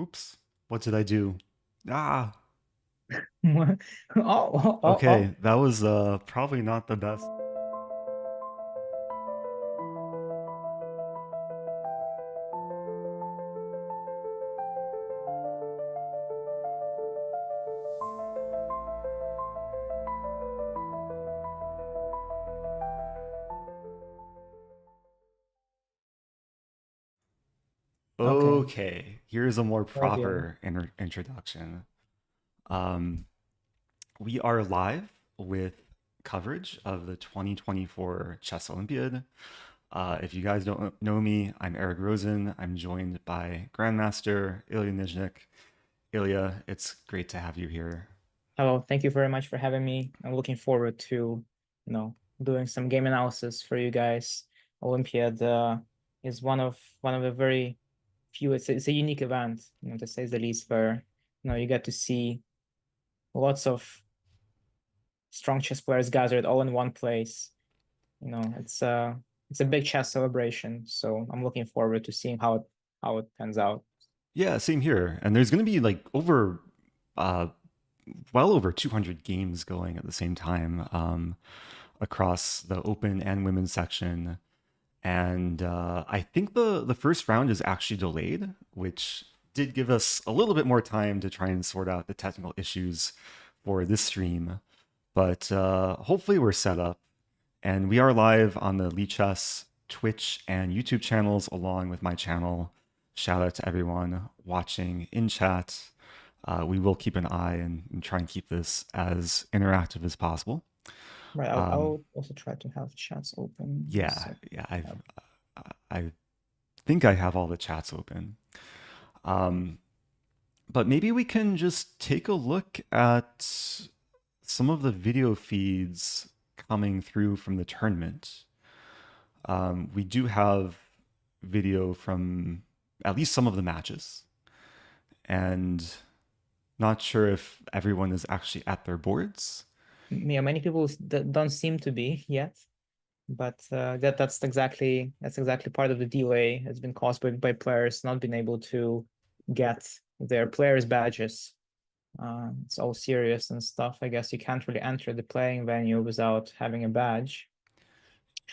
Oops. What did I do? Ah, Oh, oh, oh, oh. okay. That was probably not the best. Okay. Okay, here's a more Oh dear. proper introduction. Um, we are live with coverage of the 2024 Chess Olympiad. If you guys don't know me, I'm Eric Rosen. I'm joined by Grandmaster Illia Nyzhnyk. Ilya, it's great to have you here. Hello. Thank you very much for having me. I'm looking forward to, doing some game analysis for you guys. Olympiad is one of the very few. It's a unique event, to say the least. Where you get to see lots of strong chess players gathered all in one place. It's a big chess celebration. So I'm looking forward to seeing how it pans out. Yeah, same here. And there's going to be like uh, well over 200 games going at the same time across the open and women's section. And I think the first round is actually delayed, which did give us a little bit more time to try and sort out the technical issues for this stream. But hopefully we're set up. And we are live on the Lichess Twitch and YouTube channels along with my channel. Shout out to everyone watching in chat. We will keep an eye and try and keep this as interactive as possible. Right. Um, I'll also try to have chats open. yeah, So yeah, have I think I have all the chats open. Um, but maybe we can just take a look at some of the video feeds coming through from the tournament. We do have video from at least some of the matches, and not sure if everyone is actually at their boards. yeah, many people don't seem to be yet, but that's exactly part of the delay. It's been caused by players not being able to get their players' badges. It's all serious and stuff. I guess you can't really enter the playing venue without having a badge.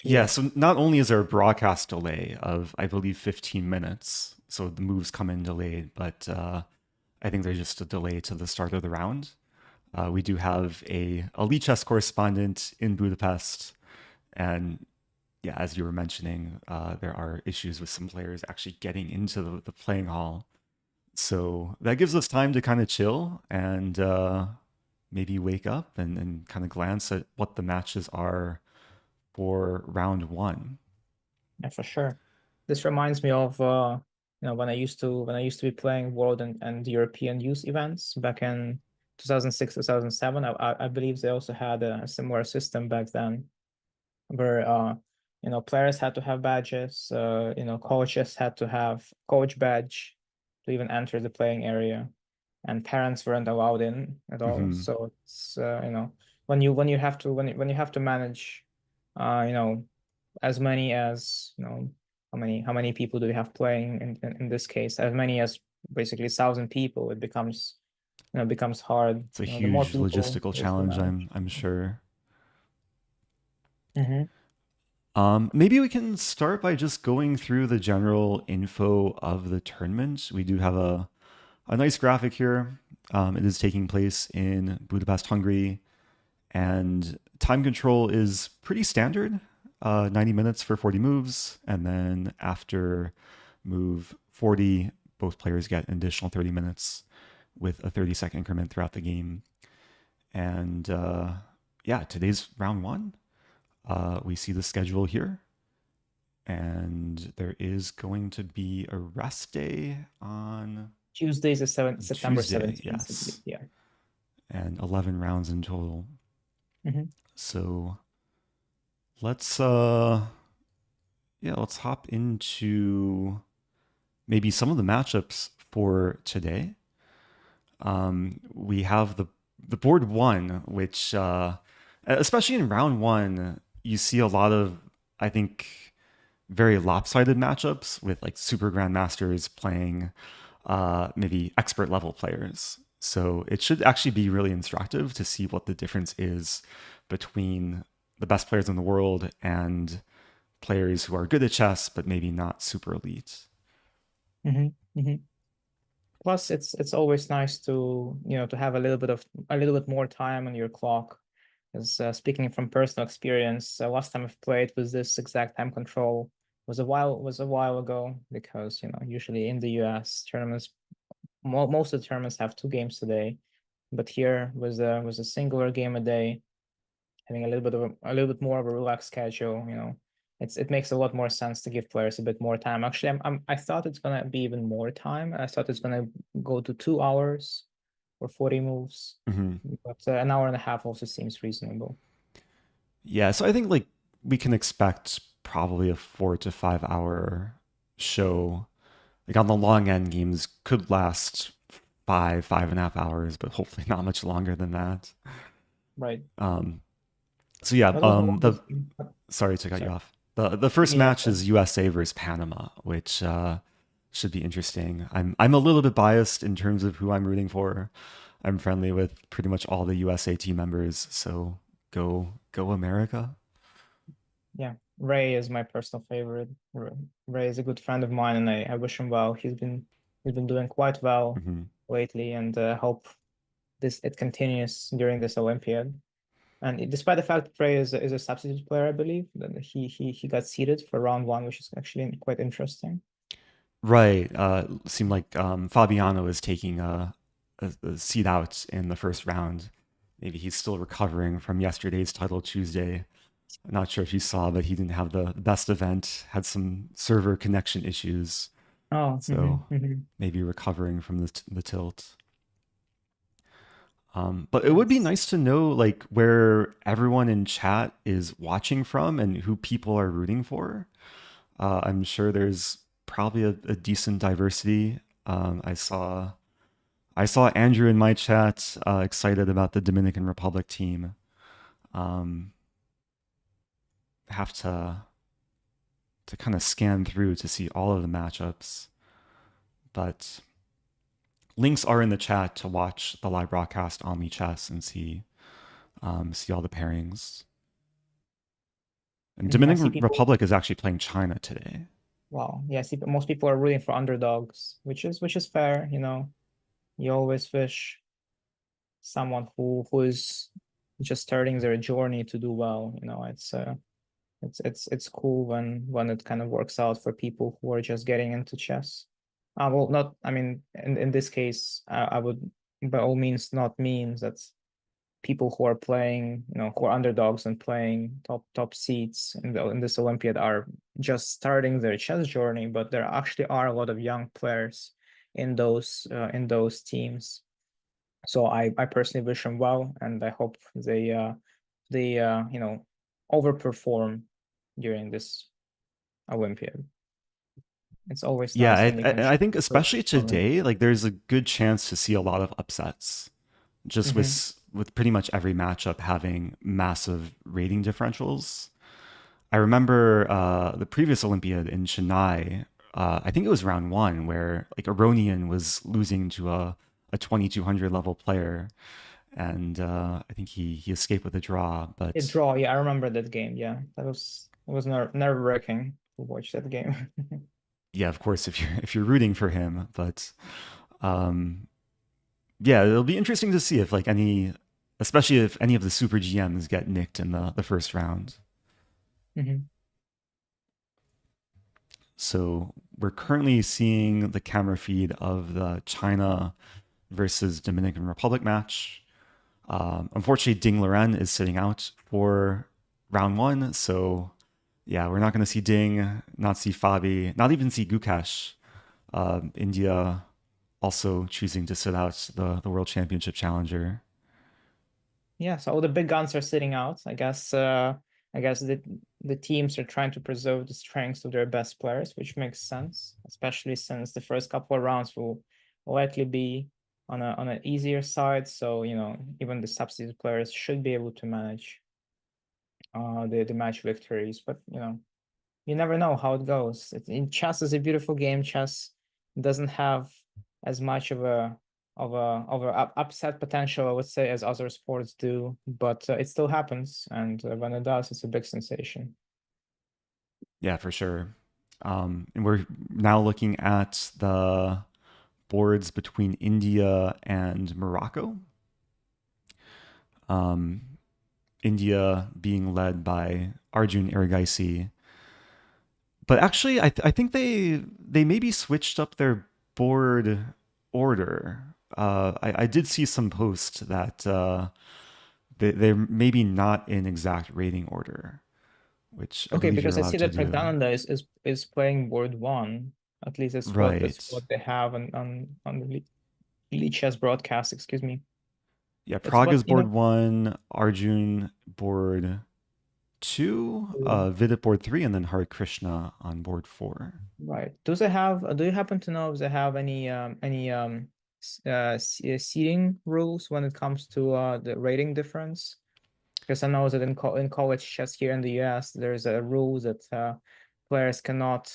Yeah, Actually, so not only is there a broadcast delay of, I believe, 15 minutes, so the moves come in delayed, but I think there's just a delay to the start of the round. We do have a lead chess correspondent in Budapest, and yeah, as you were mentioning, there are issues with some players actually getting into the playing hall. So that gives us time to kind of chill and maybe wake up and kind of glance at what the matches are for round one. yeah, for sure. This reminds me of when I used to be playing World and European youth events back in 2006, 2007. I believe they also had a similar system back then where players had to have badges, coaches had to have coach badge to even enter the playing area, and parents weren't allowed in at all. Hmm. So it's when you have to manage uh, you know as many as how many people do we have playing in this case, as many as basically 1,000 people, it becomes hard. It's a The more huge people logistical is to challenge, manage. I'm sure. Hmm. Maybe we can start by just going through the general info of the tournament. We do have a nice graphic here. It is taking place in Budapest, Hungary, and time control is pretty standard, 90 minutes for 40 moves. And then after move 40, both players get an additional 30 minutes with a 30-second increment throughout the game. And yeah, today's round one. We see the schedule here. And there is going to be a rest day on Tuesday is the September Tuesday, 17th, I believe. yes, Yeah. and 11 rounds in total. Hmm. So let's yeah, let's hop into maybe some of the matchups for today. We have the board one, which especially in round one, you see a lot of, I think, very lopsided matchups with like super grandmasters playing maybe expert level players. So it should actually be really instructive to see what the difference is between the best players in the world and players who are good at chess but maybe not super elite. Hmm. Hmm. Plus, it's always nice to to have a little bit more time on your clock. Because speaking from personal experience, last time I've played with this exact time control was a while ago because usually in the US tournaments most of the tournaments have 2 games a day, but here was a singular game a day, having a little bit more of a relaxed schedule. It makes a lot more sense to give players a bit more time. Actually, I thought it's gonna be even more time. I thought it's gonna go to 2 hours or 40 moves, Mm-hmm. but an hour and a half also seems reasonable. Yeah, so I think like we can expect probably a 4 to 5 hour show. Like on the long end, games could last 5.5 hours, but hopefully not much longer than that. Right. Um, so yeah, What was the the longest? sorry to cut you Sorry. off. The first Yeah. match is USA versus Panama, which should be interesting. I'm a little bit biased in terms of who I'm rooting for. I'm friendly with pretty much all the USA team members, so go America. Yeah. Ray is my personal favorite. Ray is a good friend of mine, and I wish him well. He's been doing quite well Hmm. lately, and hope this it continues during this Olympiad. And despite the fact that Ray is a substitute player, I believe that he got seeded for round one, which is actually quite interesting. Right. Seemed like Fabiano is taking a seat out in the first round. Maybe he's still recovering from yesterday's title Tuesday. I'm not sure if you saw, but he didn't have the best event, had some server connection issues. Oh, So hmm. maybe recovering from the tilt. But it would be Nice. nice to know like where everyone in chat is watching from and who people are rooting for. I'm sure there's probably a decent diversity. I saw Andrew in my chat excited about the Dominican Republic team. Um, have to kind of scan through to see all of the matchups, but links are in the chat to watch the live broadcast on Lichess and see all the pairings. And I see Dominican people. Republic is actually playing China today. Wow. Yeah, I see most people are rooting for underdogs, which is fair. You always wish someone who is just starting their journey to do well. It's cool when it kind of works out for people who are just getting into chess. Well, not I mean, in this case, I would by all means not mean that people who are playing, who are underdogs and playing top seats in this Olympiad are just starting their chess journey, but there actually are a lot of young players in those teams. So I personally wish them well, and I hope they overperform during this Olympiad. It's always Yeah, nice when you can I think show especially performance. today, like there's a good chance to see a lot of upsets, just Hmm. with pretty much every matchup having massive rating differentials. I remember the previous Olympiad in Chennai. I think it was round one where like Aronian was losing to a 2200 level player, and I think he escaped with a draw. A But draw, yeah, I remember that game. Yeah, that was nerve-wracking to watch that game. yeah, of course, if you're rooting for him, but um, yeah, it'll be interesting to see if like especially if any of the super GMs get nicked in the first round. Hmm. So we're currently seeing the camera feed of the China versus Dominican Republic match. Unfortunately, Ding Liren is sitting out for round one, so yeah, we're not going to see Ding, not see Fabi, not even see Gukesh. India also choosing to sit out the World Championship challenger. Yeah, so all the big guns are sitting out. I guess the teams are trying to preserve the strengths of their best players, which makes sense, especially since the first couple of rounds will likely be on an easier side. So, even the substitute players should be able to manage the match victories. But you never know how it goes. In chess is a beautiful game. Chess doesn't have as much of a upset potential, I would say, as other sports do, but it still happens, and when it does, it's a big sensation. Yeah, for sure. And we're now looking at the boards between India and Morocco. Um, India being led by Arjun Erigaisi. But actually, I think they maybe switched up their board order. I did see some posts that they're maybe not in exact rating order, which I Okay, believe you're because I see allowed to that do. Pragnananda is playing board one. At least that's Right. what they have on the Lichess broadcast. Excuse me. Yeah, It's Prague what is board one, Arjun board two, Vidit board three, and then Hare Krishna on board four. right. Do you happen to know if they have any seating rules when it comes to the rating difference? Because I know that in college chess here in the US, there's a rule that players cannot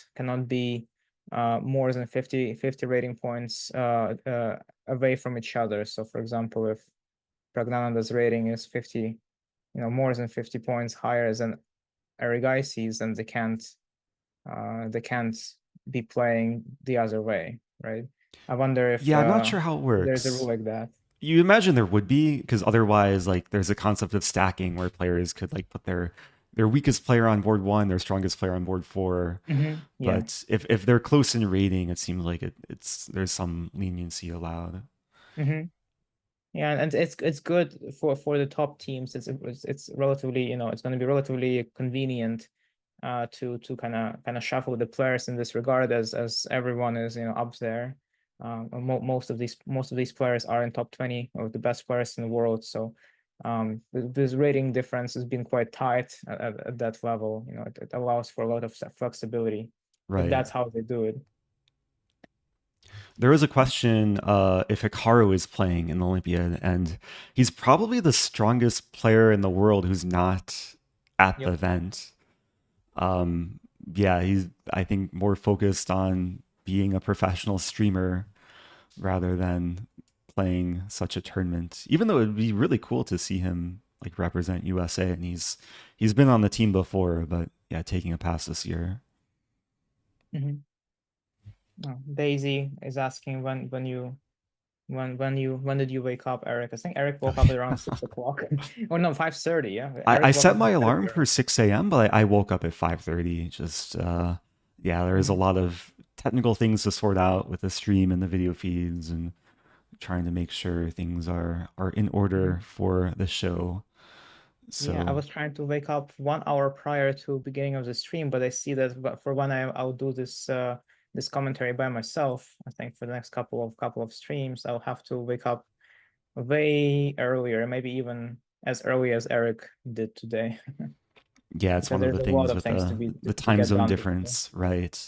be more than 50 rating points away from each other. So, for example, if Pragnananda's rating is 50, more than 50 points higher than Erigaisi's, then they can't be playing the other way, right? I wonder if Yeah, I'm not sure how it there's a rule works. like that. You imagine there would be, because otherwise, like, there's a concept of stacking where players could like put their weakest player on board one, their strongest player on board four. Yeah. But if they're close in rating, it seems like it's there's some leniency allowed. hmm Yeah, and it's good for the top teams. It's relatively, it's going to be relatively convenient to kind of shuffle the players in this regard, as everyone is, up there. Most of these players are in top 20 of the best players in the world. So this rating difference has been quite tight at that level. It allows for a lot of flexibility if Right. that's how they do it. There was a question if Hikaru is playing in the Olympiad, and he's probably the strongest player in the world who's not at the Yep. event. Um, yeah, he's I think more focused on being a professional streamer rather than playing such a tournament. Even though it'd be really cool to see him like represent USA, and he's been on the team before, but yeah, taking a pass this year. hmm Daisy is asking when did you wake up, Eric? I think Eric woke up at around 6 o'clock. Or no, 5:30. Yeah, I Eric woke set up my 5:30 alarm for already. 6 a.m., but I woke up at 5:30. Just yeah, there's a Mhm. lot of technical things to sort out with the stream and the video feeds, and trying to make sure things are in order Mhm. for the show. Yeah, I So was trying to wake up 1 hour prior to beginning of the stream, but I see that for when I'll do this commentary by myself, I think for the next couple of streams, I'll have to wake up way earlier, maybe even as early as Eric did today, yeah, it's because one of there's the a lot things of with things the to time get zone done today. difference, right?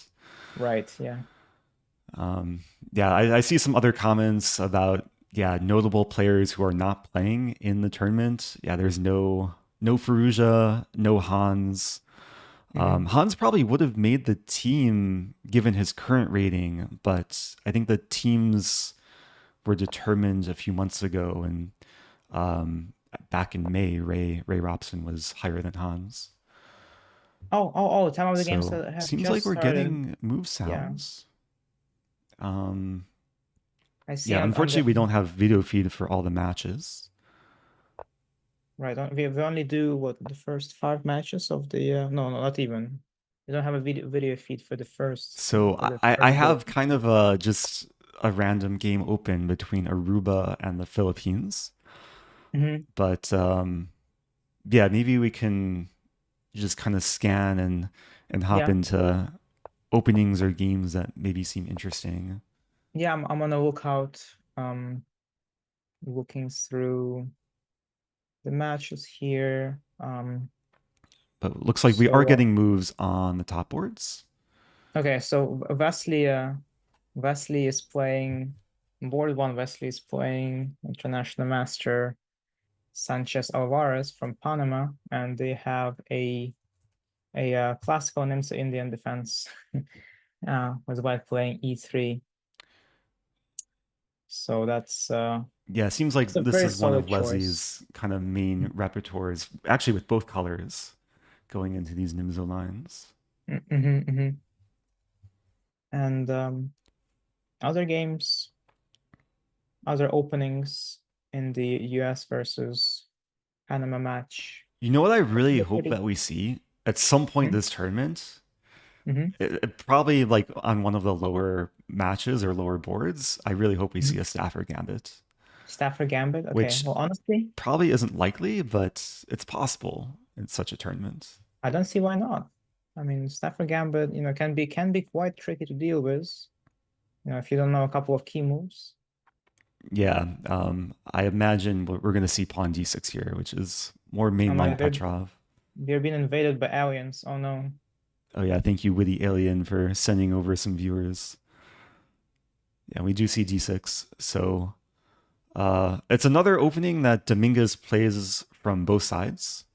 Right, yeah. Yeah, I see some other comments about yeah notable players who are not playing in the tournament. Yeah, there's no Faruja, no Hans. hmm Hans probably would have made the team given his current rating, but I think the teams were determined a few months ago, and back in May, Ray Robson was higher than Hans. Oh, time of the games So that have seems like just we're started. getting move Yeah, sounds. Um, I see yeah, on unfortunately, the we don't have video feed for all the matches. right. We only do what, the first 5 matches of the no, not even. We don't have a video feed for the first So for the I first board. have kind of just a random game open between Aruba and the Philippines, hmm but yeah, maybe we can just kind of scan and hop Yeah, into openings or games that maybe seem interesting. yeah. I'm on the lookout. Looking through the matches here. But it looks like we are So getting moves on the top boards. okay. So Wesley is playing board one. Wesley is playing International Master Sanchez Alvarez from Panama, and they have a classical Nimsa Indian defense with white playing e3. So Yeah, it seems like it's a this very is one solid of choice. Leslie's kind of main repertoires, actually with both colors going into these Nimzo lines. Mm-hmm, hmm. And other games, other openings in the US versus Panama match. You know what I really Probably hope pretty. that we see at some point this tournament? Mm-hmm, Probably like on one of the lower matches or lower boards, I really hope we hmm. see a Stafford Gambit, Stafford Gambit. Okay. which Well, honestly, probably isn't likely, but it's possible in such a tournament. I don't see why not. I mean, Stafford Gambit, can be quite tricky to deal with. If you don't know a couple of key moves. Yeah, I imagine we're going to see Pawn D6 here, which is more Oh my mainline God, Petrov. they're being invaded by aliens. Oh no. Oh yeah, thank you, Witty Alien, for sending over some viewers. Yeah, we do see D6. So it's another opening that Dominguez plays from both sides.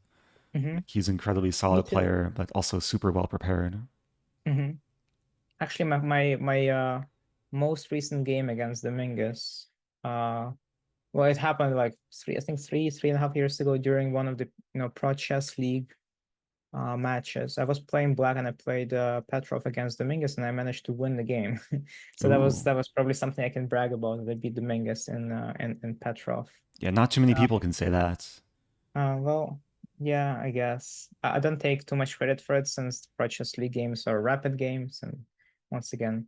Mm-hmm. He's an incredibly Me solid too. player, but also super well prepared. Mm-hmm. Actually, my most recent game against Dominguez, uh, well, it happened like I think 3.5 years ago during one of the Pro Chess League matches. I was playing black and I played Petrov against Dominguez and I managed to win the game. So that was Ooh. that was probably something I can brag about. That I beat Dominguez in Petrov. Yeah, not too many Uh, people can say that. well, yeah, I guess I don't take too much credit for it since the Pro Chess League games are rapid games, and once again,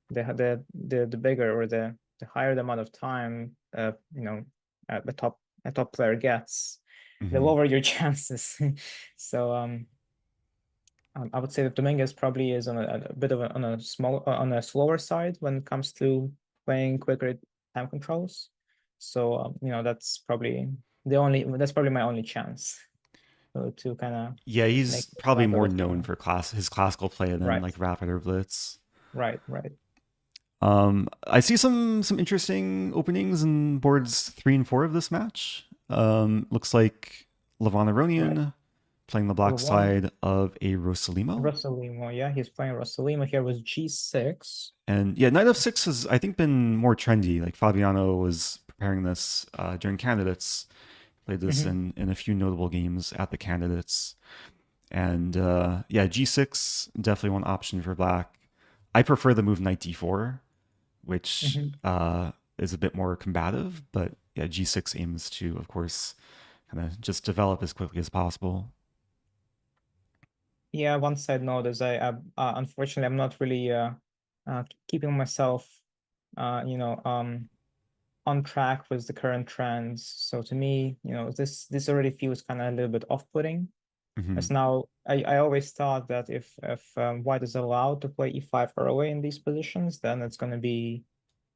the bigger or the higher the amount of time the top player gets, the Hmm. lower your chances. So I would say that Dominguez probably is on a bit of on a slower side when it comes to playing quicker time controls. So that's probably my only chance to kind of Yeah, he's make probably life a more bit known harder. for his classical play than Right, like Rapid or Blitz. right. I see some interesting openings in boards 3 and 4 of this match. Looks like Levon Right. Aronian playing the black One side of a Rosalimo. Rossalimo, yeah, he's playing Rossalimo here with G6. And yeah, Knight of Six has, I think, been more trendy. Like Fabiano was preparing this during candidates, played this Hmm. in a few notable games at the candidates. And yeah, G6, definitely one option for black. I prefer the move Knight D4, which Hmm. is a bit more combative, but yeah, G6 aims to, of course, kind of just develop as quickly as possible. Yeah, one side note is unfortunately I'm not really keeping myself uh you know um on track with the current trends. So to me, this already feels kind of a little bit off-putting. As Hmm. now, I always thought that if white is allowed to play e5 early in these positions, then it's going to be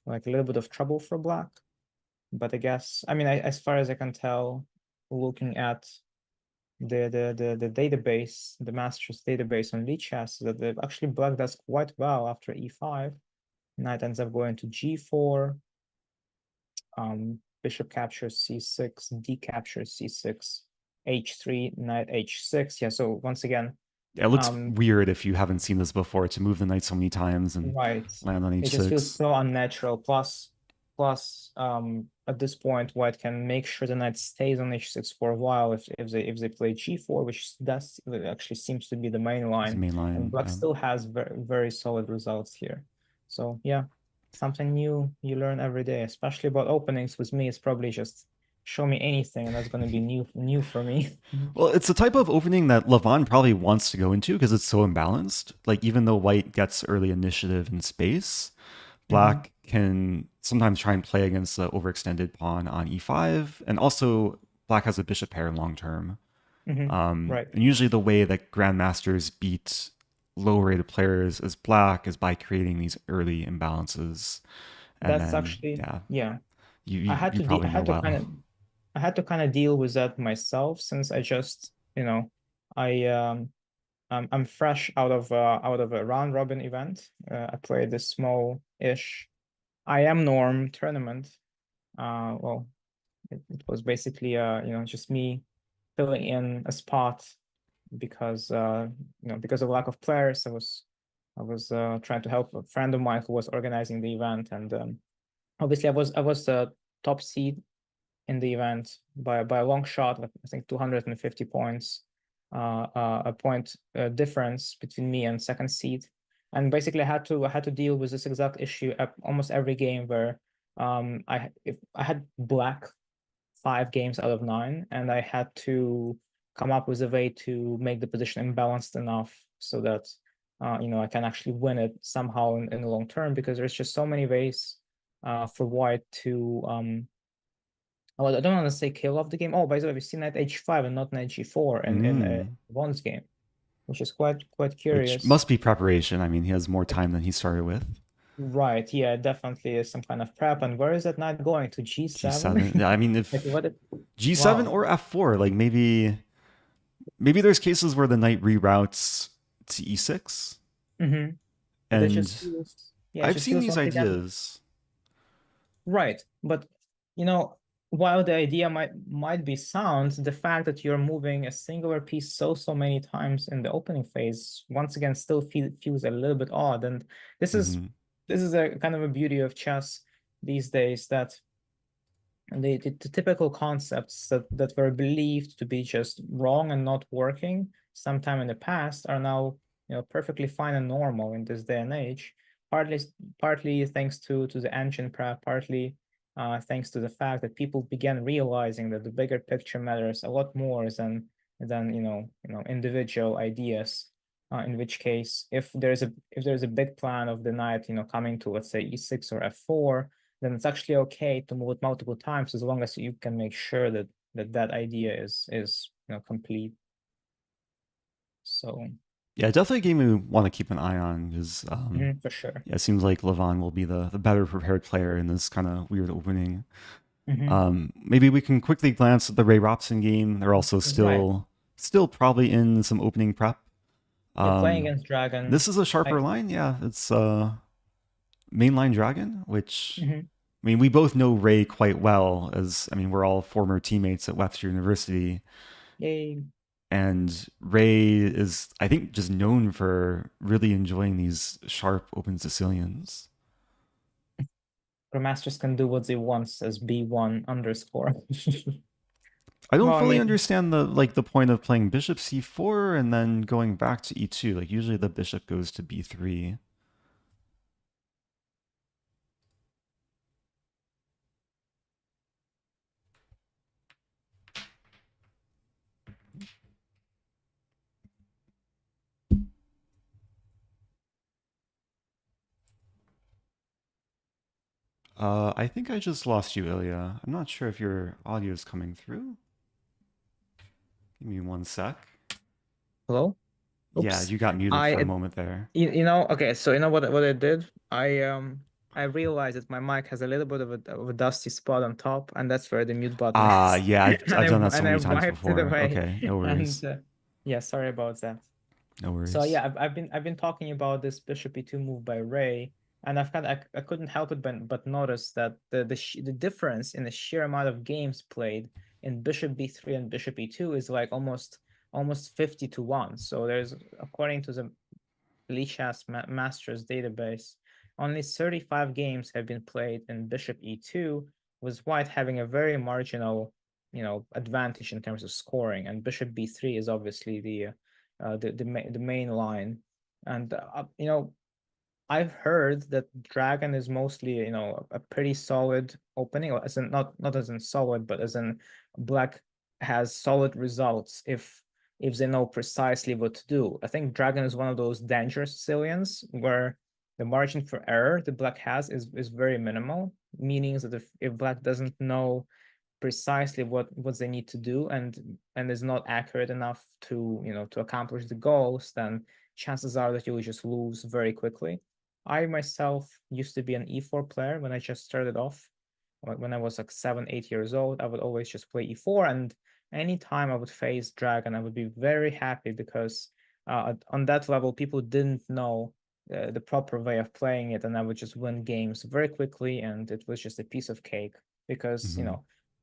like a little bit of trouble for black. But I guess, I mean, as far as I can tell, looking at the database, the master's database on Lichess, that actually black does quite well after e5. Knight ends up going to g4. Bishop captures c6, d captures c6, h3, knight h6. Yeah, so once again, Yeah, it looks um, weird if you haven't seen this before to move the knight so many times and right. land on It just feels h6. so unnatural. Plus, at this point, white can make sure the knight stays on h6 for a while if they play g4, which does actually seems to be the main It's the line, main and line. black still has very solid results here. So yeah, something new you learn every day, especially about openings. With me, it's probably just show me anything, and that's going to be new for me. Well, it's the type of opening that Levon probably wants to go into because it's so imbalanced. Like, even though white gets early initiative in space, Hmm. black can sometimes try and play against the overextended pawn on e5. And also, black has a bishop pair long term. Hmm. Right. And usually, the way that grandmasters beat low rated players as black is by creating these early imbalances. And That's then, actually, yeah, yeah. you, I you, had you to de I probably know had to well. kind of deal with that myself since I just, I I'm fresh out of a round robin event. I played this small-ish I am norm tournament. Well, it was basically just me filling in a spot because because of lack of players. I was trying to help a friend of mine who was organizing the event, and Obviously, I was the top seed in the event by a long shot, like I think 250 points, a point difference between me and second seed. And basically, I had to deal with this exact issue at almost every game where if I had black 5 games out of 9, and I had to come up with a way to make the position imbalanced enough so that I can actually win it somehow in the long term, because there's just so many ways for white to well, I don't want to say kill off the game. Oh, by the way, we've seen knight h5 and not knight g4 in Mm. one's game, which is quite Which curious. must be preparation. I mean, he has more time than he started with. Right, yeah, definitely is some kind of prep. And where is that knight going to g7? G7. Yeah, I mean, Like if what? G7 Wow. or F4, like maybe there's cases where the knight reroutes to E6, Mm-hmm. But it and just feels, yeah, it I've just seen feels these once again. ideas. Right. But you know, while the idea might be sound, the fact that you're moving a singular piece so many times in the opening phase once again still feels a little bit odd. And this is Hmm. this is a kind of a beauty of chess these days, that the typical concepts that were believed to be just wrong and not working sometime in the past are now perfectly fine and normal in this day and age. Partly partly thanks to the engine prep, partly thanks to the fact that people began realizing that the bigger picture matters a lot more than individual ideas. In which case, if there's a big plan of the knight coming to, let's say, e6 or f4, then it's actually okay to move it multiple times, as long as you can make sure that idea is complete. So Yeah, definitely a game we want to keep an eye on because for sure. yeah, it seems like Levon will be the better prepared player in this kind of weird opening. Hmm. Maybe we can quickly glance at the Ray Robson game. They're also Right. still probably in some opening prep. Yeah, playing Um, against Dragon. this is a sharper I line. Yeah, it's mainline Dragon, which hmm I mean we both know Ray quite well, as I mean we're all former teammates at Webster University, Yay. and Ray is I think just known for really enjoying these sharp open Sicilians. Grandmasters can do what they want, says B1 underscore. I don't Well, I fully mean, understand the point of playing bishop c4 and then going back to e2. Like usually the bishop goes to b3. I think I just lost you, Ilya. I'm not sure if your audio is coming through. Give me one sec. hello? Yeah, Oops. you got muted for a I moment there. okay, so you know what I did? I realized that my mic has a little bit of a dusty spot on top, and that's where the mute button Ah, is. yeah, And I've I done that so and I many times wiped it before. away. Okay, no And worries. yeah, sorry about that. No So worries. yeah, I've been talking about this bishop e2 move by Ray, and I couldn't help it but notice that the difference in the sheer amount of games played in bishop b3 and bishop e2 is like almost 50 to 1. So there's, according to the Lichess Masters database, only 35 games have been played in bishop e2, with white having a very marginal, advantage in terms of scoring, and bishop b3 is obviously the main line. And I've heard that Dragon is mostly, a pretty solid opening, or as in not as in solid, but as in Black has solid results if they know precisely what to do. I think Dragon is one of those dangerous Sicilians where the margin for error the Black has is very minimal, meaning that if Black doesn't know precisely what they need to do and is not accurate enough to accomplish the goals, then chances are that you will just lose very quickly. I myself used to be an e4 player when I just started off. When I was like 7, 8 years old, I would always just play e4, and anytime I would face Dragon, I would be very happy, because on that level, people didn't know the proper way of playing it, and I would just win games very quickly, and it was just a piece of cake, because Hmm.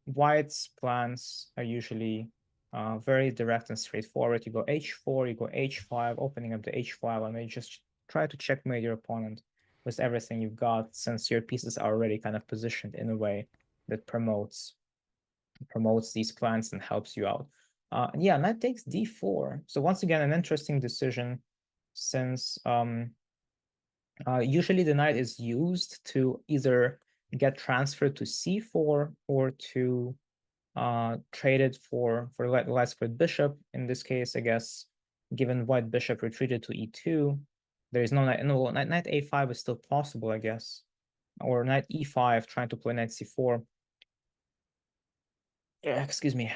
White's plans are usually very direct and straightforward. You go h4, you go h5, opening up the h file, and they just try to checkmate your opponent. with everything you've got, since your pieces are already kind of positioned in a way that promotes these plans and helps you out. And yeah, knight takes d4. So once again, an interesting decision, since usually the knight is used to either get transferred to c4 or to trade it for less for bishop. In this case, I guess, given white bishop retreated to e2, there is no knight. No, knight a5 is still possible, I guess, or knight e5 trying to play knight c4. Yeah, excuse me.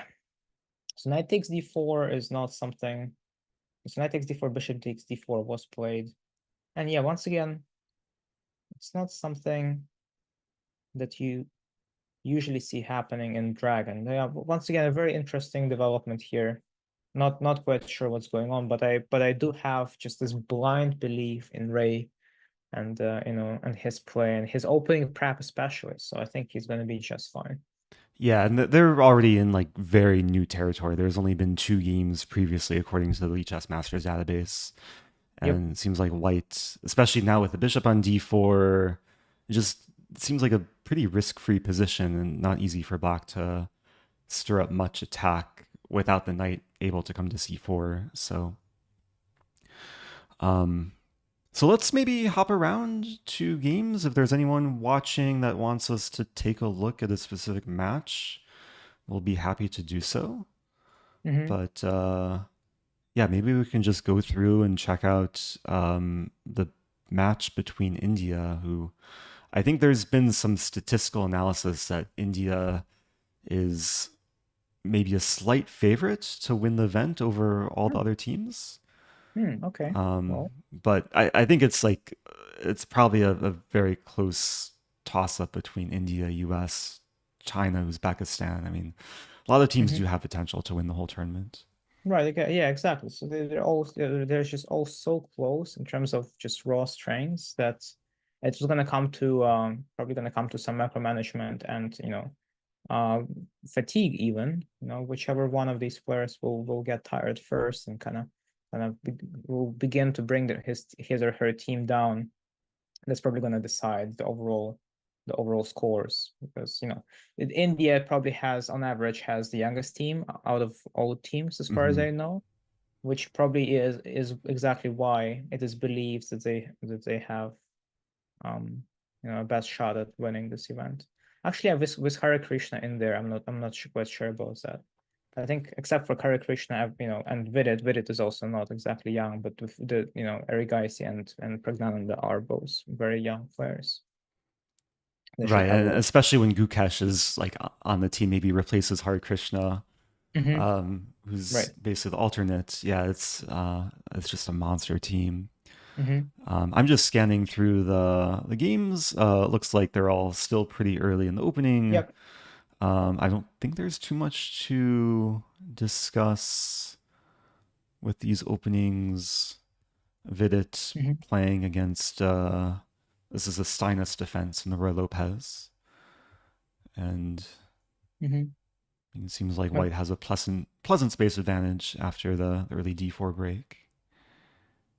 So knight takes d4 is not something. So knight takes d4, bishop takes d4 was played, and yeah, once again, it's not something that you usually see happening in Dragon. Yeah, once again, a very interesting development here. Not quite sure what's going on, but I do have just this blind belief in Ray and and his play and his opening prep especially. So I think he's going to be just fine. Yeah, and they're already in like very new territory. There's only been 2 games previously, according to the Lichess Masters database, Yep. and it seems like white, especially now with the bishop on d4, it just seems like a pretty risk-free position and not easy for black to stir up much attack without the knight able to come to c4. Um, so let's maybe hop around to games. If there's anyone watching that wants us to take a look at a specific match, we'll be happy to do so. Mm-hmm. But yeah, maybe we can just go through and check out the match between India, who I think there's been some statistical analysis that India is maybe a slight favorite to win the event over all the other teams. Okay. Well. But I think it's probably a very close toss up between India, US, China, Uzbekistan. I mean, a lot of teams Mm-hmm. do have potential to win the whole tournament. Right. Okay. Yeah. Exactly. So they're just all so close in terms of just raw strengths that it's going to come to probably going to come to some micromanagement and uh, fatigue even. Whichever one of these players will get tired first and will begin to bring his or her team down. That's probably going to decide the overall scores, because India probably has on average has the youngest team out of all teams as far as Hmm. I know, which probably is exactly why it is believed that they have a best shot at winning this event. Actually, yeah, with Hare Krishna in there, I'm not quite sure about that. I think except for Hare Krishna, and Vidit is also not exactly young, but the Erigaisi and Pragnananda are both very young players. They should Right, have a and lot. especially when Gukesh is like on the team, maybe replaces Hare Krishna, Hmm. who's Right. basically the alternate. Yeah, it's just a monster team. Hmm. I'm just scanning through the games. Looks like they're all still pretty early in the opening. Yep. I don't think there's too much to discuss with these openings. Vidit Hmm. playing against this is a Steinus defense in the Roy Lopez, and Hmm. it seems like White has a pleasant space advantage after the early d4 break.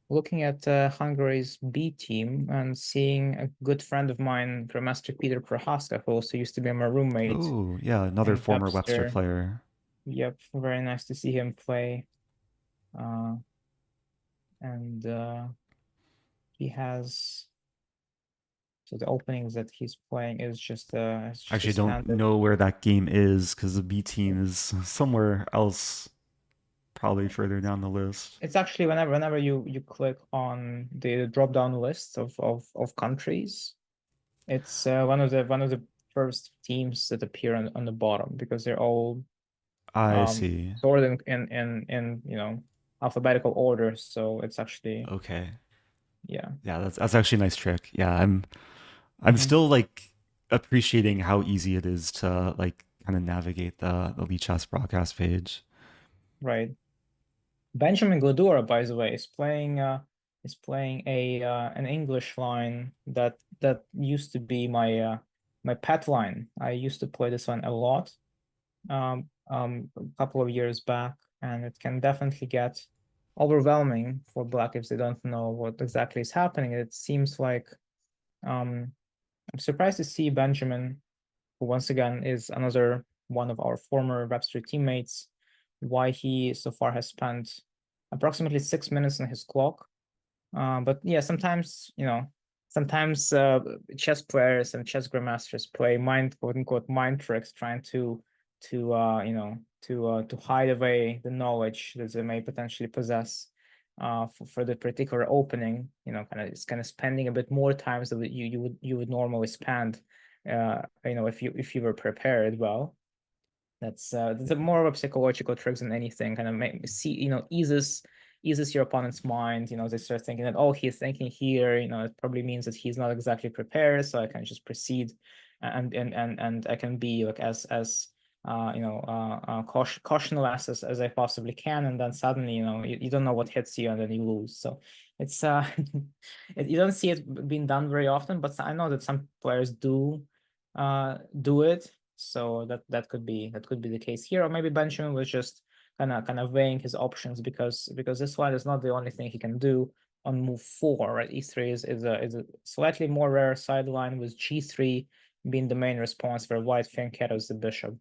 Looking at Hungary's B team and seeing a good friend of mine, Grandmaster Peter Prohaska, who also used to be my roommate Oh yeah, another in former Webster Webster. player. Yep, very nice to see him play. Uh, and he has so the openings that he's playing is just a Actually, I don't standard. know where that game is because the B team is somewhere else, probably further down the list. It's actually whenever you click on the drop down list of countries, it's one of the first teams that appear on the bottom, because they're all I see. sorted in alphabetical order. So it's actually, Okay. yeah. Yeah, that's actually a nice trick. Yeah, I'm Hmm. still like appreciating how easy it is to like kind of navigate the Lee Chess broadcast page. Right. Benjamin Gladura, by the way, is playing a an English line that used to be my pet line. I used to play this one a lot a couple of years back, and it can definitely get overwhelming for black if they don't know what exactly is happening. It seems like I'm surprised to see Benjamin, who once again is another one of our former Webster teammates, why he so far has spent approximately 6 minutes on his clock. But yeah, sometimes, sometimes chess players and chess grandmasters play quote unquote mind tricks, trying to hide away the knowledge that they may potentially possess for the particular opening. It's kind of spending a bit more times that you would normally spend, if you were prepared well. That's a more of a psychological trick than anything. Kind of eases your opponent's mind. They start thinking that, oh, he's thinking here. It probably means that he's not exactly prepared, so I can just proceed, and I can be like as cautionless as I possibly can, and then suddenly you don't know what hits you, and then you lose. So it's you don't see it being done very often, but I know that some players do it. So that could be the case here, or maybe Benjamin was just kind of weighing his options, because this one is not the only thing he can do on move 4, right? E3 is a slightly more rare sideline, with G3 being the main response, where White fianchettos the bishop to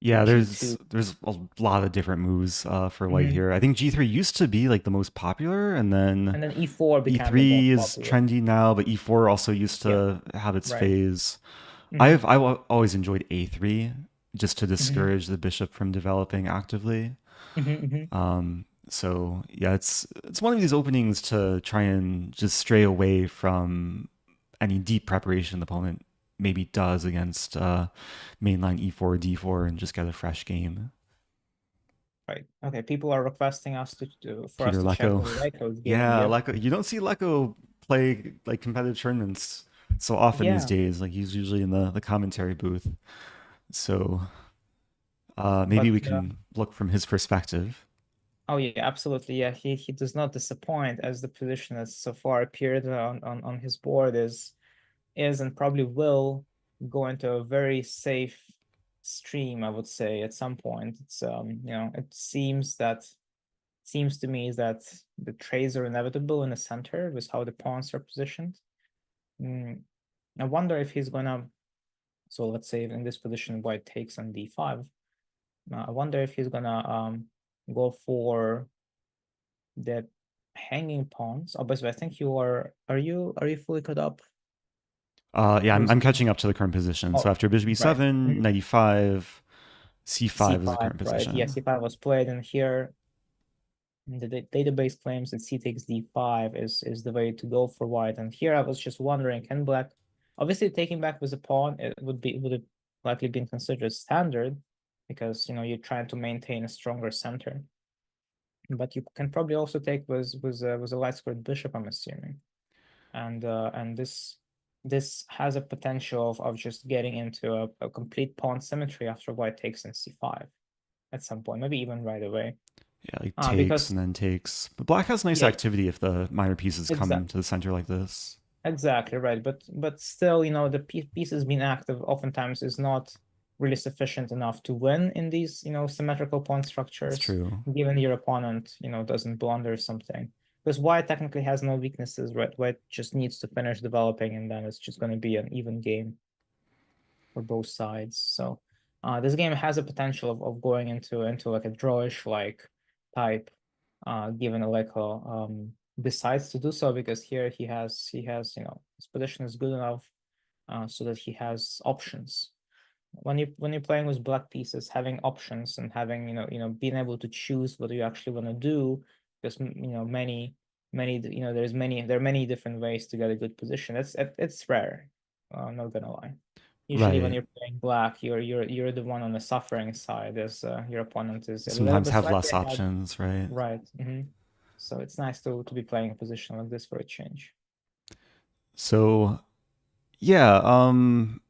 Yeah, G2. there's a lot of different moves for white Mhm. here. I think G3 used to be like the most popular, and then And then E4 became the most E3 is popular. trendy now, but E4 also used Yeah, to have its right. phase. Hmm. Always enjoyed A3 just to Hmm. discourage the bishop from developing actively. Hmm. Hmm. So yeah, it's one of these openings to try and just stray away from any deep preparation the opponent maybe does against mainline E4, D4, and just get a fresh game. Right. Okay. People are requesting for us Peter to check the Lecco. Lycos game. Yeah, Yep. Lecco. You don't see Lecco play like competitive tournaments so often these Yeah. days. Like he's usually in the commentary booth. So maybe But we can look from his perspective. oh yeah, absolutely. Yeah, he does not disappoint, as the position that so far appeared on his board is and probably will go into a very safe stream, I would say, at some point. It seems to me that the trades are inevitable in the center with how the pawns are positioned. Mm, I wonder if he's gonna, so let's say in this position, white takes on d5. I wonder if he's gonna go for the hanging pawns. Oh, by the way, I think are you fully caught up? Yeah, Or I'm catching up to the current position. So oh, after bishop right. e7, knight e5, c5 is the C5, current right? Yeah, position. C5 was played, and here the database claims that C takes D5 is the way to go for white. And here I was just wondering, can black, obviously taking back with a pawn, it would have likely been considered standard, because you're trying to maintain a stronger center. But you can probably also take with a light squared bishop, I'm assuming. And this has a potential of just getting into a complete pawn symmetry after white takes in C5 at some point, maybe even right away. Yeah, like takes Because and then takes. But black has nice yeah, activity if the minor pieces come exactly. to the center like this. Exactly right, but still, the pieces being active oftentimes is not really sufficient enough to win in these, symmetrical pawn That's structures, true. given your opponent, doesn't blunder something. Because white technically has no weaknesses, right? White just needs to finish developing, and then it's just going to be an even game for both sides. So this game has a potential of going into like a drawish like type, given Aleko decides to do so, because here he has his position is good enough so that he has options. When you're playing with black pieces, having options and having being able to choose what you actually want to do, because there are many different ways to get a good position. It's rare. I'm not gonna lie. Usually, when Right. you're playing black, you're the one on the suffering side, as your opponent is a little Sometimes bit have slightly less ahead. options, right? Right. So it's nice to be playing a position like this for a change. So yeah, I'm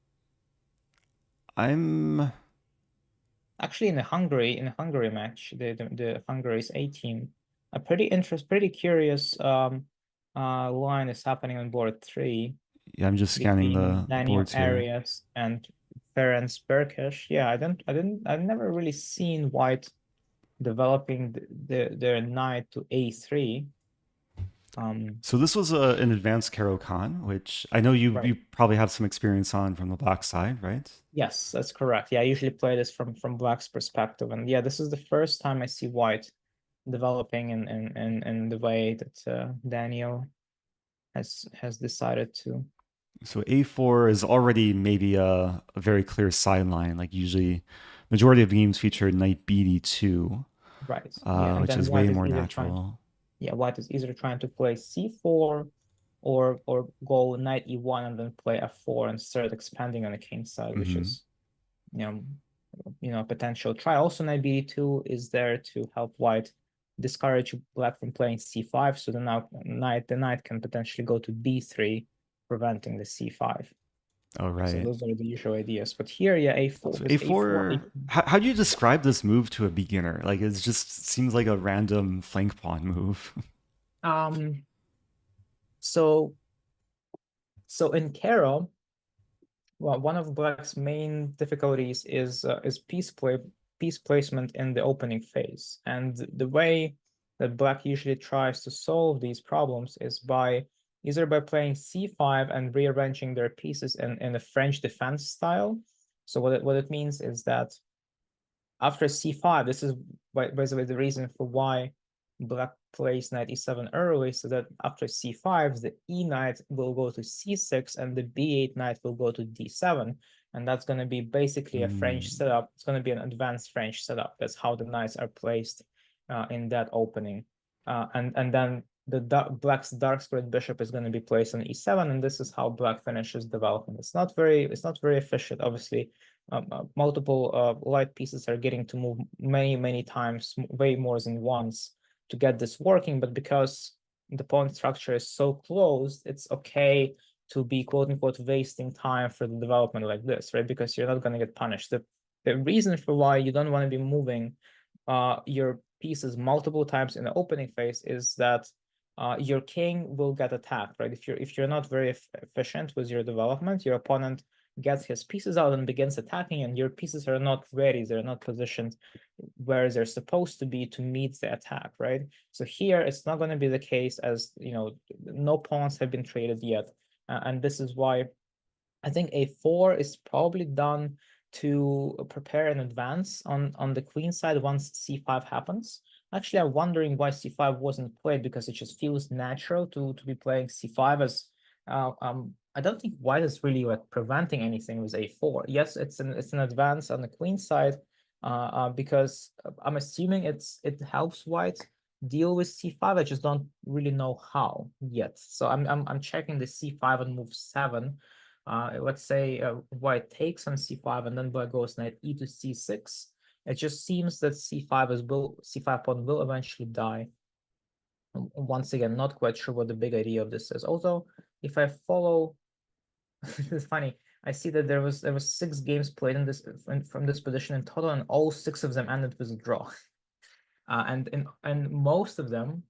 Actually, in the Hungary match, the Hungary's A team, a pretty curious line is happening on board 3 yeah, I'm just scanning between the Daniel boards here. Arias and Ferenc Berkes. Yeah, I've never really seen white developing their knight to A3. So this was an advanced Caro-Kann, which I know you Right. probably have some experience on from the black side, right? Yes, that's correct. Yeah, I usually play this from Black's perspective, and yeah, this is the first time I see White developing in the way that Daniel has decided to. So a4 is already maybe a very clear sideline. Like usually, majority of games feature knight bd2, Right. Yeah, and which then is way White is more either trying. natural. Yeah, White is either trying to play c4 or go knight e1 and then play f4 and start expanding on the king side, which Hmm. is you know potential try. Also, knight b2 is there to help White discourage Black from playing c5, so the knight can potentially go to b3, preventing the c5. Oh, So right. those are the usual ideas. But here, yeah, a4 So with a4. a4, how do you describe this move to a beginner? Like it just seems like a random flank pawn move. Um, so so in Caro, well, one of Black's main difficulties is piece placement in the opening phase, and the way that Black usually tries to solve these problems is by either by playing c5 and rearranging their pieces in a French defense style. So what it means is that after c5, this is basically the reason for why Black plays knight e7 early, so that after c5, the e knight will go to c6 and the b8 knight will go to d7. And that's going to be basically a French Mm. setup. It's going to be an advanced French setup. That's how the knights are placed in that opening. And then Black's dark squared bishop is going to be placed on e7, and this is how Black finishes development. It's not very efficient, obviously. Multiple light pieces are getting to move many times, way more than once, to get this working. But because the pawn structure is so closed, it's okay to be quote unquote wasting time for the development like this, right? Because you're not going to get punished. The reason for why you don't want to be moving your pieces multiple times in the opening phase is that your king will get attacked, right? If you're not very efficient with your development, your opponent gets his pieces out and begins attacking, and your pieces are not ready, they're not positioned where they're supposed to be to meet the attack, right? So here it's not going to be the case, as no pawns have been traded yet, and this is why I think a4 is probably done to prepare in advance on the queen side once c5 happens. Actually, I'm wondering why c5 wasn't played, because it just feels natural to be playing c5, as I don't think white is really like preventing anything with a4. Yes, it's an advance on the queen side, because I'm assuming it helps white deal with c5. I just don't really know how yet. So I'm checking the c5 on move 7. Let's say white takes on c5 and then black goes knight e to c6. It just seems that c5 pawn will eventually die. Once again, not quite sure what the big idea of this is. Also, if I follow, it's funny. I see that there was 6 games played from this position in total, and all 6 of them ended with a draw. And most of them,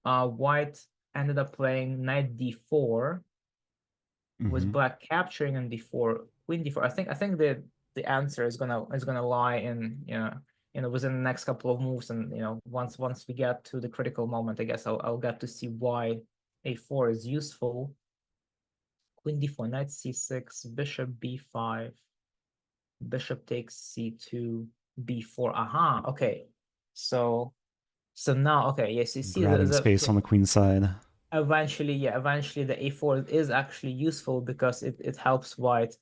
white ended up playing knight d4 with Hmm. black capturing and d4, queen d4. I think the answer is gonna lie in within the next couple of moves, and once we get to the critical moment, I guess I'll get to see why a4 is useful. Queen d4, knight c6, bishop b5, bishop takes c2, b4. Aha, okay. So now, okay, yes, you see Grabbing space on the queen side. eventually the a4 is actually useful, because it helps white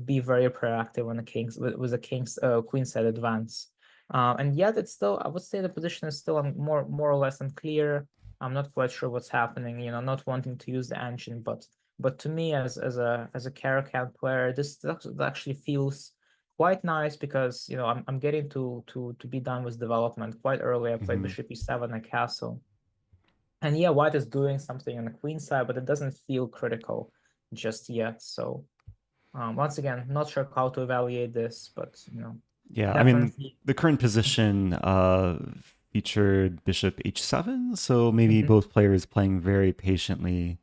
be very proactive on the kings with the king's queen side advance, and yet it's still, I would say, the position is still more or less unclear. I'm not quite sure what's happening, not wanting to use the engine, but to me, as a Caro-Kann player, this actually feels quite nice, because I'm getting to be done with development quite early. I played Hmm. bishop e7 at castle. And yeah, white is doing something on the queen side, but it doesn't feel critical just yet. So once again, not sure how to evaluate this, but Yeah, I mean, definitely. the current position featured bishop h7, so maybe Mhm. both players playing very patiently,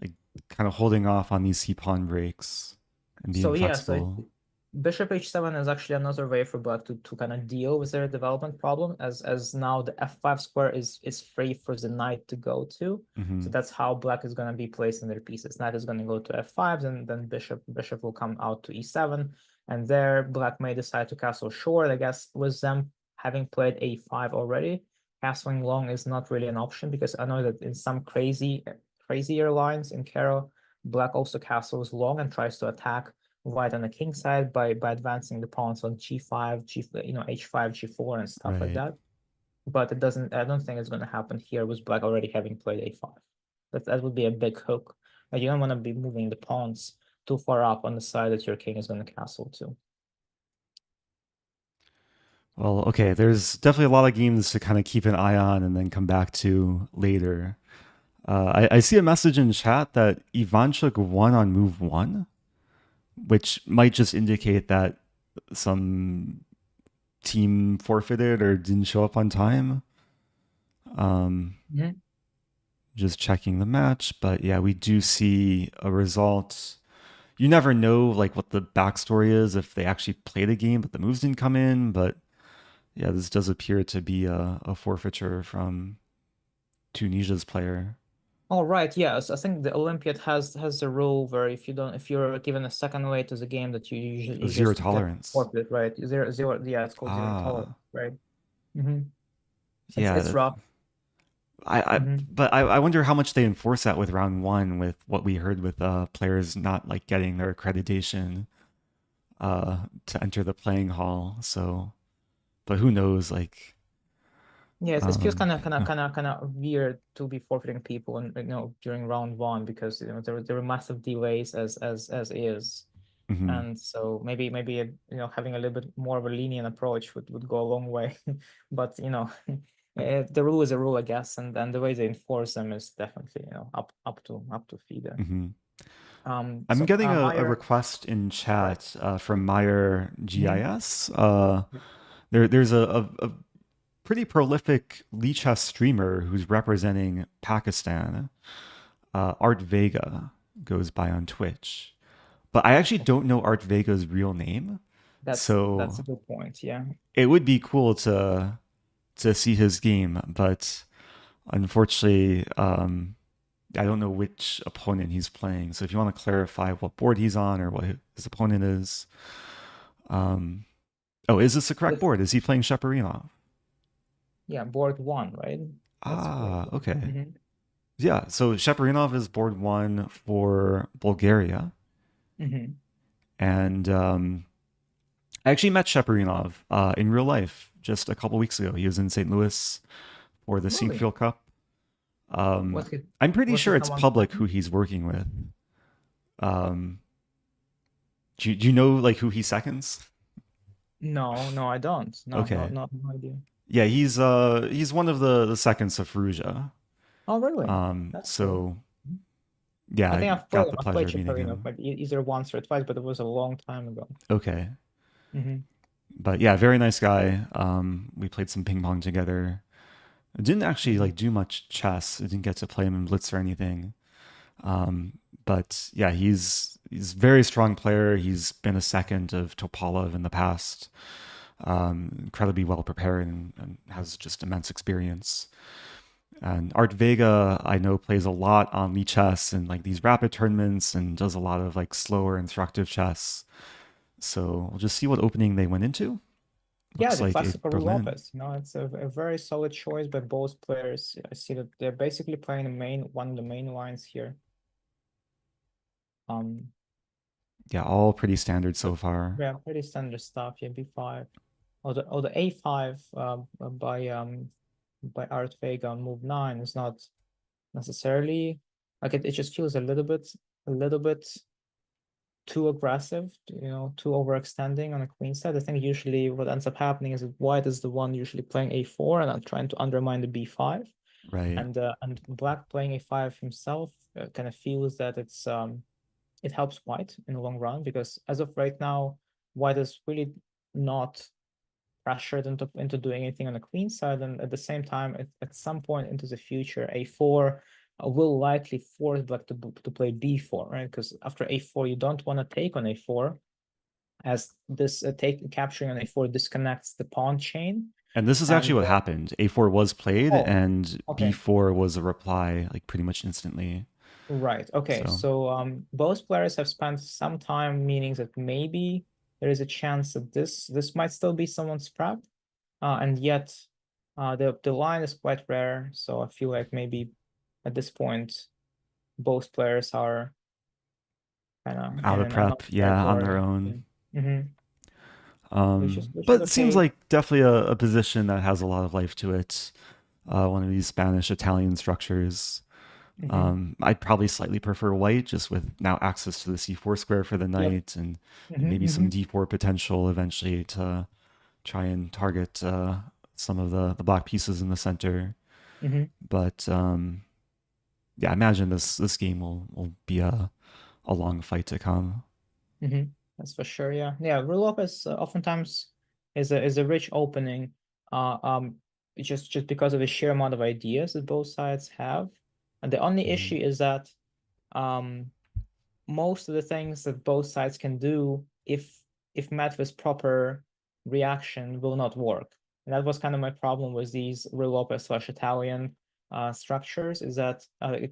like kind of holding off on these c pawn breaks and being So yeah, so flexible. Bishop h7 is actually another way for black to kind of deal with their development problem, as now the f5 square is free for the knight to go to. Hmm. So that's how black is going to be placing their pieces. Knight is going to go to f5, and then bishop will come out to e7, and there black may decide to castle short. I guess with them having played a5 already, castling long is not really an option, because I know that in some crazier lines in Caro, black also castles long and tries to attack white on the king side by advancing the pawns on g5, h5, g4, and stuff like Right. that. But it doesn't. I don't think it's going to happen here with black already having played a5. That would be a big hook. Like, you don't want to be moving the pawns too far up on the side that your king is going to castle to. Well, okay, there's definitely a lot of games to kind of keep an eye on and then come back to later. I see a message in chat that Ivanchuk won on move one, which might just indicate that some team forfeited or didn't show up on time. Mhm. Just checking the match, but yeah, we do see a result. You never know like what the backstory is if they actually played a game, but the moves didn't come in. But yeah, this does appear to be a forfeiture from Tunisia's player. All right, yes, I think the Olympiad has a rule where if you're given a second way to the game, that A you zero just tolerance. forfeit, right? Zero, yeah, it's called zero tolerance, Ah, right? Mm-hmm. yeah. It's rough. Mm-hmm. But I wonder how much they enforce that with round one, with what we heard with players not like getting their accreditation to enter the playing hall. So, but who knows? Like, Yes, it feels um, kind of weird to be forfeiting people, and during round one, because there were massive delays as is, mhm, and so maybe having a little bit more of a lenient approach would go a long way, but the rule is a rule, I guess, and the way they enforce them is definitely up to FIDE. mhm. I'm So getting a Meyer, request in right? chat from Meyer Mhm. GIS. There's a pretty prolific Lichess streamer who's representing Pakistan. Art Vega goes by on Twitch, but I actually don't know Art Vega's real name, That's a so good point. Yeah. it would be cool to see his game, but unfortunately, I don't know which opponent he's playing. So if you want to clarify what board he's on or what his opponent is, um, oh, is this the correct This, board? Is he playing Sheparinov? yeah, board one, right? That's board Ah, one. okay. Mm-hmm. Yeah, so Sheparinov is board one for Bulgaria. Mm-hmm. And I actually met Sheparinov in real life just a couple weeks ago. He was in St. Louis for the Really? Sinkfield Cup. Was he I'm pretty was he sure it's someone? public who he's working with. Um, do you know like who he seconds? No, no, I don't. No, Okay. no idea. Yeah, he's one of the seconds of Faruja. Oh, really? That's cool. So yeah, I I think got the I've played pleasure of meeting Chiparino, him. but either once or twice, but it was a long time ago. Okay. Mm-hmm. But yeah, very nice guy. We played some ping pong together. I didn't actually Mm-hmm. like do much chess. I didn't get to play him in Blitz or anything. But yeah, he's a very strong player. He's been a second of Topalov in the past. Incredibly well prepared and has just immense experience. And Art Vega, I know, plays a lot on Lichess and like these rapid tournaments and does a lot of like slower instructive chess. So we'll just see what opening they went into. Yeah, Looks the like a classical Berlin. Lopez. It's a very solid choice by both players. I see that they're basically playing one of the main lines here. Um, Yeah, all pretty standard so but far. yeah, pretty standard stuff. Yeah, B5. The A5 by Art Vega on move 9 is not necessarily, like, it just feels a little bit too aggressive, too overextending on the queen side. I think usually what ends up happening is that white is the one usually playing A4 and I'm trying to undermine the B5, Right. and black playing A5 himself kind of feels that it helps white in the long run, because as of right now, white is really not pressured into doing anything on the queen side, and at the same time, at some point into the future, a4 will likely force black to play b4, right? Because after a4, you don't want to take on a4, as this capturing on a4 disconnects the pawn chain. And this is actually And what happened. A4 was played, oh, and okay. B4 was a reply, like pretty much instantly. Right. Okay. So So both players have spent some time, meaning that maybe there is a chance that this might still be someone's prep, and yet the line is quite rare. So I feel like maybe at this point both players are kind of out in of an prep, unknown yeah, on their territory. own. Mm-hmm. Which is But it seems okay. like definitely a position that has a lot of life to it. One of these Spanish Italian structures. Mm-hmm. I'd probably slightly prefer white, just with now access to the c4 square for the Yep. knight, and Mm-hmm. maybe Mm-hmm. some d4 potential eventually to try and target some of the black pieces in the center. Mm-hmm. But yeah, I imagine this game will be a long fight to come. Mm-hmm. That's for sure. Yeah. Yeah. Rule Lopez oftentimes is a rich opening. Uh, um, just because of the sheer amount of ideas that both sides have, and the only issue Mhm. is that um most of the things that both sides can do, if met with proper reaction, will not work. And that was kind of my problem with these Rui Lopez slash Italian structures, is that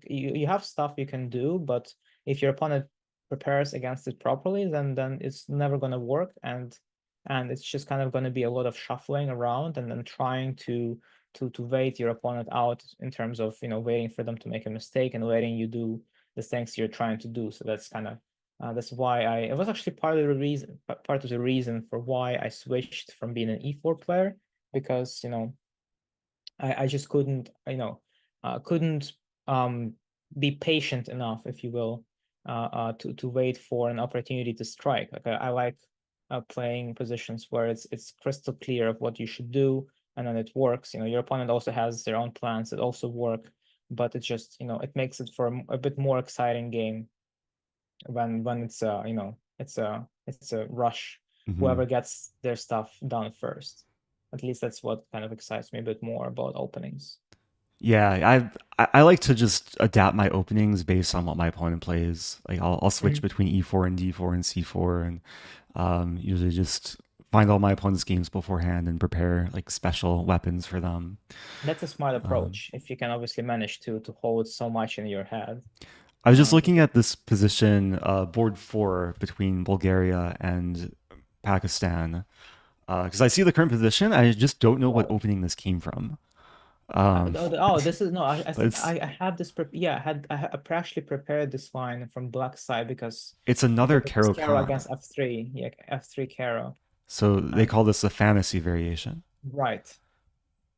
you have stuff you can do, but if your opponent prepares against it properly, then it's never going to work, and it's just kind of going to be a lot of shuffling around and then trying to wait your opponent out in terms of waiting for them to make a mistake and letting you do the things you're trying to do. So that's kind of that's why it was actually part of the reason for why I switched from being an e4 player, because I just couldn't be patient enough, if you will, to wait for an opportunity to strike. Like I like playing positions where it's crystal clear of what you should do, and then it works. Your opponent also has their own plans that also work, but it just it makes it for a bit more exciting game when it's a rush. Mhm. Whoever gets their stuff done first. At least that's what kind of excites me a bit more about openings. Yeah, I like to just adapt my openings based on what my opponent plays. Like I'll switch Mhm. between e4 and d4 and c4, and usually just find all my opponent's games beforehand and prepare like special weapons for them. That's a smart Um, approach if you can obviously manage to hold so much in your head. I was just looking Because at this position, board 4 between Bulgaria and Pakistan, because I see the current position. I just don't know what oh, opening this came from. Um, this is no. but I had this. Yeah, I actually prepared this line from black side it's another because it was Caro Caro-Kann. against f3. Yeah, f3 Caro, So they and call this the fantasy variation right,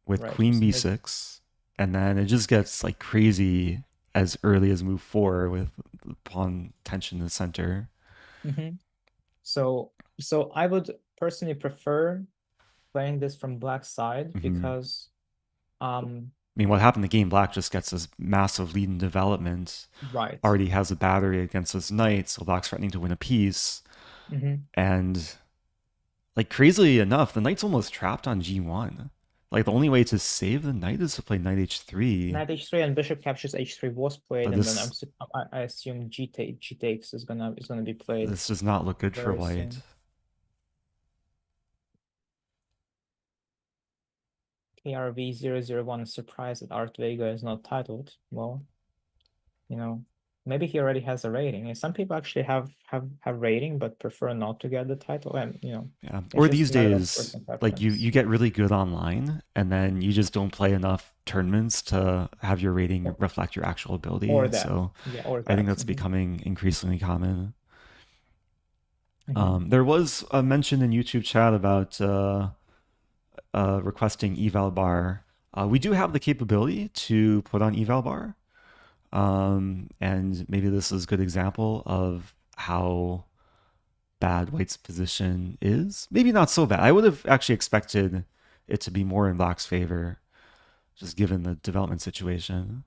with right. Queen So maybe. b6, and then it just gets like crazy as early as move 4 with pawn tension in the center. Mhm. So so I would personally prefer playing this from black side Hmm. because um I mean, what happened in the game? Black just gets this massive lead in development, right. already has a battery against his knight, so Black's threatening to win a piece. Mm-hmm. And like crazily enough, the knight's almost trapped on g1. Like the only way to save the knight is to play knight h3. Knight h3 and bishop captures h3 was played, But and then this I assume g takes is gonna be played this does not look good for very white. soon. KRV001 is surprised that Art Vega is not titled. Well, you know, maybe he already has a rating. And some people actually have rating but prefer not to get the title, and Yeah. it's Or just these a matter of days, personal like you preference. you get really good online and then you just don't play enough tournaments to have your rating Or, reflect your actual or ability. that, So yeah, or I think that. that's becoming increasingly common. Hmm. There was a mention in YouTube chat about requesting eval bar. We do have the capability to put on eval bar, and maybe this is a good example of how bad white's position is. Maybe not so bad. I would have actually expected it to be more in black's favor, just given the development situation.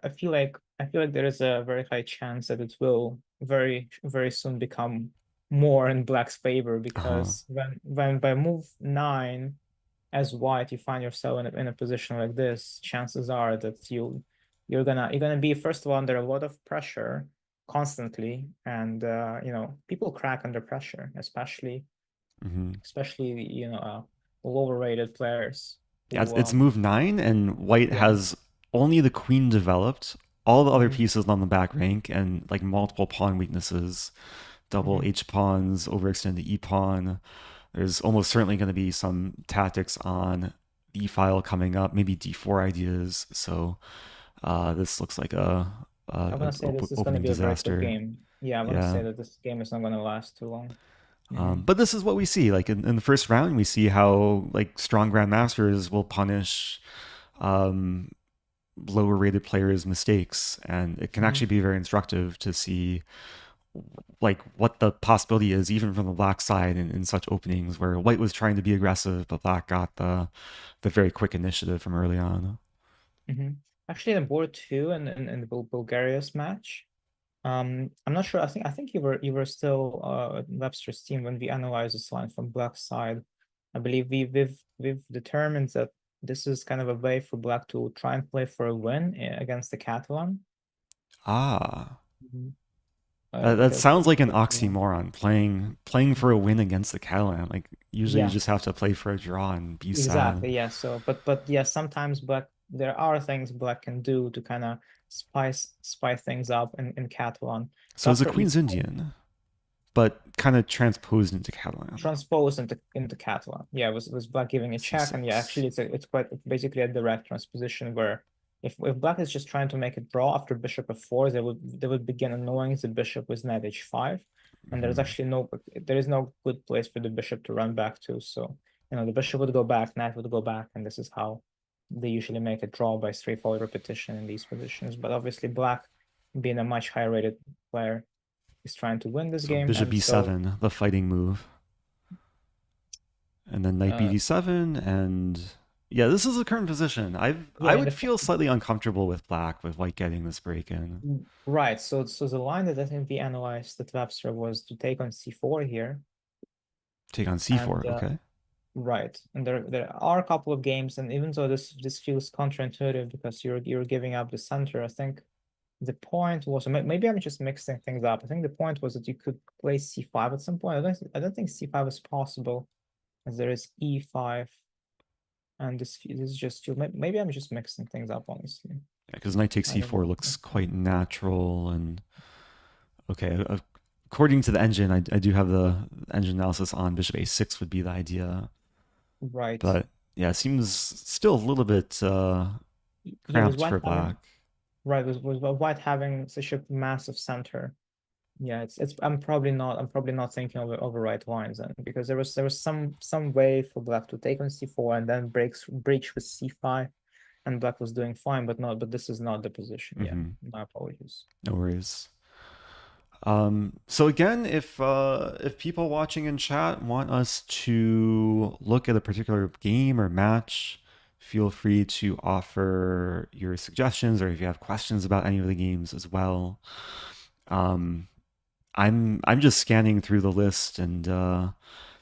I feel like there is a very high chance that it will very very soon become more in black's favor, Uh, because when by move 9 as white you find yourself in a position like this, chances are that you're gonna be first of all under a lot of pressure constantly, and people crack under pressure, Hmm. especially lower rated players Yeah, who it's move 9, and white yeah. has only the queen developed, all the other Hmm. pieces on the back rank, and like multiple pawn weaknesses, double Hmm. H pawns, overextend the E pawn. There's almost certainly going to be some tactics on E file coming up, maybe D4 ideas. So this looks like I want to say this is going to opening be a very quick disaster. game. Yeah, I want to Yeah. say that this game is not going to last too long. Hmm. But this is what we see. Like in the first round, we see how like strong grandmasters will punish um, lower rated players' mistakes, and it can Hmm. actually be very instructive to see like what the possibility is, even from the black side, in such openings where white was trying to be aggressive, but black got the very quick initiative from early on. Hmm. Actually, in board two in the Bulgaria's match, I'm not sure. I think you were still at Webster's team when we analyzed this line from black side. I believe we've determined that this is kind of a way for black to try and play for a win against the Catalan. Ah, Mhm. that sounds like an Because, oxymoron. Playing for a win against the Catalan. Like usually you yeah, just have to play for a draw and be sad. exactly. Yeah. So, but yeah, sometimes black there are things black can do to kind of spice things up in Catalan. So So it's a after Queen's e5, Indian, but kind of transposed into Catalan. transposed into Catalan. Yeah, was black giving a check, and yeah, C6. actually it's quite basically a direct transposition where if black is just trying to make a draw after bishop f4, they would begin annoying the bishop with knight h5, and Hmm. there is no good place for the bishop to run back to. So the bishop would go back, knight would go back, and this is how they usually make a draw by straightforward repetition in these positions. But obviously, black, being a much higher rated player, is trying to win this So game, bishop and so. b7, the fighting move, and then knight Uh, bd7, and yeah, this is the current position. I yeah, in would the feel slightly uncomfortable with black with white getting this break in. right. So the line that I think we analyzed that Webster was to take on c4 here, Take on and c4, okay. right, and there are a couple of games, and even though this feels counterintuitive because you're giving up the center, I think the point was maybe I'm just mixing things up. I think the point was that you could play c5 at some point. I don't think c5 is possible as there is e5, and this just feel maybe I'm just mixing things up honestly. Yeah, because knight takes I don't know. c4 looks quite natural. And okay, according to the engine, I do have the engine analysis on bishop a6 would be the idea. Right. But yeah, it seems still a little bit Yeah, with cramped white for having black. right with white having such a massive center. Yeah, it's I'm probably not thinking of the right lines then because there was some way for black to take on c4 and then breach with c5 and black was doing fine, but this is not the position. Yeah, Hmm. my apologies. No worries. So again, if people watching in chat want us to look at a particular game or match, feel free to offer your suggestions, or if you have questions about any of the games as well. Um, I'm just scanning through the list and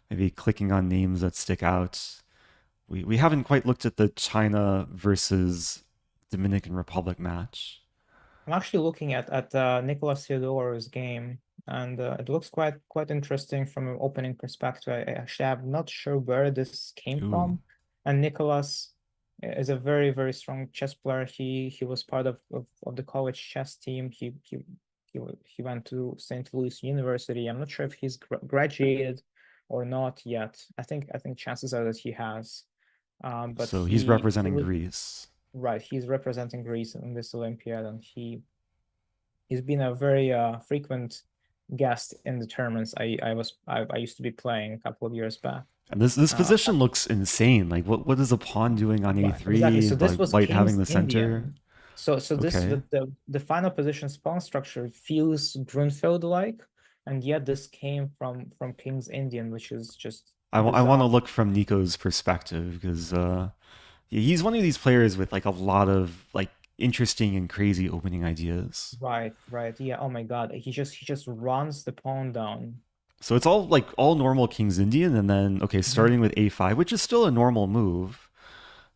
maybe clicking on names that stick out. We haven't quite looked at the China versus Dominican Republic match. I'm actually looking at Nicolas Theodoro's game, and it looks quite interesting from an opening perspective. I'm not sure where this came Ooh, from, and Nicolas is a very very strong chess player. He was part of the college chess team. He went to St. Louis University. I'm not sure if he's graduated or not yet. I think chances are that he has. But so he's he representing was Greece. right. He's representing Greece in this Olympiad, and he's been a very frequent guest in the tournaments I used to be playing a couple of years back. And this Uh, position looks insane. Like what is a pawn doing on right, exactly. a3? So this Like was white having King's the center. Indian. So this Okay. the final position pawn structure feels Grunfeld-like, and yet this came from King's Indian, which is just I want to bizarre. look from Nico's perspective because he's one of these players with like a lot of like interesting and crazy opening ideas. Right, right. Yeah. Oh my God. He just runs the pawn down. So it's all like all normal King's Indian, and then okay, Mhm. starting with a5, which is still a normal move.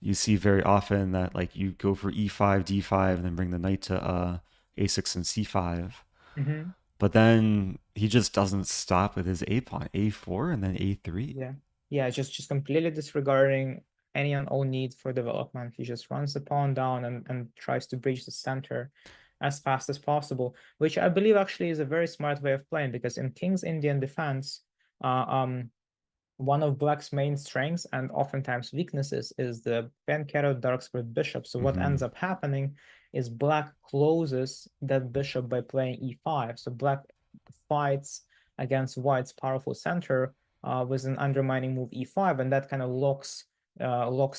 You see very often that like you go for e5, d5, and then bring the knight to a6 and c5. Hmm. But then he just doesn't stop with his a pawn, a4, and then a3. Yeah. Yeah, just completely disregarding any and all need for development. He just runs the pawn down and tries to breach the center as fast as possible, which I believe actually is a very smart way of playing because in King's Indian defense, uh, um, one of Black's main strengths and oftentimes weaknesses is the Pancaro dark squared bishop. So what ends Hmm. up happening is Black closes that bishop by playing e5. So Black fights against White's powerful center with an undermining move e5, and that kind of locks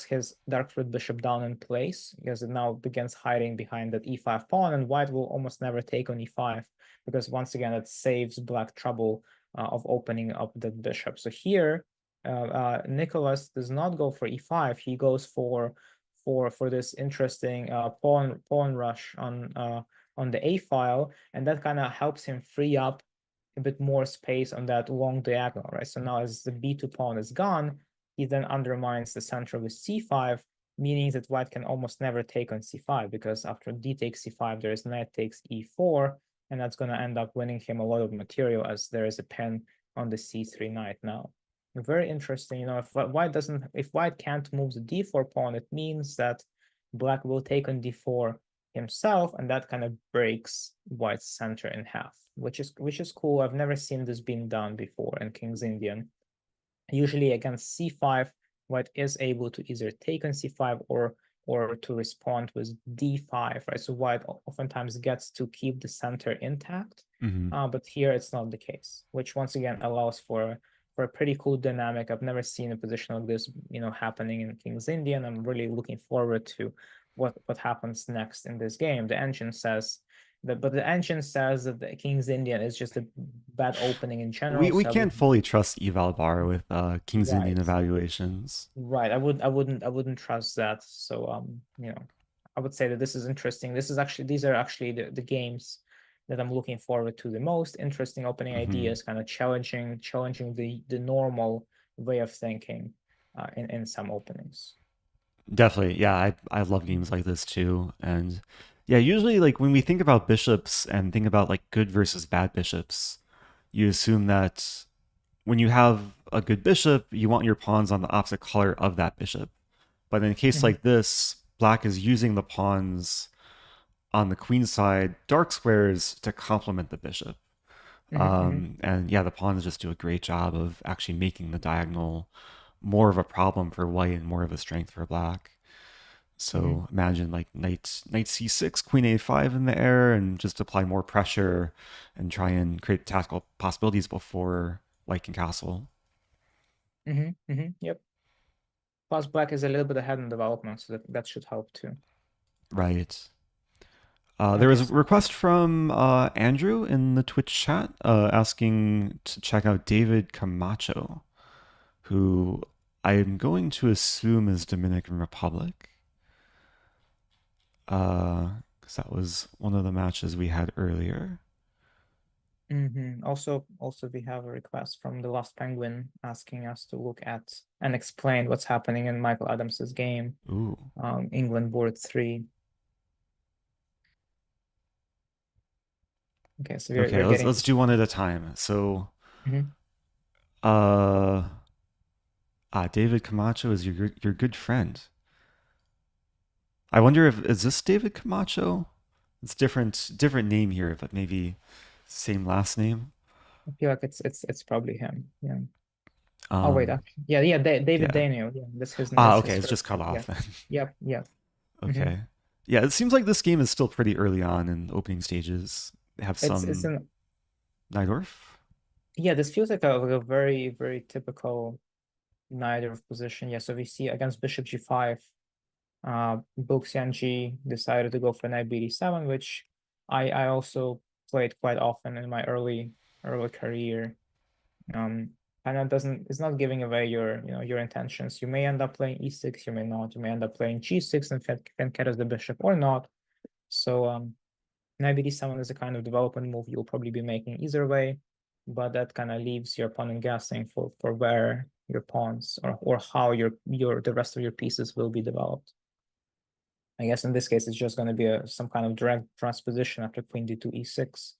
his dark squared bishop down in place because it now begins hiding behind that e5 pawn, and White will almost never take on e5 because once again it saves Black trouble of opening up that bishop. So here Nicholas does not go for e5. He goes for this interesting pawn rush on the a file, and that kind of helps him free up a bit more space on that long diagonal, right? So now as the b2 pawn is gone, he then undermines the center with c5, meaning that White can almost never take on c5 because after d takes c5, there is knight takes e4, and that's going to end up winning him a lot of material as there is a pin on the c3 knight now. Very interesting. If White can't move the d4 pawn, it means that Black will take on d4 himself, and that kind of breaks White's center in half, which is cool. I've never seen this being done before in King's Indian. Usually against c5, White is able to either take on c5 or to respond with d5, right? So White oftentimes gets to keep the center intact, Hmm. but here it's not the case, which once again allows for a pretty cool dynamic. I've never seen a position like this, happening in King's Indian. I'm really looking forward to what happens next in this game. But the engine says that the King's Indian is just a bad opening in We general. we So I can't would fully trust eval bar with King's Indian right, evaluations. right. I wouldn't trust that. So I would say that this is interesting. These are actually the games that I'm looking forward to the most. Interesting opening Hmm. ideas, kind of challenging the normal way of thinking in some openings. Definitely, yeah. I love games like this too, and yeah, usually like when we think about bishops and think about like good versus bad bishops, you assume that when you have a good bishop, you want your pawns on the opposite color of that bishop. But in a case Mhm, like this, black is using the pawns on the queen side, dark squares to complement the bishop. mhm, mhm, And yeah, the pawns just do a great job of actually making the diagonal more of a problem for white and more of a strength for black. mhm, So imagine like knight c6, queen a5 in the air, and just apply more pressure and try and create tactical possibilities before white can castle. Yep. Plus, black is a little bit ahead in development, so that should help too. Right. There Okay, was a so request from Andrew in the Twitch chat asking to check out David Camacho, who I'm going to assume is Dominican Republic, because that was one of the matches we had earlier. also we have a request from the Last Penguin asking us to look at and explain what's happening in Michael Adams's game, Ooh. England board 3. Okay, so we're, Okay, we're let's getting let's do one at a time. So, Mhm. uh, David Camacho is your good friend. I wonder if is this David Camacho? It's different name here, but maybe same last name. I feel like it's probably him. Yeah. Oh wait, Um, actually, yeah, David yeah. Daniel. Yeah, that's Okay, his it's just first cut name. Yeah. off then. Yep. Yeah. hmm Okay. Yeah, it seems like this game is still pretty early on in opening stages. They have It's some an Najdorf. Yeah. This feels like a very very typical neither of position. Yeah. So we see against Bishop G5. Book Xianji decided to go for knight b7, which I also played quite often in my early career. Um, and that doesn't it's not giving away your intentions. You may end up playing e6, you may not. You may end up playing g6 and then cat as the bishop or not. So knight b7 is a kind of development move you'll probably be making either way, but that kind of leaves your opponent guessing for where your pawns or how your the rest of your pieces will be developed. I guess in this case, it's just going to be some kind of direct transposition after queen d2 e6.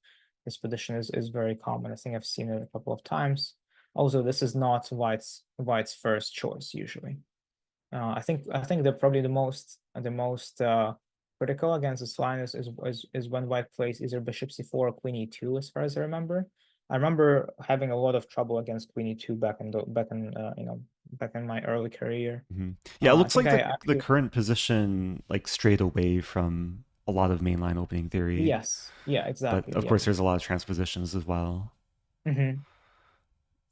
This position is very common. I think I've seen it a couple of times. Also, this is not white's first choice usually. I think that probably the most critical against this line is when white plays either bishop c4 or queen e2, as far as I remember. I remember having a lot of trouble against queen e2 back in my early career. Yeah, it I looks think like I the actually current position like strayed away from a lot of mainline opening theory, yes, yeah, but exactly, of yeah. course there's a lot of transpositions as well. Hmm.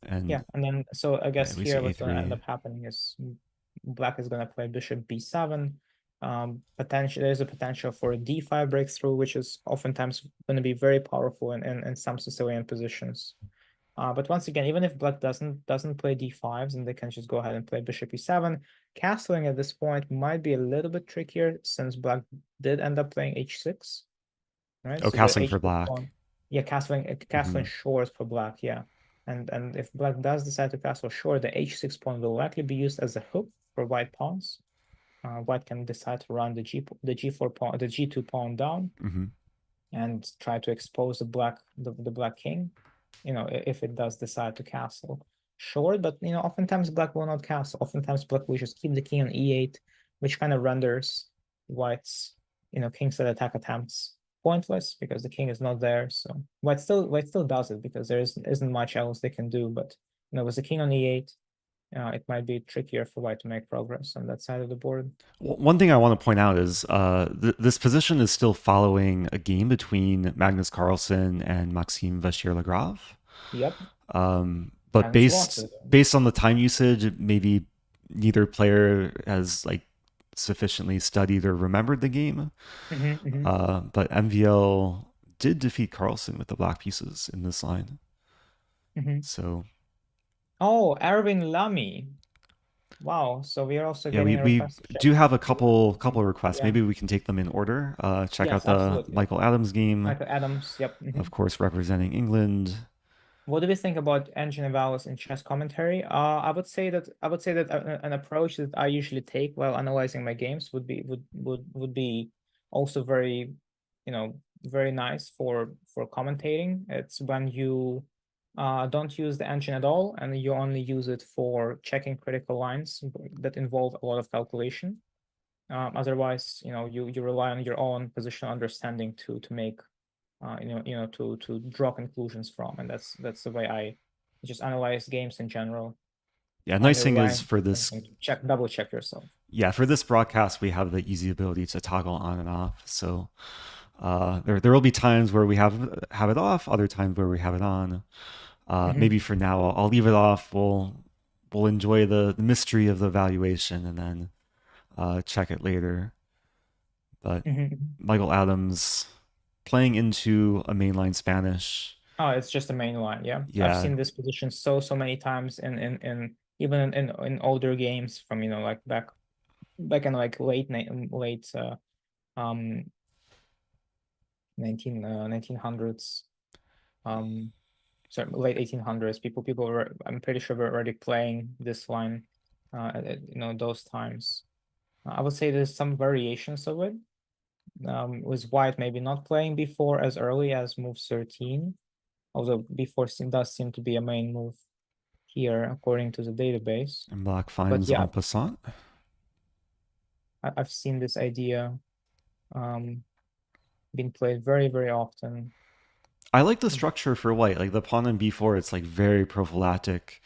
And Yeah, and then so I guess yeah, we see here what's going to end a3. up happening is black is going to play bishop b7. Potential There's a potential for a d5 breakthrough, which is oftentimes going to be very powerful in some Sicilian positions. But once again, even if black doesn't play d5s, and they can just go ahead and play bishop e7, castling at this point might be a little bit trickier since black did end up playing h6, right? Oh, So the castling for h6 black. pawn, yeah, castling Hmm. short for black, yeah. And if black does decide to castle short, the h6 pawn will likely be used as a hook for white pawns. White can decide to run the g4 pawn, the g2 pawn down, Hmm. and try to expose the black king. If it does decide to castle short, but oftentimes black will not castle. Oftentimes black will just keep the king on e8, which kind of renders white's king side attack attempts pointless because the king is not there. So white still does it because isn't much else they can do. But with the king on e8, it might be trickier for white to make progress on that side of the board. One thing I want to point out is this position is still following a game between Magnus Carlsen and Maxime Vachier-Lagrave. Yep, But and it's lost. based on the time usage, maybe neither player has like sufficiently studied or remembered the game. Hmm. But MVL did defeat Carlsen with the black pieces in this line. Hmm. So Oh, Erwin Lamy. Wow. So we are also yeah, getting a we request to check. do have a couple requests. Yeah. Maybe we can take them in order. Check out Yes, the absolutely. Michael Adams game, Michael Adams. Yep. of course, representing England. What do we think about engine evaluation in chess commentary? I would say that an approach that I usually take while analyzing my games would be also very nice for commentating. It's when you don't use the engine at all and you only use it for checking critical lines that involve a lot of calculation. Otherwise, you rely on your own positional understanding to make to draw conclusions from, and that's the way I just analyze games in general. Yeah, nice Only thing is relying for on this. something to double check yourself. Yeah, for this broadcast, we have the easy ability to toggle on and off. So there will be times where we have it off, other times where we have it on. Hmm. Maybe for now, I'll leave it off. We'll enjoy the mystery of the evaluation and then check it later. But Hmm. Michael Adams playing into a mainline Spanish. Oh, it's just a main line. Yeah, I've Yeah, seen this position so many times in even in older games from like back in like late um 1900s, sorry, late 1800s. People were, I'm pretty sure, were already playing this line those times. I would say there's some variations of it, with white maybe not playing before as early as move 13, although before does seem to be a main move here according to the database. and black But finds yeah, en passant. I've seen this idea um, being played very often. I like the structure for white. Like the pawn on b4, it's like very prophylactic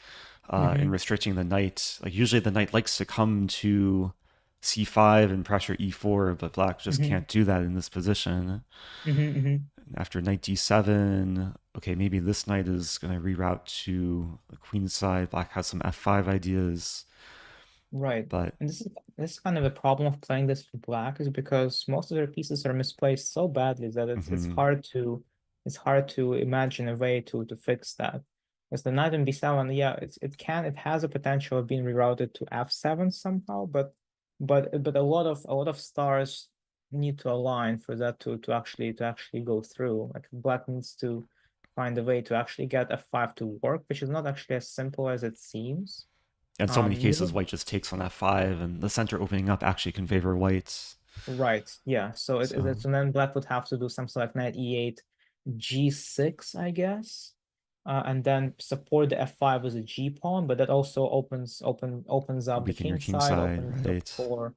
in Hmm. restricting the knight. Like usually the knight likes to come to c5 and pressure e4, but black just Hmm. can't do that in this position. Hmm. After knight d7, okay, maybe this knight is going to reroute to the queen side. Black has some f5 ideas, Right. but And this is kind of a problem of playing this for black, is because most of their pieces are misplaced so badly that it's mhm. hard to imagine a way to fix that. Because the knight in b7, yeah, it has a potential of being rerouted to f7 somehow, but a lot of stars need to align for that to actually go through. Like black needs to find a way to actually get f5 to work, which is not actually as simple as it seems. In so many cases, Moving white just takes on f5, and the center opening up actually can favor white. Right. Yeah. So So and then black would have to do something like knight e8, G6, I guess, and then support the F5 with a G pawn, but that also opens up the Weaken your king king side, side, opens up right? for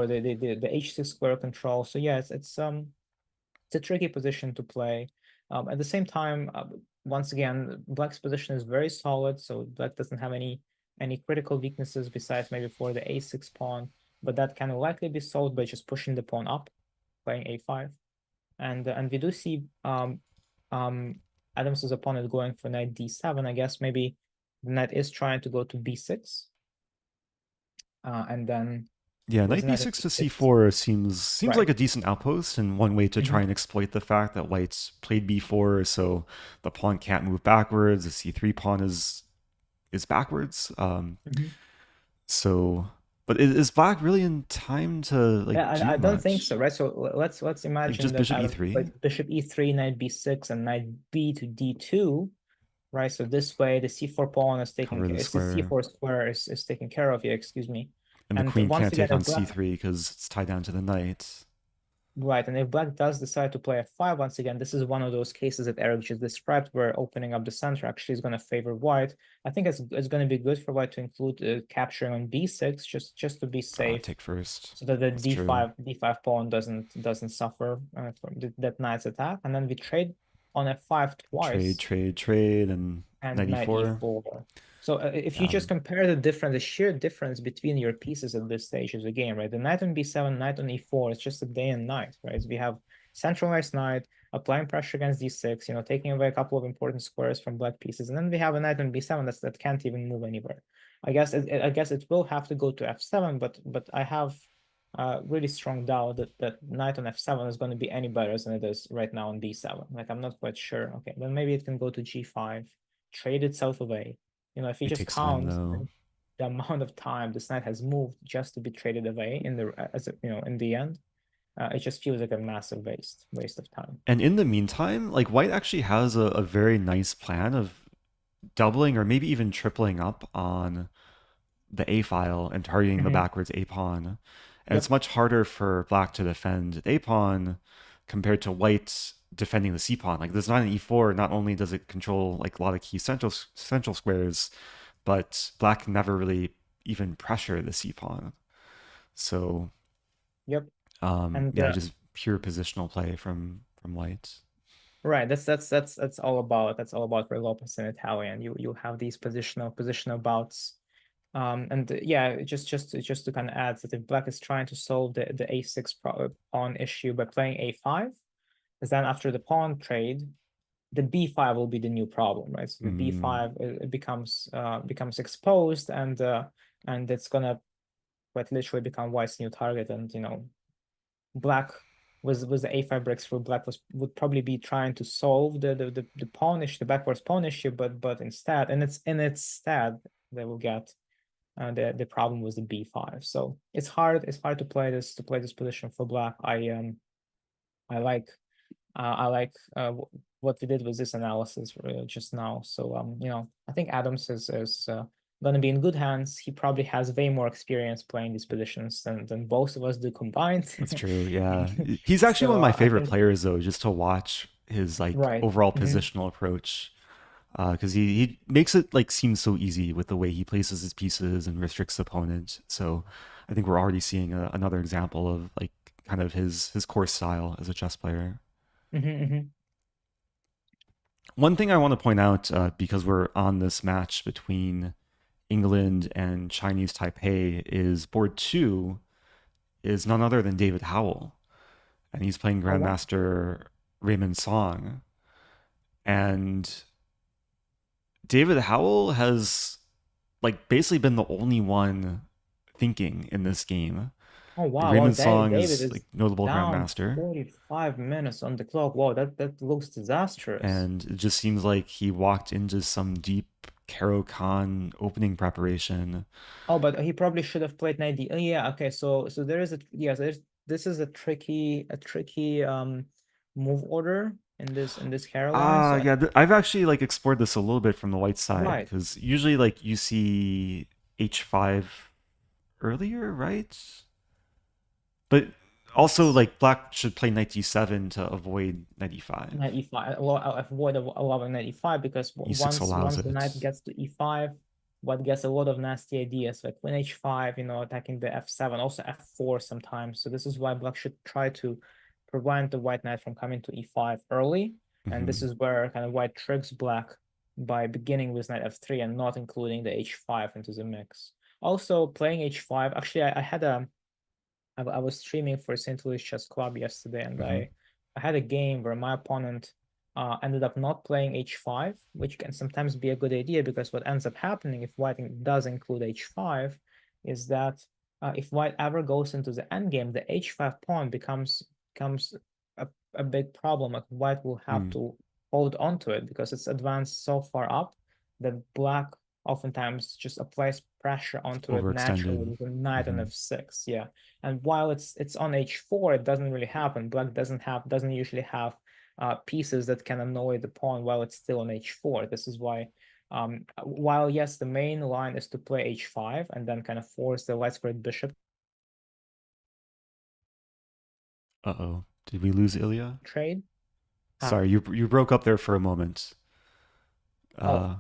the H6 square control. So yeah, it's a tricky position to play. At the same time, once again, Black's position is very solid, so Black doesn't have any critical weaknesses besides maybe for the A6 pawn, but that can likely be solved by just pushing the pawn up, playing A5. And we do see um Adams's opponent going for knight D7. I guess maybe the knight is trying to go to B6, and then Yeah, with knight knight at b6 to B6, c4 seems right? like a decent outpost, and one way to try Hmm. and exploit the fact that white's played b4, so the pawn can't move backwards. The c3 pawn is backwards. Hmm. So, but is black really in time to like Yeah, do I don't think much? so, right? So let's Like imagine just that bishop Adam e3? plays bishop E3, knight B6, and knight B to D2, right? So this way the C4 pawn is taking Cover the it's the square, C4 square is taken care of here, excuse me. and the And queen once can't again, take on if black c3 because it's tied down to the knight. Right, and if black does decide to play f5, once again, this is one of those cases that Eric just described where opening up the center actually is going to favor white. I think it's going to be good for white to include capturing on b6 just to be safe, Take first. so that the That's true. d5 pawn doesn't suffer from that knight's attack. And then we trade on f5 Trade, twice trade, trade, and and knight knight e4. e4. So if you just Um, compare the sheer difference between your pieces at this stage of the game, right? The knight on b7, knight on e4 is just a day and night, right? We have centralized knight, applying pressure against d6, taking away a couple of important squares from black pieces, and then we have a knight on b7 that can't even move anywhere. I guess it will have to go to f7, but I have really strong doubt that knight on f7 is going to be any better than it is right now on b7. Like I'm not quite sure. Okay, then maybe it can go to g5, trade itself away. If you it just takes time count though. the amount of time this knight has moved just to be traded away in the end, it just feels like a massive waste of time. And in the meantime, like white actually has a very nice plan of doubling or maybe even tripling up on the A file and targeting the Hmm. backwards A pawn. And it's Yep. much harder for black to defend A pawn compared to white defending the C pawn. Like this knight in E4, not only does it control like a lot of key central squares, but black can never really even pressure the C pawn. So Yep. And yeah, just pure positional play from white. right, that's all about Ray Lopez in Italian. You have these positional bouts. And yeah, just to kind of add that if black is trying to solve the a6 pawn issue by playing a5, is then after the pawn trade, the b5 will be the new problem, right? So the Mm, b5 it becomes exposed, and it's gonna quite literally become white's new target. And black was the a5 breakthrough, black would probably be trying to solve the pawn issue, the backwards pawn issue, but instead, and it's in its stead, they will get the problem was the b5. So it's hard to play this position for black. I like what we did with this analysis just now. So I think Adams is going to be in good hands. He probably has way more experience playing these positions than both of us do combined. that's true. Yeah, he's actually one So of my I favorite think players though, just to watch his like right. overall Mhm. positional approach. Because he makes it like seem so easy with the way he places his pieces and restricts the opponent. So I think we're already seeing another example of like kind of his core style as a chess player. Mhm, mhm. One thing I want to point out, because we're on this match between England and Chinese Taipei, is board two is none other than David Howell, and he's playing Oh wow. Grandmaster Raymond Song. And David Howell has like basically been the only one thinking in this game. Oh Like wow. Well, Raymond Song David is is like notable down grandmaster, 45 minutes on the clock. Wow, that looks disastrous. and it just seems like he walked into some deep Caro-Kann opening preparation. Oh, but he probably should have played 90. Oh, yeah, okay. So there is a yes, this is a tricky move order in this Caroline. So Yeah, I've actually like explored this a little bit from the white side right. because usually like you see h5 earlier, right? But Also, like black should play knight d7 to avoid knight e5. Knight e5. Well, I'll avoid allowing knight e5 because e6 allows once the knight it. gets to e5, what gets a lot of nasty ideas like queen h5, attacking the f7, also f4 sometimes. So this is why black should try to prevent the white knight from coming to e5 early. And this is where kind of white tricks black by beginning with knight f3 and not including the h5 into the mix. Also, playing h5, actually, I had I was streaming for St. Louis Chess Club yesterday, and I had a game where my opponent ended up not playing h5, which can sometimes be a good idea because what ends up happening if white does include h5 is that if white ever goes into the endgame, the h5 pawn becomes a big problem. Like white will have to hold on to it because it's advanced so far up that black oftentimes just applies pressure onto it naturally Overextended. with a knight on f6. Yeah. And while it's on h4, it doesn't really happen. Black doesn't usually have pieces that can annoy the pawn while it's still on h4. This is why, while yes, the main line is to play h5 and then kind of force the light squared bishop Uh-oh. Did we lose Ilya? trade. Sorry, you broke up there for a moment. Oh,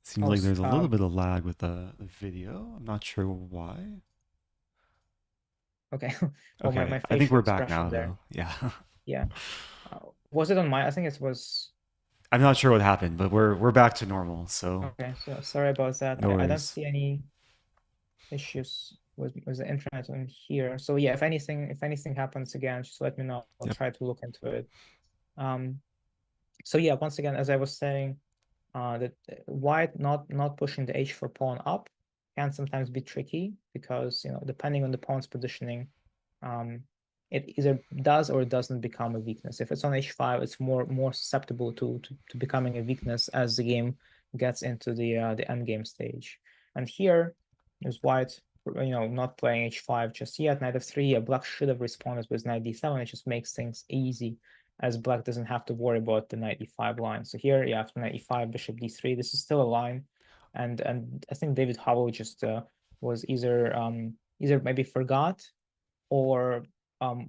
Seems oh, like there's a little bit of lag with the video. I'm not sure why. okay. Well, my Okay, I think facial we're back expression now there. though. Yeah. Yeah. Was it on my? I think it was. I'm not sure what happened, but we're back to normal, so Okay, so sorry about that. no I don't worries. see any issues with the internet on here. So yeah, if anything happens again, just let me know. I'll Yep. try to look into it. Um, so yeah, once again, as I was saying, that white not pushing the h4 pawn up can sometimes be tricky because depending on the pawn's positioning, um, it either does or it doesn't become a weakness. If it's on h5, it's more susceptible to becoming a weakness as the game gets into the end game stage. And here is white, not playing h5 just yet. Knight f3. Yeah, black should have responded with knight d7. It just makes things easy as black doesn't have to worry about the knight e5 line. So here, yeah, after knight e5, bishop d3, this is still a line, and I think David Howell just was either maybe forgot or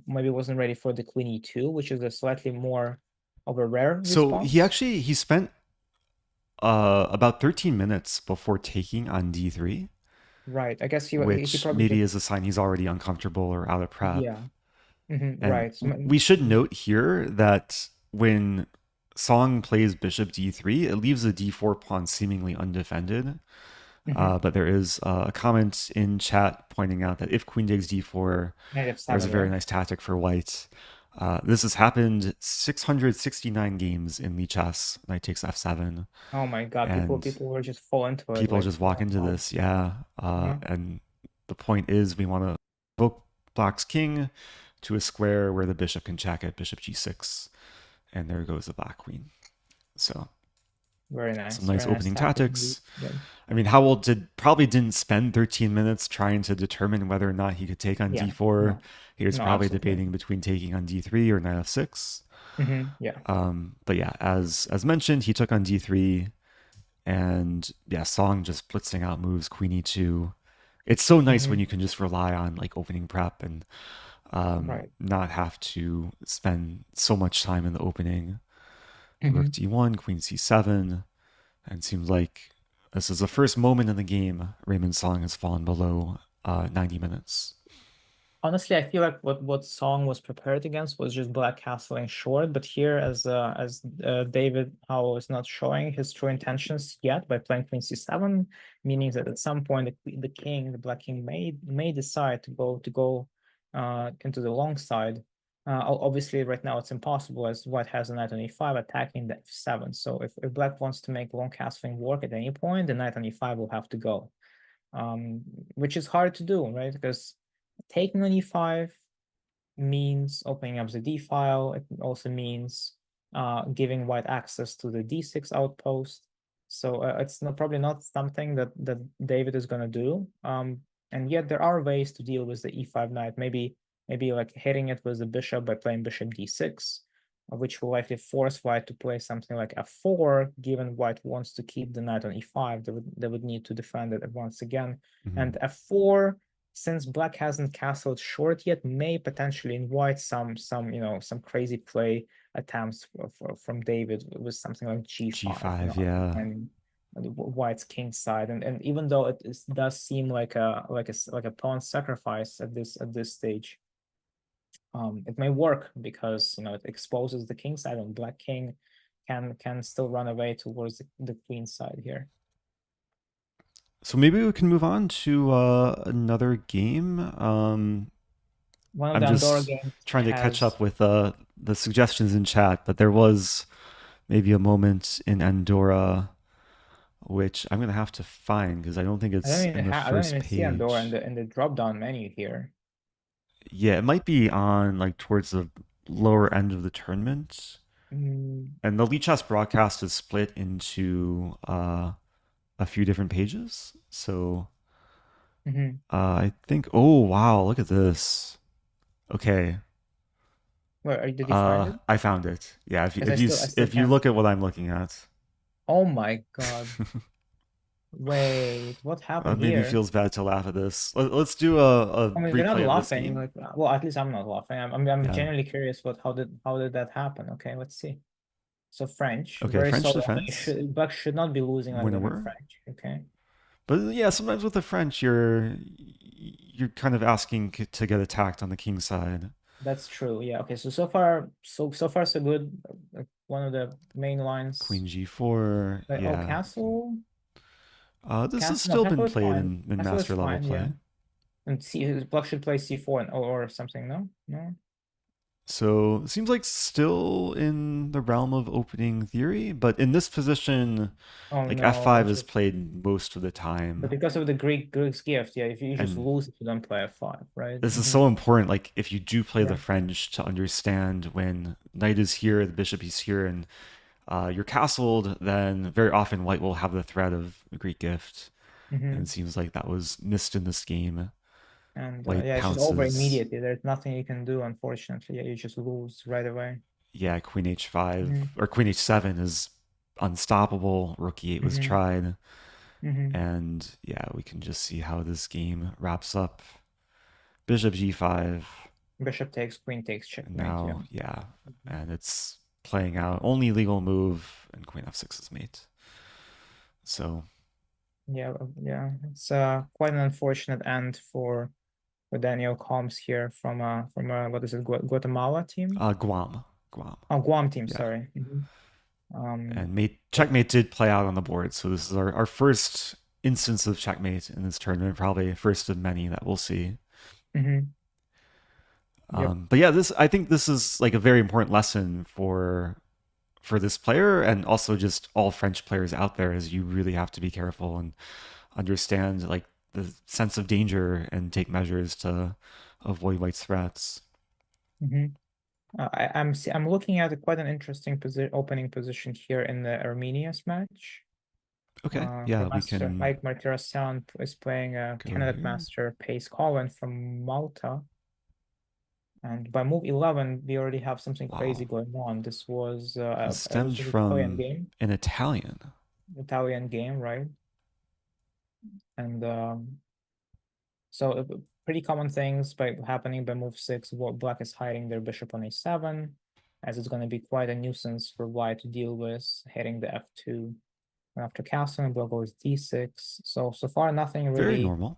maybe wasn't ready for the queen e2, which is a slightly more of a rare So response. he spent about 13 minutes before taking on d3, Right. I guess he which probably maybe just is a sign he's already uncomfortable or out of prep. yeah. And Right. So, we should note here that when Song plays bishop d3, it leaves the d4 pawn seemingly undefended. But there is a comment in chat pointing out that if queen takes d4, knight there's a f7, very right? nice tactic for white. This has happened 669 games in Lichess. Knight takes f7, Oh my God, people and people were just fall into it people like just walk into wow. this. Yeah, Uh-huh. and the point is we want to evoke black's king to a square where the bishop can check at bishop g6, and there goes the black queen. So some Very nice nice opening tactic indeed. tactics. Yeah. I mean, Howell probably didn't spend 13 minutes trying to determine whether or not he could take on Yeah. d4. No. He was No, probably absolutely. debating between taking on d3 or knight f6. Yeah. But yeah, as mentioned, he took on d3, and yeah, Song just blitzing out moves queen e2. It's so nice when you can just rely on like opening prep and Right. not have to spend so much time in the opening. Rook hmm d1, queen c7, and it seems like this is the first moment in the game Raymond Song has fallen below 90 minutes. Honestly, I feel like what Song was prepared against was just black castling short, but here as David Howell is not showing his true intentions yet by playing queen c7, meaning that at some point the black king may decide to go into the long side. Obviously, right now it's impossible as white has a knight on e5 attacking the f7. So if black wants to make long castling work at any point, the knight on e5 will have to go, um, which is hard to do, right? Because taking on e5 means opening up the d file. It also means giving white access to the d6 outpost. So it's probably not something that David is going to do. And yet there are ways to deal with the e5 knight. Maybe like hitting it with the bishop by playing bishop d6, which will likely force white to play something like f4. Given white wants to keep the knight on e5, they would need to defend it once again. Mm-hmm. And f4 since black hasn't castled short yet, may potentially invite some some crazy play attempts from David with something like g5, G5, yeah. and white's king side, and even though does seem like a pawn sacrifice at this stage, it may work because it exposes the king side, and black king can still run away towards the queen side here. So maybe we can move on to another game. One of I'm the Andorra just games trying to catch has. up with the suggestions in chat, but there was maybe a moment in Andorra which I'm gonna have to find because I don't think it's in the I don't first even see Andorra page. in the drop down menu here. Yeah, it might be on like towards the lower end of the tournament. Mm, And the Lichess broadcast is split into a few different pages. So mhm. I think, oh wow, look at this. Okay, Did you find it? I found it. Yeah, Because I still if you can't. look at what I'm looking at, Oh my God. Wait, what happened maybe here? feels bad to laugh at this. Let's do a I mean, you're not replay of this laughing. game. Like, well, at least I'm not laughing. I'm Yeah. genuinely curious how did that happen? Okay, let's see. So French, Okay, very French solid. defense, Black should not be losing like winner that in were. French. Okay, But yeah, sometimes with the French, you're kind of asking to get attacked on the king side. that's true. Yeah. Okay. So far so good. One of the main lines. Queen g4, Like, oh, yeah. This has no, still been castle is played fine. in Castle is master level fine. Yeah. play. And black should play c4 or something. No, no. So it seems like still in the realm of opening theory, but in this position, Oh like no. f5 is played most of the But time. because of the Greek's gift, yeah. If you just And lose if you don't play f5, right? this is so important. Like if you do play the Yeah. French to understand when knight is here, the bishop is here, and you're castled, then very often white will have the threat of a Greek gift. And it hmm seems like that was missed in this game. And White yeah, it's just over pounces. immediately. There's nothing you can do, unfortunately. Yeah, you just lose right away. Yeah, queen h5 hmm or queen h7 is unstoppable. Rook e8 was hmm tried. hmm And yeah, we can just see how this game wraps up. Bishop g5. Bishop takes, queen takes, And checkmate. Yeah. now, yeah, and it's playing out. Only legal move, and queen f6 is mate. So, Yeah. It's quite an unfortunate end for Daniel Combs here from what is it, Guatemala team? Guam. Guam. Oh, Guam team, Yeah. sorry. And But checkmate did play out on the board. So this is our first instance of checkmate in this tournament, probably first of many that we'll see. mhm, yep. But yeah, this I think this is like a very important lesson for this player and also just all French players out there is you really have to be careful and understand like the sense of danger and take measures to avoid white's threats. hmm I'm looking at quite an interesting opening position here in the Armenia's match. Okay, yeah, we Master can Mike Martirosyan is playing a go candidate here. master Pace Colin from Malta. And by move 11, we already have something crazy Wow, going on. this This stems was from an Italian. Italian game, right? And so pretty common things happening by move 6. What black is hiding their bishop on a7, as it's going to be quite a nuisance for white to deal with, hitting the f2. And after castling, black goes d6. So far nothing Very really normal.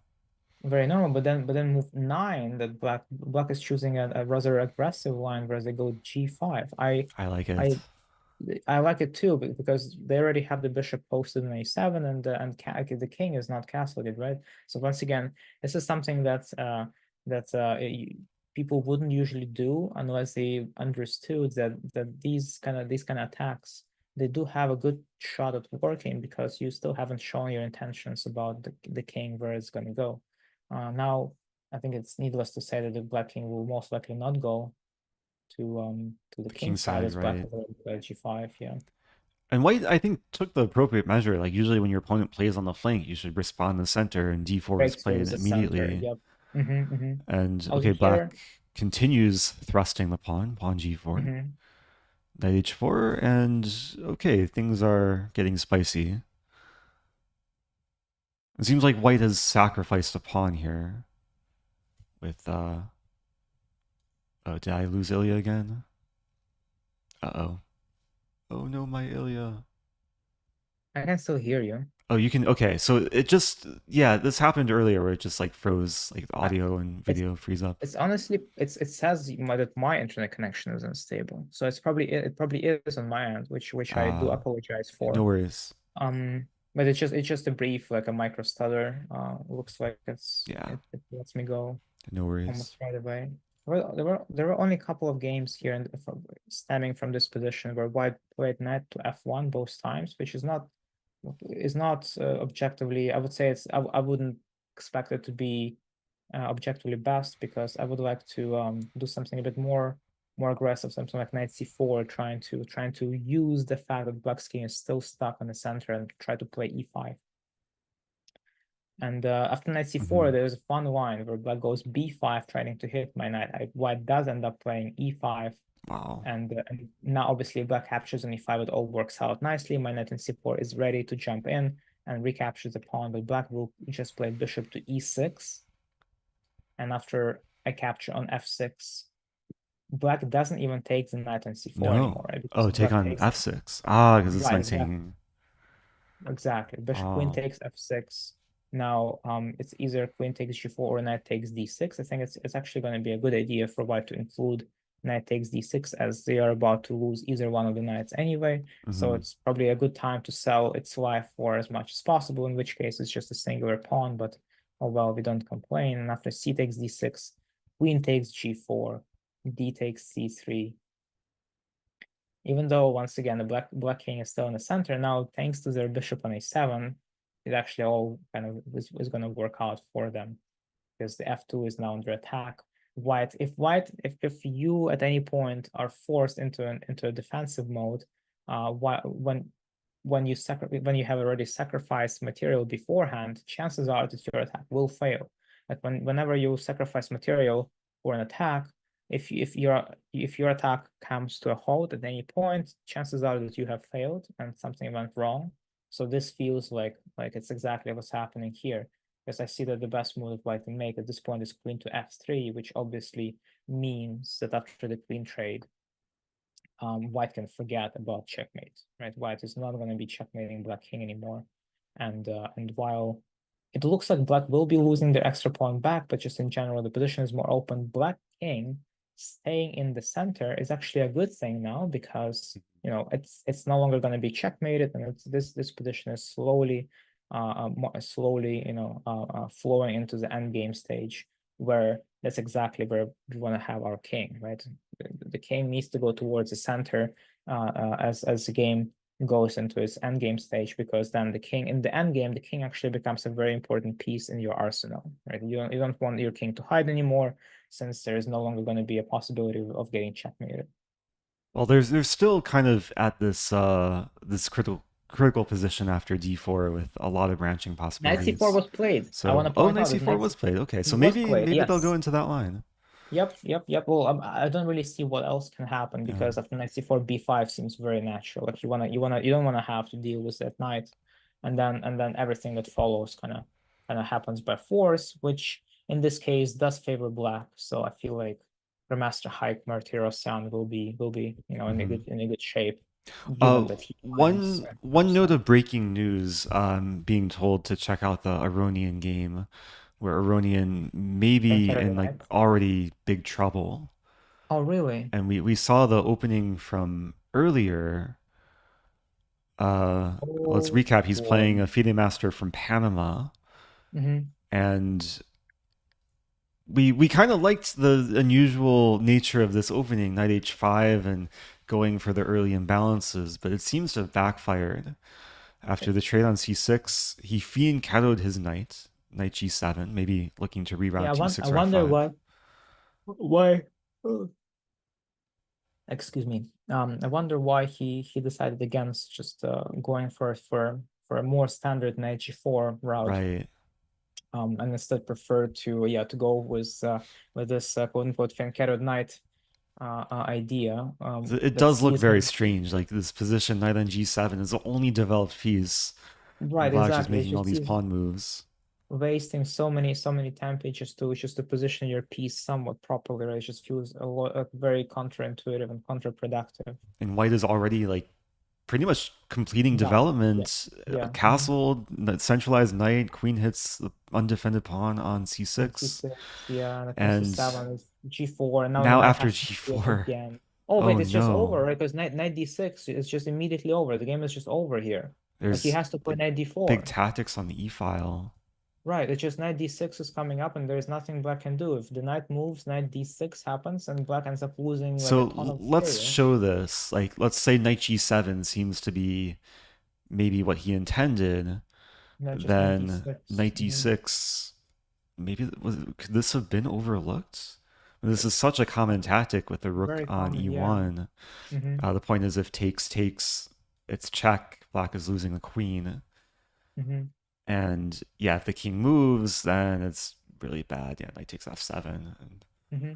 very normal. But then move 9, that black is choosing a rather aggressive line where they go g5. I like it. I I like it too because they already have the bishop posted in a7, and the king is not castled, right? So once again, this is something that people wouldn't usually do unless they understood that these kind of attacks, they do have a good shot at working because you still haven't shown your intentions about the king where it's going to go. Now, I think it's needless to say that the black king will most likely not go to the The king king side, side, as black right? has already played g5. Yeah, And white, I think, took the appropriate measure. Like usually when your opponent plays on the flank, you should respond in the center, and d4 is breaks played towards the center. immediately. Yep. And Also okay, here. black continues thrusting the pawn g4, hmm knight h4, and okay, things are getting spicy. It seems like white has sacrificed a pawn here. with oh, did I lose Ilya again? Uh-oh. Oh no, my Ilya. I can still hear you. Oh, you can. Okay, so it just, yeah, this happened earlier where it just like froze, like the I, audio and it's video freeze up. it's honestly it says that my internet connection is unstable, so it probably is on my end, which I do Uh, apologize no for. worries. But it's just a brief, like a micro stutter. Looks like Yeah, it lets me go no worries. almost right away. There were only a couple of games here and stemming from this position where white played knight to f1 both times, which is not objectively. I would say I wouldn't expect it to be objectively best, because I would like to do something a bit more aggressive, something like knight c4, trying to use the fact that black's king is still stuck in the center and try to play e5. And after knight c4, Hmm. there's a fun line where black goes b5, trying to hit my knight. White does end up playing e5, Wow. and now obviously black captures on e5. It all works out nicely. My knight in c4 is ready to jump in and recapture the pawn, but black will just play bishop to e6. And after I capture on f6, black doesn't even take the knight on c4 No. anymore, right? Because Oh, take black on takes f6. Ah, because it's right, knight's exactly. hanging. Exactly. Bishop queen Oh. takes f6. Now, it's either queen takes g4 or knight takes d6. I think it's actually going to be a good idea for white to include knight takes d6, as they are about to lose either one of the knights anyway. So Hmm. it's probably a good time to sell its life for as much as possible, in which case it's just a singular pawn, but oh well, we don't complain. And after c takes d6, queen takes g4, d takes c3. Even though, once again, the black king is still in the center, now thanks to their bishop on a7, it actually all kind of is going to work out for them, because the f2 is now under attack. If you at any point are forced into a defensive mode, when you have already sacrificed material beforehand, chances are that your attack will fail. Like whenever you sacrifice material for an attack, if your attack comes to a halt at any point, chances are that you have failed and something went wrong. So this feels like it's exactly what's happening here, because I see that the best move white can make at this point is queen to f3, which obviously means that after the queen trade, white can forget about checkmate, right? White is not going to be checkmating black king anymore, and while it looks like black will be losing their extra pawn back, but just in general, the position is more open. Black king staying in the center is actually a good thing now, because it's no longer going to be checkmated, and this position is slowly flowing into the end game stage, where that's exactly where we want to have our king, right? The king needs to go towards the center as the game goes into its endgame stage, because then the king in the endgame, the king actually becomes a very important piece in your arsenal, right? You don't want your king to hide anymore, since there is no longer going to be a possibility of getting checkmated. Well, there's still kind of at this critical position after d4 with a lot of branching Knight c4 possibilities. was played. I want So, to oh, point knight out that c4 knight was played. Okay, so was maybe played. maybe they'll go Yes. into that line. Yep. Well, I don't really see what else can happen, Yeah. because after knight c4, b5 seems very natural. Like you don't wanna have to deal with that knight, and then everything that follows kind of happens by force, which in this case does favor black. So I feel like Grandmaster Hike Martirosyan will be Hmm. in a good shape, given that he finds One note Martirosyan. of breaking news. Being told to check out the Aronian game, where Aronian may Thank be you very in like much. already big trouble. Oh, really? And we saw the opening from earlier. Let's Oh recap. He's boy. playing a FIDE master from Panama, Mm-hmm. and we kind of liked the unusual nature of this opening, knight h5, and going for the early imbalances, but it seems to have backfired. After the trade on c6, he fianchettoed his knight, knight g7, maybe looking to reroute Yeah, I g6 or wonder f5. why. Excuse me. I wonder why he decided against just going for a more standard knight g4 route, Right. and instead preferred to go with this quote unquote fianchettoed knight idea, It that does look sees very him. strange. Like this position, knight on g7, is the only developed piece, and Right, Black's just exactly. It making all just these sees pawn moves. wasting so many tempi just to position your piece somewhat properly, right? It just feels a lot very counterintuitive and counterproductive. And white is already like pretty much completing Done. Yeah. development. Yeah. Castle, centralized knight, queen hits the undefended pawn on And c6, c6, yeah, and it comes to and 7 is g4, and now the now knight after has to do it g4, again. Oh wait, oh it's just over, no, right? Because knight d6 is just immediately over. The game is just over here. Like he there's has to play like knight big d4. tactics on the e file. Right, it's just knight d6 is coming up, and there's nothing black can do. If the knight moves, knight d6 happens, and black ends up losing like a So ton of let's material. show this. Like, let's say knight g7 seems to be maybe what he intended. Not just knight Then d6. knight d6, maybe could this have been overlooked? This is such a common tactic with the rook Very on common, yeah. e1. Mm-hmm. The point is, if takes, it's check. Black is losing the queen, Mm-hmm. and yeah, if the king moves, then it's really bad. Yeah, knight takes f7, and Mm-hmm.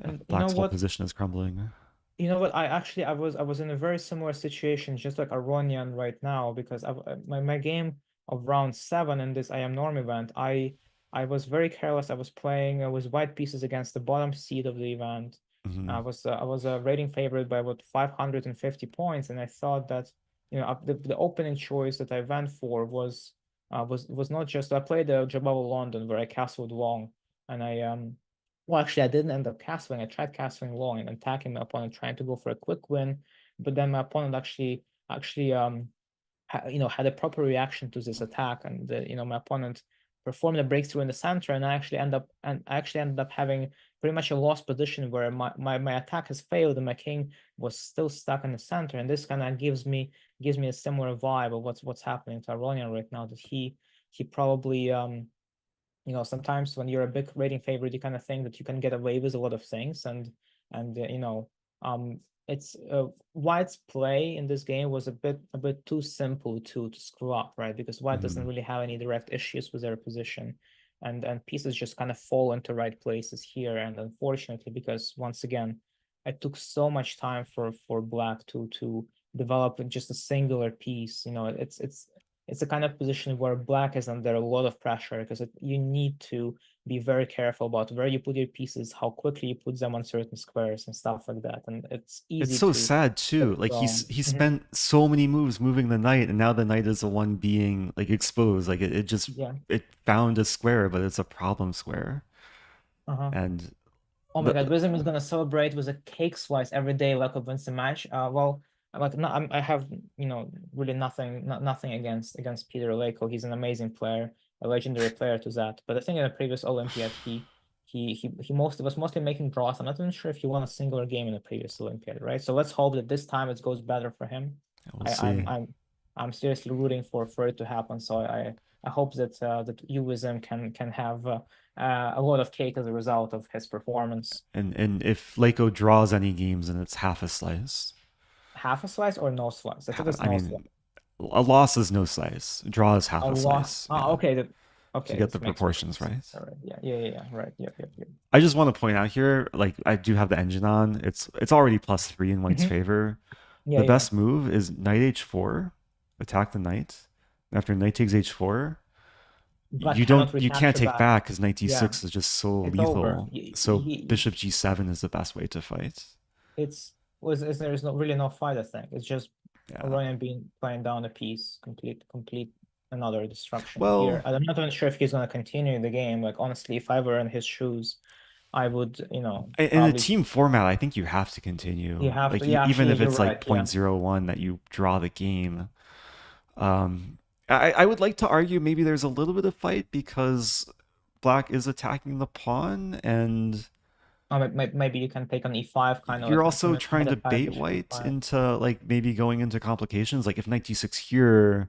And you know black's whole what? position is crumbling. You know what? I was in a very similar situation, just like Aronian right now, because my game of round 7 in this I am norm event, I was very careless. I was playing with white pieces against the bottom seed of the event. Hmm. I was a rating favorite by about 550 points, and I thought that the opening choice that I went for was not just I played the Jabal London where I castled long, and well, actually, I didn't end up castling. I tried castling long and attacking my opponent, trying to go for a quick win, but then my opponent actually had a proper reaction to this attack, and my opponent performed a breakthrough in the center, and I actually ended up having pretty much a lost position where my attack has failed and my king was still stuck in the center, and this kind of gives me a similar vibe of what's happening to Aronian right now, that he probably sometimes when you're a big rating favorite, you kind of think that you can get away with a lot of things, and um, it's White's play in this game was a bit too simple to screw up, right? Because White doesn't Hmm. really have any direct issues with their position, and pieces just kind of fall into right places here. And unfortunately, because once again, it took so much time for Black to develop just a singular piece. It's a kind of position where Black is under a lot of pressure because you need to be very careful about where you put your pieces, how quickly you put them on certain squares and stuff like that. And it's It's easy so to sad get too. Like wrong. he Mhm. spent so many moves moving the knight, and now the knight is the one being like exposed. Like it just Yeah. it found a square, but it's a problem square. Uh-huh. And Oh my the God, Wisdom is gonna celebrate with a cake slice every day like wins the match. Well, like no, I have really nothing against Peter Leko. He's an amazing player, a legendary player to that. But I think in the previous Olympiad, he was mostly making draws. I'm not even sure if he won a singular game in the previous Olympiad, right? So let's hope that this time it goes better for him. we'll I, see. I'm seriously rooting for it to happen. So I hope that you Wisdom can have. A lot of cake as a result of his performance. And if Lako draws any games, then it's half a slice. Half a slice or no slice? I think it's I no slice. mean, a loss is no slice. Draw is half A a loss. slice. Ah, Yeah, okay. to Okay, get the this makes more proportions sense. right. All right. Yeah. Right. Yeah. I just want to point out here, like I do have the engine on. It's already +3 in White's Hmm. favor. Yeah, The yeah. best move is knight h4, attack the knight. After knight takes h4, But cannot you can't recapture take back. back because knight Yeah, d6 is just so it's over. lethal. So bishop g7 is the best way to fight. It's was is there is no really no fight, I think. It's just Yeah. Orion being playing down a piece, complete another destruction here. Well, I'm not even sure if he's gonna continue the game. Like honestly, if I were in his shoes, I would, in a probably team format, I think you have to you continue. have Like to. Yeah, even actually, if you're it's like right. point Yeah. zero 0.01 that you draw the game. Um, I would like to argue maybe there's a little bit of fight because black is attacking the pawn, and Maybe you can take on e5, kind of you're like also trying commit to attack bait bishop white e5. into like maybe going into complications. Like if knight d6 here,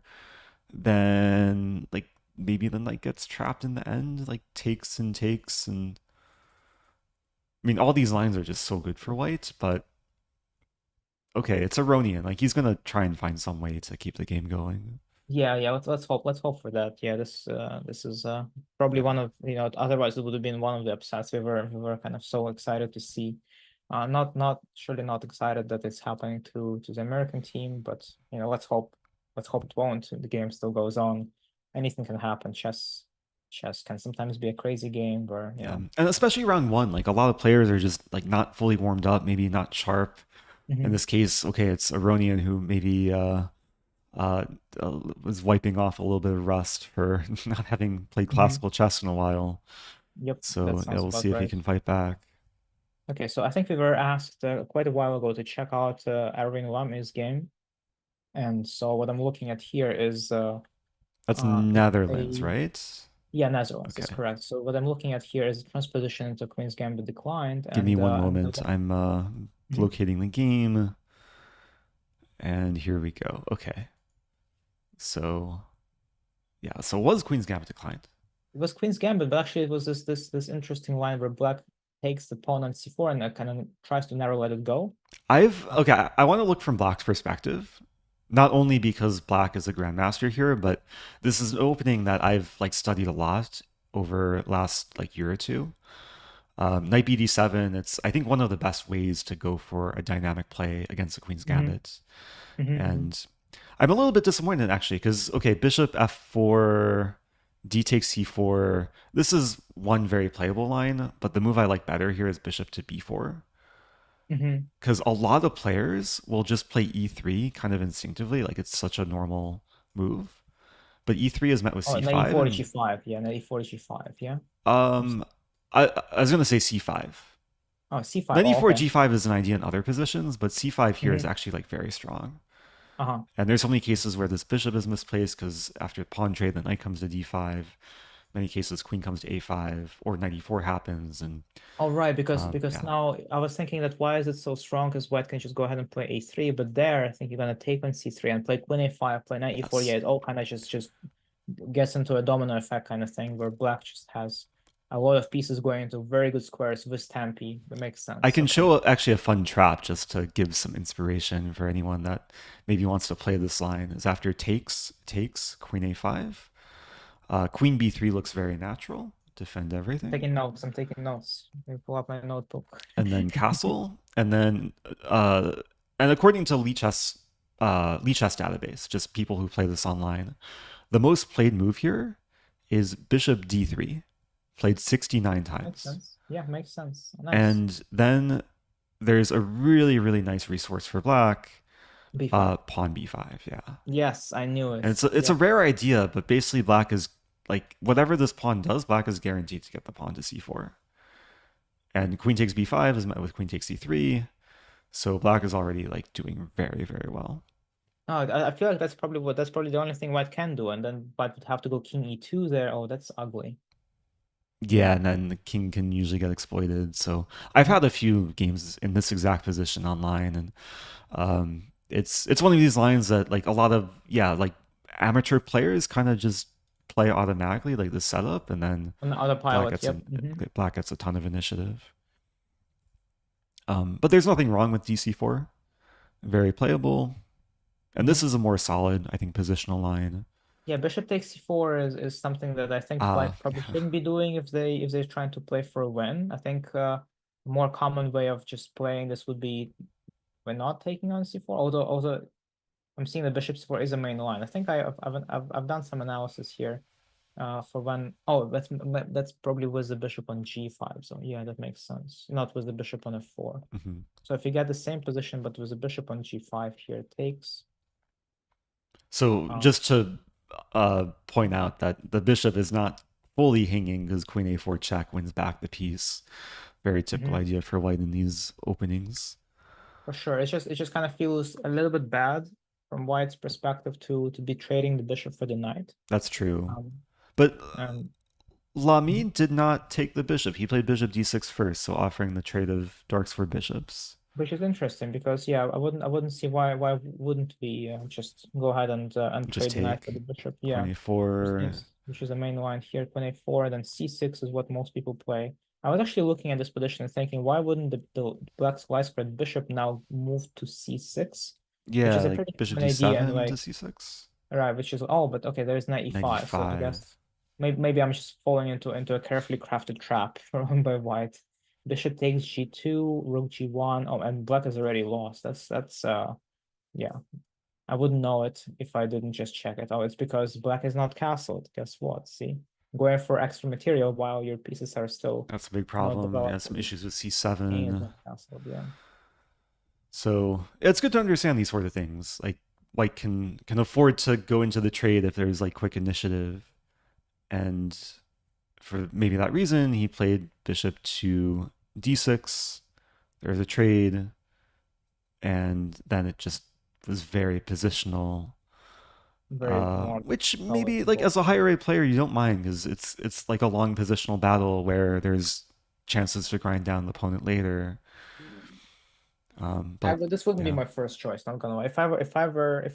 then like maybe the knight gets trapped in the end, like takes and takes. And I mean, all these lines are just so good for white, but okay, it's Aronian. Like he's gonna try and find some way to keep the game going. Yeah. Let's hope for that. Yeah, this is probably Yeah. one of otherwise it would have been one of the upsets we were kind of so excited to see. Not surely not excited that it's happening to the American team, but let's hope it won't. The game still goes on. Anything can happen. Chess can sometimes be a crazy game where, Yeah, and especially round one, like a lot of players are just like not fully warmed up, maybe not sharp. In Mhm, this case, okay, it's Aronian who maybe uh, was wiping off a little bit of rust for not having played mhm. classical chess in a while. Yep, that So yeah, sounds we'll about see if he right. can fight back. Okay, so I think we were asked quite a while ago to check out Irving Lamy's game. And so what I'm looking at here is That's it's Netherlands, a right? yeah, Netherlands is Okay. correct. So what I'm looking at here is transposition into Queen's Gambit declined, Give me one and moment. I'm Mhm. locating the game, and here we go. Okay. So yeah, so was Queen's Gambit declined? It was Queen's Gambit, but actually it was this interesting line where Black takes the pawn on c4 and kind of tries to narrow let it go. I've Uh, okay. I want to look from Black's perspective, not only because Black is a grandmaster here, but this is an opening that I've like studied a lot over last like year or two. Knight BD7. It's I think one of the best ways to go for a dynamic play against the Queen's mhm, Gambit, mhm. and I'm a little bit disappointed actually because okay, Bishop F4, D takes C4. This is one very playable line, but the move I like better here is Bishop to B4 Mm-hmm. because a lot of players will just play E3 kind of instinctively, like it's such a normal move. But E3 is met with Oh, knight C5, e4 to and g5. Yeah, knight e4 to g5. Yeah. um, I was gonna say C5. Oh, c5. Knight Oh, E4 okay. G5 is an idea in other positions, but C5 here is Mm-hmm. actually like very strong. Uh-huh. And there's so many cases where this bishop is misplaced because after pawn trade, the knight comes to D5. Many cases, queen comes to A5 or knight E4 happens, and All right, because yeah, now I was thinking that why is it so strong? Because white can just go ahead and play a3, but there I think you're gonna take on c3 and play queen a5, play knight e4. Yeah, yes, it all kind of just gets into a domino effect kind of thing where black just has a lot of pieces going into very good squares with Stampy. That makes I sense. can Okay. show actually a fun trap just to give some inspiration for anyone that maybe wants to play this line. Is after takes queen A5, queen B3 looks very natural, defend I'm everything, taking notes. I'm taking notes. Let me pull up my notebook. and then castle, and then and according to Lichess database, just people who play this online, the most played move here is bishop D3, played 69 Makes times. sense. Yeah, makes sense. Nice. And then there's a really, really nice resource for black, B5. pawn B5, yeah. Yes, I knew And it. it's Yeah. a rare idea, but basically black is like whatever this pawn does, black is guaranteed to get the pawn to C4. And queen takes B5 is met with queen takes C3, so black is already like doing very, very well. No, I feel like that's probably the only thing white can do, and then white would have to go king e2 there. Oh, that's ugly. Yeah, and then the king can usually get exploited. So I've Mhm. had a few games in this exact position online, and it's one of these lines that like a lot of yeah like amateur players kind of just play automatically like the setup, and then On the black autopilot, gets yep. black gets a ton of initiative. But there's nothing wrong with DC4. Very playable, and this Hmm. is a more solid, I think, positional line. Yeah, bishop takes c4 is something that I think white probably Yeah. shouldn't be doing if they're trying to play for a win. I think a more common way of just playing this would be when not taking on c4. Although I'm seeing the bishop c4 is a main line. I think I've done some analysis here for when that's probably with the bishop on g5. So yeah, that makes sense. Not with the bishop on f4. Mhm. So if you get the same position but with the bishop on g5 here, it takes. So Uh, just to point out that the bishop is not fully hanging because queen a4 check wins back the piece. Very typical mhm. idea for white in these openings. For sure. It just kind of feels a little bit bad from White's perspective to be trading the bishop for the knight. That's true. Um, But and Lamy did not take the bishop. He played bishop d6 first, so offering the trade of darks for bishops. which is interesting because yeah, I wouldn't see why wouldn't we just go ahead and Just trade the knight for take the bishop. queen Yeah, a4. which is the main line here. Queen a4, then c6 is what most people play. I was actually looking at this position and thinking, why wouldn't the black's widespread bishop now move to c6, which is Yeah, a like pretty bishop common idea and d7 to like c6. right, which is but okay, there's knight Knight e5, so I e5. guess maybe I'm just falling into a carefully crafted trap from by white. Bishop takes g2, rook g1. Oh, and black has already lost. That's yeah. I wouldn't know it if I didn't just check it. Oh, it's because black is not castled. Guess what? See? going for extra material while your pieces are still That's a big not problem. Yeah, developed some fully. issues with Kings c7. and castle, yeah. So it's good to understand these sort of things. Like white can afford to go into the trade if there's like quick initiative, and for maybe that reason he played bishop to d6. There's a trade, and then it just was very positional. Very more Which maybe like knowledgeable. as a higher rate player you don't mind because it's like a long positional battle where there's chances to grind down the opponent later. But This wouldn't be yeah, my first choice, not gonna lie. If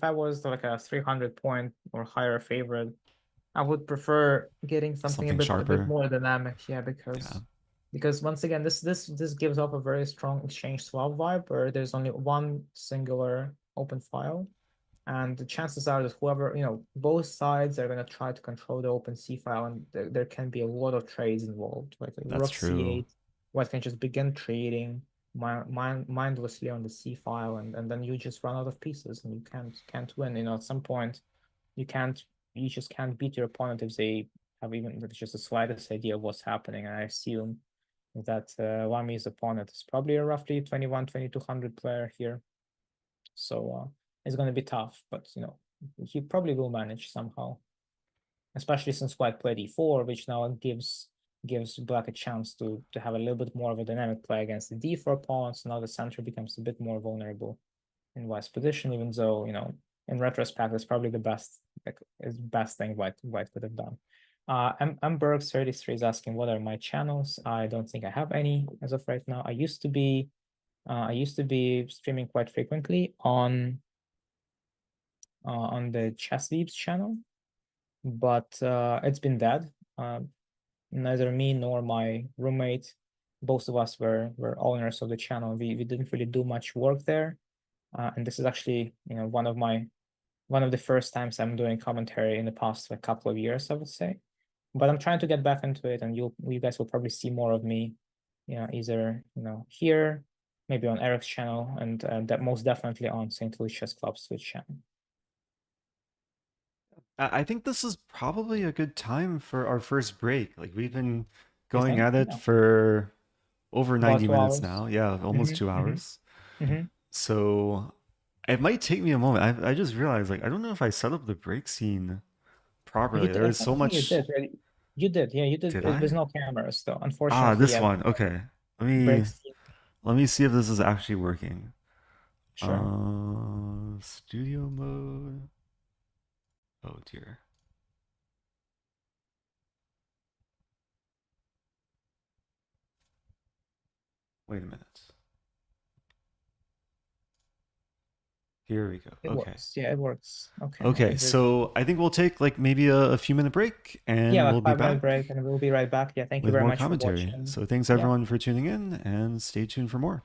I was like a 300 point or higher favorite, I would prefer getting something something a bit sharper. more dynamic, yeah, Yeah, because once again this gives off a very strong exchange swap vibe where there's only one singular open file. And the chances are that whoever, both sides are going to try to control the open C file, and there can be a lot of trades involved. Like that's rook true. C8, white can just begin trading mindlessly on the C file, and then you just run out of pieces and you can't win. At some point, you can't you just can't beat your opponent if they have even just the slightest idea of what's happening. And I assume that Lami's opponent is probably a roughly 21-2200 player here. So it's going to be tough, but he probably will manage somehow, especially since white played e4, which now gives black a chance to have a little bit more of a dynamic play against the d4 pawn. So now the center becomes a bit more vulnerable in white's position, even though in retrospect it's probably the best thing white could have done. Bergs 33 is asking what are my channels. I don't think I have any as of right now. I used to be streaming quite frequently on the Chess Weebs channel, but it's been dead. Neither me nor my roommate, both of us were owners of the channel. We didn't really do much work there, and this is actually one of the first times I'm doing commentary in the past like, couple of years, I would say. But I'm trying to get back into it, and you guys will probably see more of me, either here, maybe on Eric's channel, and that most definitely on St. Louis Chess Club's Twitch channel. I think this is probably a good time for our first break. Like we've been You going think? at it Yeah. for over About 90 two minutes hours. now. Yeah, almost Mm-hmm, 2 hours. mm-hmm. So it might take me a moment. I just realized like I don't know if I set up the break scene You properly. did. There is so I think you much. did. Right? You did. Yeah, you did. Did It was I? no cameras though. Ah, Unfortunately, this yeah. one. Okay. Let me Breaks. let me see if this is actually working. Sure. Studio mode. Oh dear. Wait a minute. Here we go. It Okay. works. Yeah, it works. Okay. Okay, Is it? so I think we'll take like maybe a few minute break Yeah, and we'll like be 5 minute back break, and we'll be right back. Yeah, thank you with very more much for commentary. watching. So thanks Yeah. everyone for tuning in and stay tuned for more.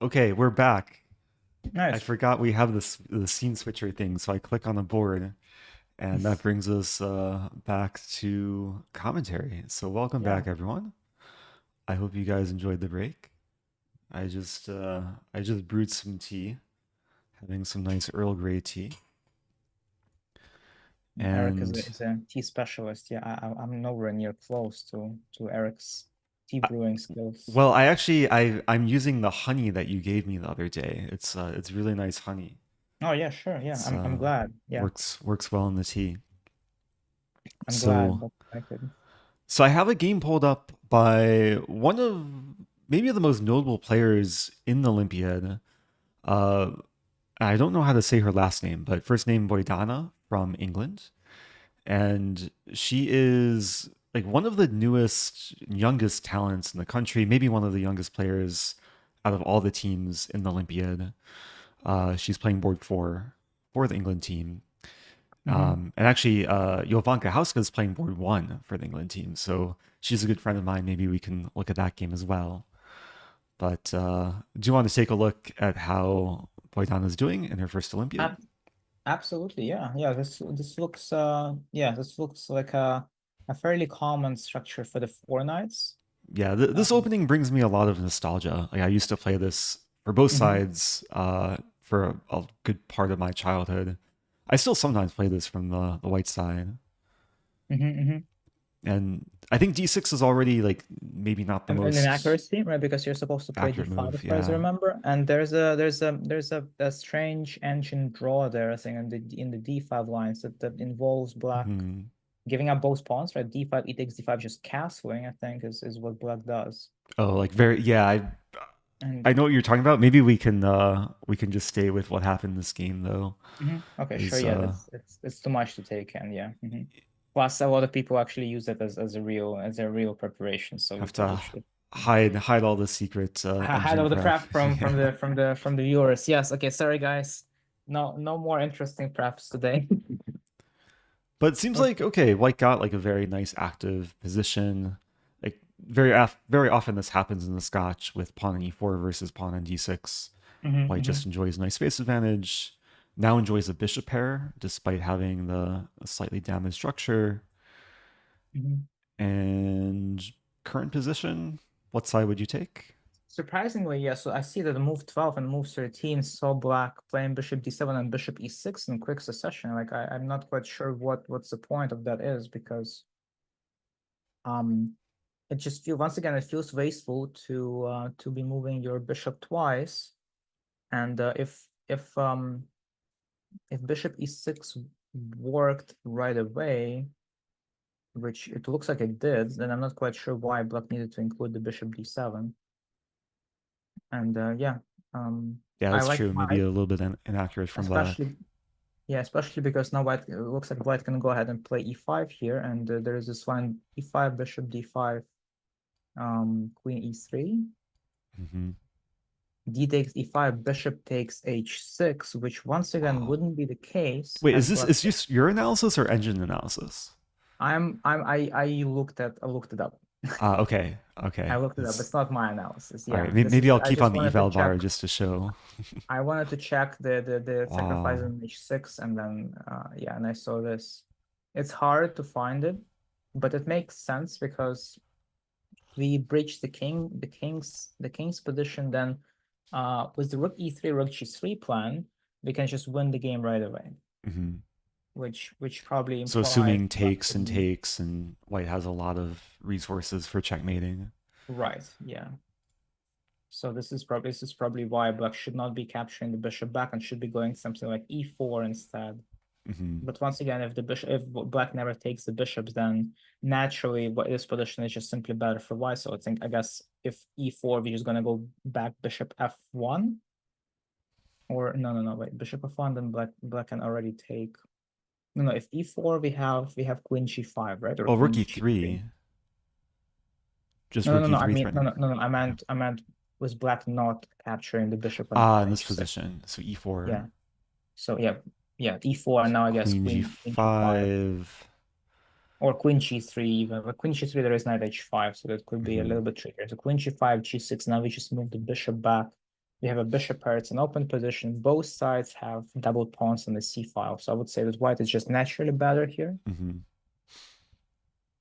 Okay, we're back. I Nice. forgot we have this the scene switcher thing, so I click on the board, and that brings us back to commentary. So welcome Yeah. back, everyone. I hope you guys enjoyed the break. I just uh, I just brewed some tea, having some nice Earl Grey tea, Eric and is a tea specialist. Yeah, I'm nowhere near close to Eric's tea brewing skills. well, I'm using the honey that you gave me the other day. It's really nice honey. Oh yeah, sure. Yeah, It's I'm glad. Yeah, works well in the tea. I'm glad So that I could. So I have a game pulled up by one of maybe the most notable players in the Olympiad. Uh, I don't know how to say her last name, but first name Boydana from England, and she is like one of the newest, youngest talents in the country. Maybe one of the youngest players out of all the teams in the Olympiad. She's playing board four for the England team. Hmm. And actually, Jovanka Hauska is playing board one for the England team. So she's a good friend of mine. Maybe we can look at that game as well. But do you want to take a look at how Boydana's doing in her first Olympiad? Ab Absolutely. Yeah, yeah. This looks like a fairly common structure for the four knights. Yeah, this Um, opening brings me a lot of nostalgia. Like I used to play this for both mhm, sides for a good part of my childhood. I still sometimes play this from the white side. mhm. And I think D6 is already like maybe not the An most inaccuracy, right? Because you're supposed to play accurate d5 move. as far as I Yeah. remember. And there's a strange engine draw there, I think, in the d5 lines that involves black Mhm. giving up both pawns, right? D5, e takes d5, just castling, I think, is what black does. Oh, like very yeah, I And know what you're talking about. Maybe we can just stay with what happened in this game though. okay, sure, Is yeah, that's it's too much to take in, yeah. Plus, a lot of people actually use it as a real preparation, so we have probably to should hide all the secret hide engine all the prep. crap from Yeah. from the viewers. Yes, okay, sorry guys. No more interesting preps today. But it seems Okay. like okay, White got like a very nice active position. Like very often this happens in the Scotch with pawn on e4 versus pawn on d6. White just enjoys nice space advantage. Now enjoys a bishop pair despite having the slightly damaged structure. And current position, what side would you take? Surprisingly, yeah, so I see that the move 12 and move 13 saw black playing bishop d7 and bishop e6 in quick succession. Like I'm not quite sure what's the point of that is because um it just feels once again it feels wasteful to be moving your bishop twice. And if bishop e6 worked right away, which it looks like it did, then I'm not quite sure why black needed to include the bishop d7. And yeah, Yeah, I that's like true. Maybe my a little bit inaccurate from black. especially yeah, especially because now white it looks like white can go ahead and play e5 here, and there is this line e5 bishop d5 queen e3 Hmm. d takes e5 bishop takes h6, which once again Wow. wouldn't be the case Wait, had black. is just your analysis or engine analysis? I looked it up. Okay, I okay. looked it up. It's It's not my analysis. all Yeah, right. this Maybe is I'll I keep on just the wanted to eval check. bar just to show. I wanted to check the sacrifice Wow. on h6, and then yeah, and I saw this. It's hard to find it, but it makes sense because we breach the king's position, then with the rook e3, rook g3 plan, we can just win the game right away, Hmm. which probably So implies assuming black takes would and be takes, and white has a lot of resources for checkmating. right. Yeah. So this is probably why black should not be capturing the bishop back and should be going something like e4 instead. Hmm. But once again, if black never takes the bishops, then naturally this position is just simply better for white. So I guess if e4, we're just gonna go back bishop f1, or no, wait, bishop f1, then black can already take. No, if e4, we have queen g5, right, or Oh, queen rookie g3. three. Just No, rookie I three mean threatening. no. Yeah. I meant was black not capturing the bishop Ah, in on this h6. position. So e4, Yeah. So yeah, e4, and now I guess queen queen g5. g5. Or queen g3 even. But queen g3, there is knight h5, so that could be a Hmm. little bit trickier. So queen g5, g6, now we just move the bishop back. You have a bishop pair, it's an open position. Both sides have double pawns on the c file. So I would say that white is just naturally better here. Hmm.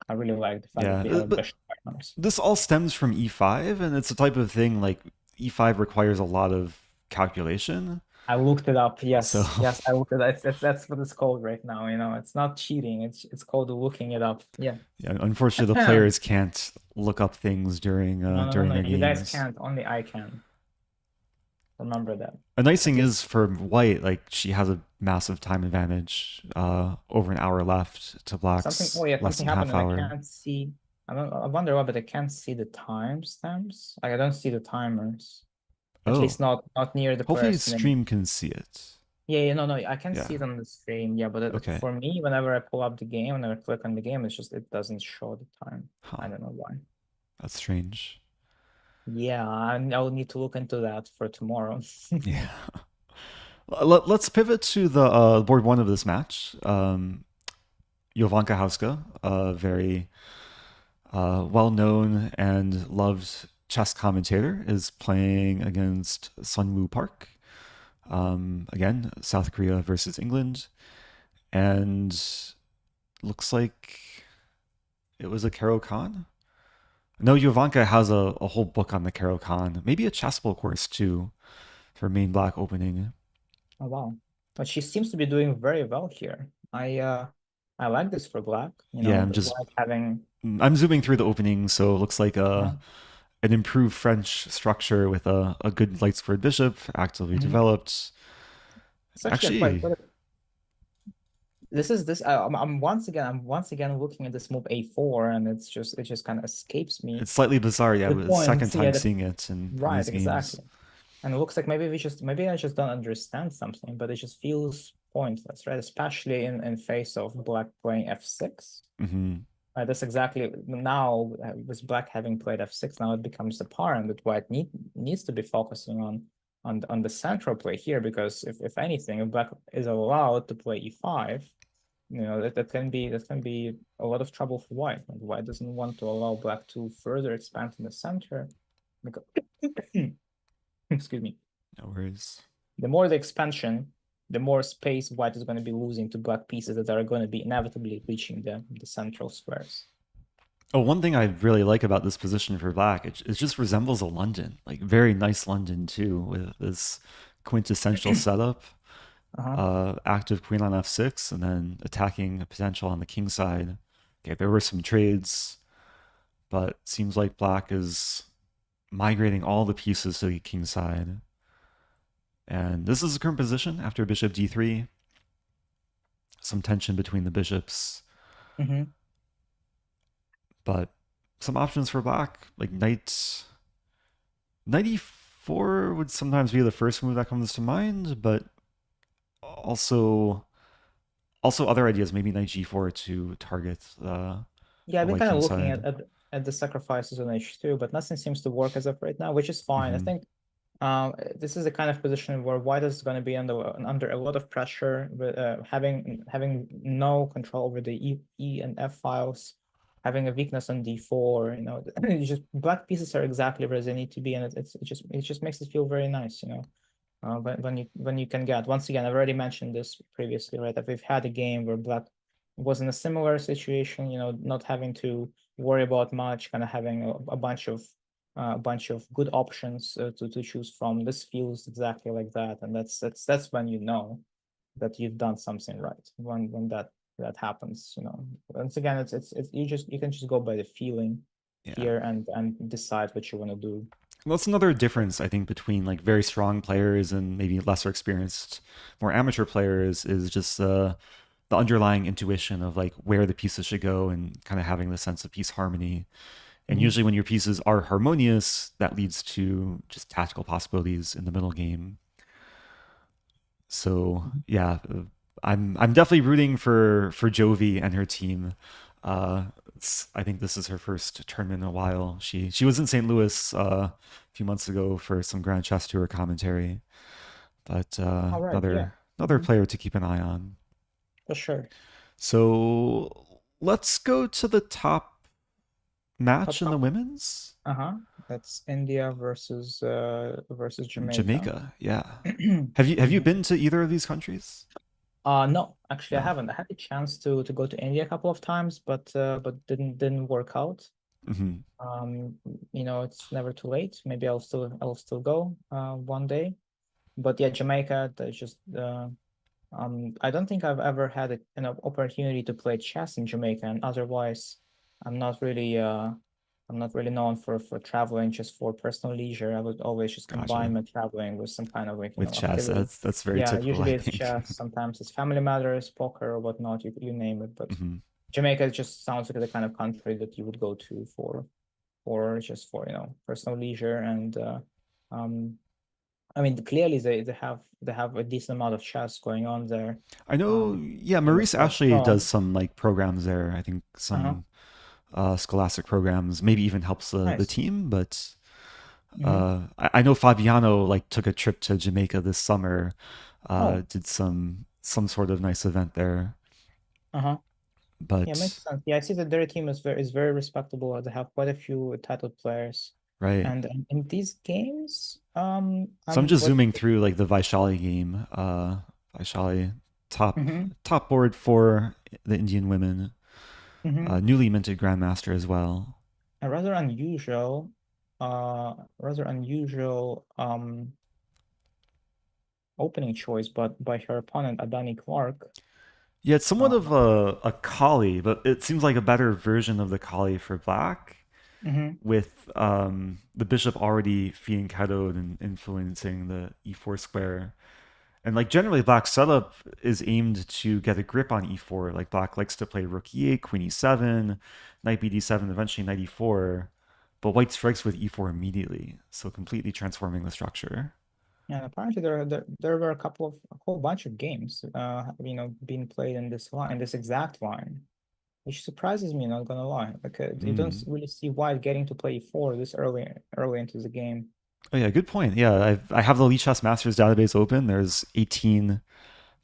I really like the fact that Yeah, we have a but bishop partners. this all stems from e5, and it's a type of thing like e5 requires a lot of calculation. I looked it up. So Yes, yes, I looked it up. That's what it's called right now. It's not cheating. It's called looking it up. Yeah. yeah, unfortunately, the No, players can't look up things no, no, during no. their You guys games. can't. Only I can. Remember that. A nice At thing least is for White, like she has a massive time advantage, over an hour left to something. Oh Black's yeah, less something than happened, half and I hour. can't see. I wonder why, but I can't see the timestamps. Like, I don't see the timers. At Oh, least not near the hopefully player's name. stream can see it. Yeah, yeah, no, no, I can Yeah. see it on the stream. Yeah, but Okay. for me, whenever I pull up the game, whenever I click on the game, it doesn't show the time. Huh. I don't know why. That's strange. Yeah, I'll need to look into that for tomorrow. Yeah. Let's pivot to the board one of this match. Jovanka Hauska, a very well-known and loved chess commentator, is playing against Sunwoo Park. Again, South Korea versus England, and looks like it was a Caro-Kann. No, Jovanka has a whole book on the Caro-Kann, maybe a chessable course too for main black opening. Oh wow. But she seems to be doing very well here. I like this for black, Yeah, the black having I'm zooming through the opening, so it looks like uh, an improved French structure with a good light squared bishop, actively mhm. developed. It's actually a quite Actually, good. This is this I'm once again looking at this move a4, and it just kind of escapes me. it's slightly bizarre. Yeah, it The was the second points, time yeah, seeing it in right, these games. exactly. And it looks like maybe I just don't understand something, but it just feels pointless, right? Especially in face of black playing f6. Hmm. Right, that's exactly now with black having played f6, now it becomes apparent that white needs to be focusing on the central play here, because if anything, if black is allowed to play e5, that can be a lot of trouble for white. And white doesn't want to allow black to further expand in the center because excuse me, No worries. the more the expansion, the more space white is going to be losing to black pieces that are going to be inevitably reaching the central squares. Oh, one thing I really like about this position for black, it just resembles a London, like very nice London too, with this quintessential setup. Uh-huh. Active queen on f6, and then attacking a potential on the king side. Okay, there were some trades, but seems like black is migrating all the pieces to the king side. And this is the current position after bishop d3. Some tension between the bishops, Mm-hmm. but some options for black, like knight e4 would sometimes be the first move that comes to mind, but also other ideas, maybe knight g4 to target Yeah, the I've been white kind king of looking side. at the sacrifices on h2, but nothing seems to work as of right now, which is fine. I Hmm. think this is the kind of position where white is going to be under a lot of pressure, with having no control over the E and F files, having a weakness on D4. It's just black pieces are exactly where they need to be, and it just makes it feel very nice. When you can get, once again, I've already mentioned this previously, right? That we've had a game where black was in a similar situation, not having to worry about much, kind of having a bunch of good options to choose from. This feels exactly like that, and that's when you know that you've done something right. When that happens, once again, it's you can just go by the feeling Yeah. here and decide what you want to do. Well, that's another difference, I think, between like very strong players and maybe lesser experienced, more amateur players is just the underlying intuition of like where the pieces should go and kind of having the sense of piece harmony. And Mhm. usually, when your pieces are harmonious, that leads to just tactical possibilities in the middle game. So yeah, I'm definitely rooting for Jovi and her team. I think this is her first tournament in a while. She was in St. Louis a few months ago for some Grand Chess Tour commentary, but All right, yeah. another Mhm. player to keep an eye on. For sure. So let's go to the top match Top in the top. women's? Uh-huh. That's India versus Jamaica. Jamaica, yeah. Have you Mhm. been to either of these countries? No, actually I No. haven't. I had the chance to go to India a couple of times, but didn't work out. Hmm. Um, it's never too late. Maybe I'll still go one day. But yeah, Jamaica, that's just I don't think I've ever had an opportunity to play chess in Jamaica, and otherwise, I'm not really uh, I'm not really known for traveling just for personal leisure. I would always just combine Gotcha. my traveling with some kind of With chess, activity. that's very Yeah, typical, usually I it's think. chess, sometimes it's family matters, poker or whatnot, you name it. But Hmm. Jamaica just sounds like the kind of country that you would go to for just for personal leisure and um I mean, clearly they have a decent amount of chess going on there. I know, Um, yeah, Game is Maurice quite Ashley does strong. some like programs there. I think Uh-huh. some scholastic programs, maybe even helps the Nice. team. But Hmm. I know Fabiano like took a trip to Jamaica this summer, Oh, did some sort of nice event there. uh-huh. Yeah, But makes sense. Yeah, I see that their team is very respectable. They have quite a few titled players, right, and in these games, so I'm I'm just what. zooming through like the Vaishali game. Vaishali top Hmm. top board for the Indian women, Hmm. newly minted grandmaster as well. A rather unusual opening choice, but by her opponent Adani Clark. Yeah, it's somewhat Uh, of a Kali, but it seems like a better version of the Kali for black, mhm. with the bishop already fianchettoed and influencing the e4 square. And like generally, black setup is aimed to get a grip on e4. Like black likes to play rook e8, queen e7, knight bd7, eventually knight e4. But white strikes with e4 immediately, so completely transforming the structure. And apparently there were a whole bunch of games, being played in this exact line, which surprises me, not gonna lie. Like you don't Mm. really see White getting to play four this early into the game. Oh yeah, good point. Yeah, I have the Lichess Masters database open. There's 18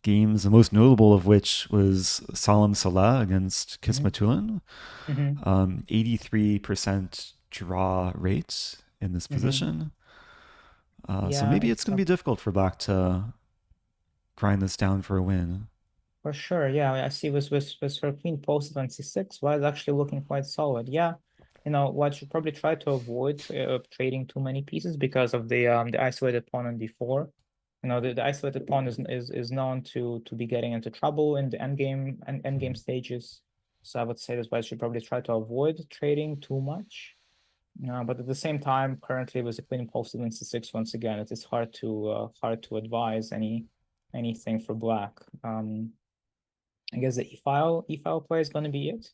games, the most notable of which was Salam Saleh against Hmm. Kismatulin. Hmm. 83% draw rate in this Hmm. position. So Yeah, maybe it's going to be difficult for black to grind this down for a win. for sure. Yeah, I see with her queen posted on c6. White is actually looking quite solid. Yeah, White should probably try to avoid trading too many pieces because of the isolated pawn on d4. The isolated pawn is known to be getting into trouble in the endgame Mhm. stages. So I would say that's why I should probably try to avoid trading too much. But at the same time, currently with the queen posted in c6 once again, it is hard to advise anything for black. I guess the e-file play is going to be it,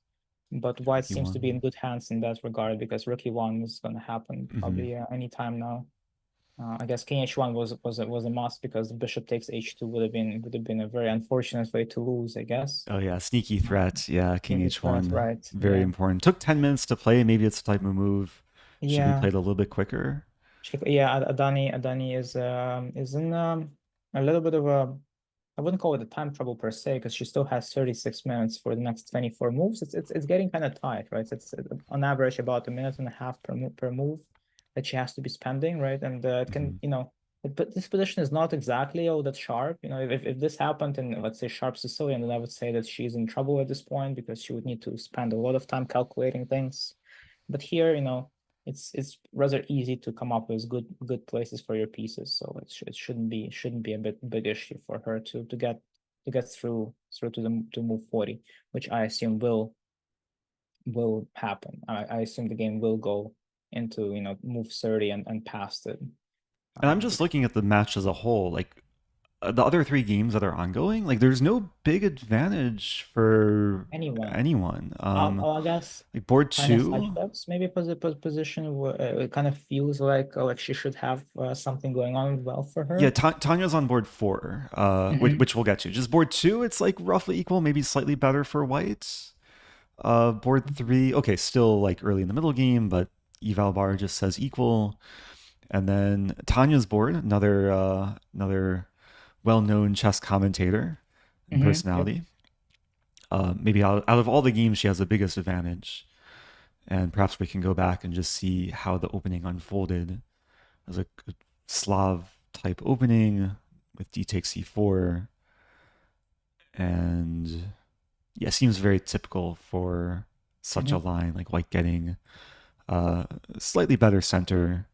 but white seems to be in E1. good hands in that regard because rook e1 is going to happen Hmm. probably anytime now. I guess king h1 was a must because the bishop takes h2 would have been a very unfortunate way to lose, I guess. Oh yeah, sneaky threat. Yeah, king Maybe threat, h1. right? Very Yeah, important. Took 10 minutes to play. Maybe it's the type of move should be yeah, played a little bit quicker. yeah. Adani is in a little bit of a, I wouldn't call it a time trouble per se because she still has 36 minutes for the next 24 moves. It's getting kind of tight, right? It's on average about a minute and a half per move that she has to be spending, right? And it can, Hmm. but this position is not exactly all that sharp. If this happened in, let's say, sharp Sicilian, then I would say that she's in trouble at this point because she would need to spend a lot of time calculating things. But here, it's rather easy to come up with good places for your pieces, so it shouldn't be a big issue for her to get through to move 40, which I assume will happen. I assume the game will go into move 30 and past it. And I'm just Because looking at the match as a whole. Like the other three games that are ongoing, like there's no big advantage for anyone, anyone. I guess Like board Tanya two, Sajidov's maybe position where it kind of feels like she should have something going on well for yeah, her. Tanya's on board four, Hmm. which we'll get to. Just board two, it's like roughly equal, maybe slightly better for white. Board three, okay, still like early in the middle game, but eval bar just says equal. And then Tanya's board, another well-known chess commentator and Hmm. Yep. personality. Maybe out of all the games, she has the biggest advantage. And perhaps we can go back and just see how the opening unfolded as a Slav type opening with d takes e4. And yeah, seems very typical for such a Mhm. line, like white getting slightly better center,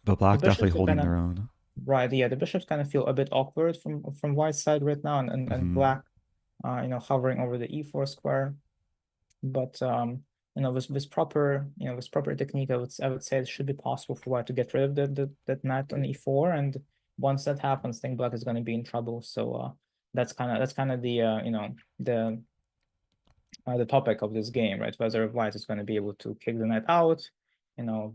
but The black definitely bishops are holding kind of their own. right. Yeah, the bishops kind of feel a bit awkward from white side right now, and Hmm. black, hovering over the e4 square. But with proper with proper technique, I would say it should be possible for white to get rid of that knight on e4, and once that happens, I think black is going to be in trouble. So that's kind of the topic of this game, right? Whether white is going to be able to kick the knight out.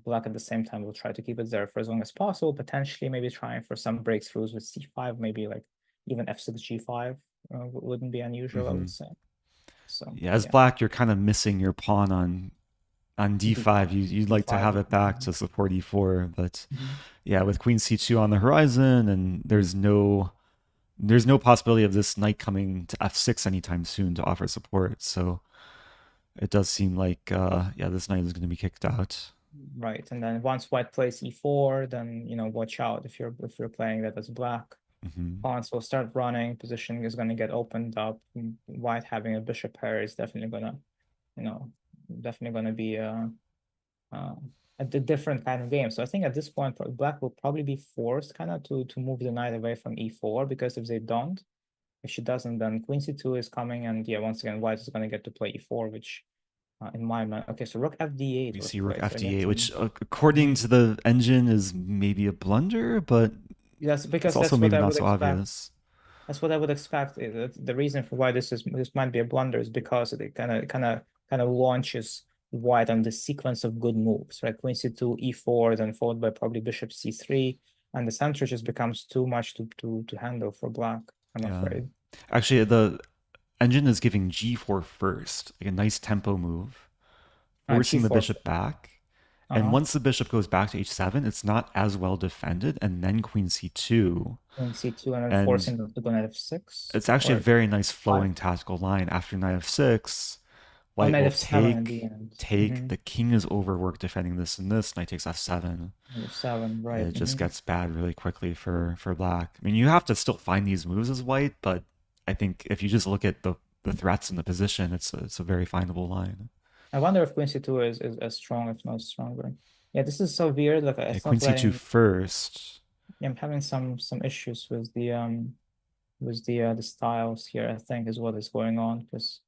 Black at the same time will try to keep it there for as long as possible, potentially maybe trying for some breakthroughs with c5, maybe like even f6 g5 wouldn't be unusual, I Hmm. would say. So Yeah, as yeah, black, you're kind of missing your pawn on d5. d5, You'd like to have d5. it back to support e4, but Mhm. yeah, with queen c2 on the horizon, and there's no possibility of this knight coming to f6 anytime soon to offer support. So it does seem like yeah, this knight is going to be kicked out. Right, and then once white plays e4, then watch out if you're playing that as black. Hmm. Pawns will start running. Position is going to get opened up. White having a bishop pair is you know, definitely gonna be uh, a different kind of game. So I think at this point, black will probably be forced kind of to move the knight away from e4, because if they don't, if she doesn't, then queen c2 is coming, and yeah, once again, white is gonna get to play e4, which in my mind, okay, so rook fd8 We was see rook played. So I fd8, guess which according Mhm. to the engine is maybe a blunder, but Yes, it's because also that's what maybe I not would so expect. obvious. That's what I would expect. The reason for why this might be a blunder is because it kind of launches white on the sequence of good moves, right? Queen c2, e4, then followed by probably bishop c3, and the center just becomes too much to handle for black, I'm Yeah. afraid. Actually, the engine is giving g4 first, like a nice tempo move, forcing the G4. bishop back. And Uh-huh. once the bishop goes back to h7, it's not as well defended, and then queen c2. Queen c2, and then And forcing them to go knight f6 it's actually a or very nice five. flowing tactical line. After knight f6, Oh, white knight will f7 in the end. take, the king is overworked defending this and this, knight takes f7. Knight f7, right. It just gets bad really quickly for black. I mean, you have to still find these moves as white, but I think if you just look at the threats in the position, it's a very findable line. I wonder if Quincy 2 is as strong, if not stronger. Yeah, this is so weird. Like Yeah, it's queen not c2 letting. first. Yeah, I'm having some issues with the styles here, I think, is what is going on. Because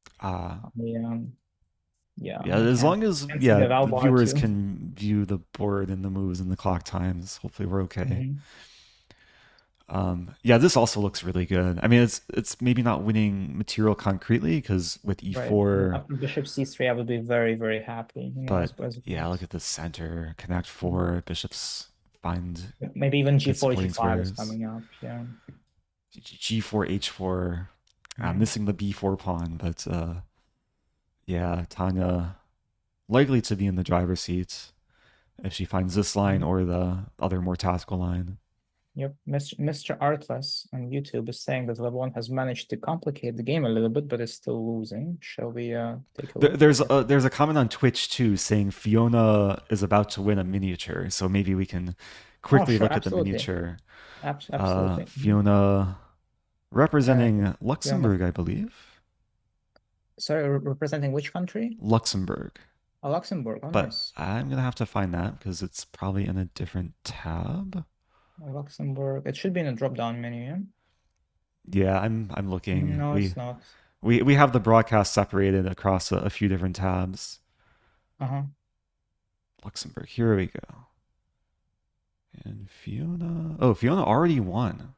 the yeah, Yeah, I as can't long as can't see yeah, the the Val bar viewers too. can view the board and the moves and the clock times, hopefully we're okay. Mhm. Yeah, this also looks really good. I mean, it's maybe not winning material concretely because with Right. e4, After Bishop C3, I would be very, very happy, but as yeah, look opposed. at the center, connect Mhm. four, bishops find Maybe even good G4, supporting G5 is squares. coming up. Yeah. G4, H4, Mhm. missing the B4 pawn, but yeah, Tanya likely to be in the driver's seat if she finds this line Mhm. or the other more tactical line. Yep, Mr. Artless on YouTube is saying that level 1 has managed to complicate the game a little bit, but is still losing. Shall we take a look? There's a comment on Twitch too saying Fiona is about to win a miniature, so maybe we can Oh, quickly sure, look at the absolutely. miniature. Absolutely. Mhm. Fiona Uh, representing we on the Luxembourg, I believe. sorry, representing which country? Luxembourg, Oh, Luxembourg. Oh, but nice. I'm gonna have to find that because it's probably in a different tab. Luxembourg. It should be in a drop-down menu. Yeah? Yeah, I'm looking. No, We it's not. we have the broadcast separated across a few different tabs. Uh-huh. Luxembourg. Here we go. And Fiona. Oh, Fiona already won.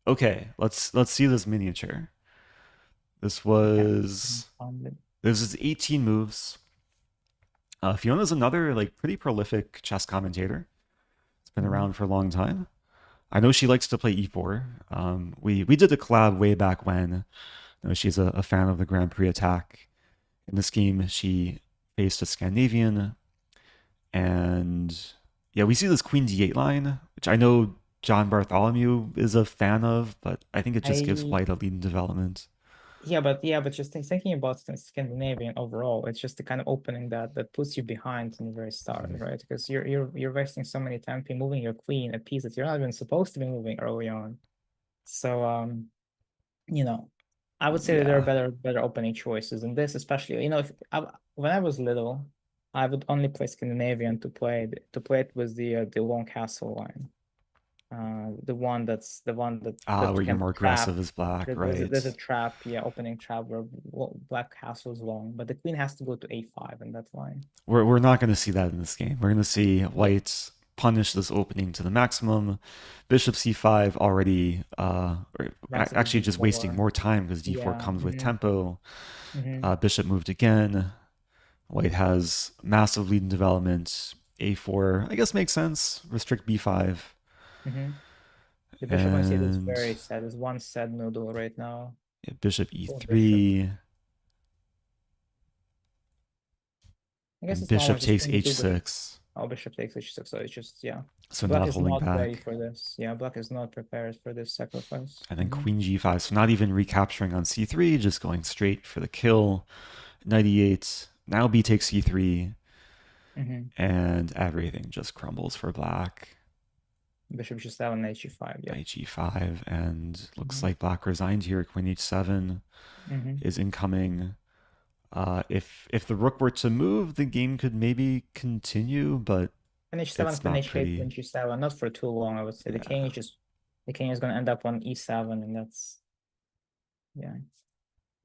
Okay, let's see this miniature. This Okay. was Found it. this is 18 moves. Fiona's another like pretty prolific chess commentator. It's been Mhm. around for a long time. I know she likes to play e4. We did a collab way back when. You know, she's a fan of the Grand Prix attack. In this game, she faced a Scandinavian, and yeah, we see this Queen D8 line, which I know John Bartholomew is a fan of, but I think it just gives I White a lead in development. yeah, but just thinking about Scandinavian overall, it's just the kind of opening that puts you behind in the very start, Mhm. right? Because you're wasting so many time moving your queen a piece that you're not even supposed to be moving early on. So you know, I would say that there are Yeah. better opening choices, and this especially, if when I was little, I would only play Scandinavian to play it with the long castle line, the one Ah, that where you're can more trap. aggressive as black, There's a right? trap, yeah, opening trap where black castle is long, but the queen has to go to a5 in that line. We're not going to see that in this game. We're going to see white punish this opening to the maximum. Bishop c5 already, Massive actually just wasting d4, more time because d4 yeah, comes with tempo. mm-hmm, Bishop moved again. White has massive lead in development. A4, I guess makes sense. Restrict b5. mm-hmm. The bishop I see is And very sad. Is one sad noodle right now. yeah, bishop Poor bishop. e3. I guess And it's normal bishop just takes queen two bishop. h6. Oh, bishop takes h6, so it's just, yeah. So Black not is holding not ready back. for this. Yeah, black is not prepared for this sacrifice. And then queen g5. So not even recapturing on c3, just going straight for the kill. Knight e8. Now b takes c3. Mm-hmm. And everything just crumbles for black. Bishop g7, knight g5, yeah. Knight g5. And looks Mm-hmm. like black resigned here. Queen h7 Mm-hmm. is incoming. If the rook were to move, the game could maybe continue, but Queen h7, it's queen not h8, pretty. queen g7, not for too long, I would say. Yeah. The king is gonna end up on e7, and that's, yeah.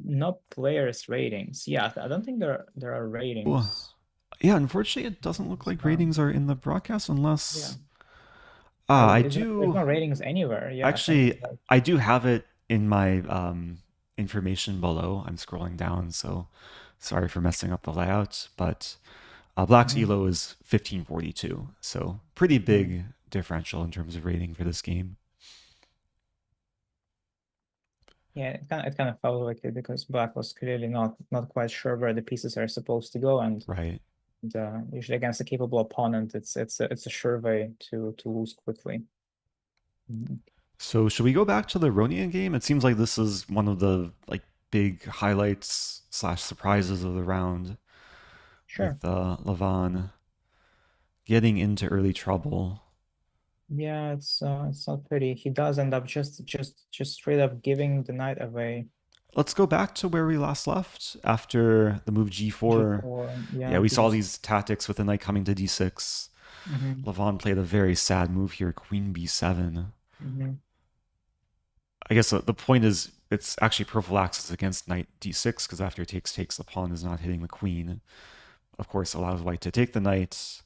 Not players' ratings. Yeah, I don't think there are Oh, ratings. yeah, unfortunately, it doesn't look like ratings are in the broadcast Yeah. unless. I There's do. no ratings anywhere. Yeah, I think Actually, I do have it in my information below. I'm scrolling down, so sorry for messing up the layout. But Black's mhm, Elo is 1542, so pretty mhm. big differential in terms of rating for this game. Yeah, it kind of felt like it because Black was clearly not quite sure where the pieces are supposed to go, and Right. usually against a capable opponent, it's a sure way to lose quickly. Mhm. So should we go back to the Aronian game? It seems like this is one of the like big highlights slash surprises of the round Sure. with Levan getting into early trouble. Yeah, it's not pretty. He does end up just straight up giving the knight away. Let's go back to where we last left after the move g4. G4. Yeah, Yeah, we he saw just. these tactics with the knight coming to d6. Hmm. Levan played a very sad move here, queen b7. Hmm. I guess the point is it's actually prophylaxis against knight d6 because after takes the pawn is not hitting the queen. Of course, allows white to take the knight.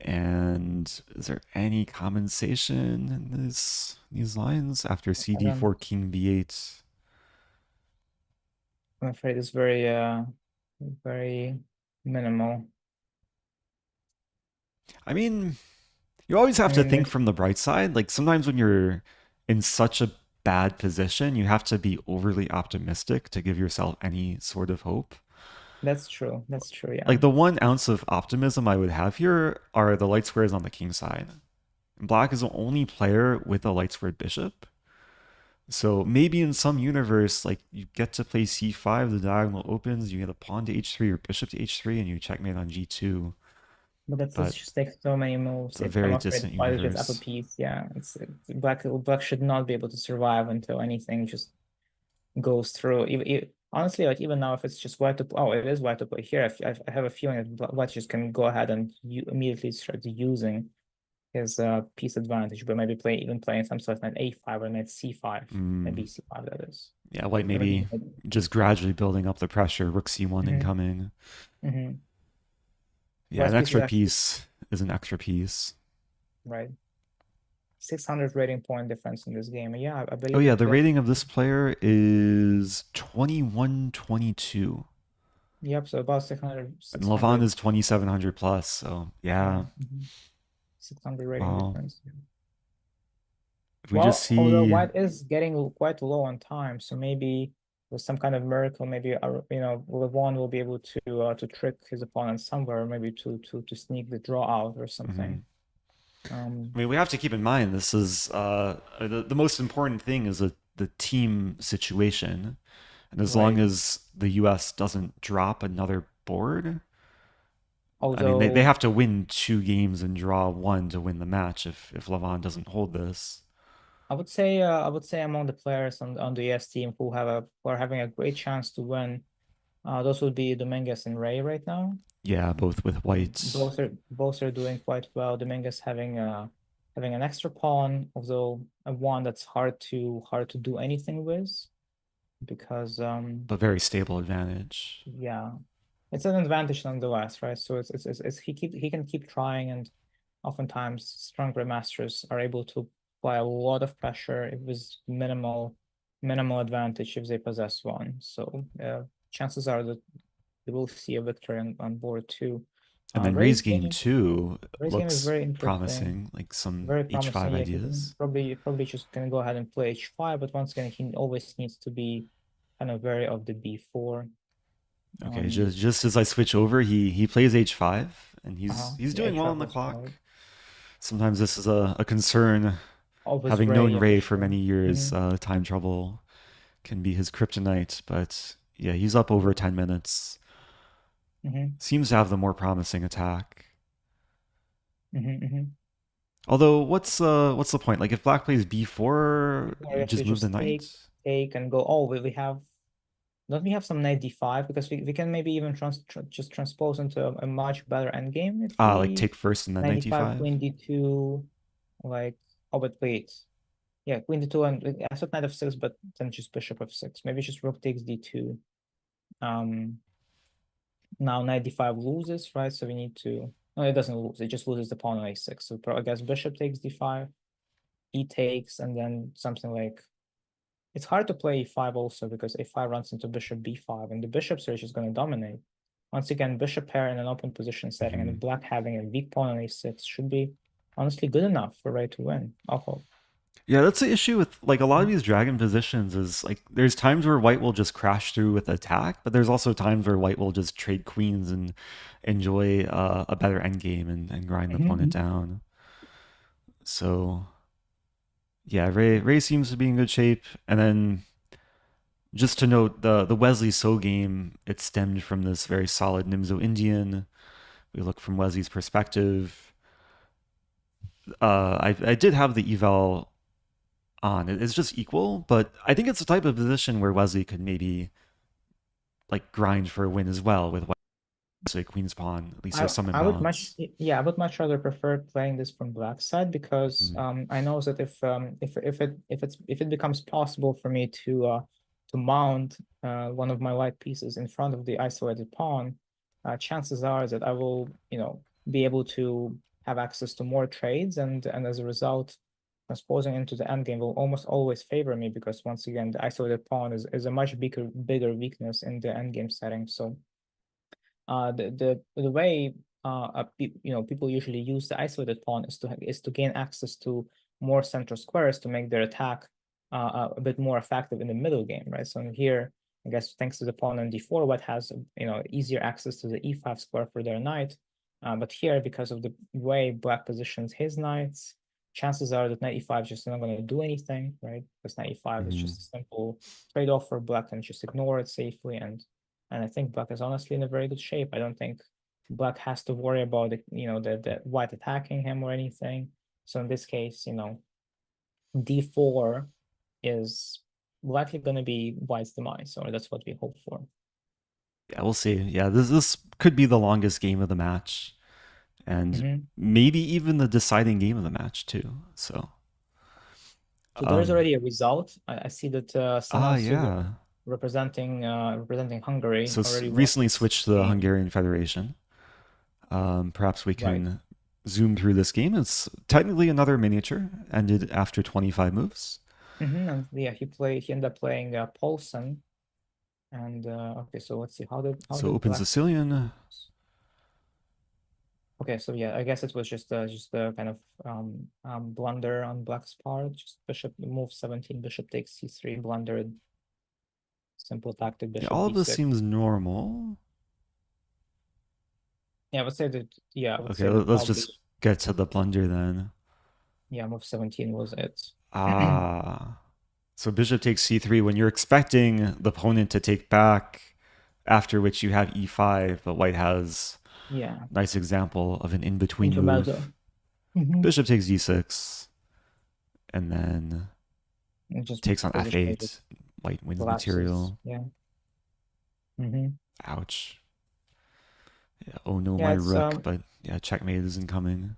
And is there any compensation in these lines after I don't. cd4 king b8? I'm afraid it's very minimal. I mean, you always I have to mean, think from the bright side. Like sometimes when you're in such a bad position, you have to be overly optimistic to give yourself any sort of hope. that's true. That's true. Yeah. Like the 1 ounce of optimism I would have here are the light squares on the king side. Black is the only player with a light squared bishop. So maybe in some universe, like you get to play c5, the diagonal opens, you get a pawn to h3 or bishop to h3, and you checkmate on g2. But that's But just takes so many it's moves. a I'm very afraid distant white is just up a universe. piece. Yeah. Black should not be able to survive until anything just goes through. Honestly, like even now, if it's just white to oh, it is white to play here. I have a feeling that white just can go ahead and immediately start using his piece advantage, but maybe playing some sort of knight a5 or knight c5, maybe Mm, c5 that is. yeah, white Or maybe, maybe just gradually building up the pressure. Rook c1 mm-hmm, incoming. mm-hmm. Yeah, White's an piece is extra actually piece is an extra piece. right. 600 rating point difference in this game. Yeah, I Oh believe yeah, that the rating of this player is 2122. yep, so about 600, And Levan 600, is 2700 plus, so yeah, yeah. 600 rating Well, difference. if we just Well, although see white is getting quite low on time, so maybe with some kind of miracle, maybe Levon will be able to trick his opponent somewhere, maybe to sneak the draw out or something. I mean, we have to keep in mind this is the most important thing is a the team situation. And as long Right. as the US doesn't drop another board, I mean, they Although have to win 2 games and draw one to win the match if Levon doesn't hold this. I would say among the players on the ES team who are having a great chance to win, those would be Dominguez and Ray right now. Yeah, both with white. Both are doing quite well. Dominguez having an extra pawn, although a one that's hard to do anything with because But very stable advantage. yeah, it's an advantage nonetheless, right? So it's he can keep trying, and oftentimes strong grandmasters are able to apply a lot of pressure with minimal advantage if they possess one. So chances are that we will see a victory on board two. And then Ray's game two Ray's game is looks very interesting, promising, like some very h5 promising. Yeah, he can ideas. probably just gonna go ahead and play h5, but once again, he always needs to be kind of wary of the b4. Okay, Um, just as I switch over, he plays h5, and he's yeah, doing well on h5 the was clock. valid. Sometimes this is a concern. Always Having Ray, known yeah, for Ray for sure. many years, time trouble can be his kryptonite. But yeah, he's up over 10 minutes. Mm-hmm. Seems to have the more promising attack. Mm-hmm. Mm-hmm. Although, what's the point? Like, if Black plays b4, I you guess we just move the just knight. take and go. Oh, we have don't we have some knight d5 because we can maybe even just transpose into a much better endgame if Ah, like we take first and then knight knight d5 d5. queen d2 like oh but wait yeah queen d2 and I thought knight f6 but then just bishop f6 maybe just rook takes d2 um now knight d5 loses right so we need to no it doesn't lose it just loses the pawn on a6 so I guess bishop takes d5 e takes and then something like it's hard to play e5 also because a5 runs into bishop b5 and the bishop search is going to dominate. Once again, bishop pair in an open position setting Hmm. and black having a weak pawn on a6 should be honestly good enough for Ray to win. Awful. Yeah, that's the issue with like a lot of these dragon positions is like there's times where white will just crash through with attack, but there's also times where white will just trade queens and enjoy a better endgame and grind the opponent Mhm. down. So yeah, Ray seems to be in good shape. And then just to note, the Wesley So game, it stemmed from this very solid Nimzo Indian. We look from Wesley's perspective. I did have the eval on. It's just equal, but I think it's the type of position where Wesley could maybe like grind for a win as well with White, say Queen's Pawn. At least there's some I would much imbalance. yeah I would much rather prefer playing this from black side because Mm. I know that if it becomes possible for me to mount one of my light pieces in front of the isolated pawn, chances are that I will be able to have access to more trades and as a result transposing into the endgame will almost always favor me because once again the isolated pawn is a much bigger weakness in the endgame setting so the way people usually use the isolated pawn is to gain access to more central squares to make their attack a bit more effective in the middle game, right? So here, I guess thanks to the pawn on d4, white has easier access to the e5 square for their knight. But here, because of the way black positions his knights, chances are that knight e5 is just not going to do anything, right? Because knight e5 is Mhm. just a simple trade-off for black and just ignore it safely and I think black is honestly in a very good shape. I don't think black has to worry about the white attacking him or anything. So in this case, d4 is likely going to be white's demise, or that's what we hope for. Yeah, we'll see. Yeah, this could be the longest game of the match, and Mhm. maybe even the deciding game of the match too. So, So there is um, already a result. I see that Sanatsu yeah. representing Hungary So already won recently this switched to the game. Hungarian Federation. Perhaps we Right. can zoom through this game. It's technically another miniature, ended after 25 moves. And yeah, he ended up playing Paulson. And okay, so let's see how So did open black. Sicilian. Okay, so yeah, I guess it was just a kind of blunder on black's part. Just bishop move 17, bishop takes c3, blundered, simple tactic, Yeah, bishop all of this b6. seems normal. Yeah, I would say that. Yeah, I would Okay, say that let's probably just get to the blunder then. yeah, move 17 was it. Ah. So bishop takes c3 when you're expecting the opponent to take back, after which you have e5, but white has Yeah, a nice example of an in-between intermezzo. move. Mm-hmm. Bishop takes d6, and then And just takes on positionally f8. White wins collapses. material. Yeah. Mm-hmm. Ouch. Yeah, oh no, Yeah, my rook, but yeah, checkmate isn't coming.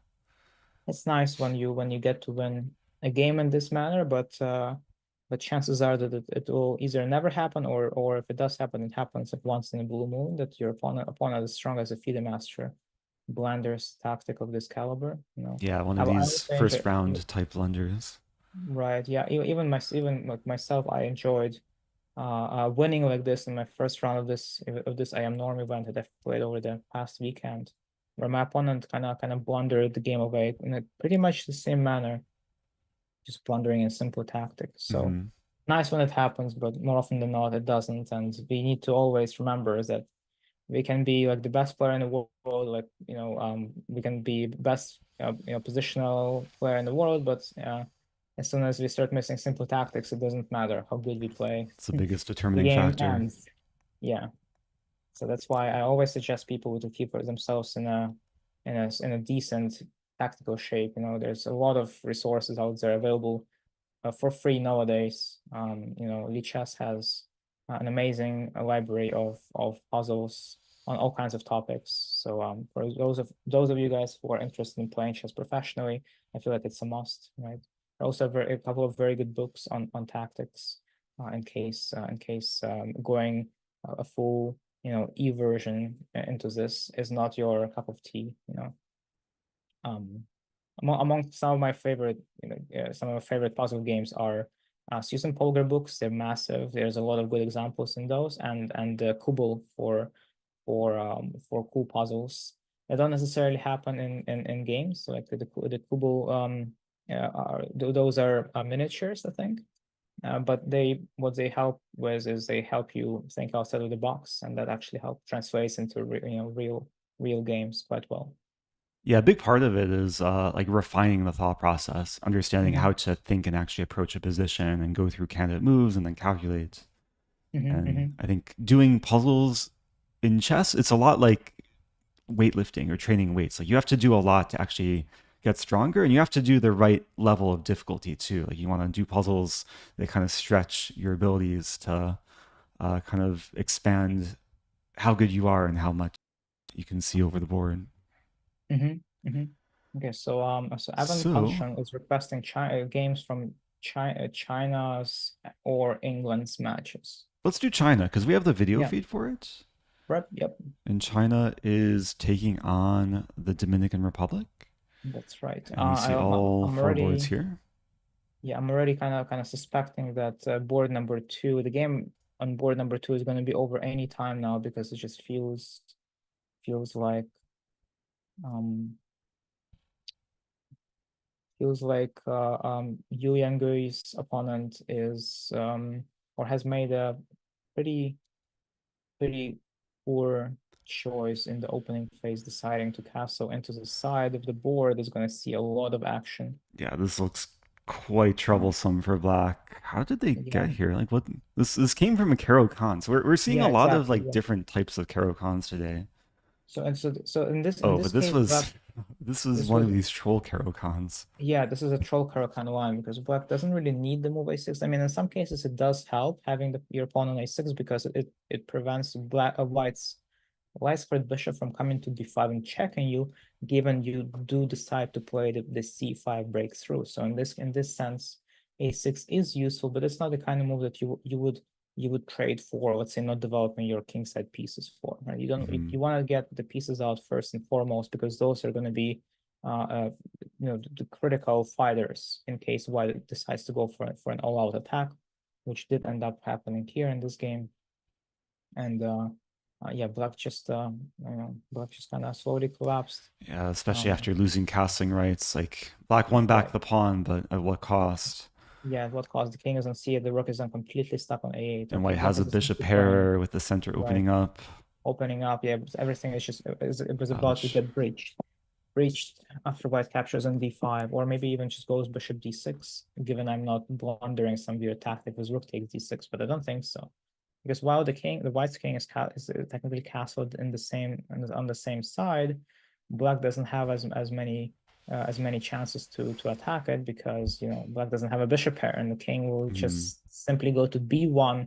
it's nice when you get to win a game in this manner, but chances are that it will either never happen, or if it does happen, it happens at once in a blue moon, that your opponent is strong as a FIDE master blunders tactic of this caliber. Yeah, one I, of I these also enjoy, first round type blunders. right, yeah, even like myself, I enjoyed winning like this in my first round of this I am norm event that I've played over the past weekend, where my opponent kind of blundered the game away in a pretty much the same manner, just blundering in simple tactics. So Hmm. nice when it happens, but more often than not, it doesn't. And we need to always remember is that we can be like the best player in the world, like we can be best positional player in the world, but as soon as we start missing simple tactics, it doesn't matter how good we play. It's the biggest The determining game factor. ends. Yeah. So that's why I always suggest people to keep themselves in a decent tactical shape. There's a lot of resources out there available for free nowadays. Lichess has an amazing library of puzzles on all kinds of topics. So for those of you guys who are interested in playing chess professionally, I feel like it's a must, right? There are also a couple of very good books on tactics in case going a full e-version into this is not your cup of tea. Um, among some of my favorite puzzle games are Susan Polgar books. They're massive. There's a lot of good examples in those, and Kubel for cool puzzles. They don't necessarily happen in games. So like the Kubel those are miniatures, I think. But what they help with is they help you think outside of the box, and that actually help translates into real games quite well. Yeah, a big part of it is like refining the thought process, understanding Hmm. how to think and actually approach a position and go through candidate moves and then calculate. Hmm. And Hmm. I think doing puzzles in chess, it's a lot like weightlifting or training weights. Like you have to do a lot to actually get stronger, and you have to do the right level of difficulty too. Like you want to do puzzles that kind of stretch your abilities to kind of expand how good you are and how much you can see over the board. Hmm. Hmm. Okay, so Evan So Punchon is requesting games from China's or England's matches. let's do China because we have the video Yeah, feed for it. right. Yep, And China is taking on the Dominican Republic. that's right. And we see all I'm four boards already here. Yeah, I'm already kind of suspecting that board number two, the game on board number two is going to be over any time now, because it just feels like um Yu Yangui's opponent is or has made a pretty pretty poor choice in the opening phase, deciding to castle into the side of the board is going to see a lot of action. Yeah, this looks quite Uh, troublesome for black. How did they get yeah, here? Like what this came from a Caro-Kann. So we're seeing yeah, a lot of exactly. like Yeah. different types of Caro-Kanns today. So in Oh, this but this case, Black was this was this one was of these troll Caro-Kanns. yeah, this is a troll Caro-Kann line, because black doesn't really need the move a6. I mean, in some cases it does help having your pawn on a6, because it prevents white's squared bishop from coming to d5 and checking you, given you do decide to play the c5 breakthrough. So in this sense, a6 is useful, but it's not the kind of move that you would trade for, let's say, not developing your kingside pieces for, right? You don't Hmm. you want to get the pieces out first and foremost, because those are going to be the critical fighters in case white decides to go for an all-out attack, which did end up happening here in this game. And yeah, black just kind of slowly collapsed. Yeah, especially Um, after losing casting rights. Like black won back right. the pawn, but at what cost? Yeah, what caused the king is on c8, the rook is then completely stuck on a8. And Okay, white black has a is bishop essentially playing pair with the center right, opening up. opening up. Yeah, everything is just it was about to Ouch. get breached. breached after white captures on d5, or maybe even just goes bishop d6, given I'm not blundering some weird tactic with rook takes d6, but I don't think so. Because while the white's king is technically castled in the same on the same side, black doesn't have as many chances to attack it, because black doesn't have a bishop pair, and the king will Mhm. just simply go to b1,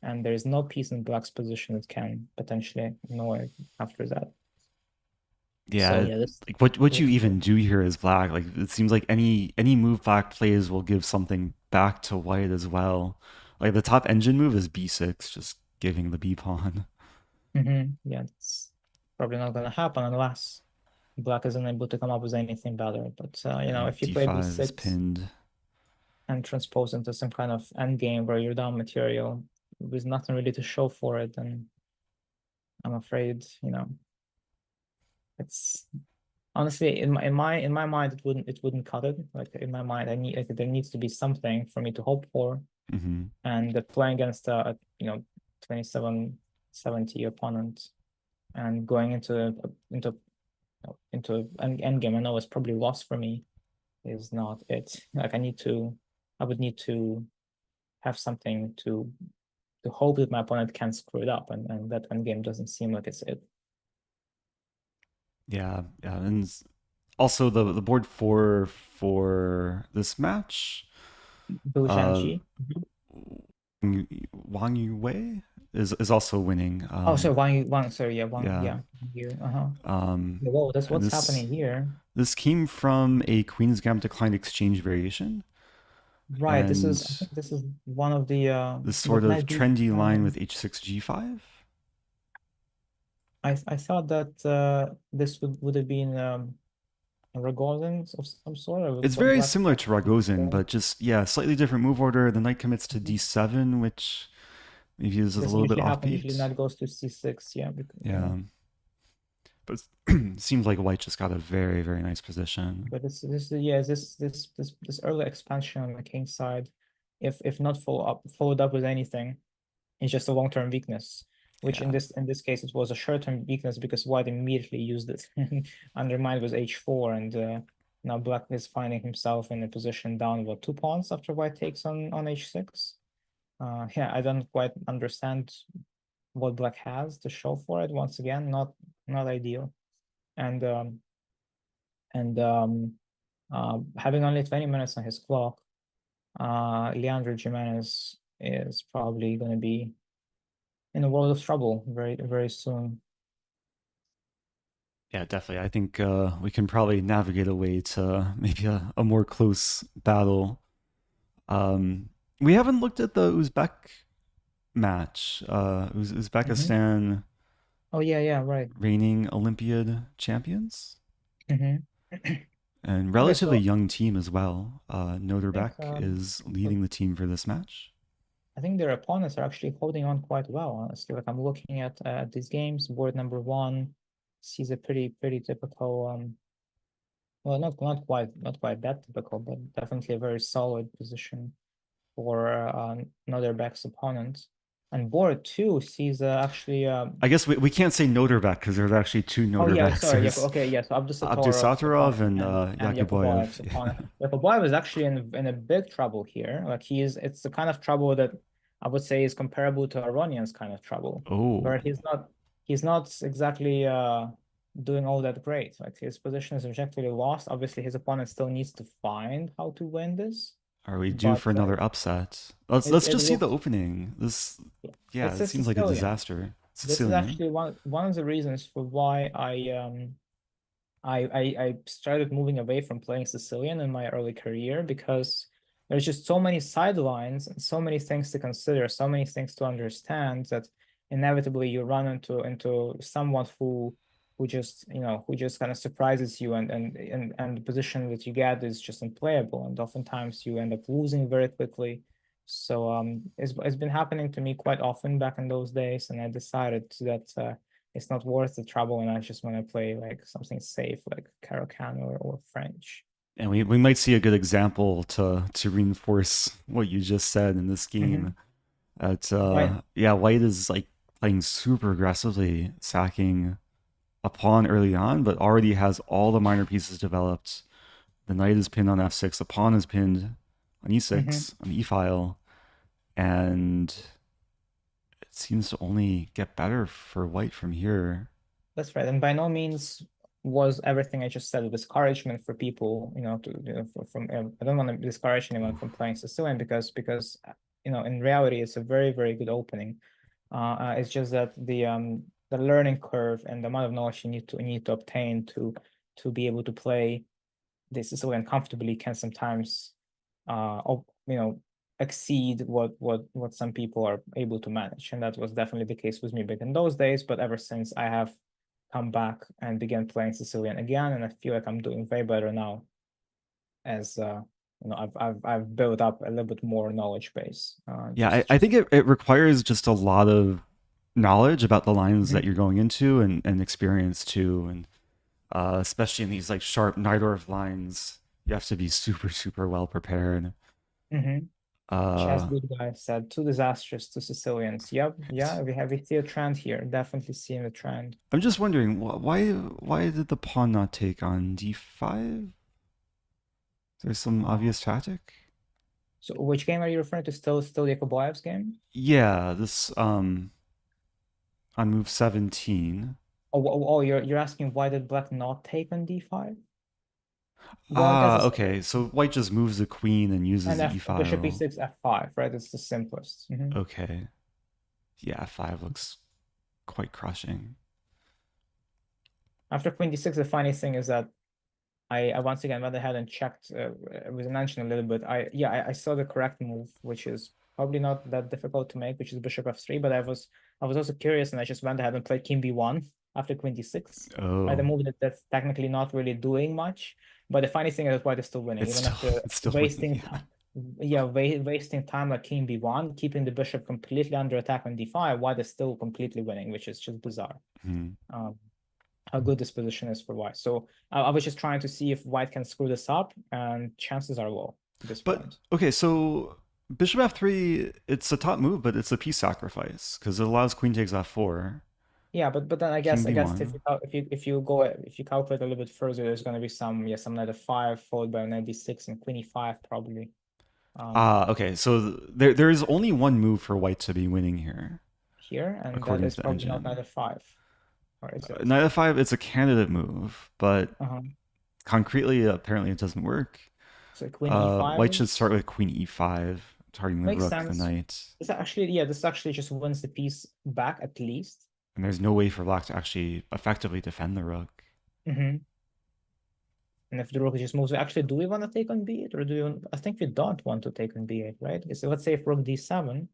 and there is no piece in black's position that can potentially annoy it after that. So Yeah, yeah, like what you this even do here is black. Like it seems like any move black plays will give something back to white as well. Like the top engine move is b6, just giving the b pawn. yeah, it's probably not gonna happen unless black isn't able to come up with anything better. But And if you play d5 is b6 pinned. and transpose into some kind of endgame where you're down material with nothing really to show for it, then I'm afraid, it's honestly in my mind it wouldn't cut it. Like in my mind, there needs to be something for me to hope for. Hmm. And playing against a 2770 opponent and going into an endgame, I know it's probably lost for me, is not it. Like I would need to have something to hope that my opponent can screw it up, and that endgame doesn't seem like it's it. Yeah, yeah, and also the board for this match, uh, Boujanji. Wang Yue is also winning. Oh, so Wang, sorry, yeah, Yeah, you, uh-huh. um, Whoa, that's and what's happening here. this came from a Queen's Gambit declined exchange variation, Right, I and think this is one of the this sort what of knight trendy line b7. with h6 g5. I thought that this would have been Rogozins of some sort, or It's what very black similar black to Ragozin, but just yeah, slightly different move order. The knight commits to Mhm. d7, which maybe is a Doesn't little bit usually happen. Usually offbeat. knight goes to c6, yeah, Yeah, but it seems like White just got a very, very nice position. but this early expansion on the king side, if not followed up with anything, it's just a long-term weakness, which Yeah, in this case it was a short-term weakness because white immediately used it. Undermined with h4, and now black is finding himself in a position down what 2 pawns after white takes on h6. Yeah, I don't quite understand what black has to show for it. Once again, not ideal. And having only 20 minutes on his clock, Leandro Jimenez is probably going to be in a world of trouble very, very soon. yeah, definitely. I think we can probably navigate a way to maybe a more close battle. Um, we haven't looked at the Uzbek match. Mhm. Uzbekistan Oh yeah, yeah, right. reigning Olympiad champions Mhm. and Okay, relatively so young team as well. I think Noderbek is leading the team for this match. I think their opponents are actually holding on quite well, honestly. Like I'm looking at these games, board number one sees a pretty typical well, not quite that typical, but definitely a very solid position for Notherbeck's opponent. And board two sees actually I guess we can't say Noderbek because there's actually two oh yeah, Noderbeks. sorry, There's okay, yeah, so Abdusatorov's Abdusatorov opponent and and Yakuboyev. Yakuboyev's opponent. Yakuboyev is actually in a big trouble here. Like it's the kind of trouble that I would say is comparable to Aronian's kind of trouble, Oh, where he's not exactly doing all that great. Like his position is objectively lost. Obviously, his opponent still needs to find how to win this, are we due but for another upset? Let's it just see the looks opening. Yeah, it's it a seems like a Sicilian. disaster. This is Sicilian. actually one of the reasons for why I started moving away from playing Sicilian in my early career, because there's just so many sidelines and so many things to consider, so many things to understand, that inevitably you run into someone who just kind of surprises you, and the position that you get is just unplayable, and oftentimes you end up losing very quickly. So it's been happening to me quite often back in those days, and I decided that it's not worth the trouble, and I just want to play like something safe like Caro-Kann or French. And we might see a good example to reinforce what you just said in this game. Mhm. That Right. yeah, White is like playing super aggressively, sacking a pawn early on, but already has all the minor pieces developed. The knight is pinned on f6, the pawn is pinned on Hmm. e6, on the e-file, and it seems to only get better for white from here. That's right. And by no means was everything I just said a discouragement for people, from I don't want to discourage anyone from playing Sicilian because in reality it's a very, very good opening. It's just that the learning curve and the amount of knowledge you need to obtain to be able to play the Sicilian comfortably can sometimes exceed what some people are able to manage. And that was definitely the case with me back in those days. But ever since I have come back and began playing Sicilian again, and I feel like I'm doing way better now as I've built up a little bit more knowledge base. Yeah, Just I just think it requires just a lot of knowledge about the lines that Mhm. you're going into and experience too. And especially in these like sharp Najdorf lines, you have to be super, super well prepared. Mhm. Chess Uh, good guy said too disastrous to Sicilians. Yep, yeah, we see a trend here. Definitely seeing a trend. I'm just wondering why did the pawn not take on d5? There's some Uh, obvious tactic. so which game are you referring to? Still Yakoboev's game? Yeah, this on move 17. Oh, you're asking why did Black not take on d5? Well, I guess Ah, it's okay. So white just moves the queen and uses and the F bishop e-file. e6 f5, right? It's the simplest. Okay. Yeah, 5 looks quite crushing. After queen d6, the funny thing is that I once again went ahead and checked. With mentioned a little bit. I saw the correct move, which is probably not that difficult to make, which is bishop f3. But I was also curious, and I just went ahead and played king b1 after queen d6. Right, a Oh, move that's technically not really doing much. But the funny thing is, white is still winning, it's even still after it's still winning. wasting Yeah. time. Yeah, wasting time like king b1, keeping the bishop completely under attack on d5. White is still completely winning, which is just bizarre. Hmm. Um, how good this position is for white. So I was just trying to see if white can screw this up, and chances are low at this But point. okay, so bishop f3, it's a top move, but it's a piece sacrifice because it allows queen takes f4, Yeah, but then I king guess b1. if you calculate a little bit further, there's going to be some knight f5 followed by knight d6 and queen e5 probably. Um, Ah, okay. So there is only one move for white to be winning here, here, and that according is to the probably not knight engine. f5, or is it? Knight f5, it's a candidate move, but Uh-huh. concretely, apparently, it doesn't work. So queen e5 White should start with queen e5, targeting the makes rook, the sense. knight, This actually just wins the piece back at least. and there's no way for black to actually effectively defend the rook. Mm-hmm. And if the rook just moves, actually, do we want to take on b8 or do you? I think we don't want to take on b8, right? So let's say if rook d7,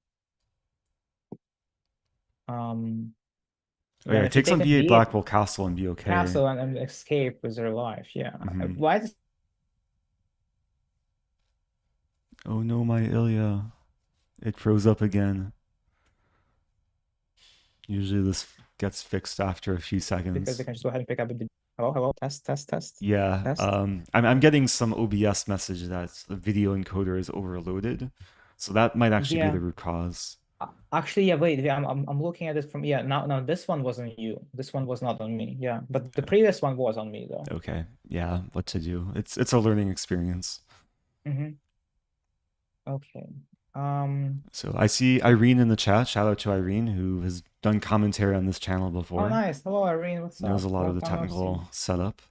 Oh yeah, then it if we takes take on on b8, b8, black will castle and be okay. castle and escape with their life. Yeah. Hmm. Why does Oh no, my Ilya. It froze up again. Usually this gets fixed after a few because they seconds. can just go ahead and pick up a bit. Hello, test, Yeah, test. I'm getting some OBS message that the video encoder is overloaded, so that might actually be Yeah. the root cause. Actually, yeah. Wait, I'm looking at it from Now this one wasn't you. This one was not on me. Yeah, but the previous one was on me though. Okay, yeah, what to do? It's a learning experience. Mm-hmm. Okay. Um. So I see Irene in the chat. Shout out to Irene who has done commentary on this channel Oh, before. nice. Hello, Irene. What's Knows up? a lot of the Long time no see. technical setup.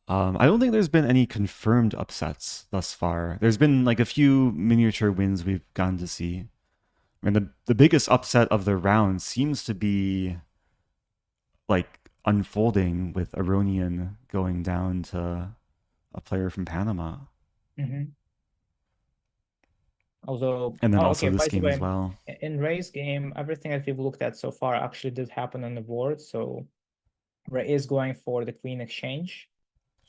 I don't think there's been any confirmed upsets thus far. There's been like a few miniature wins we've gotten to see. And the biggest upset of the round seems to be like unfolding with Aronian going down to a player from Panama. Mm-hmm. Although, And then oh, also okay. this By the game as way, well. in Ray's game, everything that we've looked at so far actually did happen on the board. So Ray is going for the queen exchange,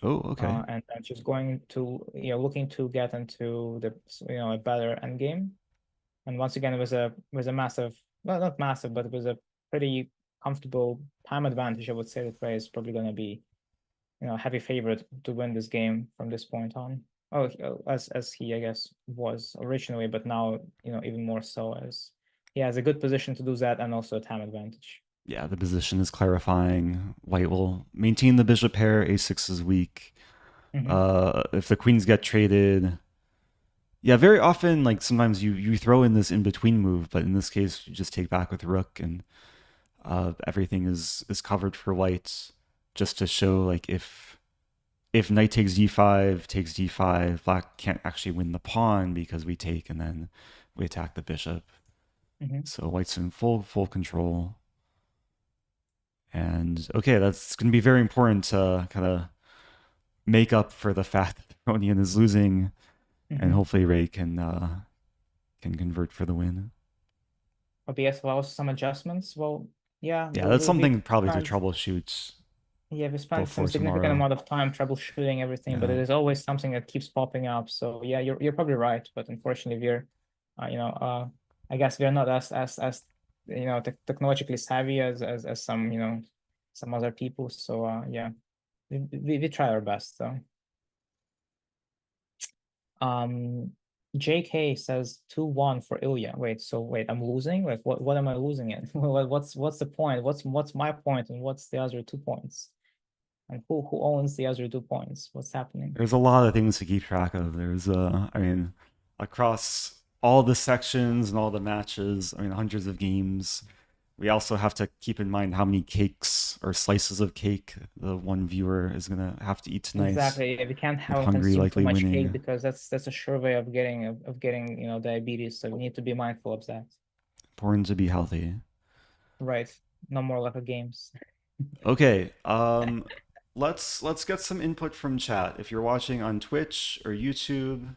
Oh, okay. and she's going to, looking to get into the, a better endgame. And once again, it was a massive, well, not massive, but it was a pretty comfortable time advantage. I would say that Ray is probably going to be, heavy favorite to win this game from this point on. Oh, as he, I guess, was originally, but now, even more so as he has a good position to do that and also a time advantage. Yeah, the position is clarifying. White will maintain the bishop pair. A6 is weak. Hmm. If the queens get traded, yeah, very often, like sometimes you throw in this in between move, but in this case, you just take back with rook, and everything is covered for white, just to show like if knight takes d5, takes d5, black can't actually win the pawn because we take and then we attack the bishop. Hmm. So white's in full control. And okay, that's going to be very important to kind of make up for the fact that Aronian is losing, and Hmm. hopefully Ray can convert for the win. OBS allows some adjustments. Well, yeah, Yeah, that's we've something probably to spent, troubleshoot yeah, we spent some before significant tomorrow. amount of time troubleshooting everything, but Yeah, it is always something that keeps popping up. So yeah, you're probably right, but unfortunately we're, you know, I guess we're not as technologically savvy as some some other people. So yeah, we try our best though. Um, JK says 2-1 for Ilya. Wait, I'm losing? Like what am I losing in? What's the point? What's my point and what's the other 2 points? And who owns the other 2 points? What's happening? there's a lot of things to keep track of. There's I mean, across all the sections and all the matches, I mean, hundreds of games. We also have to keep in mind how many cakes or slices of cake the one viewer is gonna have to eat tonight, Exactly. Yeah, we can't with have him Hungary consume too likely much cake winning. because that's a sure way of getting diabetes. So we need to be mindful of that. Important to be healthy. Right. No more like a games. Okay, let's get some input from chat. If you're watching on Twitch or YouTube,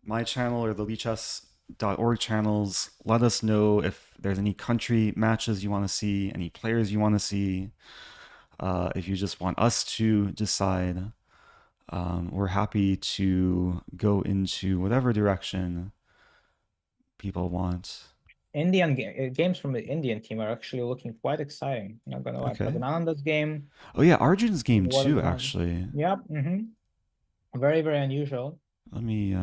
my channel or the Lichess.org channels, let us know if there's any country matches you want to see, any players you want to see. If you just want us to decide, we're happy to go into whatever direction people want. Games from the Indian team are actually looking quite exciting. Not gonna lie. Okay. Pragnananda's game, Oh yeah, Arjun's game what too, about? actually. Yep. Very, very unusual. Let me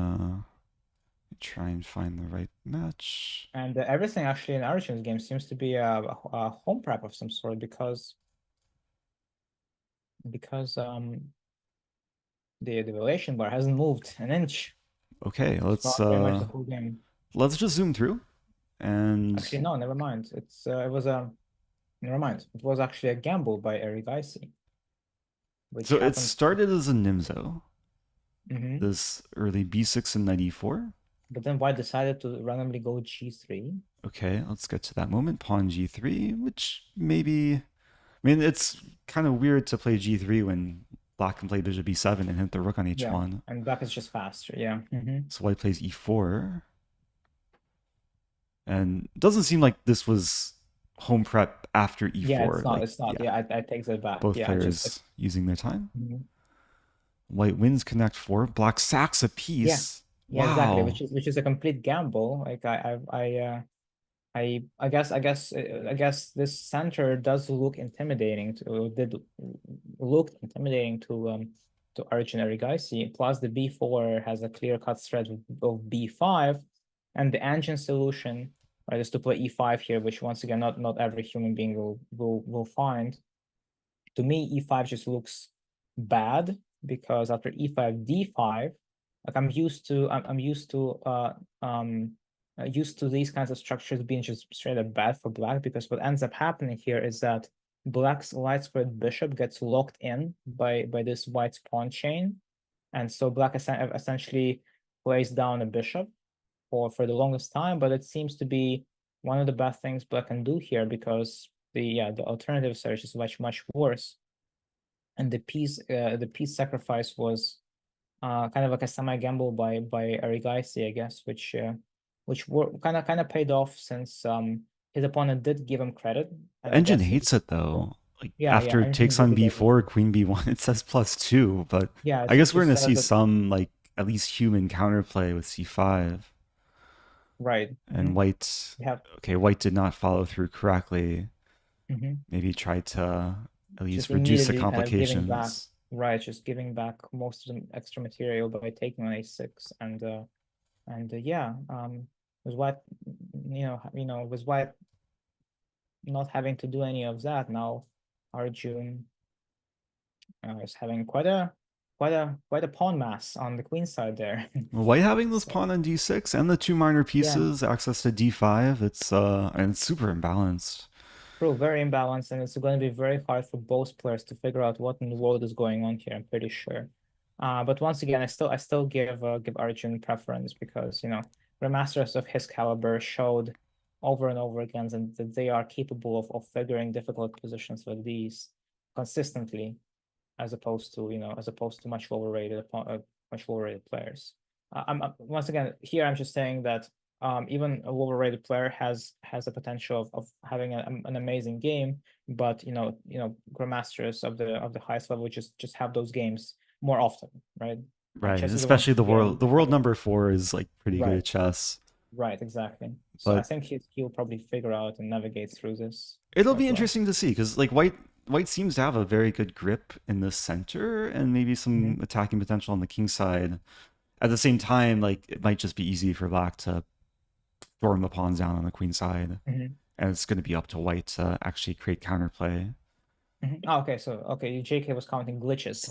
try and find the right match. And everything actually in Arjun's game seems to be a home prep of some sort because the relation bar hasn't moved an inch. Okay, It's not very much the full game. let's just zoom through and Actually, no, never mind. It was a never mind. It was actually a gamble by Eric Dicey, which so it happened. started as a Nimzo. Hmm. This early b6 and knight e4. But then White decided to randomly go G3. Okay, let's get to that moment. Pawn g3, which maybe, I mean, it's kind of weird to play g3 when black can play bishop b7 and hit the rook on Yeah, h1. and black is just faster. Yeah. So white plays e4. And it doesn't seem like this was home prep after Yeah, it's e4. not. Like, It's not. yeah, Yeah, I take that back. both Yeah, I just players using their time. mhm. White wins connect four. Black sacks a Yeah, piece. yeah, exactly. Which Wow. is a complete gamble. Like I guess this center does look intimidating to did looked intimidating to Arjun Erigaisi. Plus the b4 has a clear-cut threat of b5, and the engine solution, right, is to play e5 here, which once again not every human being will find. To me, e5 just looks bad because after e5, d5, like I'm used to these kinds of structures being just straight up bad for black, because what ends up happening here is that black's light squared bishop gets locked in by this white's pawn chain, and so black essentially plays down a bishop for the longest time. But it seems to be one of the best things black can do here, because the alternative search is much worse, and the piece sacrifice was kind of like a semi gamble by Arigaisi, I guess, which were kind of paid off, since his opponent did give him credit, and I Engine guess he hates it though. Like yeah, after it engine takes on really doesn't. b4, queen b1, it says +2, but Yeah, I it guess we're just gonna says see that, some like at least human counterplay with c5. right. And white, We have okay, white did not follow through correctly. mhm. Maybe try to at Just least reduce the immediately kind of giving back, complications. right, just giving back most of the extra material by taking on a6, and yeah, was what was what not having to do any of that now, Arjun is having quite a pawn mass on the queen side there. White having this So pawn on d6 and the two minor yeah, pieces, access to d5, it's super imbalanced. true, very imbalanced, and it's going to be very hard for both players to figure out what in the world is going on here. I'm pretty sure. But once again, I still give Arjun preference because grandmasters of his caliber showed over and over again that they are capable of figuring difficult positions like these consistently, as opposed to much lower rated players. Once again here I'm just saying that even a lower rated player has the potential of having an amazing game, but grandmasters of the highest level just have those games more often, right? Right, Chess is a especially one-sided game. the world number 4 is like pretty good Right, at chess. right, exactly. So I But think he'll probably figure out and navigate through this it'll quite be well. interesting to see because like white seems to have a very good grip in the center and maybe some Hmm. attacking potential on the king side. At the same time, like it might just be easy for black to storm the pawns down on the queen side, Hmm. and it's going to be up to white to actually create counterplay. Oh, okay, so JK was counting glitches,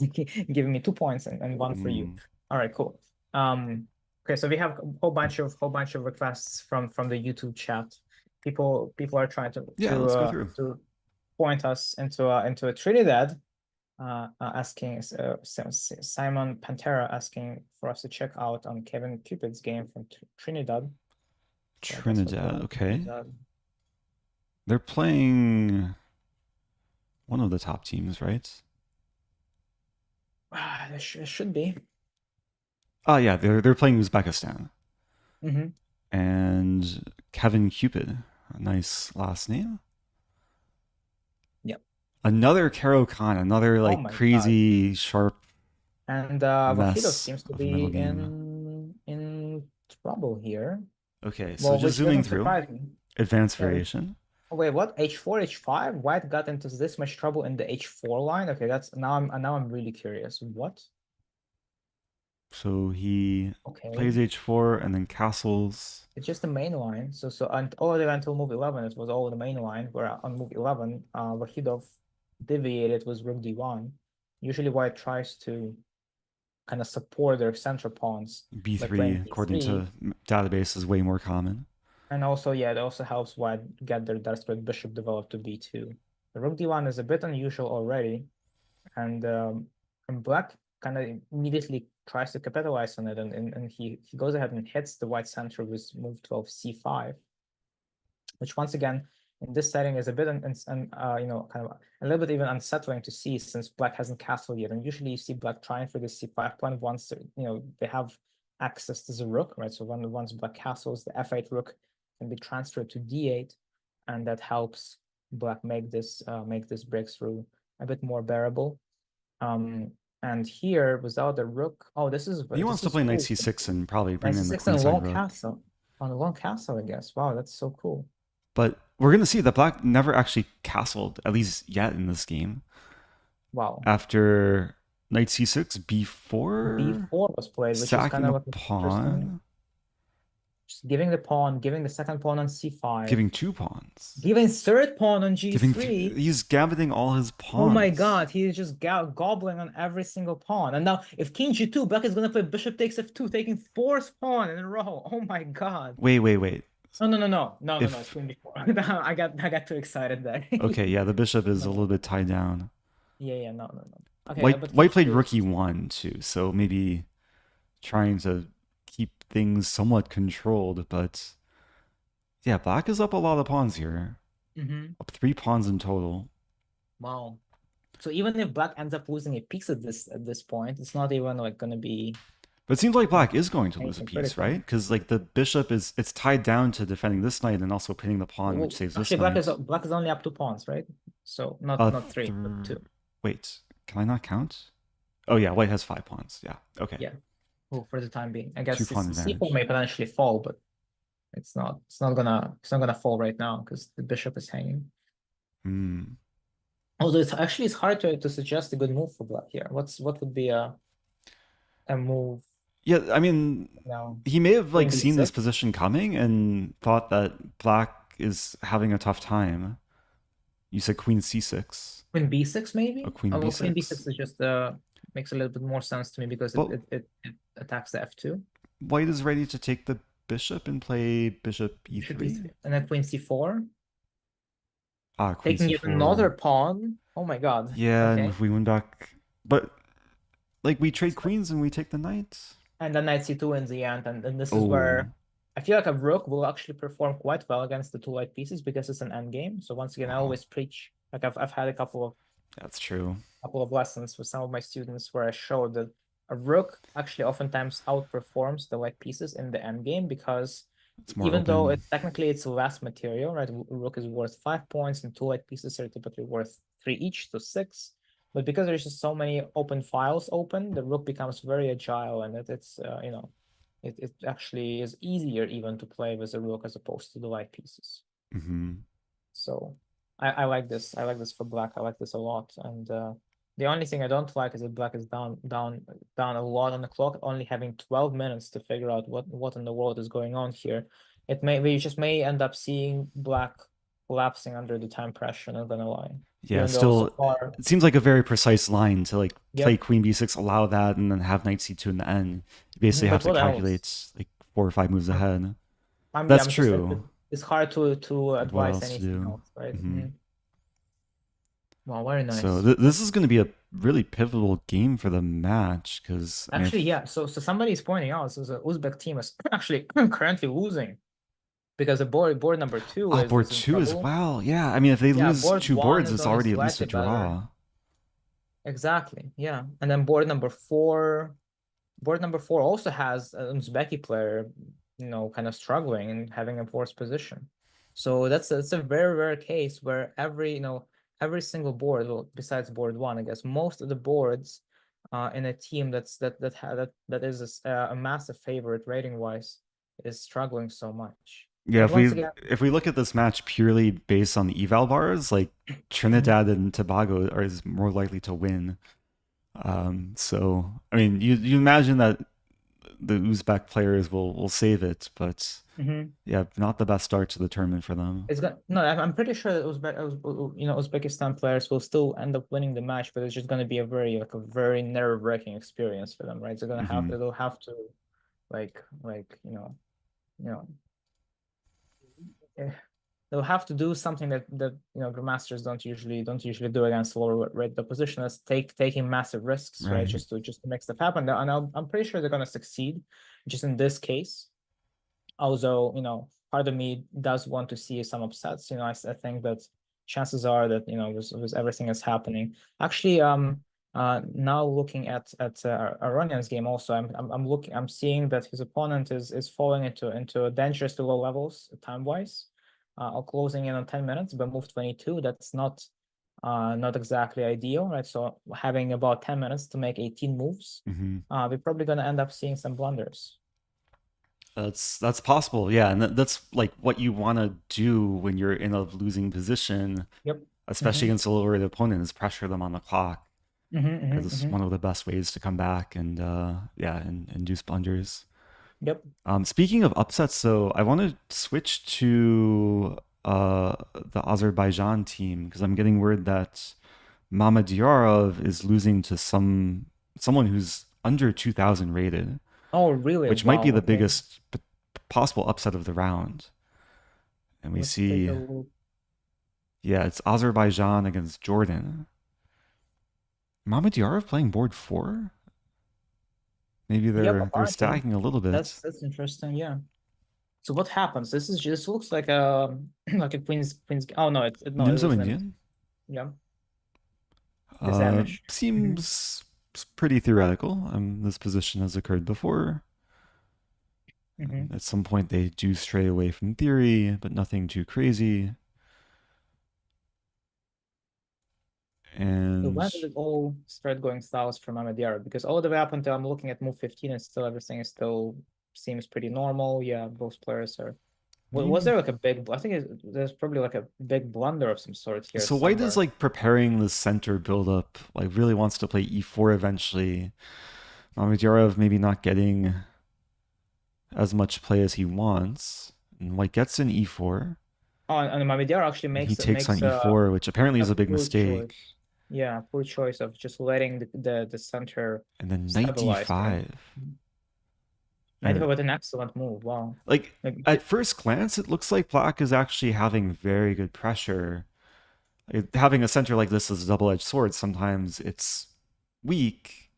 giving me 2 points and one for you. Mm, All right, cool. Okay, so we have a whole bunch of requests from the YouTube chat. People are trying to yeah, to let's go uh, through. to point us into a Trinidad. Asking Simon Pantera asking for us to check out on Kevin Cupid's game from Trinidad. So I guess we'll go Trinidad, on okay. Trinidad. They're playing one of the top teams, right? It should be. Oh yeah, they're playing Uzbekistan. Hmm. And Kevin Cupid, a nice last name. Yep. Another Caro-Kann, another Oh like my God. crazy sharp And Vahidov mess seems to of a middle be game. in trouble here. Okay, so Well, just which zooming doesn't through surprise me. advanced Yeah. variation. Oh, wait, what? H4, H5? White got into this much trouble in the H4 line? Okay, that's now I'm really curious. What? So he Okay. plays h4 and then castles. It's just the main line. So and all the way until move 11, it was all the main line. Where on move 11, Vahidov deviated with rook d1. Usually, White tries to kind of support their central pawns by b3, playing according d3. to database, is way more common. And also, yeah, it also helps White get their desperate bishop developed to b2. The rook d1 is a bit unusual already, and Black kind of immediately tries to capitalize on it, and he goes ahead and hits the white center with move 12 c5, which once again in this setting is a bit kind of a little bit even unsettling to see since Black hasn't castled yet. And usually you see Black trying for the c5 pawn once they have access to the rook, right? So once Black castles, the f8 rook can be transferred to d8, and that helps Black make this breakthrough a bit more bearable. Um, and here without the rook, oh, this is He wants to play knight cool. c6 and probably Knight bring in the c6 and queenside long rook. castle on a long castle, I guess. Wow, that's so cool. But we're going to see that black never actually castled, at least yet in this game. Wow. After knight c6, b4, B4 was played, which is kind sacking of a like interesting. pawn, Just giving the pawn, giving the second pawn on c5, giving two pawns, giving third pawn on giving g3. he's gambiting all his Oh my pawns. God, he is just gobbling on every single pawn. And now, if king g2, Black is gonna play bishop takes f2, taking fourth pawn in a row. Oh my God. Wait. No, no, no, no, no, no, no. It's If queen b4. I got too excited there. okay, yeah, the bishop is No, a little no. bit tied down. Yeah, yeah, no, no, no. Okay, White but king White played g2 rook is just e1 too, so maybe trying to keep things somewhat controlled. But yeah, black is up a lot of pawns here, mm-hmm. up 3 pawns in total. Wow. So even if Black ends up losing a piece at this point, it's not even like gonna be But it seems like uh, black is going to lose a anything piece, critical. right? Because like the bishop is it's tied down to defending this knight and also pinning the pawn, which Well, saves this actually, knight. Black is only up 2 pawns, right? So not Uh, not three, but two. wait, can I not count? Oh yeah, white has 5 pawns. Yeah, okay, Yeah. Well, for the time being, I two guess pawn C4 advantage. may potentially fall, but it's not gonna fall right now because the bishop is hanging. Hmm. Although it's hard to suggest a good move for Black here. What would be a move Yeah, I mean, now? he may have Queen like seen this B6? position coming and thought that black is having a tough time. You said queen c6. Queen b6 A maybe? queen Oh, well, queen b6 b6. is just makes a little bit more sense to me because But it attacks the f2. white is ready to take the bishop and play bishop Should be e3. and then queen c4, Ah, queen taking yet another c4. pawn. Oh my God. Yeah, and Okay. if we win back, but like we trade queens and we take the knight. And then knight c2 in the end, and this is Oh, where I feel like a rook will actually perform quite well against the two white pieces because it's an endgame. So once again, I wow, always preach. Like I've had a that's true. couple of lessons with some of my students where I showed that a rook actually oftentimes outperforms the white pieces in the endgame because It's more even though open. it technically it's less material, right? Rook is worth 5 points and two white pieces are typically worth three each, so six. But because there's just so many open files open, the rook becomes very agile and it's it actually is easier even to play with the rook as opposed to the white pieces. Hmm. So I like this. I like this for black. I like this a lot. And the only thing I don't like is that black is down a lot on the clock, only having 12 minutes to figure out what in the world is going on here. We just may end up seeing black collapsing under the time pressure, not gonna lie. Yeah, Even though so still, far, it seems like a very precise line to like play yep. queen b6, allow that, and then have knight c2 in the end. You basically have But to what else? calculate like 4 or 5 moves ahead. Yeah, That's I'm just true. it's hard to What advise else to anything do? else, right? Hmm. Wow, very So nice. this is going to be a really pivotal game for the match because I mean, Actually, yeah. So somebody is pointing out, so the Uzbek team is actually currently losing because the board number two board is in two as trouble. well. Yeah, I mean, if they Yeah, lose board two one boards, is it's only already at least a slightly better. draw. Exactly. Yeah. And then board number four also has an Uzbeki player, kind of struggling and having a worse position. So that's a very rare case where every single board, well, besides board one, I guess most of the boards in a team that is a massive favorite rating wise is struggling so much. Yeah, But once again, if we look at this match purely based on the eval bars, like mhm, Trinidad and Tobago are is more likely to win. So I mean, you imagine that the Uzbek players will save it, but mhm. yeah, not the best start to the tournament for them. It's gonna no, I'm pretty sure that Uzbekistan players will still end up winning the match, but it's just gonna be a very nerve-wracking experience for them, right? Hmm. They'll have to like you know eh, they'll have to do something that grandmasters don't usually do against lower rate opposition. That's taking massive risks, right? Right. Just to make stuff happen. And I'm pretty sure they're gonna succeed, just in this case. Although, part of me does want to see some upsets. I think that chances are that, with everything that's happening. Actually, now looking at Aronian's game also, I'm seeing that his opponent is falling into dangerously low levels time wise, closing in on 10 minutes, but move 22. That's not exactly ideal, right? So having about 10 minutes to make 18 moves, Hmm. we're probably gonna end up seeing some blunders. That's possible. Yeah, and that's like what you want to do when you're in a losing position, Yep. especially Mm-hmm. against a lower rated opponent, is pressure them on the clock. Mm-hmm, Because mm-hmm, it's mm-hmm. one of the best ways to come back and yeah, and induce blunders. Yep. Speaking of upsets, so I want to switch to the Azerbaijan team because I'm getting word that Mamedyarov is losing to someone who's under 2,000 rated, Oh, really? which might be Wow. the Okay. biggest possible upset of the round. And we Let's take a see, look. yeah, it's Azerbaijan against Jordan. Mamedyarov playing board four? Maybe Yep, they're apparently. stacking a little bit. That's interesting. Yeah. So what happens? This looks like a like a queen's. Oh no, no, it Nimzo was Nim's. Indian Yeah. This Amish. Mhm. seems pretty theoretical. This position has occurred before. Mhm. At some point, they do stray away from theory, but nothing too crazy. So And when did it all start going south from Ahmadiyya? Because all the way up until I'm looking at move 15 and still everything is still seems pretty normal. Yeah, both players are. Was maybe there like a big? I think there's probably like a big blunder of some sort here so. White is somewhere. like preparing the center buildup. Like really wants to play e4 eventually. Mamedyarov maybe not getting as much play as he wants, and White gets in e4. Oh, and Mamidiar actually and he makes takes on e4, which apparently a is a big poor mistake. choice. Yeah, poor choice of just letting the center And then knight stabilize. And d5. I think And it was an excellent move. Wow. like Like, at first glance, it looks like black is actually having very good pressure. Having a center like this as a double-edged sword, sometimes it's weak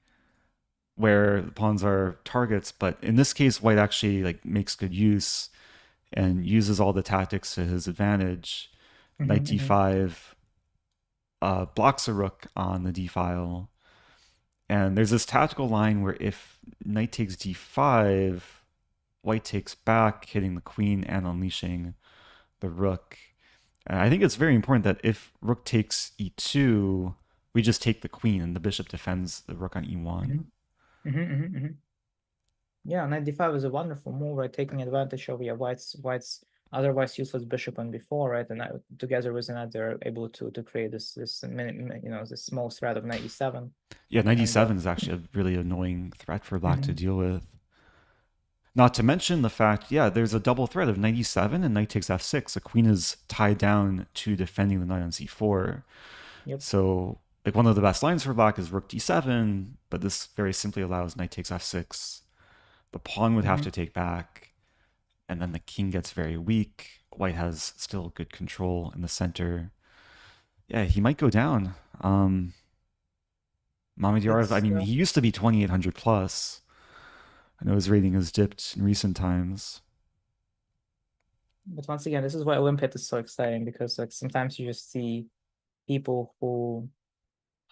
where the pawns are targets, but in this case, white actually like makes good use and uses all the tactics to his advantage. Knight mhm, mhm, d5 blocks a rook on the d file, and there's this tactical line where if knight takes d5, white takes back, hitting the queen and unleashing the rook. And I think it's very important that if rook takes e2, we just take the queen and the bishop defends the rook on e1. mhm, mhm. Yeah, knight d5 is a wonderful move, right? Taking advantage of, yeah, white's otherwise useless bishop on b4, right? And together with knight, they're able to create this this small threat of knight e7. Yeah, And 97 is actually a really annoying threat for black to mhm, deal with. Not to mention the fact, yeah, there's a double threat of knight e7 and knight takes f6. The queen is tied down to defending the knight on c4. yep. So, like, one of the best lines for black is rook d7, but this very simply allows knight takes f6. The pawn would have Mhm. to take back, and then the king gets very weak. White has still good control in the center. Yeah, he might go down. Mamedyarov, I It's mean, he used to be 2,800 plus. I know his rating has dipped in recent times. But once again, this is why Olympiad is so exciting, because like sometimes you just see people who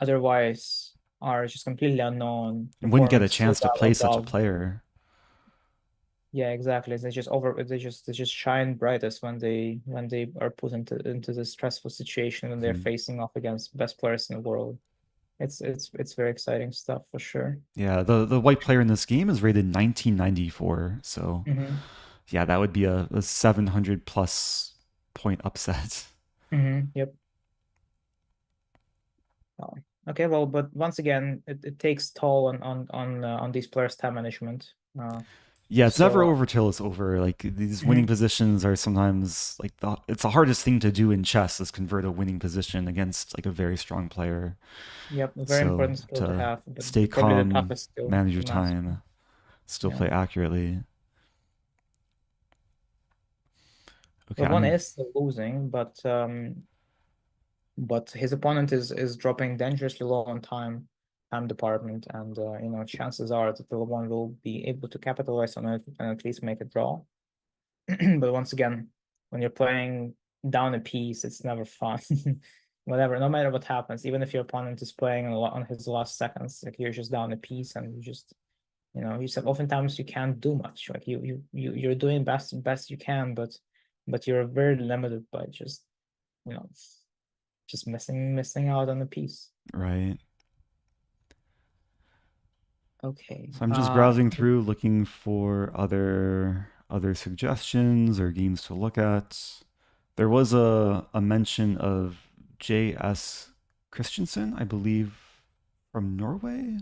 otherwise are just completely unknown And wouldn't get performing a so chance to play such a above. player. Yeah, exactly. They just shine brightest when they are put into this stressful situation when they're Hmm. facing off against best players in the world. It's very exciting stuff for sure. Yeah, the white player in this game is rated 1994. So, Mm-hmm. yeah, that would be a 700 plus point upset. Mm-hmm. Yep. Oh, okay, well, but once again, it takes toll on these players' time management. Yeah, it's never So over till it's over. Like these winning mhm. positions are sometimes like it's the hardest thing to do in chess is convert a winning position against like a very strong player. Yep, a very So important skill to to have, but stay probably the calm, toughest skill manage to your master. time, still Yeah. play accurately. Okay, But one I'm is still losing, but his opponent is dropping dangerously low on time department, and chances are that the one will be able to capitalize on it and at least make a draw. But once again, when you're playing down a piece, it's never fun. Whatever, no matter what happens, even if your opponent is playing on his last seconds, like you're just down a piece, and you said oftentimes you can't do much. Like you're doing best you can, but you're very limited by you know just missing out on a piece. right. Okay. So I'm just browsing through looking for other suggestions or games to look at. There was a mention of J.S. Christensen, I believe, from Norway.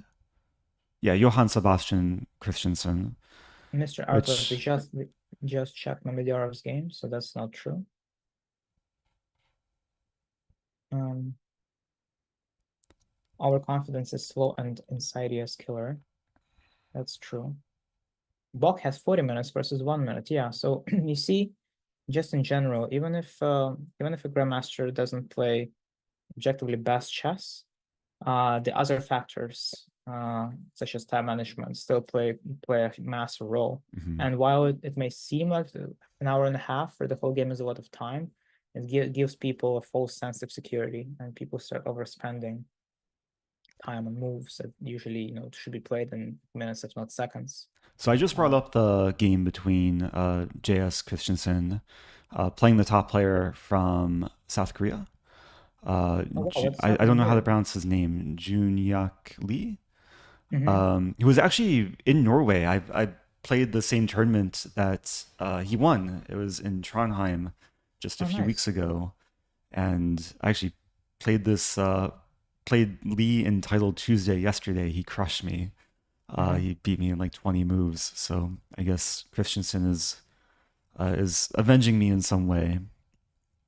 Yeah, Johann Sebastian Christensen, Mr. Arthur, we which just checked Mamedyarov's game, so that's not true. Um, our confidence is slow and insidious killer. That's true. Bach has 40 minutes versus 1 minute. Yeah, so you see, just in general, even if a grandmaster doesn't play objectively best chess, the other factors, such as time management, still play a massive role. mhm. And while it may seem like an hour and a half for the whole game is a lot of time, it gives people a false sense of security, and people start overspending time on moves that usually should be played in minutes, if not seconds. So I just brought Uh, up the game between J.S. Christensen, playing the top player from South Korea. oh wow, what's I don't happening know how to here? pronounce his name. Junyak Lee. Mm-hmm. He was actually in Norway. I played the same tournament that he won. It was in Trondheim just a Oh, few weeks nice. ago, and I actually played this played Lee in Title Tuesday yesterday. He crushed me. Mm-hmm. He beat me in like 20 moves. So I guess Christensen is avenging me in some way.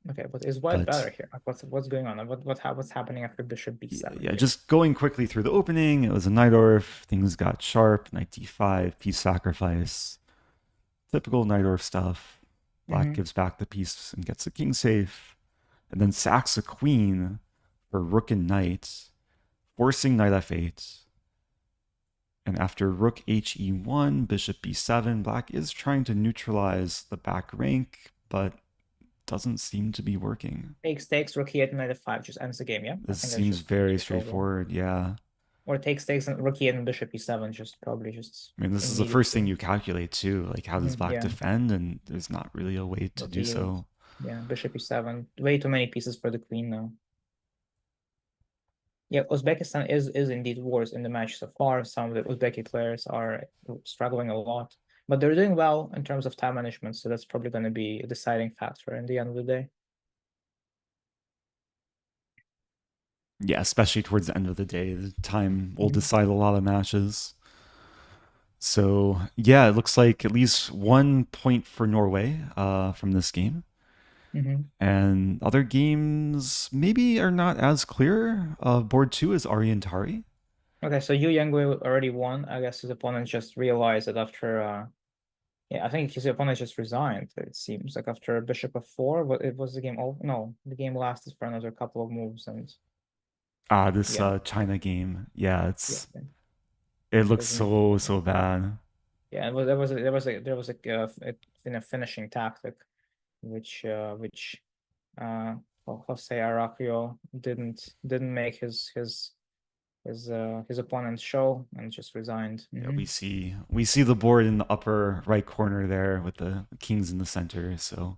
Okay, but is white But better here? Like, what's going on? What's happening after bishop b7 yeah, here? just going quickly through the opening, it was a Najdorf. Things got sharp. Knight d5, piece sacrifice. Typical Najdorf stuff. Black Mm-hmm. gives back the piece and gets the king safe. And then sacks a queen for rook and knight, forcing knight f8. And after rook he1, bishop b7, black is trying to neutralize the back rank, but doesn't seem to be working. Takes rook e8 knight f5 just ends the game. Yeah, I This think that's seems just very straightforward. straightforward, yeah. Or takes and rook e8 and bishop e7 just probably just I mean, this is the first thing immediately. you calculate too. Like, how does black Yeah, defend? And there's not really a way to rook do e8. so. Yeah, bishop e7. Way too many pieces for the queen now. Yeah, Uzbekistan is indeed worse in the match so far. Some of the Uzbeki players are struggling a lot, but they're doing well in terms of time management. So that's probably going to be a deciding factor in the end of the day. Yeah, especially towards the end of the day, the time will Mhm. decide a lot of matches. So yeah, it looks like at least 1 point for Norway from this game. Mhm. And other games maybe are not as clear. Board 2 is Ariantari. Okay, so Yu Yangwei already won. I guess his opponent just realized that after yeah, I think his opponent just resigned. It seems like after bishop f4, but it was the game over. No, the game lasted for another couple of moves, and This yeah, China game. Yeah, yeah, it it looks was indeed. so bad. Yeah, there was a finishing tactic, which Jose Araujo didn't make his opponent show and just resigned. Yeah, we see the board in the upper right corner there with the kings in the center. So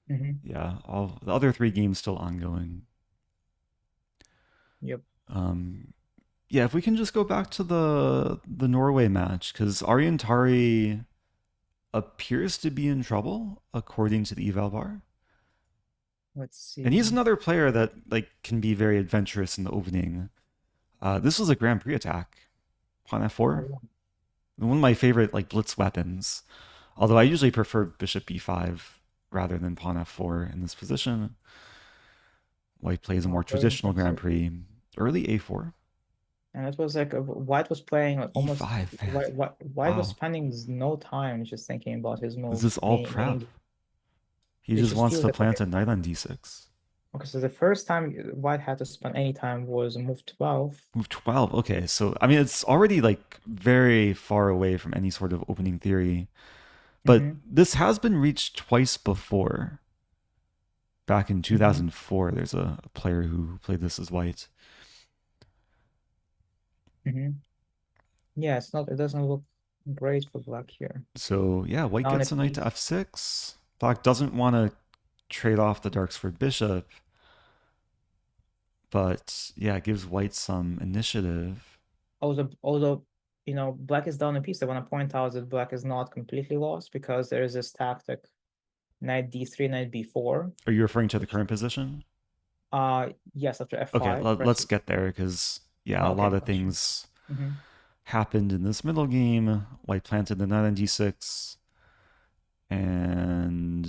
Hmm. yeah, all the other three games still ongoing. Yep. Um, yeah, if we can just go back to the Norway match, because Ariantari appears to be in trouble according to the eval bar, Let's and he's see. another player that like can be very adventurous in the opening. This was a Grand Prix attack, pawn f4, Oh, one of my favorite like blitz weapons. Although I usually prefer bishop b5 rather than pawn f4 in this position. White plays a more wow, very traditional Grand impressive. Prix, early a4, And it was like White was playing like almost e5. White was Wow, spending no time just thinking about his this moves. is all prep. He It just just wants feels to like okay. plant a knight on d6. Okay, so the first time White had to spend any time was move 12. Move 12. Okay, so I mean it's already like very far away from any sort of opening theory, but Mm-hmm. this has been reached twice before. Back in Mm-hmm. 2004, there's a player who played this as white. Mm-hmm. Yeah, it doesn't look great for Black here. So yeah, white Down a gets a knight to piece. f6. Black doesn't want to trade off the darks for bishop, but yeah, it gives white some initiative. Although, Black is down a piece. I want to point out that Black is not completely lost because there is this tactic, knight d3, knight b4, Are you referring to the which current position? yes, after Okay, f5 let's versus get there because yeah, a lot okay, of gotcha. things Mm-hmm. happened in this middle game. White planted the knight on d6, and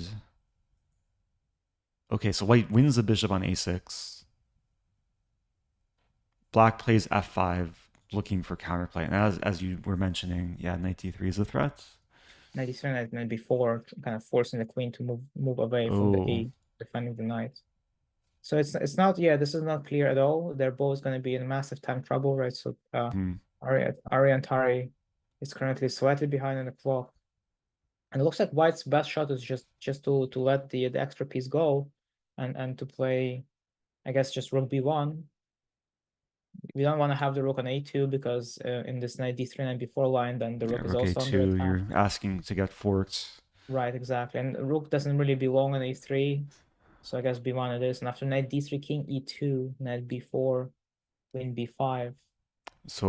okay, so white wins the bishop on a6. Black plays f5, looking for counterplay. And as you were mentioning, yeah, knight d3 is a threat. Knight d3, knight b4, kind of forcing the queen to move away from the Oh, a, defending the knight. So it's not, yeah, this is not clear at all. They're both going to be in massive time trouble, right? So hmm. Ari and Tari is currently slightly behind in the clock. And it looks like White's best shot is just to let the extra piece go and to play, I guess, just rook b1. We don't want to have the rook on a2 because in this knight d3 and b4 line, then the Yeah, rook is rook also under a2. attack. You're asking to get forked. Right, exactly. And rook doesn't really belong on a3. So I guess b1 it is. And after knight d3, king e2, knight b4, queen b5,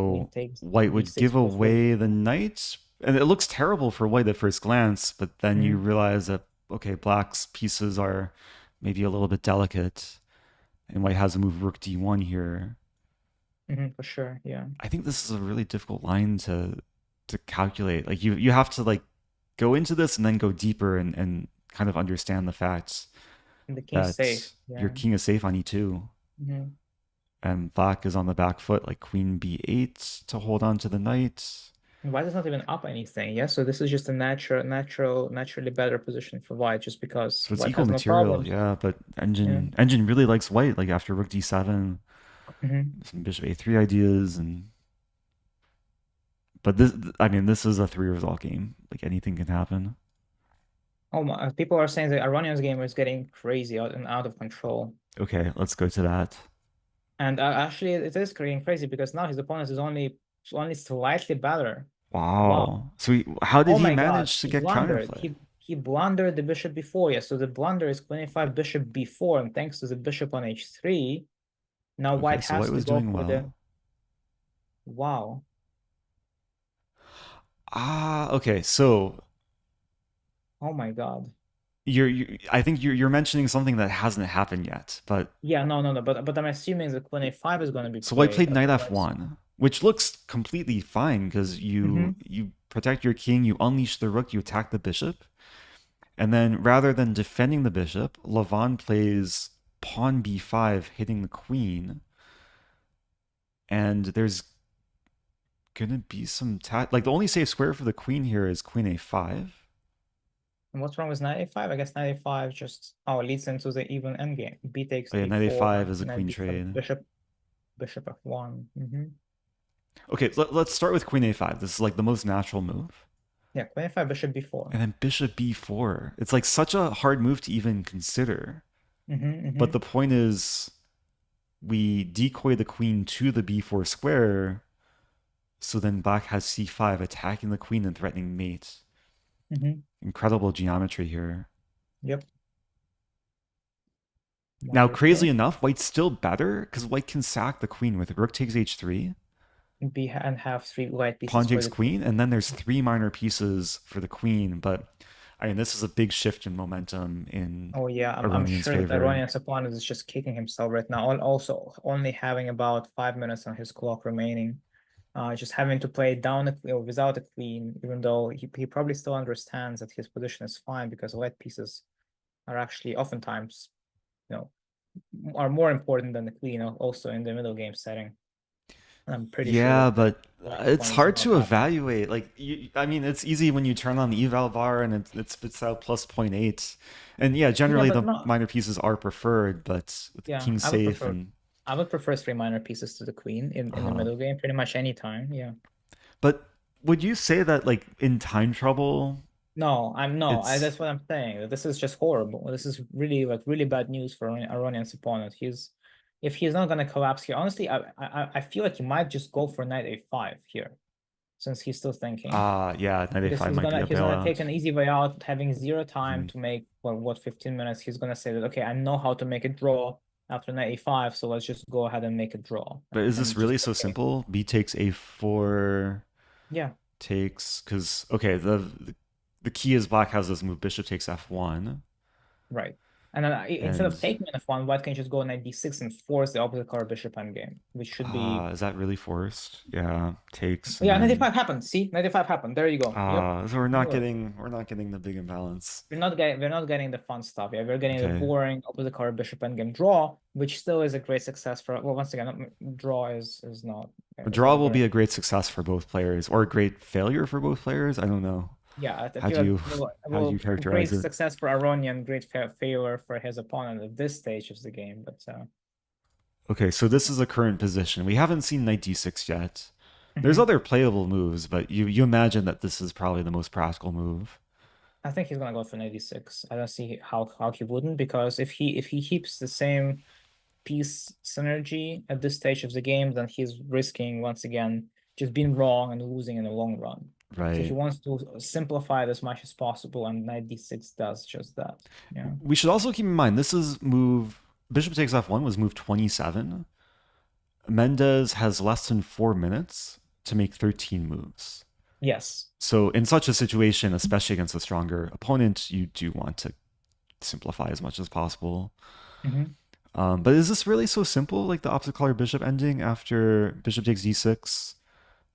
queen So takes white would b6 give plus rook away the b4. knight, and it looks terrible for white at first glance. But then you Mm-hmm. realize that okay, black's pieces are maybe a little bit delicate, and white has to move rook d1 here. Mm-hmm, for sure, yeah. I think this is a really difficult line to calculate. Like you have to like go into this and then go deeper and kind of understand the facts. And the king's safe. that your Yeah. king is safe on e2. Hmm. And black is on the back foot, like queen b8 to hold on to the knight. White is not even up anything. Yeah. So this is just a naturally better position for white, just because So it's white equal has no material, problems. yeah. But Yeah. engine really likes white. Like after rook d7, Hmm. some bishop a3 ideas, and but this, I mean, this is a three result game. Like anything can happen. Oh my, people are saying the Aronian's game is getting crazy out of control. Okay, let's go to that. And actually, it is getting crazy because now his opponent is only slightly better. Wow. Wow. So how did Oh he my God, manage to he get blundered. counterplay? He blundered the bishop before. Yeah, so the blunder is queen a5 bishop b4, and thanks to the bishop on h3, now Okay, white so white has to was go doing for the well. wow. Ah, okay. So Oh my God. I think you're mentioning something that hasn't happened yet. But Yeah, no. But I'm assuming the queen a5 is going to be so white played. played knight Otherwise, f1, which looks completely fine because you hmm you protect your king, you unleash the rook, you attack the bishop, and then rather than defending the bishop, Levon plays pawn b5, hitting the queen, and there's gonna be some like the only safe square for the queen here is queen a5. And what's wrong with knight a5? I guess knight a5 just leads into the even endgame. B takes Oh yeah, knight a4, a5 is a knight queen b7, trade. bishop f1. Okay, let's start with queen a5. This is like the most natural move. Yeah, queen a5, bishop b4. And then bishop b4. It's like such a hard move to even consider. But Hmm. the point is, we decoy the queen to the b4 square, so then black has c5, attacking the queen and threatening mate. Hmm. Incredible geometry here. Yep. Now, Wonderful. crazily enough, white's still better because white can sack the queen with rook takes h3, B and have three white pawn pieces for takes the queen. queen, and then there's three minor pieces for the queen. But I mean, this is a big shift in momentum in Oh yeah, I'm Aronian's sure that favor. Aronian's opponent is just kicking himself right now. Also, only having about 5 minutes on his clock remaining. Just having to play down without a queen, even though he probably still understands that his position is fine because white pieces are actually oftentimes, you know, are more important than the queen also in the middle game setting. I'm pretty sure Yeah, that but white's it's opponent is hard not to happy. evaluate. Like, I mean, it's easy when you turn on the eval bar and it spits out plus zero point 0.8. And yeah, Yeah, generally but the no, minor pieces are preferred, but with the yeah, king safe and I would prefer three minor pieces to the queen in the uh, middle game pretty much any time. Yeah. but would you say that like in time trouble, No, it's that's what I'm saying. This is just horrible. This is really like really bad news for Aronian's opponent. If he's not gonna collapse here, honestly, I feel like he might just go for knight a5 here, since he's still thinking. yeah, knight Because a5 might be a he's gonna bailout. take an easy way out, having zero time Mhm. to make what 15 minutes. He's gonna say that okay, I know how to make a draw after knight a5, so let's just go ahead and make a draw But is this and just really so okay. simple? B takes a4 Yeah, takes because okay, the key is black has this move bishop takes f1 right. And then instead and of taking an f1, white can just go knight d6 and force the opposite color bishop endgame, which should be is that really forced? Yeah, takes and yeah, then 95 happened. See, 95 happened. There you go. Yep. so Knew it. we're not getting the big imbalance. We're not getting the fun stuff. Yeah, we're getting the Okay. boring opposite color bishop endgame draw, which still is a great success for well, once again, draw A is draw not will very be a great success for both players or a great failure for both players. I don't know. yeah, I How feel do like you how do you characterize great it? success for Aronian, great failure for his opponent at this stage of the game. But Okay, so this is a current position. We haven't seen knight d6 yet. There's mhm. other playable moves, but you imagine that this is probably the most practical move. I think he's gonna go for 96. I don't see how he wouldn't, because if he keeps the same piece synergy at this stage of the game, then he's risking once again just being wrong and losing in the long run. So he Right. wants to simplify it as much as possible, and knight d6 does just that. Yeah. We should also keep in mind this is move bishop takes f1 was move 27. Mendez has less than 4 minutes to make 13 moves. Yes. So in such a situation, especially against a stronger opponent, you do want to simplify as much as possible. Hmm. But is this really so simple? Like the opposite color bishop ending after bishop takes d6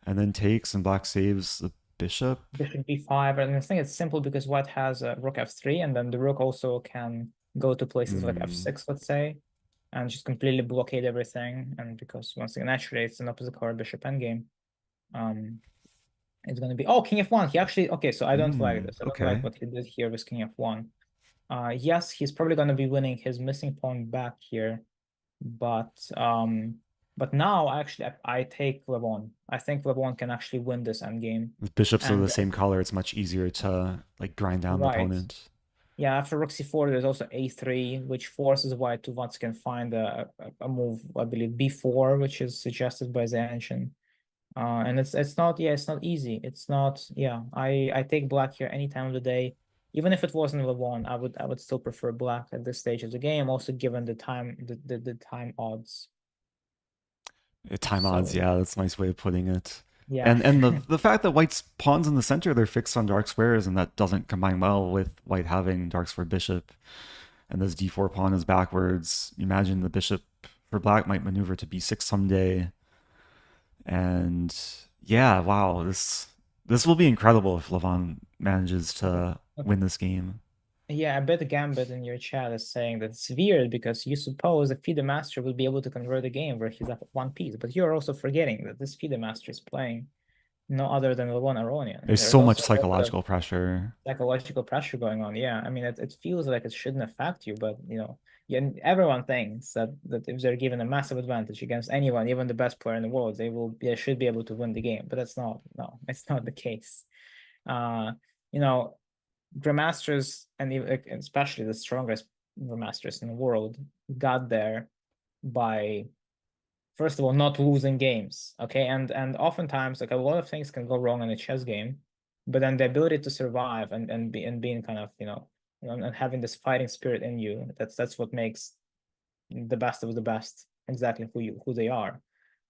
and then takes and black saves the bishop? Bishop b5, and I think it's simple because white has rook f3, and then the rook also can go to places like Mm, f6, let's say, and just completely blockade everything. And because once again, naturally, it's an opposite card bishop endgame. Um, it's gonna be king f1. He actually okay. So I don't like this. I don't like okay. what he did here with king f1. Yes, he's probably gonna be winning his missing pawn back here, but now actually I take Levon. I think Levon can actually win this endgame. With bishops of the And same color, it's much easier to like grind down the right, opponent. yeah. After rook c4, there's also a3, which forces white to once again find a move. I believe b4, which is suggested by the ancient. And it's not it's not easy. It's not I take black here any time of the day. Even if it wasn't Levon, I would still prefer black at this stage of the game, also given the time the time odds. Time odds, So yeah, that's a nice way of putting it. yeah. And the fact that white's pawns in the center, they're fixed on dark squares, and that doesn't combine well with white having dark square bishop. And this d4 pawn is backwards. Imagine the bishop for black might maneuver to b6 someday. And yeah, wow, this will be incredible if Levon manages to win this game. Yeah, I bet the Gambit in your chat is saying that it's weird because you suppose a FIDE master would be able to convert a game where he's up one piece, but you're also forgetting that this FIDE master is playing no other than the one Aronian. There's There's so much also a little bit of psychological pressure. psychological pressure going on. Yeah, I mean, it feels like it shouldn't affect you, but yeah, everyone thinks that if they're given a massive advantage against anyone, even the best player in the world, they should be able to win the game. But that's not no, it's not the case. Uh, you know, grandmasters and especially the strongest grandmasters in the world got there by first of all not losing games, okay, and oftentimes like a lot of things can go wrong in a chess game, but then the ability to survive and being kind of and having this fighting spirit in you, that's what makes the best of the best exactly who they are.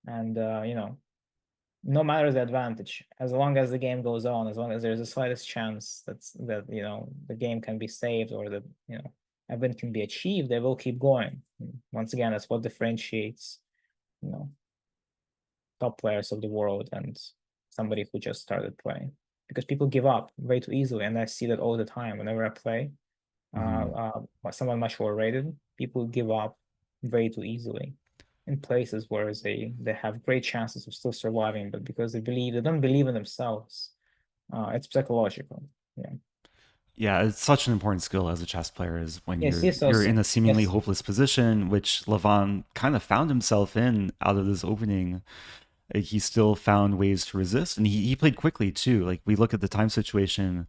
And no matter the advantage, as long as the game goes on, as long as there's the slightest chance that the game can be saved or that event can be achieved, they will keep going. Once again, that's what differentiates you know top players of the world and somebody who just started playing, because people give up way too easily, and I see that all the time whenever I play Mhm. someone much lower rated. People give up way too easily in places where they have great chances of still surviving, but because they don't believe in themselves. It's psychological. Yeah. Yeah, it's such an important skill as a chess player is when Yes. you're Yes. you're Also. in a seemingly Yes. hopeless position, which Levon kind of found himself in out of this opening. Like, he still found ways to resist, and he played quickly too. Like, we look at the time situation,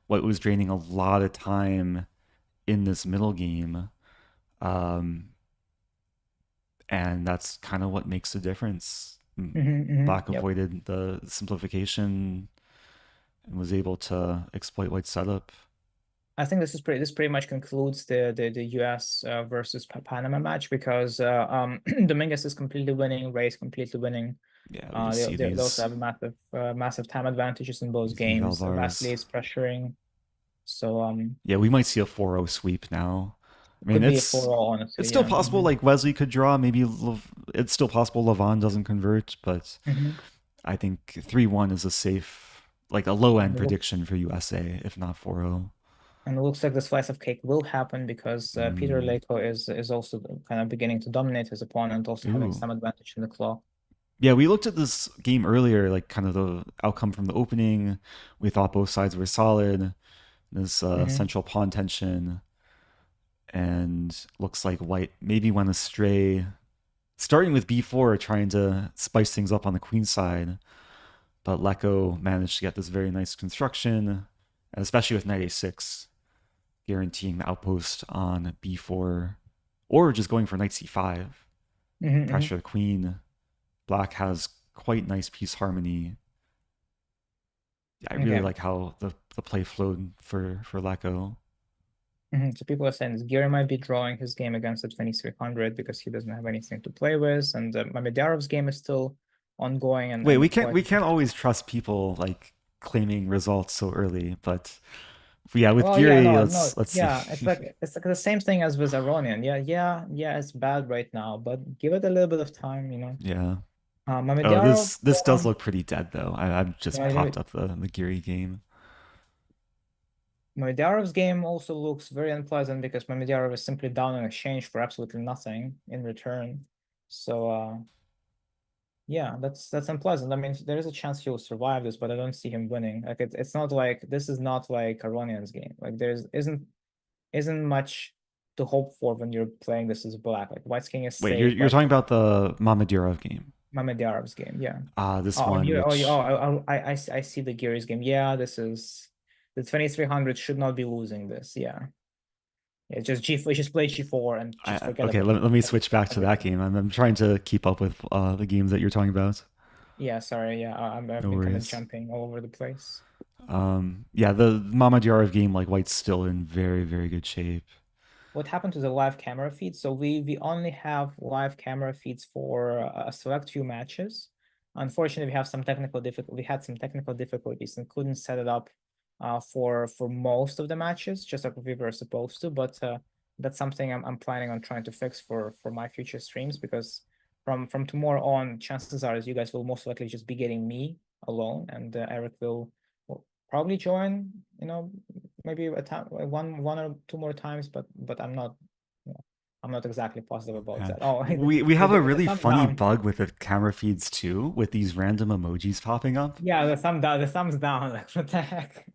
what was draining a lot of time in this middle game, um, and that's kind of what makes the difference. Black Yep. avoided the simplification and was able to exploit White's setup. I think this pretty much concludes the US versus Panama match, because Dominguez is completely winning, Ray is completely winning. Yeah, we just see They also have massive time advantages in both these games. eval bars. Vasily is pressuring, so Yeah, we might see a 4-0 sweep now. I mean, could be a 4-0, it's honestly. still Yeah. possible. Like, Wesley could draw. Maybe it's still possible Levon doesn't convert, but Mhm. I think 3-1 is a safe, like a low And end prediction for USA, if not 4-0. it looks like the slice of cake will happen because Peter Mm. Leko is also kind of beginning to dominate his opponent, also having Ooh. some advantage in the claw. Yeah, we looked at this game earlier, like kind of the outcome from the opening. We thought both sides were solid. This Hmm. central pawn tension, and looks like White maybe went astray, starting with b4, trying to spice things up on the queen side. But Leko managed to get this very nice construction, and especially with knight a6, guaranteeing the outpost on b4, or just going for knight c5, Hmm. pressure the queen. Black has quite nice piece harmony. I really Okay. like how the play flowed for Leko. So people are saying this Gary might be drawing his game against the 2300 because he doesn't have anything to play with, and Mamedyarov's game is still ongoing Wait, we and can't quite we can't interesting. always trust people like claiming results so early, but yeah, with Well, yeah, Geary, no, let's no, let's see. yeah, it's like the same thing as with Aronian. Yeah, it's bad right now, but give it a little bit of time. Yeah. Oh, Mamedярov, this does look pretty dead though. I've just yeah, popped up the Geary game. Mamedyarov's game also looks very unpleasant because Mamedярov is simply down in exchange for absolutely nothing in return. So yeah, that's unpleasant. I mean, there is a chance he'll survive this, but I don't see him winning. Like it's not like this is not like Aronian's game. Like there's isn't much to hope for when you're playing this as black. Like White's king is Wait, safe, you're White talking about the Mamedurov game. Mamedyarov's game. Yeah. This Oh, one, you. Oh, which I see the Gary's game. Yeah, this is the 2300 should not be losing this. Yeah. Yeah, just just play G4 and just forget okay, about let me switch back to that everything. game. I'm trying to keep up with the games that you're talking about. Yeah, sorry. Yeah, I've No been kind of worries. jumping all over the place. Yeah, the Mamedurov game, like White's still in very, very good shape. What happened to the live camera feed? So we only have live camera feeds for a select few matches. Unfortunately, we had some technical difficulties and couldn't set it up for most of the matches, just like we were supposed to. But that's something I'm planning on trying to fix for my future streams because from tomorrow on, chances are you guys will most likely just be getting me alone, and Eric will probably join, maybe a time, one or two more times, but I'm not exactly positive about Yeah. that. Oh, We have a the really thumbs funny down. bug with the camera feeds too, with these random emojis popping up. Yeah, the thumbs down. Like what the heck?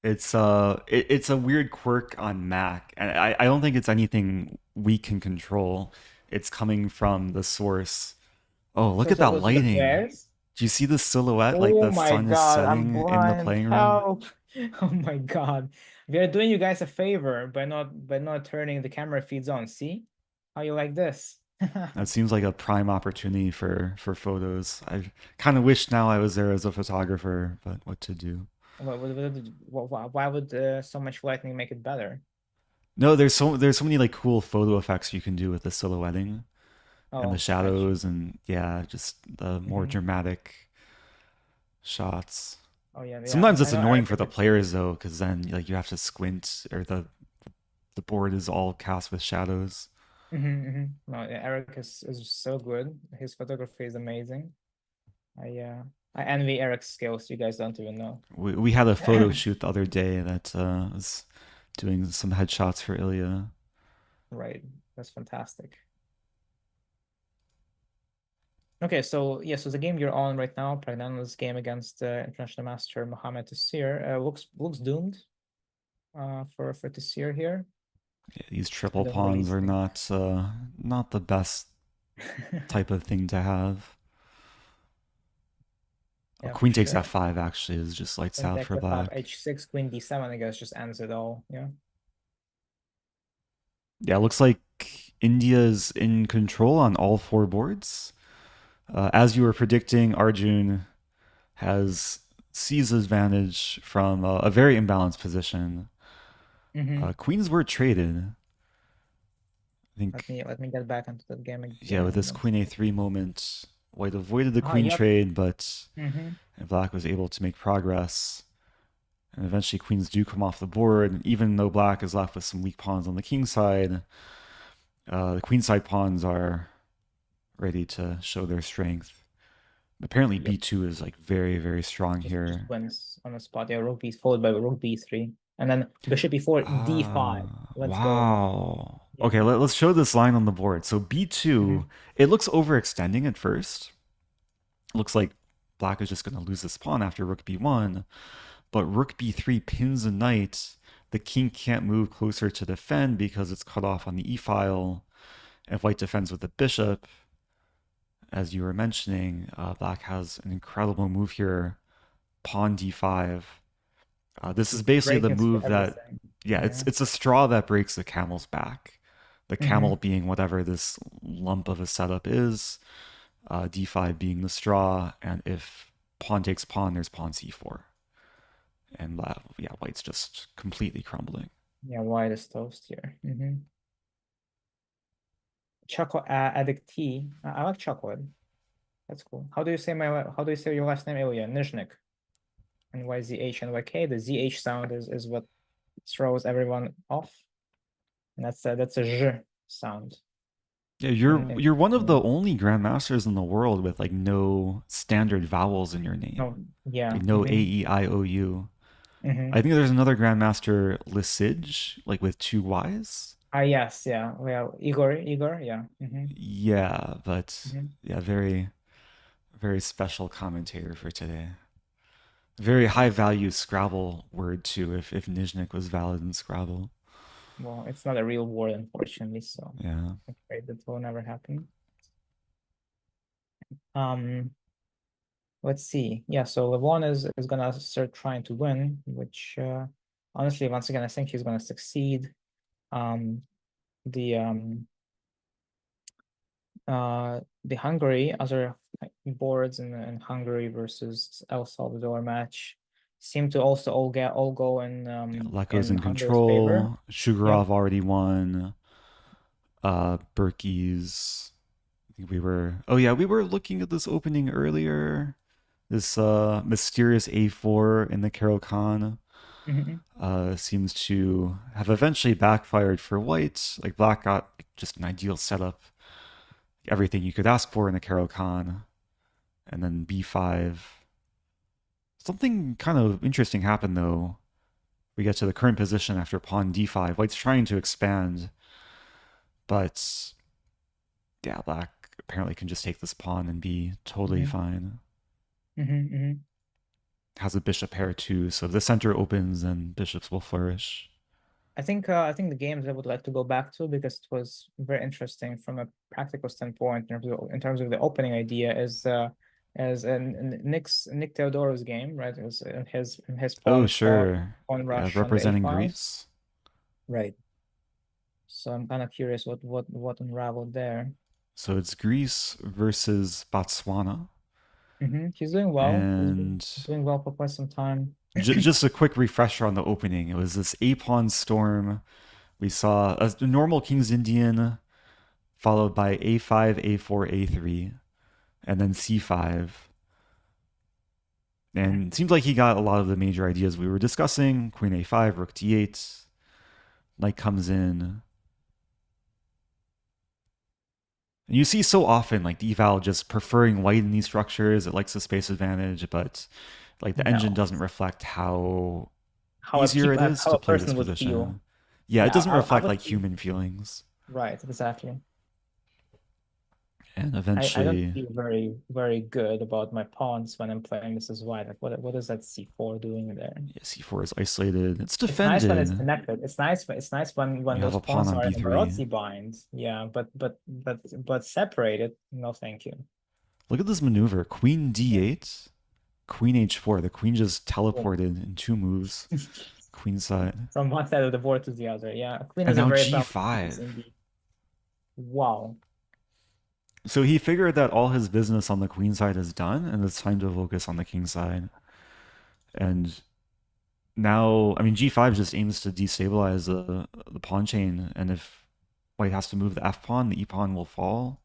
It's a weird quirk on Mac, and I don't think it's anything we can control. It's coming from the source. Oh, look at So that those are the lighting. pairs. Do you see the silhouette like Oh the my sun is God, I'm setting in the blind. playing room? Help. Oh my God. We are doing you guys a favor by not turning the camera feeds on. See? How you like this? That seems like a prime opportunity for photos. I kind of wish now I was there as a photographer, but what to do? Why would so much lightning make it better? No, there's so many like cool photo effects you can do with the silhouetting and the Oh, gotcha. shadows and yeah, just the more Hmm. dramatic shots. Oh yeah, yeah. Sometimes I it's know annoying Eric for is the a big. players though, because then like you have to squint or the board is all cast with shadows. No, yeah, Eric is so good. His photography is amazing. I envy Eric's skills. You guys don't even know. We had a photo shoot the other day that was doing some headshots for Ilya. Right. That's fantastic. Okay, so yeah, so the game you're on right now, Pragnano's game against international master Mohamed Tassir, looks doomed for Tassir here. Yeah, these I triple don't really pawns are think. not the best type of thing to have. Oh, Yeah, for queen takes sure. f5 actually is just lights Queen out takes for f5, black. h6, queen d7, I guess just ends it all. Yeah. Yeah, it looks like India's in control on all four boards. As you were predicting, Arjun has seized advantage from a very imbalanced position. Mm-hmm. Queens were traded. I think, Let me get back into the game yeah, with again. this queen a3 moment, White avoided the Ah, queen yep. trade, but Mm-hmm. Black was able to make progress. And eventually, queens do come off the board. And even though Black is left with some weak pawns on the king side, the queen side pawns are ready to show their strength. Apparently, Yep. b2 is like very, very strong Just here. wins on the spot. Yeah, rook b followed by rook b3. And then bishop e4, d5. Let's go. Wow. Yeah. Okay, let's show this line on the board. So b2, Mm-hmm. it looks overextending at first. Looks like Black is just going to lose this pawn after rook b1, but rook b3 pins a knight. The king can't move closer to defend because it's cut off on the e-file. And if White defends with the bishop, as you were mentioning, Black has an incredible move here, pawn d5. This is Just basically the breaking through move that, everything. yeah, Yeah. it's a straw that breaks the camel's back. The Mm-hmm. camel being whatever this lump of a setup is, d5 being the straw, and if pawn takes pawn, there's pawn c4. And yeah, White's just completely crumbling. Yeah, white is toast here. Mm-hmm. Chocolate addict tea. I like chocolate. That's cool. How do you say your last name, Ilya? Nyzhnyk. NYZH The ZH sound is what throws everyone off. And that's a zh sound. Yeah, In you're one of the only grandmasters in the world with like no standard vowels in your name, oh yeah. like no a Mm-hmm. e i o u. Mm-hmm. I think there's another Grandmaster Lichess, like with two Ys. Ah, yes, yeah. Well, Igor, yeah. Mm-hmm. Yeah, but Mm-hmm. yeah, very, very special commentator for today. Very high Yeah. value Scrabble word too, if Nyzhnyk was valid in Scrabble. Well, it's not a real war, unfortunately, so Yeah. I'm afraid that will never happen. Um, let's see. Yeah, so Levon is gonna start trying to win, which honestly, once again, I think he's gonna succeed. Um, the um the Hungary other boards in Hungary versus El Salvador match seem to also all go Yeah, Leko's in in Hungary's favor. control. Yep. Shugarov already won. Berkey's. I think we were. Oh yeah, we were looking at this opening earlier. This mysterious A4 in the Caro-Kann Hmm. seems to have eventually backfired for white. Like black got just an ideal setup, everything you could ask for in the Caro-Kann, and then B5. Something kind of interesting happened though. We get to the current position after pawn D5. White's trying to expand, but yeah, black apparently can just take this pawn and be totally Hmm. fine. Hmm. Has a bishop pair too, so if the center opens, then bishops will flourish. I think the games I would like to go back to because it was very interesting from a practical standpoint in terms of the opening idea is as in Nick Theodoro's game, right? It was in his Oh, sure. pawn Yeah, rush on the A representing file. Greece. Right. So I'm kind of curious what unraveled there. So it's Greece versus Botswana. He's doing well. He's been And doing well for quite some time. just a quick refresher on the opening. It was this A pawn storm. We saw a normal King's Indian followed by A5, A4, A3, and then C5. And it seems like he got a lot of the major ideas we were discussing. Queen A5, Rook D8. Knight comes in. And you see so often like the eval just preferring white in these structures. It likes the space advantage, but like the engine No, doesn't reflect how easier it is how to a play this person would feel. position. Yeah, it Yeah, doesn't I reflect would like human feelings. right, exactly. And I don't eventually, feel very good about my pawns when I'm playing this as white. Like what is that C4 doing there? yeah, C4 is isolated. It's It's nice when it's defended. connected. It's nice when You have those a pawn pawns on are in a B3. Barotse bind. Yeah, but separated. No, thank you. Look at this maneuver. Queen D8, Queen H4. The queen just Boom. teleported in two moves. Queen side. From one side of the board to the other. Yeah, queen And is a now very powerful piece G5. indeed. Wow. So he figured that all his business on the queen side is done, and it's time to focus on the king side. And now, I mean, G5 just aims to destabilize the pawn chain, and if white has to move the F pawn, the E pawn will fall.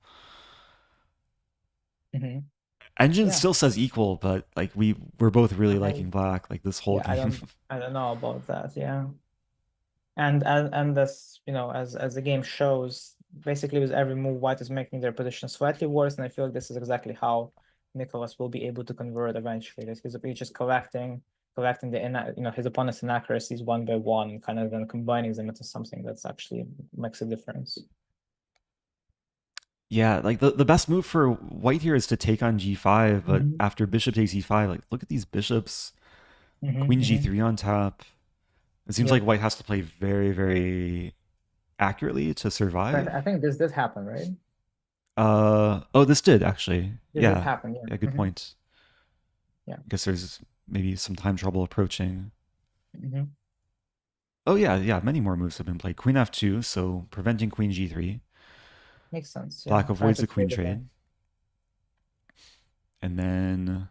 Hmm. Engine Yeah. still says equal, but like we're both really I liking black like this whole yeah, game. I don't know about that. Yeah. And this, as the game shows, basically with every move, white is making their position slightly worse, and I feel like this is exactly how Nicholas will be able to convert eventually. That he's just collecting his opponent's inaccuracies one by one, kind of then combining them into something that's actually makes a difference. Yeah, like the best move for white here is to take on G5, but Hmm. after bishop takes E5, like look at these bishops. Hmm. Queen Hmm. G3 on top. It seems like Yep. white has to play very, very accurately to But survive. I think this did happen, right? Oh, this did actually. This did Yeah. happen, Yeah, yeah. good point. Yeah. I guess there's maybe some time trouble approaching. Hmm. Oh yeah, yeah, many more moves have been played. Queen F2, so preventing Queen G3. Makes sense, yeah. Black Trying avoids to the queen trade it there. trade. And then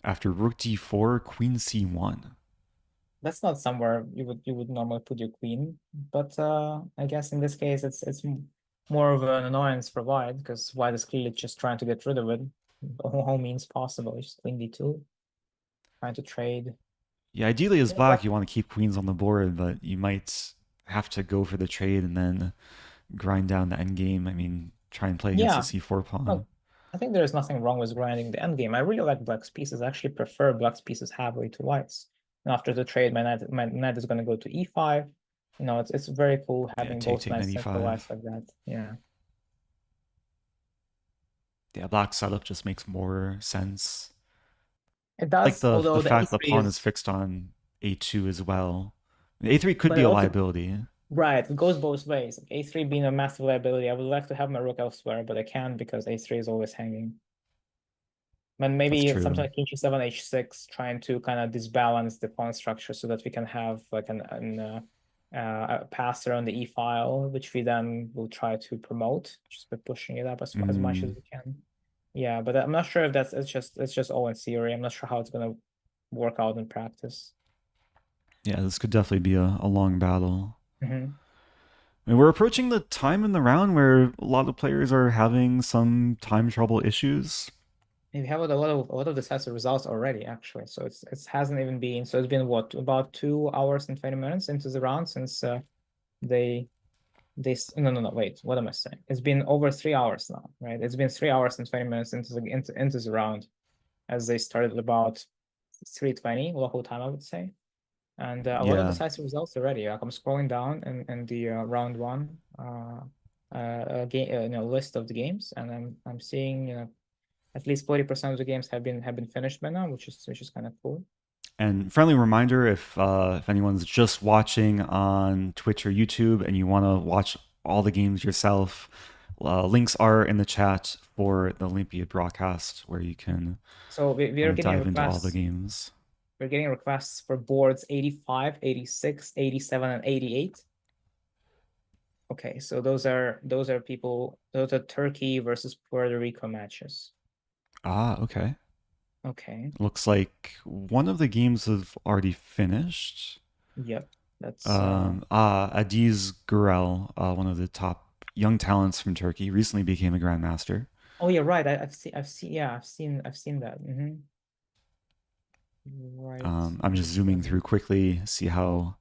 after Rook D4, Queen C1. That's not somewhere you would normally put your queen, but I guess in this case more of an annoyance for white because white is clearly just trying to get rid of it. All means possible. It's just queen d2, trying to trade. Yeah, ideally as Yeah, black, you want to keep queens on the board, but you might have to go for the trade and then grind down the endgame. I mean, try and play against the yeah. C4 pawn. No, I think there's nothing wrong with grinding the endgame. I really like black's pieces. I actually prefer black's pieces heavily to white's. And after the trade, my knight is going to go to e5. It's very cool Yeah, having take both take knights knight centralized e5. like that. Yeah, Yeah, black setup just makes more sense. it Like does. the Although the fact the a3 pawn is is, fixed on a2 as well. A3 could but be it a also liability. right. It goes both ways. Like a3 being a massive liability. I would like to have my rook elsewhere, but I can't because a3 is always hanging. But That's maybe something true. like king g7, h6, trying to kind of disbalance the pawn structure so that we can have like a pass around the e file, which we then will try to promote just by pushing it up as much as Mm, we can. Yeah, but I'm not sure if it's just all in theory. I'm not sure how it's gonna work out in practice. yeah, this could definitely be a long battle. Hmm. I mean, we're approaching the time in the round where a lot of players are having some time trouble issues. We have a lot of decisive results already, actually. So it hasn't even been, so it's been what, about 2 hours and 20 minutes into the round since they no, wait, what am I saying? It's been over 3 hours now, right? It's been 3 hours and 20 minutes into the round, as they started about 3:20 local time, I would say. And a lot of Yeah, decisive results already. Like I'm scrolling down in the round one game, list of the games, and I'm seeing, at least 40% of the games have been finished by now, which is kind of cool. and friendly reminder if anyone's just watching on Twitch or YouTube and you want to watch all the games yourself, links are in the chat for the Olympiad broadcast where you can So we are getting dive into all the requests. games. We're getting requests for boards 85, 86, 87, and 88. Okay, so those are people, those are Turkey versus Puerto Rico matches. Ah, okay. Okay. Looks like one of the games have already finished. Yep. That's Adiz Gurel, one of the top young talents from Turkey, recently became a grandmaster. oh yeah, right. I've seen that. Right. I'm just zooming through quickly, see how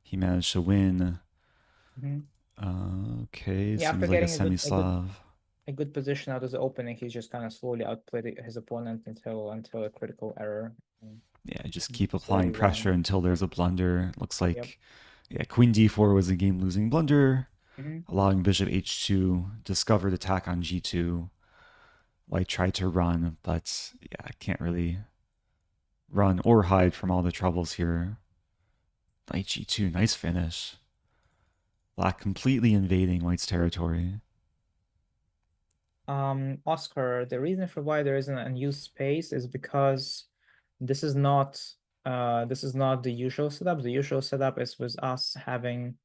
he managed to win. Hmm. Okay, Yeah, after seems like a getting a good a good semi-Slav. a good position out of the opening, he's just kind of slowly outplayed his opponent until a critical error. And Yeah, just keep applying slowly pressure won. until there's a blunder. Looks Yep. like yeah, Queen D4 was a game-losing blunder, Hmm. allowing Bishop H2, discovered attack on G2. White tried to run, but yeah, can't really run or hide from all the troubles here. Knight G2, nice finish. Black completely invading White's territory. Oscar, the reason for why there isn't unused space is because this is not the usual setup. The usual setup is with us having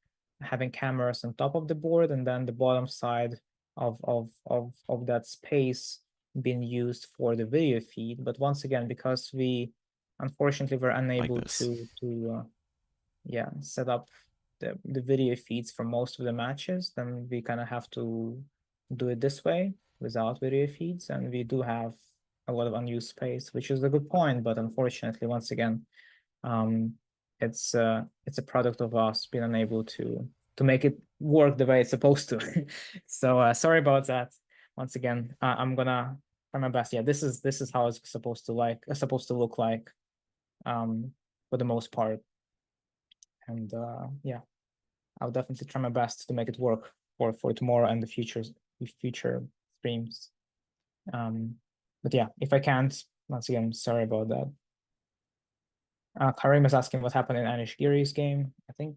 cameras on top of the board and then the bottom side of that space being used for the video feed. But once again, because we unfortunately were Like unable this. to yeah, set up the video feeds for most of the matches, then we kind of have to do it this way without video feeds, and we do have a lot of unused space, which is a good point, but unfortunately, once again, um, it's a product of us being unable to make it work the way it's supposed to. So sorry about that. Once again, I'm gonna try my best. Yeah, this is how it's supposed to look like, for the most part, and yeah. I'll definitely try my best to make it work for tomorrow and the future streams. But yeah, if I can't, once again, sorry about that. Karim is asking what happened in Anish Giri's game. I think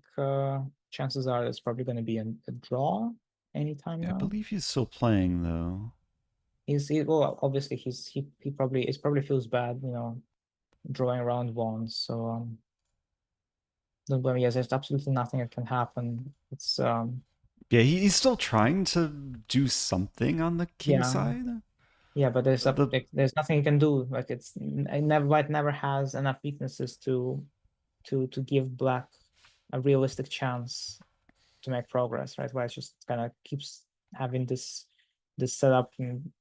chances are it's probably going to be a draw anytime Yeah, I now. believe he's still playing though. Well, obviously he probably feels bad, drawing round one. So don't blame me. Yes, there's absolutely nothing that can happen. It's Yeah, he's still trying to do something on the king yeah. side. Yeah, but The there's nothing you can do. Like White never has enough weaknesses to give Black a realistic chance to make progress, right? White just kind of keeps having this setup, and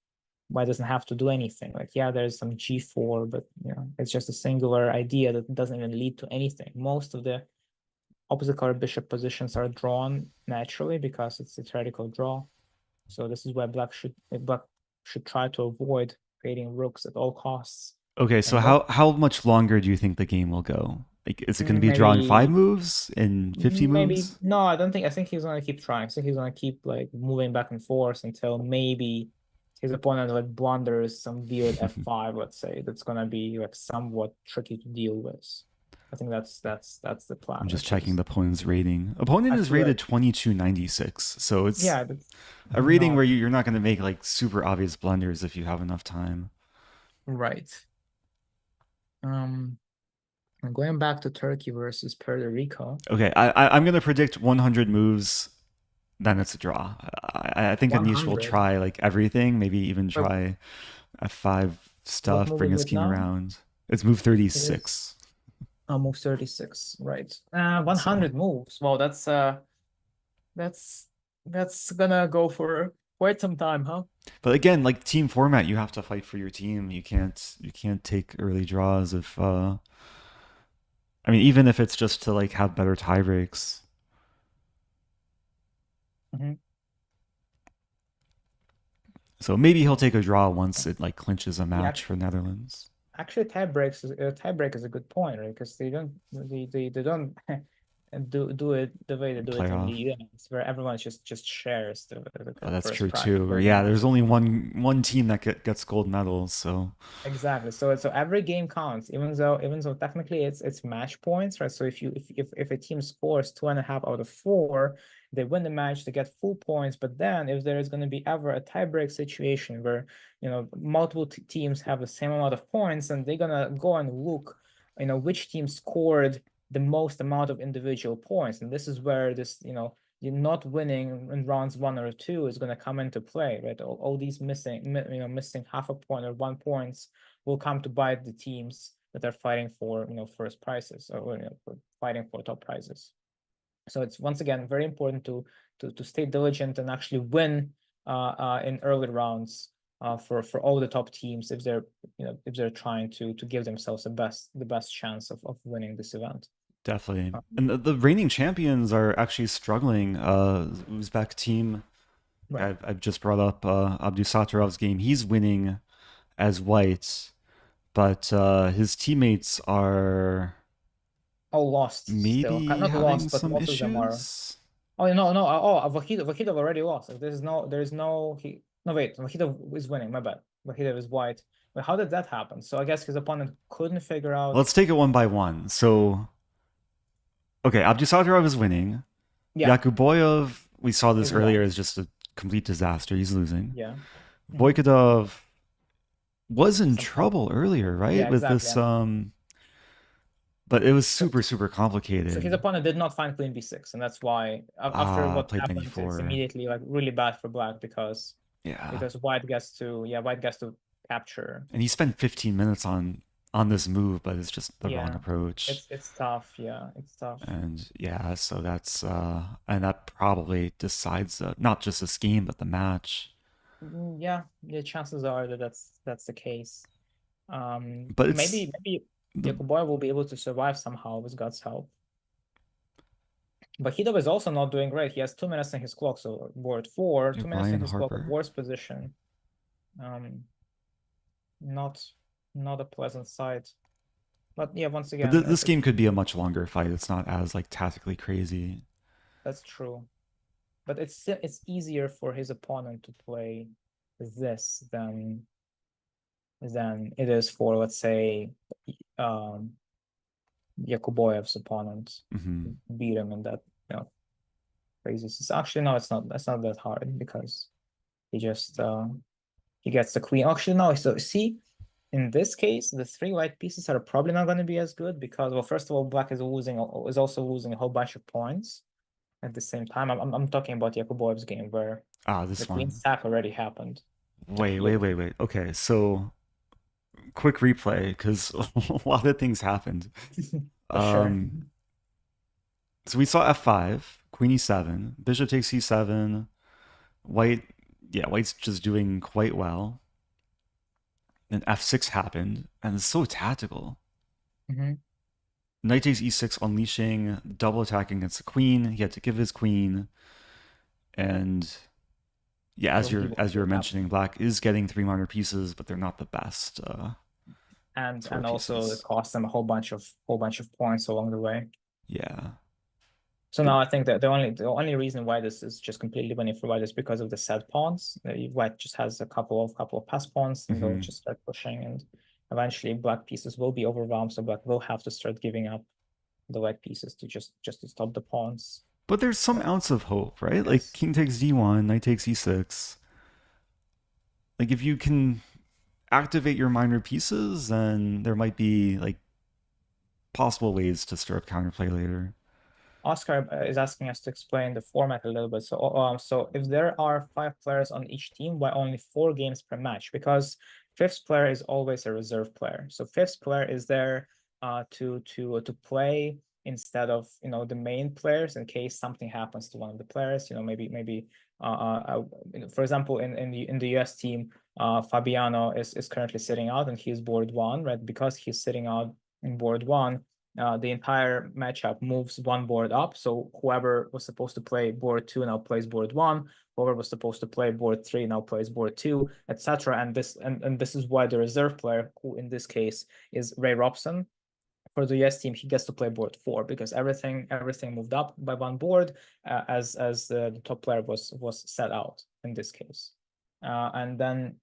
White doesn't have to do anything. Like, yeah, there's some G4, but it's just a singular idea that doesn't even lead to anything. Most of the opposite color bishop positions are drawn naturally because it's a theoretical draw. So this is why Black should try to avoid creating rooks at all costs. okay, so And what how much longer do you think the game will go? Like, is it going to be a draw in 5 moves, in 50 Maybe moves? no, I don't think. I think he's gonna keep trying. I think he's gonna keep like moving back and forth until maybe his opponent like blunders some weird F5, let's say, that's gonna be like somewhat tricky to deal with. I think that's the I'm plan just at checking the least. opponent's rating. Opponent I is feel rated like 2296, so it's yeah, that's a rating where not you're not going to make like super obvious blunders if you have enough time. right. Um, I'm going back to Turkey versus Puerto Rico. Okay, I'm going to predict 100 moves, then it's a draw. I think Anish will 100. try like everything, maybe even Wait, try F5 what stuff, move bring is his it king now? around. It's move It is 36. almost 36, right? So, 100 moves. Well, that's that's gonna go for quite some time, huh? but again, like team format, you have to fight for your team. You can't take early draws if I mean, even if it's just to like have better tie breaks. Hmm. So maybe he'll take a draw once it like clinches a Yeah, match for Netherlands. actually, tie break is a good point, right? Because they don't do it the way they do it in the Playoff. US, where everyone just shares Oh, the that's first true prize. too. Very Yeah, there's nice. only one team that gets gold medals, so Exactly. So every game counts, even though technically it's match points, right? So if a team scores 2.5 out of 4, they win the match, they get full points. But then if there is going to be ever a tiebreak situation where multiple teams have the same amount of points, and they're gonna go and look, which team scored the most amount of individual points, and this is where this you're not winning in rounds 1 or 2 is going to come into play, right? All these missing half a point or 1 points will come to bite the teams that are fighting for first prizes, or fighting for top prizes. So it's once again very important to stay diligent and actually win in early rounds for all the top teams if they're trying to give themselves the best chance of winning this event. definitely. Um, And the reigning champions are actually struggling. Uzbek team, right. I've just brought up Abdusatarov's game. He's winning as white, but his teammates are All lost still. maybe Not having lost, but some most of them are. issues. Oh no, no. Oh, Vahidov already lost. Like, there's no he. No, wait. Vahidov is winning. My bad. Vahidov is white. But how did that happen? So I guess his opponent couldn't figure out. Let's take it one by one. So, okay, Abdusatorov is winning. Yeah, Yakuboyev, we saw this is earlier, white. is just a complete disaster. He's losing. Yeah. Hmm. Voivodov was in Somehow. trouble earlier, right? Yeah, With exactly. this, but it was So, super, super so his complicated. opponent did not find Queen B6, and that's why after what Played knight happened, it's e4. immediately like really bad for black Yeah. because white gets to capture. And he spent 15 minutes on this move, but it's just the wrong Yeah, approach. it's tough. Yeah, it's tough. And yeah, so that's and that probably decides not just this game but the match. Yeah, the chances are that that's the case. But it's Maybe the Yakuboy will be able to survive somehow with God's help. But Hidov is also not doing great. He has 2 minutes in his clock, so board 4, 2 minutes in Ryan his clock, Harper. worst position. Um, not not a pleasant sight. But yeah, once But again, this game could be a much longer fight. It's not as like tactically crazy. that's true. But it's easier for his opponent to play this than it is for, let's say, um Yakuboyev's opponent. Hmm. Beat him in that crazy. Actually, no, it's not. That's not that hard because he just he gets the queen. Actually, no. So see, in this case, the 3 white pieces are probably not going to be as good because, well, first of all, black is also losing a whole bunch of points at the same time. I'm talking about Yakuboyev's game where the This queen one. sack already happened. Wait, wait, Here, wait, wait. Okay, so quick replay because a lot of things happened. for sure. Um, so we saw f5, queen e7, bishop takes e7, white, yeah, white's just doing quite well. Then f6 happened, and it's so tactical. Mhm. Knight takes e6, unleashing, double attacking against the queen. He had to give his queen, and yeah, Well, he as won't you give were it up. mentioning, black is getting 3 minor pieces, but they're not the best. and sort of also it pieces. costs them a whole bunch of points along the way. Yeah. So But now I think that the only reason why this is just completely winning for white is because of the set pawns. White just has a couple of pass pawns, and they'll mhm. just start pushing, and eventually black pieces will be overwhelmed. So black will have to start giving up the white pieces to just to stop the pawns. But there's some ounce of hope, right? Like Yes. king takes d1, knight takes e6. Like if you can activate your minor pieces, then there might be like possible ways to stir up counterplay later. Oscar is asking us to explain the format a little bit. So if there are 5 players on each team, why only 4 games per match? Because fifth player is always a reserve player. So fifth player is there to play instead of the main players in case something happens to one of the players. Maybe for example in the US team, Fabiano is currently sitting out and he's board one, right? Because he's sitting out in board one, the entire matchup moves one board up. So whoever was supposed to play board two now plays board one. Whoever was supposed to play board three now plays board two, etc. And this is why the reserve player, who in this case is Ray Robson, for the US team, he gets to play board four because everything moved up by one board, as the top player was set out in this case. And then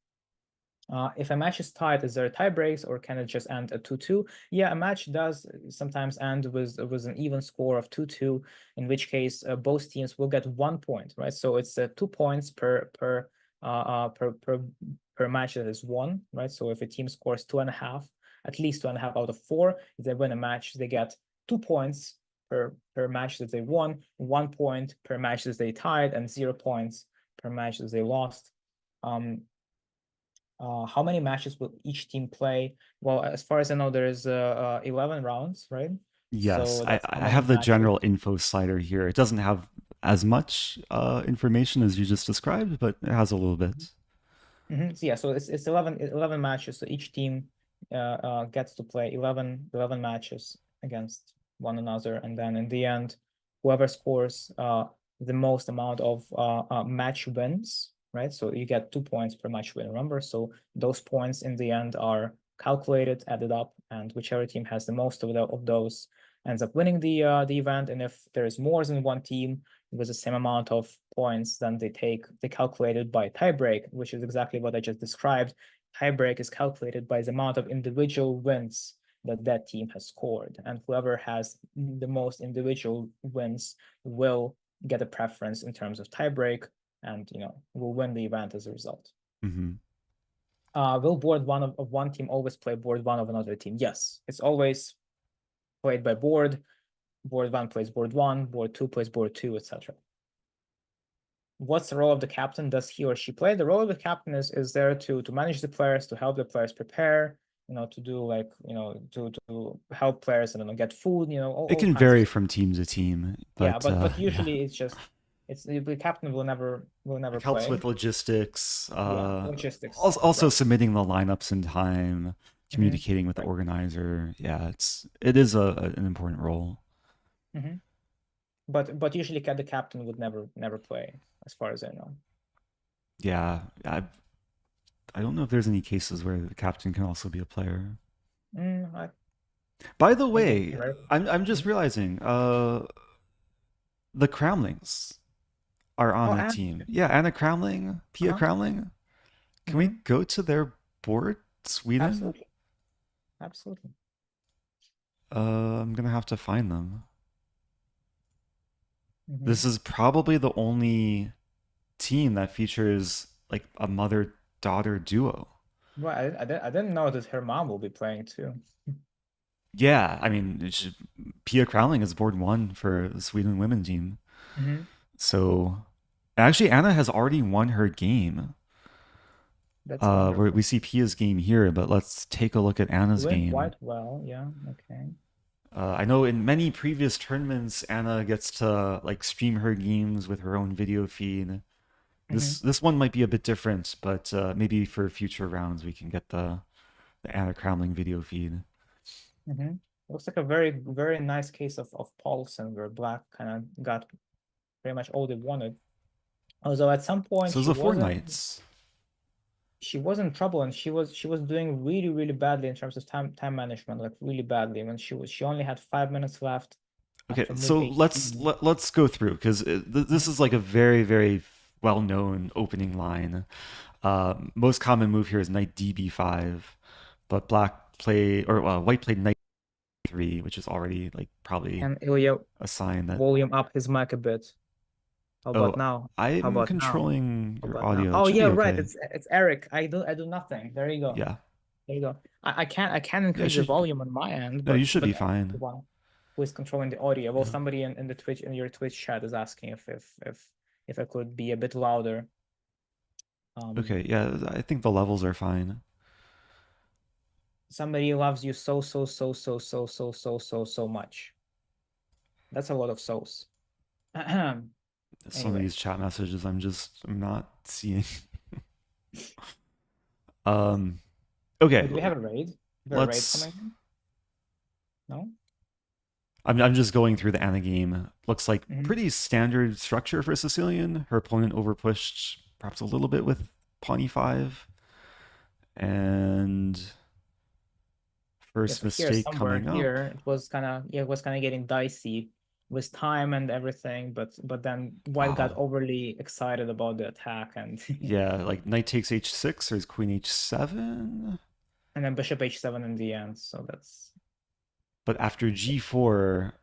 if a match is tied, is there tie breaks or can it just end at 2-2? Yeah, a match does sometimes end with an even score of 2-2, in which case both teams will get 1 point, right? So it's 2 points per match that is won, right? So if a team scores 2.5, at least 2.5 out of 4, if they win a match, they get 2 points per match that they won, 1 point per match that they tied, and 0 points per match that they lost. How many matches will each team play? Well, as far as I know, there is 11 rounds, right? Yes, So I, that's how I many have the matches. general info slider here. It doesn't have as much information as you just described, but it has a little bit. So yeah, so it's 11 matches. So each team gets to play 11 matches against one another, and then in the end, whoever scores the most amount of match wins, right? So you get 2 points per match win. Remember, so those points in the end are calculated, added up, and whichever team has the most of those ends up winning the event. And if there is more than one team with the same amount of points, then they calculate it by tiebreak, which is exactly what I just described. Tiebreak is calculated by the amount of individual wins that team has scored, and whoever has the most individual wins will get a preference in terms of tiebreak, and will win the event as a result. Hmm. Will board one of one team always play board one of another team? Yes, it's always played by board. Board one plays board one, board two plays board two, etc. What's the role of the captain? Does he or she play? The role of the captain is there to manage the players, to help the players prepare, to do like, to help players, I don't know, get food, It all can kinds of vary stuff. from team to team, Yeah, but but yeah, usually it's the captain will never it helps play. with logistics. Yeah, logistics Also stuff, right? submitting the lineups in time, Mm-hmm. communicating with the Right. organizer. Yeah, it is an important role. Mm-hmm. But usually the captain would never play, as far as I know. Yeah, I don't know if there's any cases where the captain can also be a player. I By the think way, right. I'm just Mhm. realizing, the Crownlings are on Oh, a and team. Yeah, Anna Crownling, Pia uh-huh. Crownling. Can we Mm-hmm. go to their board, Sweden? Absolutely. Absolutely. I'm gonna have to find them. Mm-hmm. This is probably the only team that features like a mother-daughter duo. Well, I didn't know that her mom will be playing too. Yeah, I mean, Pia Crowling is board one for the Sweden women team. Mm-hmm. So actually, Anna has already won her game. That's We wonderful. see Pia's game here, but let's take a look at Anna's Doing game. quite well. Yeah. Okay. I know in many previous tournaments, Anna gets to like stream her games with her own video feed. Mm-hmm. This one might be a bit different, but maybe for future rounds we can get the Anna Crowling video feed. Mm-hmm. Looks like a very, very nice case of Paulson, where Black kind of got pretty much all they wanted. Although at some point So she the four wasn't knights. she was in trouble, and she was doing really, really badly in terms of time management, like really badly. When she only had 5 minutes left Okay, after move so HP. let's go through because this Mhm. is like a very well known opening line. Most common move here is knight db5, but black played or white played knight 3, which is already like probably Can Ilya a sign that volume up his mic a bit? How oh about now? How I'm about now? controlling How your about now? audio. It Oh should yeah, be right. okay. It's Eric. I do nothing. There you go. Yeah, There you go. I can yeah. It increase the should volume on my end, no, you should but be Eric is the fine. one who is controlling the audio. Well, Yeah. somebody in the Twitch in your Twitch chat is asking if I could be a bit louder. Um, Okay. Yeah, I think the levels are fine. Somebody loves you so much. That's a lot of souls. Some of Anyway, these chat messages I'm not seeing. Um. Okay. wait, do we have a raid? Is there a raid Let's coming in? No? I'm just going through the Anna game. Looks like Hmm. pretty standard structure for Sicilian. Her opponent overpushed perhaps a little bit with pawn e5. And Yeah, first so here mistake somewhere coming up. here it was kind of getting dicey with time and everything, but then White got Oh, overly excited about the attack and yeah, like knight takes h6, there's queen h7. and then bishop h7 in the end. So But after g4,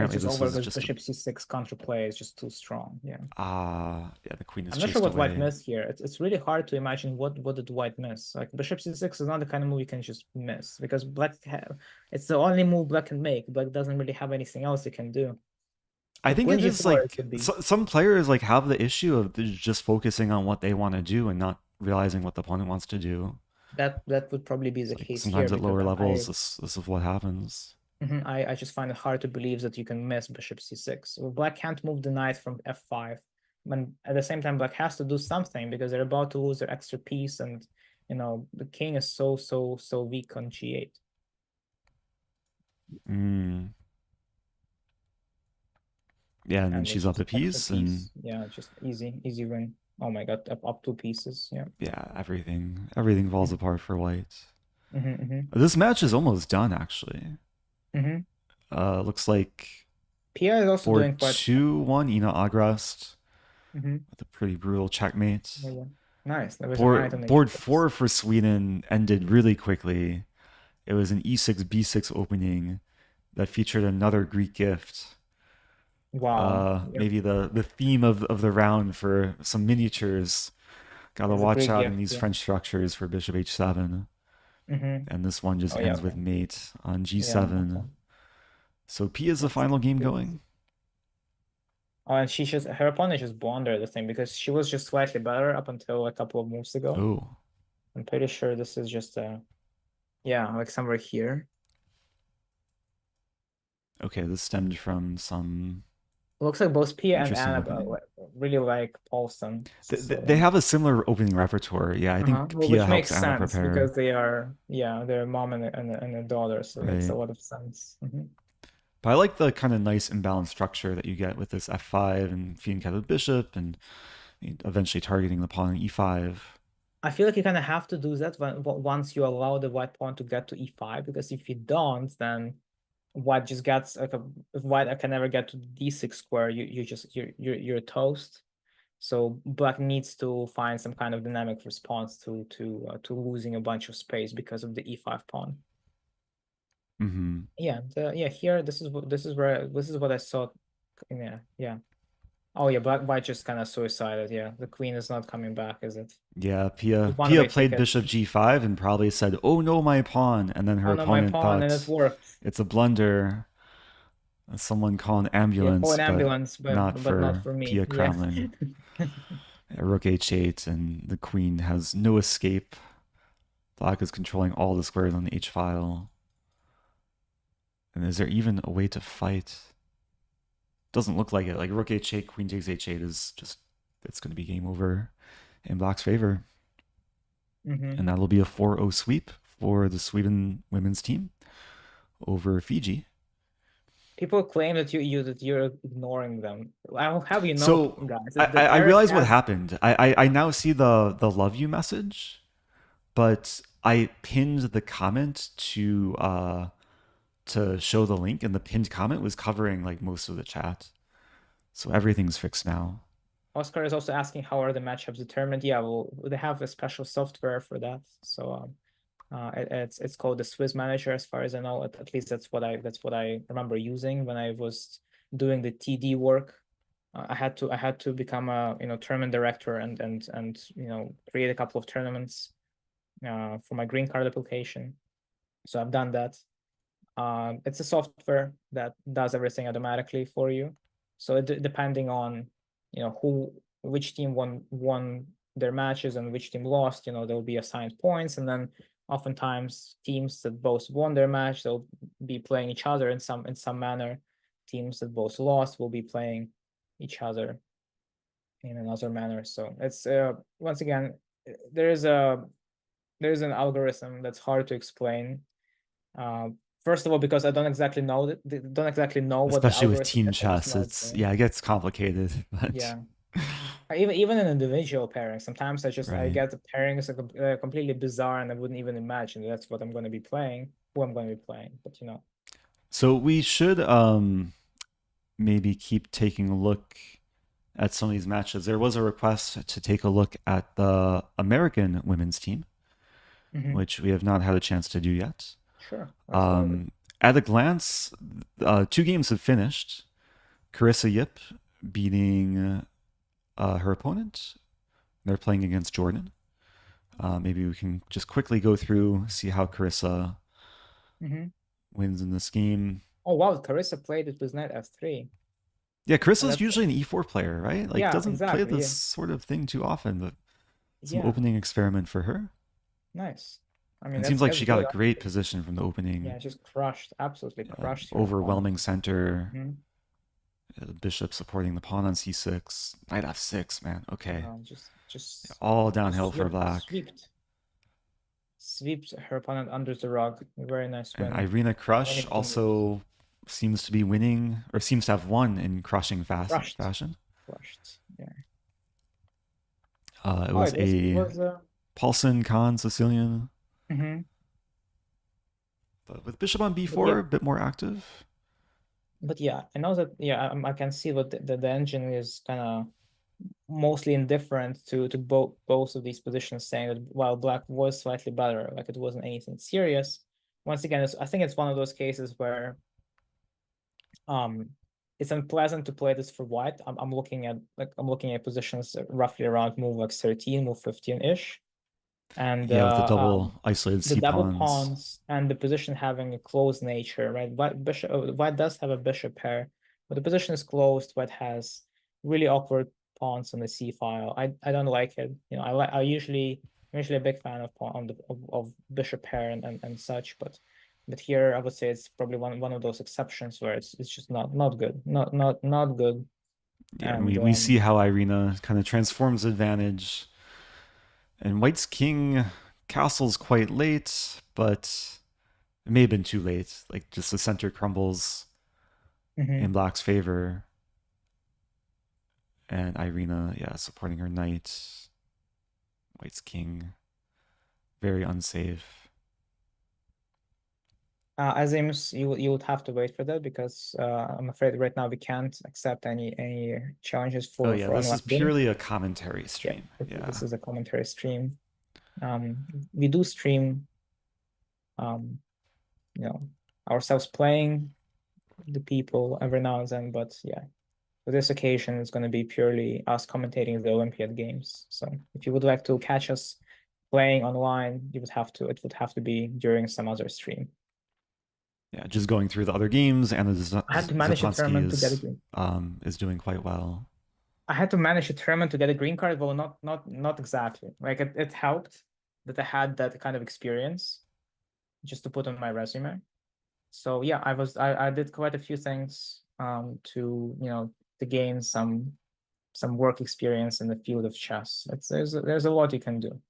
it's apparently just this over was because just a bishop c6 counterplay is just too strong. Yeah. yeah, the queen is I'm not sure chased what White away. missed here. It's really hard to imagine what did White miss. Like bishop c6 is not the kind of move you can just miss because it's the only move Black can make. Black doesn't really have anything else it can do. I Like think queen it is g4 it like could be. some players like have the issue of just focusing on what they want to do and not realizing what the opponent wants to do. That would probably be It's the like case here sometimes at because lower I levels, this is what happens. I just find it hard to believe that you can miss bishop c6. Well, Black can't move the knight from f5, when at the same time Black has to do something because they're about to lose their extra piece, and the king is so weak on g8. Mm. Yeah, and then And it's she's up just a extra piece, and piece. Yeah, just easy win. Oh my god, up 2 pieces. Yeah. yeah, everything falls apart for white. Mm-hmm. This match is almost done, actually. Mm-hmm. Looks like Pia is also board doing quite. 2-1, Ina Agrast Mm-hmm. with a pretty brutal checkmate. Yeah, yeah. Nice. There was a knight on Board h6. 4 for Sweden ended really quickly. It was an e6 b6 opening that featured another Greek gift. Wow. Yeah, Maybe the theme of the round for some miniatures. Gotta it's a watch great out in gift. these Yeah. French structures for bishop h7. Mm-hmm. And this one just Oh yeah. ends with Okay. mate on Yeah. Okay. g7. So P is the Let's final game see. going. Oh, and her opponent just blundered the thing because she was just slightly better up until a couple of moves ago. Oh, I'm pretty sure this is just yeah, like somewhere here. okay. This stemmed from some It looks like both Pia and interesting Annabelle opening. really like Paulson. They So have a similar opening repertoire. Yeah, I think well, Pia which makes helps Anna sense prepare. because they're a mom and a daughter, so it makes a Right. lot of sense. But I like the kind of nice imbalanced structure that you get with this f5 and feeding cat with bishop and eventually targeting the pawn on e5. I feel like you kind of have to do that once you allow the white pawn to get to e5, because if you don't, then white just gets like if white can never get to d6 square, you're toast. So black needs to find some kind of dynamic response to losing a bunch of space because of the e5 pawn. Hmm. Yeah, here this is what I saw. Yeah. Oh yeah, black white just kind of suicided. Yeah, the queen is not coming back, is it? Yeah, The Pia one-way played ticket. bishop g5 and probably said, "Oh no, my pawn," and then her Oh no, my opponent pawn, and it thought worked. it's a blunder. Someone call an Yeah, call ambulance, an but ambulance, not but not for for me. Pia Yeah. Kremlin. Rook h8, and the queen has no escape. Black is controlling all the squares on the h file. And is there even a way to fight? Doesn't look like it. Like rook h8, queen takes h8 is just, it's going to be game over in Black's favor. And that'll be a 4-0 sweep for the Sweden women's team over Fiji. People claim that you're ignoring them. I'll have you know, So guys, I, that I Eric realize what has. happened. I now see the love you message. but I pinned the comment to show the link, and the pinned comment was covering like most of the chat. So everything's fixed now. Oscar is also asking how are the matchups determined. Yeah, well, they have a special software for that. So it's called the Swiss Manager, as far as I know. At least that's what I remember using when I was doing the TD work. I had to become a tournament director and create a couple of tournaments for my green card application. So I've done that. It's a software that does everything automatically for you. So depending on which team won their matches and which team lost, they'll be assigned points, and then oftentimes teams that both won their match, they'll be playing each other in some manner. Teams that both lost will be playing each other in another manner. So it's once again, there's an algorithm that's hard to explain. Uh, First of all, because I don't exactly know don't exactly know what the Especially with algorithm team is chess, not it's doing. yeah, it gets complicated, but Yeah, even in individual pairing, sometimes I right. get the pairings are completely bizarre, and I wouldn't even imagine that's what I'm going to be playing, who I'm going to be playing. But So we should maybe keep taking a look at some of these matches. There was a request to take a look at the American women's team, mhm. which we have not had a chance to do yet. Sure, let's go over it. At a glance, two games have finished. Carissa Yip beating her opponent. They're playing against Jordan. Maybe we can just quickly go through, see how Carissa Mhm. wins in this game. Oh wow, Carissa played it with knight f3. Yeah, Oh, Carissa's that's usually an e4 player, right? Like, yeah, doesn't play exactly. this Yeah, sort of thing too often, but some yeah, opening experiment for her. nice. I mean, And it seems like that's she got good. a great position from the Yeah, opening. just crushed, absolutely crushed her opponent. Overwhelming center. Mhm. The bishop supporting the pawn on c6. Knight f6, man. Okay. Just Yeah, just all just downhill for black. sweeps her opponent under the rug. A very nice And win. Irina Krush Winning two moves. also seems to be winning, or seems to have won in crushing Crushed, fashion. crushed. Yeah. It Oh, was it a was. Paulson, Kahn, Sicilian. Mhm. But with bishop on But yeah, b4, a bit more active. but yeah, I know that. Yeah, I can see what the engine is kind of mostly indifferent to both of these positions, saying that while black was slightly better, like it wasn't anything serious. Once again, I think it's one of those cases where um it's unpleasant to play this for white. I'm looking at positions roughly around move like 13, move 15-ish. And Yeah, with the double isolated the c double pawns. pawns and the position having a closed nature, right? White does have a bishop pair, but the position is closed. White has really awkward pawns on the c file. I don't like it. I'm usually a big fan of of bishop pair and such, but here I would say it's probably one of those exceptions where it's just not good, not good. Yeah, and And we see how Irina kind of transforms advantage. And White's king castles quite late, but it may have been too late. Like, just the center crumbles in mhm. Black's favor. And Irina, yeah, supporting her knight. White's king, very unsafe. Azims, you would have to wait for that because I'm afraid right now we can't accept any challenges Oh, for yeah, for this online is game. purely a commentary Yeah, stream. this Yeah. is a commentary stream. We do stream, um, you know, ourselves playing the people every now and then, but yeah, for this occasion, it's going to be purely us commentating the Olympiad games. So if you would like to catch us playing online, it would have to be during some other stream. Yeah, just going through the other games, and I had to manage a Zatonsky tournament to get a green. is doing quite well. I had to manage a tournament to get a green card. Well, not exactly. Like it helped that I had that kind of experience just to put on my resume. So yeah, I did quite a few things to to gain some work experience in the field of chess. There's a lot you can do.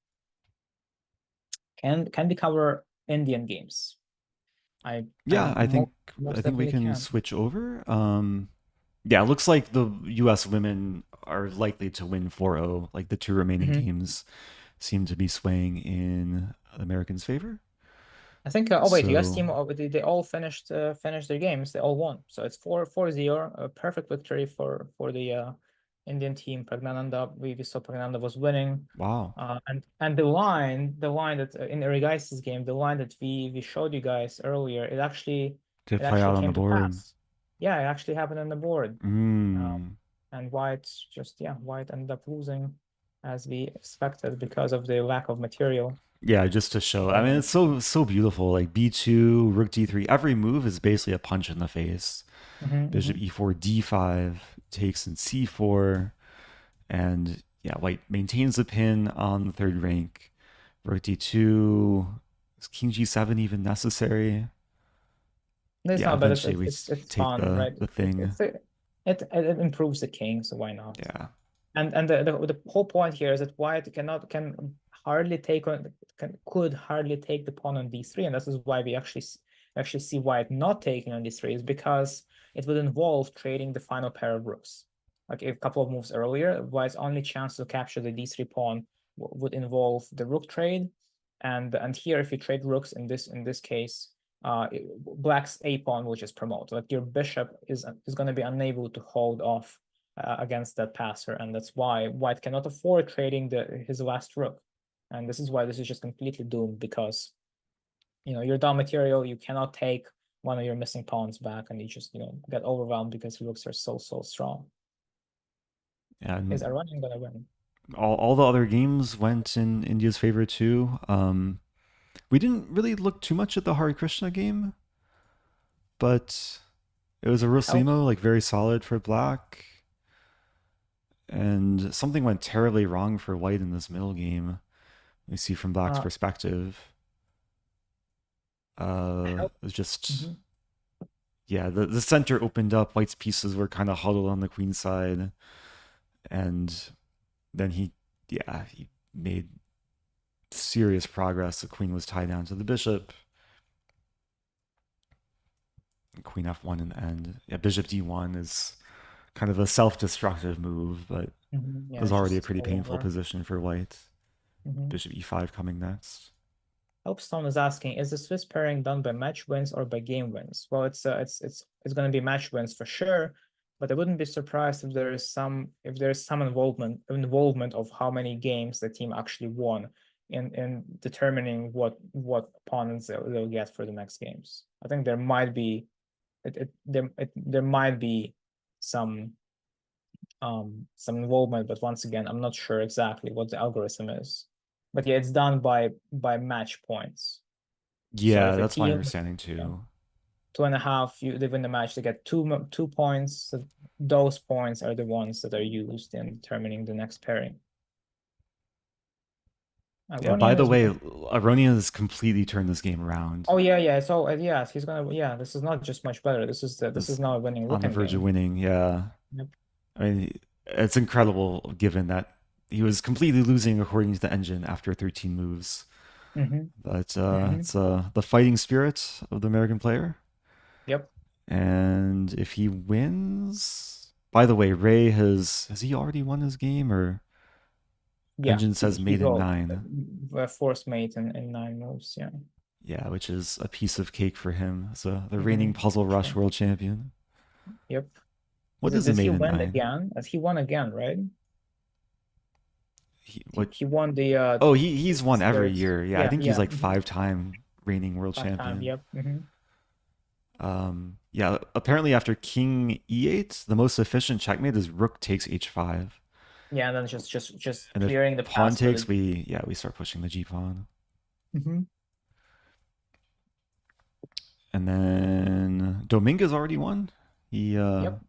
Can we cover Indian games? I Yeah, I most think we definitely can can. switch over. Yeah, it looks like the U.S. women are likely to win 4-0, like the two remaining Mhm. games. seem to be swaying in Americans' favor. I think. Oh wait, US So team. They all finished their games. They all won. So it's 4-0. A perfect victory for the Indian team. Pragnananda. We saw Pragnananda was winning. wow, And the line that in Erigais's game, the line that we showed you guys earlier, did it it play actually out on the came to board? pass. Yeah, it actually happened on the board. Mm. And White ended up losing as we expected because of the lack of material. Yeah, just to show. I mean, So, it's so beautiful. Like B2, Rook D3. Every move is basically a punch in the face. Bishop mhm. E4, D5 takes in C4, and yeah, White maintains the pin on the third rank. Rook D2. Is King G7 even necessary? It's Yeah, not, but eventually we it's take fun, right? the thing. It improves the king, so why not? Yeah, And the whole point here is that White can hardly take on could hardly take the pawn on d3, and this is why we actually see White not taking on d3 is because it would involve trading the final pair of rooks. Like a couple of moves earlier, White's only chance to capture the d3 pawn would involve the rook trade, and here if you trade rooks in this case, Black's a pawn which is promoted. Like your bishop is going to be unable to hold off against that passer, and that's why White cannot afford trading his last rook, and this is why this is just completely doomed because you're down material, you cannot take one of your missing pawns back, and you just get overwhelmed because rooks are so strong. yeah. Is And Aronian gonna win? all the other games went in India's favor too. We didn't really look too much at the Hare Krishna game, but it was a Helps. Rosimo, like very solid for black. And something went terribly wrong for white in this middle game. We see from black's Uh, perspective. help. It was just Mhm. yeah, the center opened up. White's pieces were kind of huddled on the queen side, and then he made serious progress. The queen was tied down to the bishop. Queen f1 in the end. Yeah, bishop d1 is kind of a self-destructive move, but it Yeah, was it's already a just pretty all painful over. position for white. Mhm. Bishop e5 coming next. Helpstone is asking, is the Swiss pairing done by match wins or by game wins? Well, it's going to be match wins for sure, but I wouldn't be surprised if there is some involvement of how many games the team actually won in determining what opponents they'll get for the next games. I think there might be there might be some some involvement, but once again, I'm not sure exactly what the algorithm is. But yeah, it's done by match points. So Yeah, if a that's my team, understanding yeah, too. 2.5, they win the match, they get 2 points. So those points are the ones that are used in determining the next pairing. Yeah, by Aronian the is way, winning. Aronian has completely turned this game around. Oh yeah. So yes, he's gonna. Yeah, this is not just much better. This is Is now a winning on rook the verge of game. winning. Yeah, Yep. I mean, it's incredible given that he was completely losing according to the engine after 13 moves. Mm-hmm. But Mm-hmm. it's the fighting spirit of the American player. Yep. And if he wins, by the way, Ray has he already won his game or Yeah. engine says He mate in will nine? force mate in 9 moves. Yeah. Yeah, which is a piece of cake for him as the reigning Puzzle For Rush sure. world champion. Yep. What is a Does he mate in win nine? again? As he won again, right? What? He won the Oh, he's won every series. year. Yeah, I Yeah, think he's yeah. like 5-time reigning world 5 time. champion. Yep. Yeah, apparently after King E8, the most efficient checkmate is Rook takes H5. Yeah, and then just And if clearing the pawn path for takes, the. we start pushing the G pawn. Mhm. And then Dominguez already won. He Yep.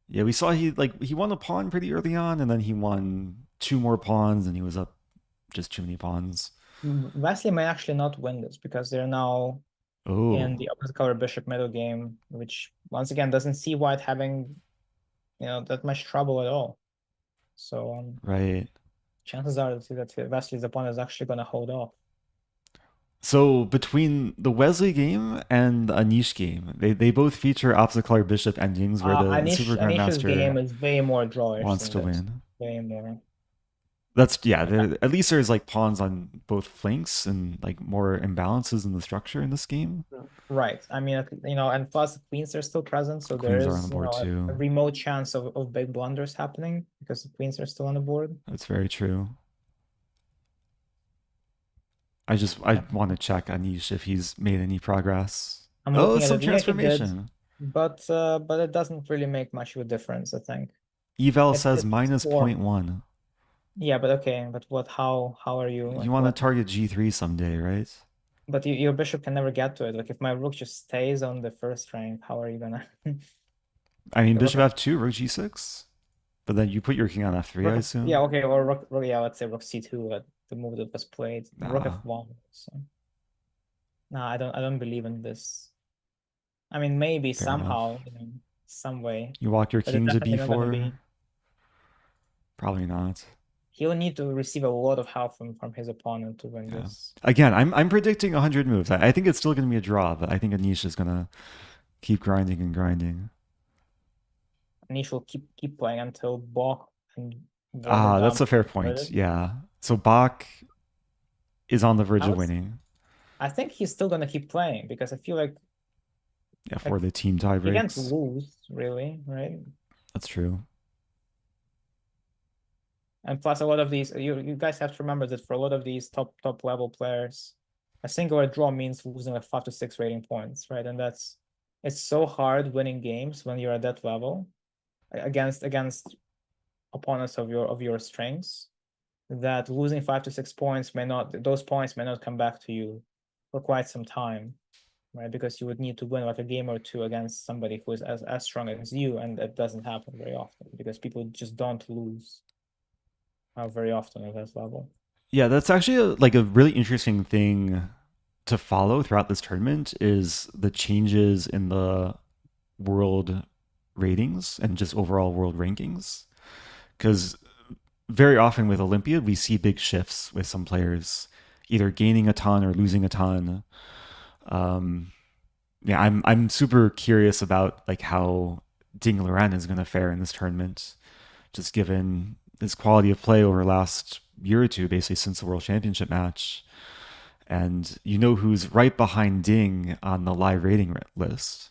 yeah, we saw he won a pawn pretty early on, and then he won two more pawns, and he was up just too many pawns. Wesley may actually not win this because they're now in Oh, the opposite color bishop middle game, which once again doesn't see White having that much trouble at all. So right. chances are that Wesley's opponent is actually going to hold off. So between the Wesley game and the Anish game, they both feature opposite color bishop endings where the Super Anish's Grandmaster game is way more drawish wants than to this. win. Way more. That's yeah. At least there's like pawns on both flanks and like more imbalances in the structure in this game. Right. I mean, and plus the queens are still present, so there Queens are on the is, board a too. remote chance of big blunders happening because the queens are still on the board. That's very true. I want to check Anish if he's made any progress. I'm Oh, looking at some it. Yeah, he did, transformation. but it doesn't really make much of a difference, I think. Eval It says it's minus zero four. point 0.1. Yeah, but okay, but what? How are you You like want to what? target G3 someday, right? But your bishop can never get to it. Like if my rook just stays on the first rank, how are you gonna? I mean, The rook bishop of f2, rook g6. But then you put your king on f3, I yeah, assume. okay, or rook, yeah, let's say rook c2, the move that was played. Rook Nah, f1. So no, I don't believe in this. I mean, maybe fair enough. somehow, some way, You walk your but it's king to definitely not gonna b4. be. Probably not. He'll need to receive a lot of help from his opponent to win Yeah. this. Again, I'm predicting 100 moves. I think it's still going to be a draw, but I think Anish is going to keep grinding and grinding. And he will keep playing until Bach and Ah, that's Warmerdam a fair converted. point. Yeah. So Bach is on the verge I of would, winning. I think he's still gonna keep playing because I feel Yeah, for like the team tie he can't breaks. lose really, right? That's true. And plus, a lot of these, you guys have to remember that for a lot of these top level players, a single draw means losing like 5 to 6 rating points, right? And it's so hard winning games when you're at that level against opponents of your strengths that losing 5 to 6 points those points may not come back to you for quite some time, right? Because you would need to win like a game or two against somebody who is as strong as you, and that doesn't happen very often because people just don't lose very often at that level. Yeah, that's actually like a really interesting thing to follow throughout this tournament is the changes in the world ratings and just overall world rankings. Because very often with Olympiad, we see big shifts with some players either gaining a ton or losing a ton. Um, yeah, I'm super curious about like how Ding Liren is going to fare in this tournament, just given his quality of play over the last year or two, basically since the World Championship match. And you know who's right behind Ding on the live rating list?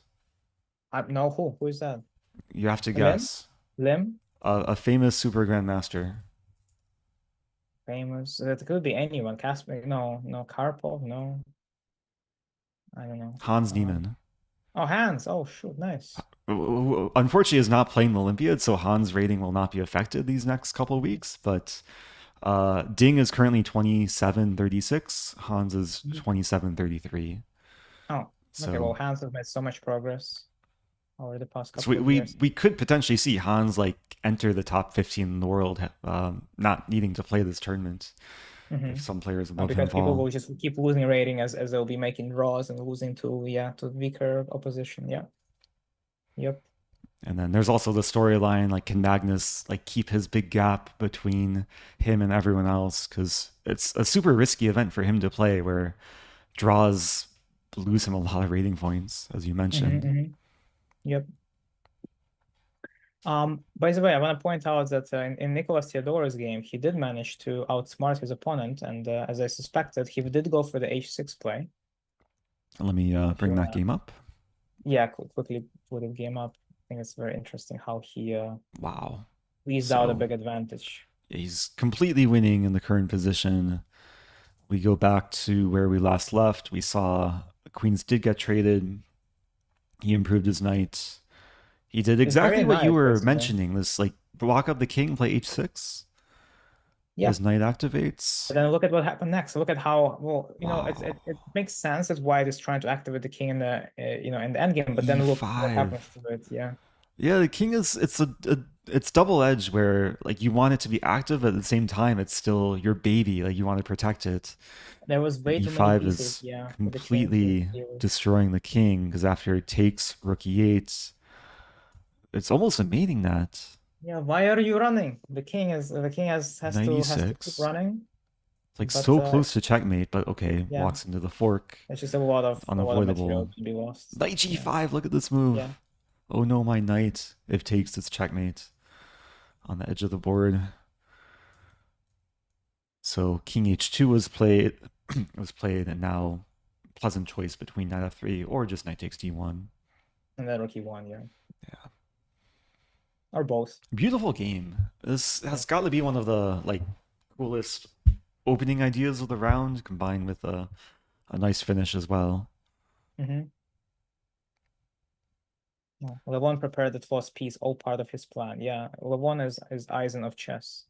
I know who is that? You have to Lim? guess. Lim? A famous Super Grandmaster, Famous. It could be anyone. Casper? No, no. Karpov? No. I don't know. Hans Niemann. Oh, Hans. Oh, shoot. Nice. Who unfortunately is not playing the Olympiad, so Hans' rating will not be affected these next couple of weeks. But Ding is currently 27.36. Hans is Mhm. 27.33. Oh, okay. Well, So, Hans has made so much progress over the past so couple of years. we could potentially see Hans like enter the top 15 in the world, not needing to play this tournament if Mm-hmm. some players above him Because people fall. will just keep losing rating as they'll be making draws and losing to weaker opposition. Yeah. Yep. And then there's also the storyline like can Magnus like keep his big gap between him and everyone else because it's a super risky event for him to play where draws lose him a lot of rating points as you Mm-hmm, mentioned. mm-hmm. Yep. By the way, I want to point out that in Nicolas Theodore's game, he did manage to outsmart his opponent, and as I suspected, he did go for the h6 play. Let me If you bring that wanna, game up. yeah, quickly put the game up. I think it's very interesting how he Wow. squeezed out a So big advantage. he's completely winning in the current position. We go back to where we last left. We saw the queens did get traded. He improved his knight. He did It's very exactly what you nice, were basically. mentioning. This like walk up the king, play h6. Yeah. His knight But activates. then look at what happened next. Look at how well, Wow. it makes sense as why it is trying to activate the king in the endgame. But then look what e5. happens to it. Yeah. Yeah, the king is it's double edged where like you want it to be active but at the same time it's still your baby. Like you want to protect it. There was And way too many e5 pieces, is yeah, for the king to completely deal with. destroying the king because after it takes rook e8, it's almost a mating net. Yeah, why are you running? The king has has Knight to has to keep e6. running, It's like but so close to checkmate, but okay, yeah, walks into the fork. it's just a lot of material Unavoidable. to be lost. Knight Yeah, g5, look at this move. yeah. Oh no, my knight. If takes, it's checkmate on the edge of the board. So king h2 was played, and now pleasant choice between knight f3 or just knight takes d1. And then rook e1, yeah. Yeah, Or both. beautiful game. This Yeah. has got to be one of the like coolest opening ideas of the round, combined with a nice finish as well. Mm-hmm. Levon prepared the first piece, all part of his plan. Yeah, Levon is Eisen of chess.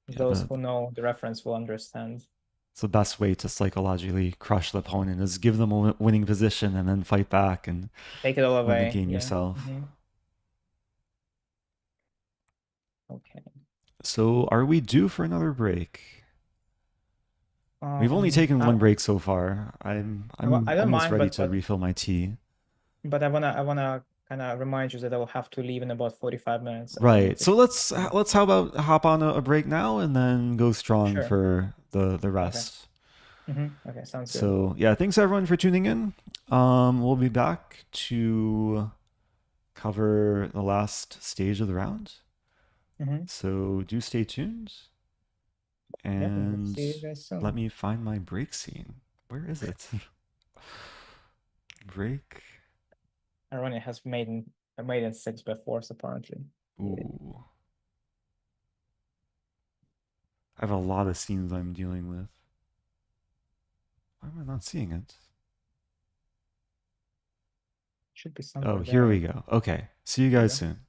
Yeah, Those who know the reference will understand. it's the best way to psychologically crush the opponent is give them a winning position and then fight back and Take it all win the away. game Yeah. yourself. Mm-hmm. Okay. So are we due for another break? We've only taken I, one break so far. I'm I don't almost mind, ready but to refill my tea. I wanna kind of remind you that I will have to leave in about 45 minutes. I need Right. to. So let's how about hop on a break now and then go strong Sure. for the Okay. rest. Okay, sounds good. So yeah, thanks everyone for tuning in. We'll be back to cover the last stage of the round. Mm-hmm. So do stay tuned Yeah, we'll and see you guys let soon. me find my break scene. Where is it? Break. Aronian has made in 6 by force apparently. Yeah. Ooh. I have a lot of scenes I'm dealing with. Why am I not seeing it? Should be Oh, somewhere here we there. go. Okay. See you There you guys go. soon.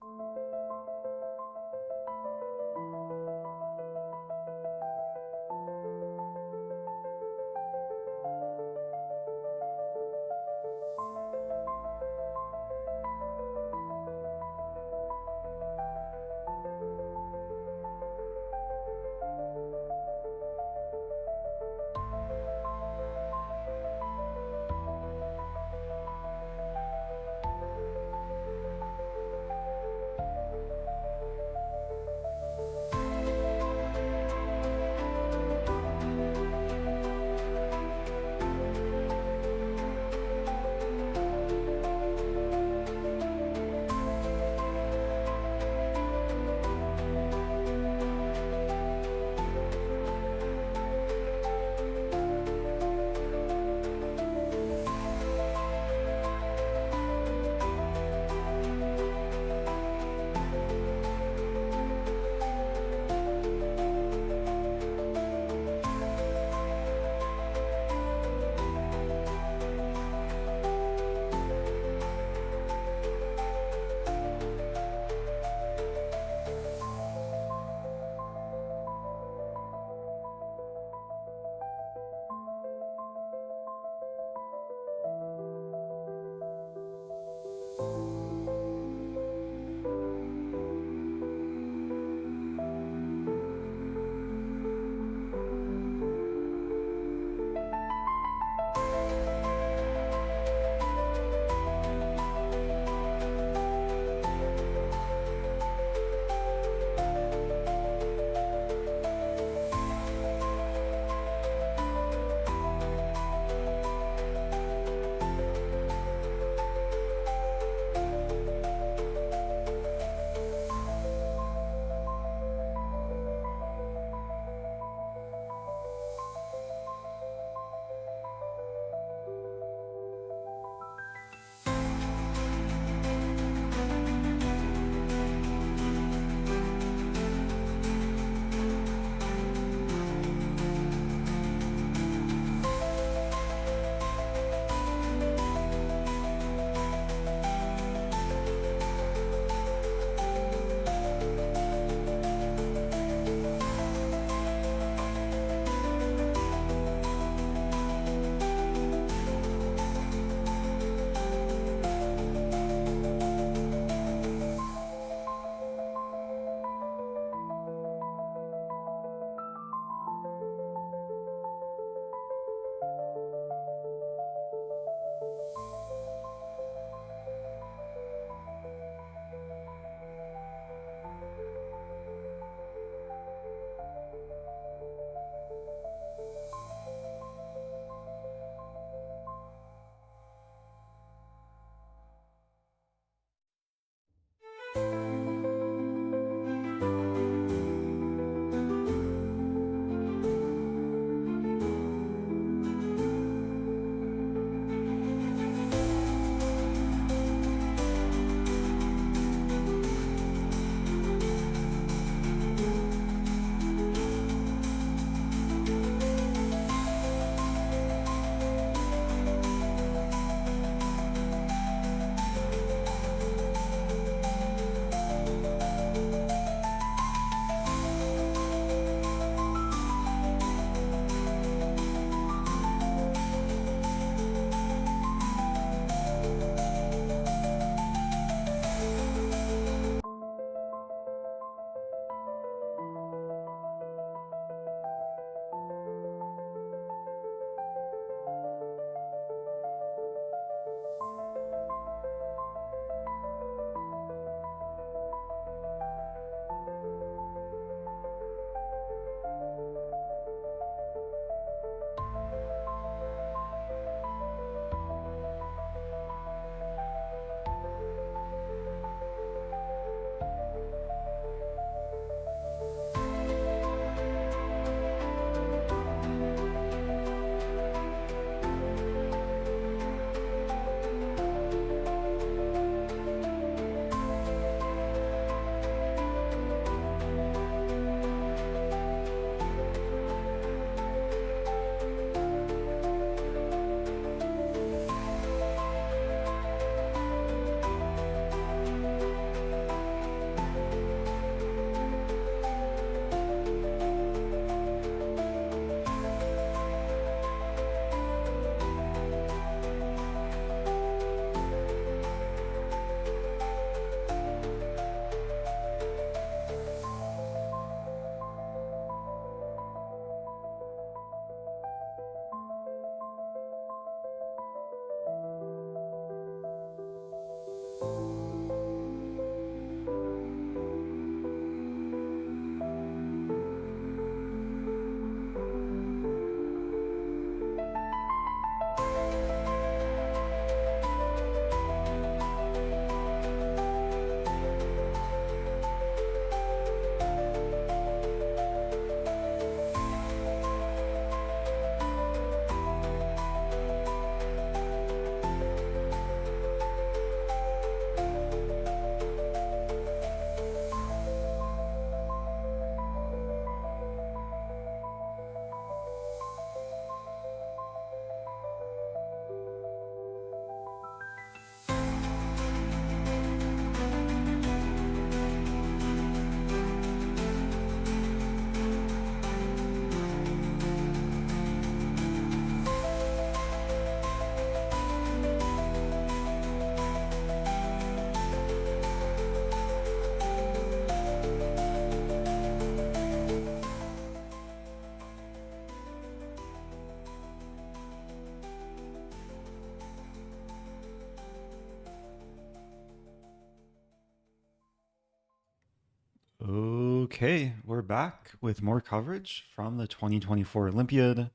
Okay, we're back with more coverage from the 2024 Olympiad.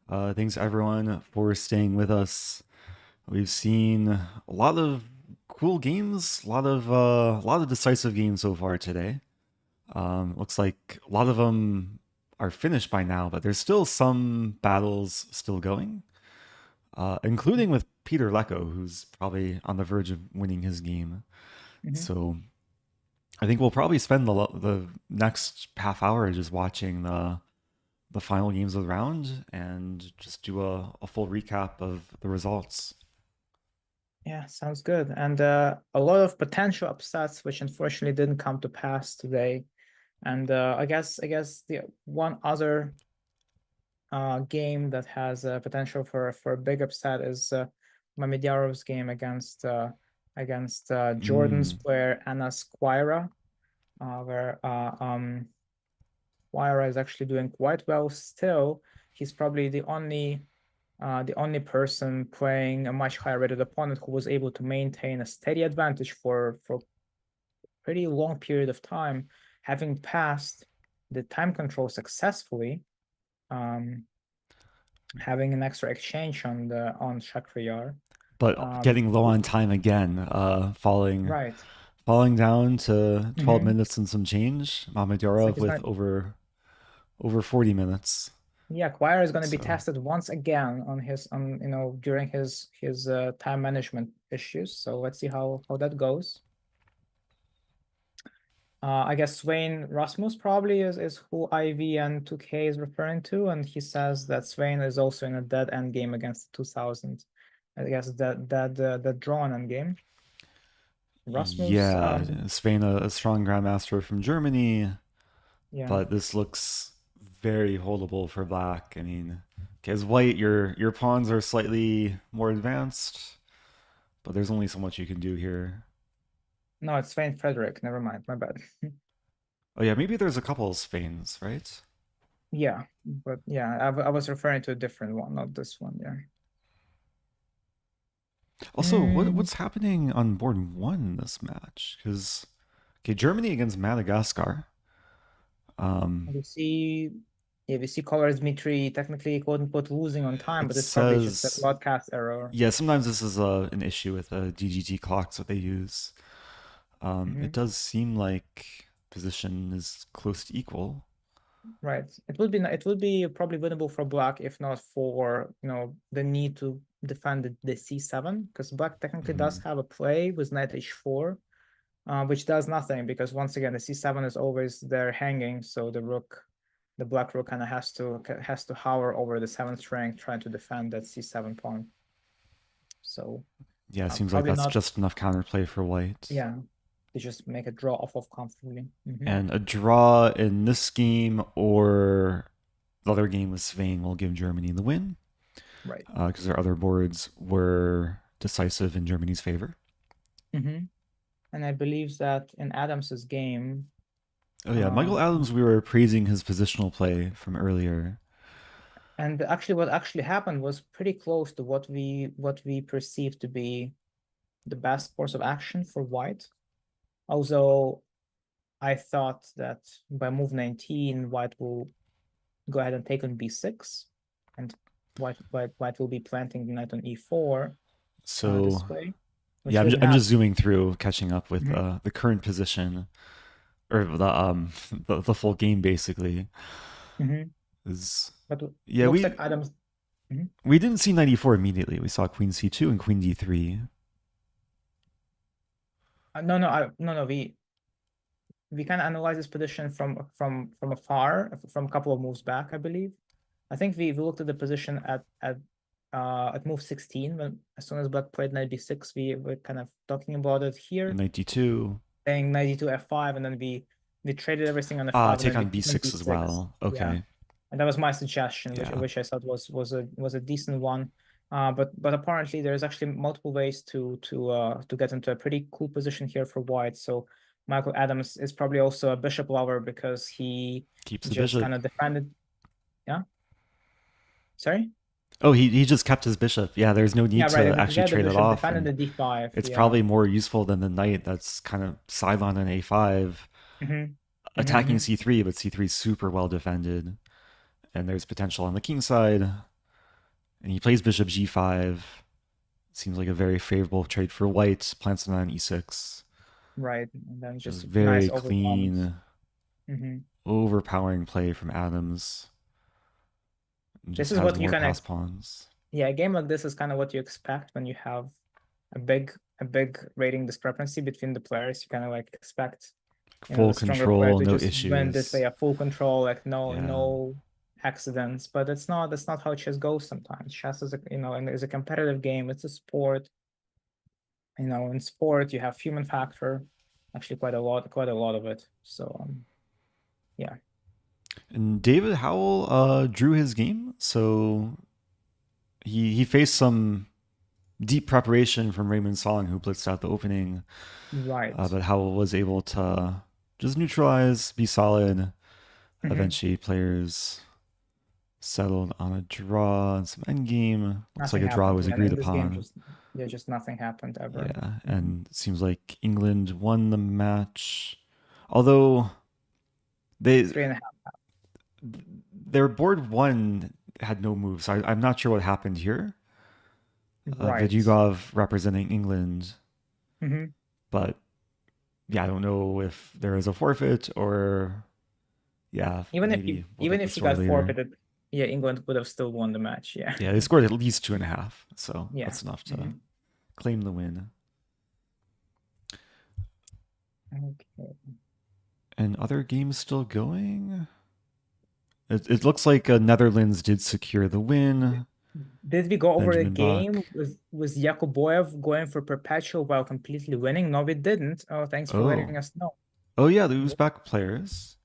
Thanks everyone for staying with us. We've seen a lot of cool games, a lot of decisive games so far today. Looks like a lot of them are finished by now, but there's still some battles still going, including with Peter Lecco, who's probably on the verge of winning his game. Mhm. So I think we'll probably spend the next half hour just watching the final games of the round and just do a full recap of the results. Yeah, sounds good. And a lot of potential upsets, which unfortunately didn't come to pass today. And I guess the one other game that has potential for a big upset is Mamedyarov's game against Jordan's Mm, player Anas Quaira, where Quaira is actually doing quite well still. He's probably the only person playing a much higher rated opponent who was able to maintain a steady advantage for a pretty long period of time, having passed the time control successfully, um, having an extra exchange on Shakriyar. but Um, getting low on time again, right. falling down to 12 Hmm. minutes and some change. It's like Mamedyarov he's with gonna over 40 minutes. Yeah, Quire is gonna be So tested once again on his on during his time management issues. So let's see how that goes. I guess Swain Rasmus probably is who IV and 2K is referring to, and he says that Swain is also in a dead end game against 2000. I guess that drawn end game. Rasmus, yeah, Spain a strong grandmaster from Germany, yeah, but this looks very holdable for black. I mean, as white, your pawns are slightly more advanced, but there's only so much you can do here. no, it's Swain Frederick. Never mind, my bad. Oh yeah, maybe there's a couple of Spains, right? Yeah, but yeah, I was referring to a different one, not this one. Yeah. Also, Mm, what's happening on board one in this match? Because okay, Germany against Madagascar. Um, we see, yeah, we see Color Dmitry technically quote unquote losing on time, it but it's probably just a says broadcast error. yeah. Sometimes this is an issue with the DGT clocks that they use. It Mhm. does seem like position is close to equal. Right. It would be probably winnable for black if not for, the need to defend the c7, because black technically does Mhm. have a play with knight h4, which does nothing because once again the c7 is always there hanging, so the black rook kind of has to hover over the seventh rank trying to defend that c7 pawn. So Yeah, it seems like probably that's not, just enough counterplay for white. yeah, to just make a draw off of comfortably. And a draw in this game or the other game with Spain will give Germany the win Right. because their other boards were decisive in Germany's favor. Hmm. And I believe that in Adams's game, Oh yeah, uh, Michael Adams. We were praising his positional play from earlier. and actually what actually happened was pretty close to what we perceived to be the best course of action for white. Although I thought that by move 19, white will go ahead and take on b6, and white will be planting the knight on e4 So this way, which yeah, didn't I'm happen. just zooming through, catching up with Mhm. the current position or the full game basically Mhm. is But yeah looks like Adams. Mhm. we didn't see 94 immediately. We saw Queen C2 and Queen D3. No, no, no, no. We can analyze this position from afar, from a couple of moves back, I believe. I think we looked at the position at move 16 when as soon as black played knight b6, we were kind of talking about it here, Knight D2. saying knight d2 f5, and then we traded everything on f5, and Take then we on took on B6 as b6. well. Yeah, Okay. and that was my suggestion, which Yeah. which I thought was a decent one. But apparently there's actually multiple ways to get into a pretty cool position here for white. So Michael Adams is probably also a bishop lover because he Keeps the just bishop. kind of defended. Yeah, sorry. Oh, he just kept his bishop. Yeah, there's no Yeah, need right. to If actually forget the trade it bishop, off. defended And the d5. it's Yeah. probably more useful than the knight that's kind of sidelined on A5. Hmm. attacking Mm-hmm. c3, but c3 is super well defended, and there's potential on the king side. And he plays bishop g5. Seems like a very favorable trade for white. Plants it on e6, Right. And then which is just nice very overcommons. clean, Mm-hmm. overpowering play from Adams. And This just is has what you more can pass pawns. yeah, a game like this is kind of what you expect when you have a big a big rating discrepancy between the players. You kind of like expect, Full the stronger player control, to no just win this way, issues. a full control, like Yeah. no accidents. But that's not how chess goes sometimes. Chess is and is a competitive game. It's a sport. In sport you have human factor, actually quite a lot of it. So yeah. And David Howell drew his game, so he faced some deep preparation from Raymond Song, who blitzed out the opening, Right. but Howell was able to just neutralize, be solid. Hmm. Eventually, players settled on a draw and some endgame. Looks like Nothing a draw happened. was Yeah, agreed in this game, upon. just nothing happened ever. Yeah, Mhm. and it seems like England won the match. Although they Three and a half. their board one had no moves. I'm not sure what happened here. Right. Vidyugov representing England, Hmm. but yeah, I don't know if there is a forfeit or yeah, maybe we'll Even get the if he story got later. forfeited, yeah, England would have still won the match. Yeah. Yeah, they scored at least 2.5, so Yeah. that's enough to Hmm. claim the win. Okay. And other games still going. It looks like Netherlands did secure the win. Did we go over a Benjamin Bach. game with Yakuboyev going for perpetual while completely winning? No, we didn't. Oh, thanks for letting Oh, us know. oh yeah, the Uzbek players.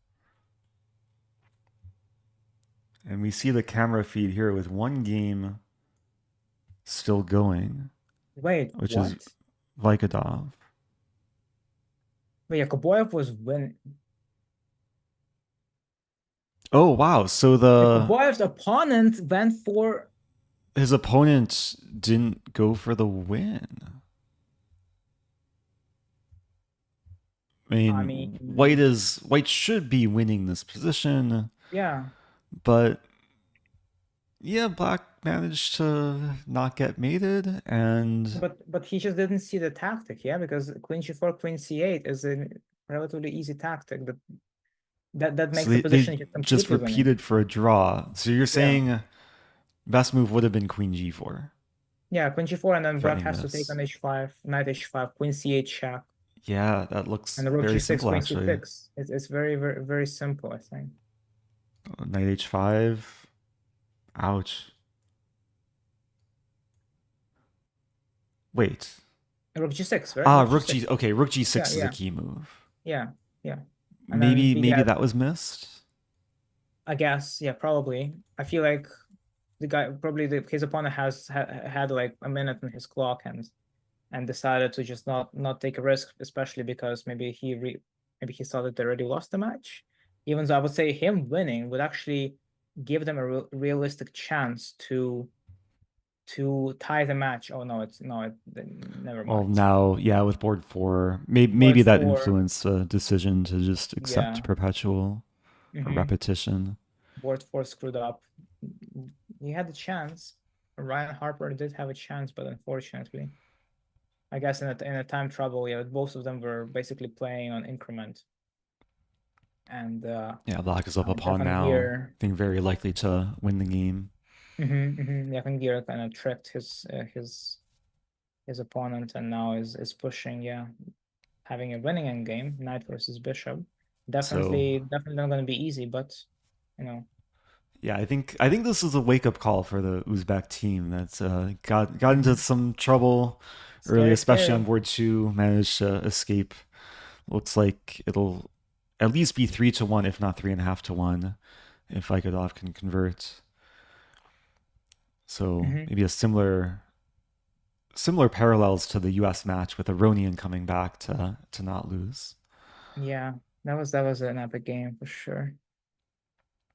And we see the camera feed here with one game still going, Wait, which is what? Vikadov. Wait, Yakuboyev was win. Oh wow, so the Yakuboyev's opponent went for. his opponent didn't go for the win. I I mean, mean, white should be winning this position, yeah. but yeah, black managed to not get mated, and But he just didn't see the tactic, yeah, because Queen G4, Queen C8 is a relatively easy tactic that so makes the they position just just completely winning. repeated for a draw. So you're Yeah. saying best move would have been Queen G4, Yeah, Queen G4, and then Black threatening has to take this. on H5, Knight H5, Queen C8 check, Yeah, that looks and the Rook very G6, simple Queen actually. C6. It's very, very, very simple, I think. Knight H5. Ouch. Wait. Rook G6, right? Ah, Rook Rook G6. G. Okay, Rook Yeah, G6 is a yeah, key move. yeah, yeah. And then we Maybe get, that was missed. I guess, yeah, probably. I feel like the guy, probably his opponent had like a minute on his clock, and decided to just not take a risk, especially because maybe he thought that they already lost the match. Even though I would say him winning would actually give them a realistic chance to tie the match. Oh no, it's no, never Well, mind. now, yeah, with board four, Board maybe that four, influenced the decision to just accept yeah. perpetual or Hmm. repetition. Board four screwed up. He had a chance. Ryan Harper did have a chance, but unfortunately, I guess in a time trouble, yeah, both of them were basically playing on increment. And Yeah, black is up a pawn Japan now. Gear, I think very likely to win the game. Japan Gear kind of tricked his opponent, and now is pushing, yeah, having a winning end game, knight versus bishop. So Definitely not going to be easy, but you know, yeah, I think this is a wake up call for the Uzbek team that's got into mhm. some trouble early, Scary, especially on scary. board two. Managed to escape. Looks like it'll at least be 3-1, if not 3.5-1, if Vikadov can convert. So Hmm. maybe a similar parallels to the U.S. match with Aronian coming back to not lose. Yeah, that was an epic game for sure.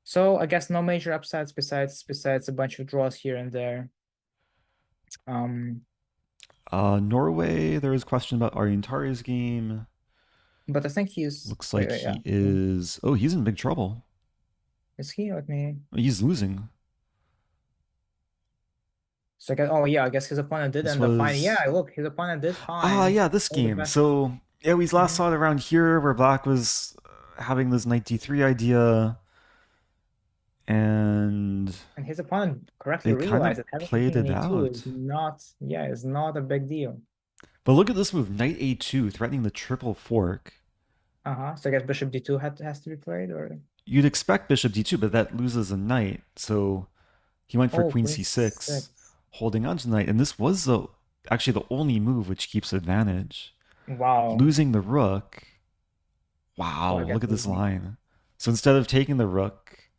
So I guess no major upsets besides a bunch of draws here and there. Um, Norway, there was a question about Arian Tari's game. But I think he's Looks wait, like wait, yeah. he is. Oh, he's in big trouble. Is he? Let me. He's losing. So I guess, oh yeah, I guess his opponent did This end up fine. Yeah, was look, his opponent did ah fine. yeah, this All the game. best. So yeah, we last Mhm. saw it around here where Black was having this knight d3 idea, and And his opponent correctly they kind realized of that having the played king in it e2 is out. not, yeah, is not a big deal. But look at this move, knight a2, threatening the triple fork. Uh-huh. So I guess bishop d2 has to be played, or You'd expect bishop d2, but that loses a knight. So he went for oh, queen queen c6, c6. holding on to the knight. And this was actually the only move which keeps advantage. Wow. Losing the rook. So I Wow, guess look at this line. So instead of taking the rook,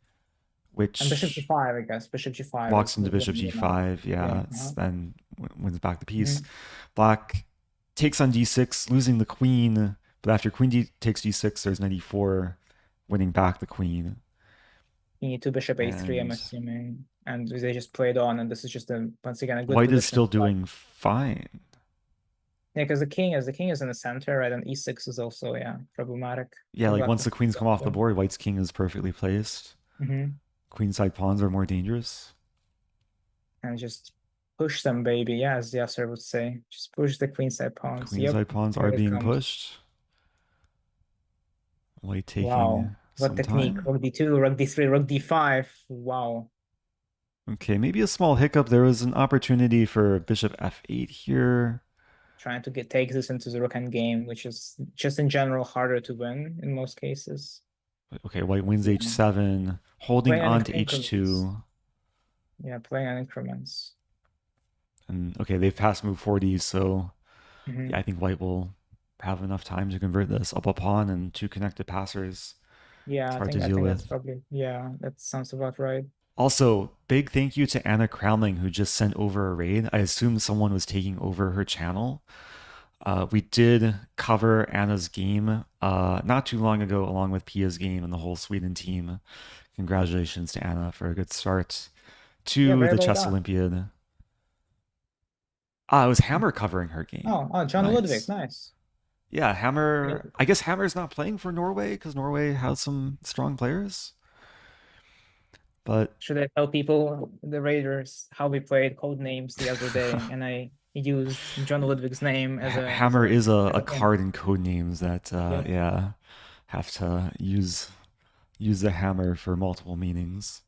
and bishop which g5, I guess. Bishop g5 walks is into bishop winning the knight. g5, Yeah. yeah, it's Uh-huh. then wins back the piece. Mhm. Black takes on d6, losing the queen, but after takes d6, there's knight e4, winning back the queen. You need two bishop a3, I'm And assuming. And they just played on, and this is just a once again a good white is position. still doing fine. Yeah, because the king is in the center, right? And e6 is also, yeah, problematic Yeah, for like black once to the queens come off the play. board, white's king is perfectly placed. Mm-hmm. Queenside pawns are more dangerous. And just push them, baby. Yeah, as Yasser would say. Just push the queenside pawns. Yep, Queenside pawns here are it being comes. pushed. White Wow. taking What some technique? time. Rook d2, rook d3, rook d5. Wow. Okay, maybe a small hiccup. There was an opportunity for bishop f8 here. Trying to take this into the rook end game, which is just in general harder to win in most cases. Okay, white wins Yeah. h7, holding Playing on on to increments. h2. Yeah, playing on increments. And okay, they've passed move 40, so Hmm. yeah, I think white will have enough time to convert this. Up a pawn and two connected passers. It's Yeah, I hard to think I deal think that's with. probably, yeah, that sounds about right. Also, big thank you to Anna Crownling who just sent over a raid. I assume someone was taking over her channel. We did cover Anna's game not too long ago, along with Pia's game and the whole Sweden team. Congratulations to Anna for a good start Yeah, to very the well Chess done. Olympiad. Ah, it was Hammer covering her game. John Ludwig, Nice. nice. Yeah, Hammer. I guess Hammer's not playing for Norway because Norway has some strong players. But Should I tell people, the Raiders, how we played code names the other day, and I used John Ludwig's name as a as Hammer a is as a a hint. card in code names that Yep. yeah have to use the hammer for multiple meanings.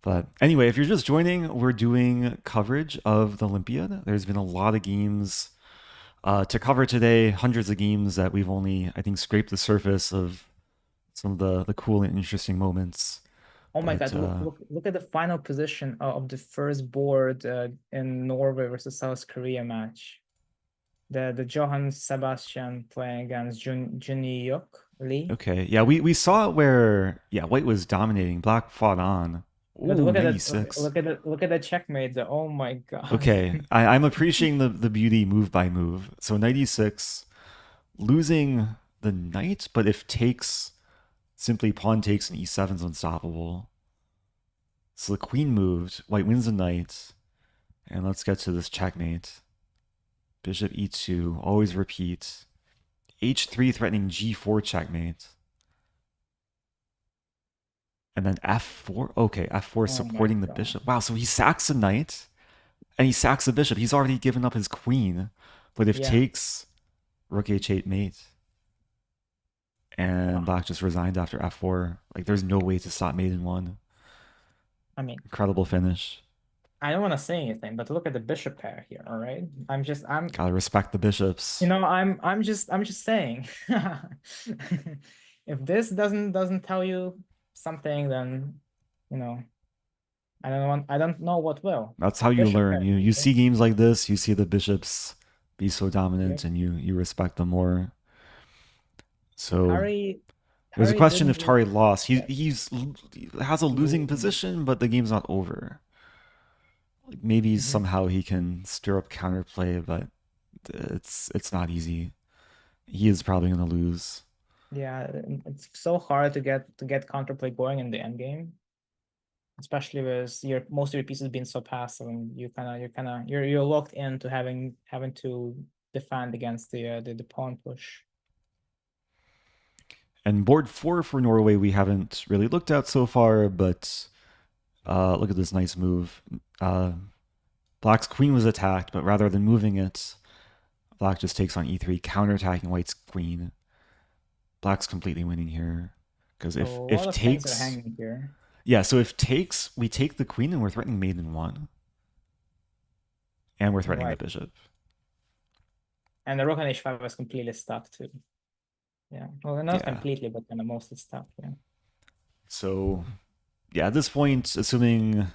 But anyway, if you're just joining, we're doing coverage of the Olympiad. There's been a lot of games to cover today, hundreds of games that we've only, I think, scraped the surface of some of the cool and interesting moments. Oh my But God, look at the final position of the first board in Norway versus South Korea match. The Johann Sebastian playing against Junhyuk Lee. okay, yeah, we saw it where yeah, white was dominating, black fought on. But Ooh, 96. look at the checkmate. Oh my God. Okay, I'm appreciating the beauty move by move. So 96, losing the knight, but if takes, simply pawn takes and e7 is unstoppable. So the queen moved, white wins the knight, and let's get to this checkmate. Bishop e2, always repeat. h3 threatening g4 checkmate. And then f4, okay, f4 Oh my supporting the God. bishop. Wow, so he sacks the knight, and he sacks the bishop. He's already given up his queen. But if Yeah. takes, rook h8 mate. And Wow. black just resigned after f4. Like, there's no way to stop mate in one. I mean, Incredible finish. I don't want to say anything, but look at the bishop pair here, all right? Gotta respect the bishops. I'm just saying. If this doesn't tell you something, then you know, I don't know what will. That's how you Bishop learn. pair. You Okay? see games like this, you see the bishops be so dominant, Yep. and you respect them more. So Harry there's a Harry question if didn't Tari lost. yeah, He has a losing losing. position, but the game's not over. Like maybe Mhm. somehow he can stir up counterplay, but it's not easy. He is probably gonna lose. Yeah, it's so hard to get counterplay going in the end game, especially with your most of your pieces being so passive, and you're locked into having to defend against the pawn push. And board 4 for Norway we haven't really looked at so far, but look at this nice move. Black's queen was attacked, but rather than moving it, Black just takes on e3, counterattacking White's queen. Black's completely winning here. Because So a if lot of things are takes... hanging here. Yeah, so if takes, we take the queen and we're threatening mate in 1. And we're threatening the Right. bishop. And the rook on h5 is completely stuck too. Yeah. Well, not Yeah. completely, but kind of mostly stuck. Yeah. So, yeah, at this point, assuming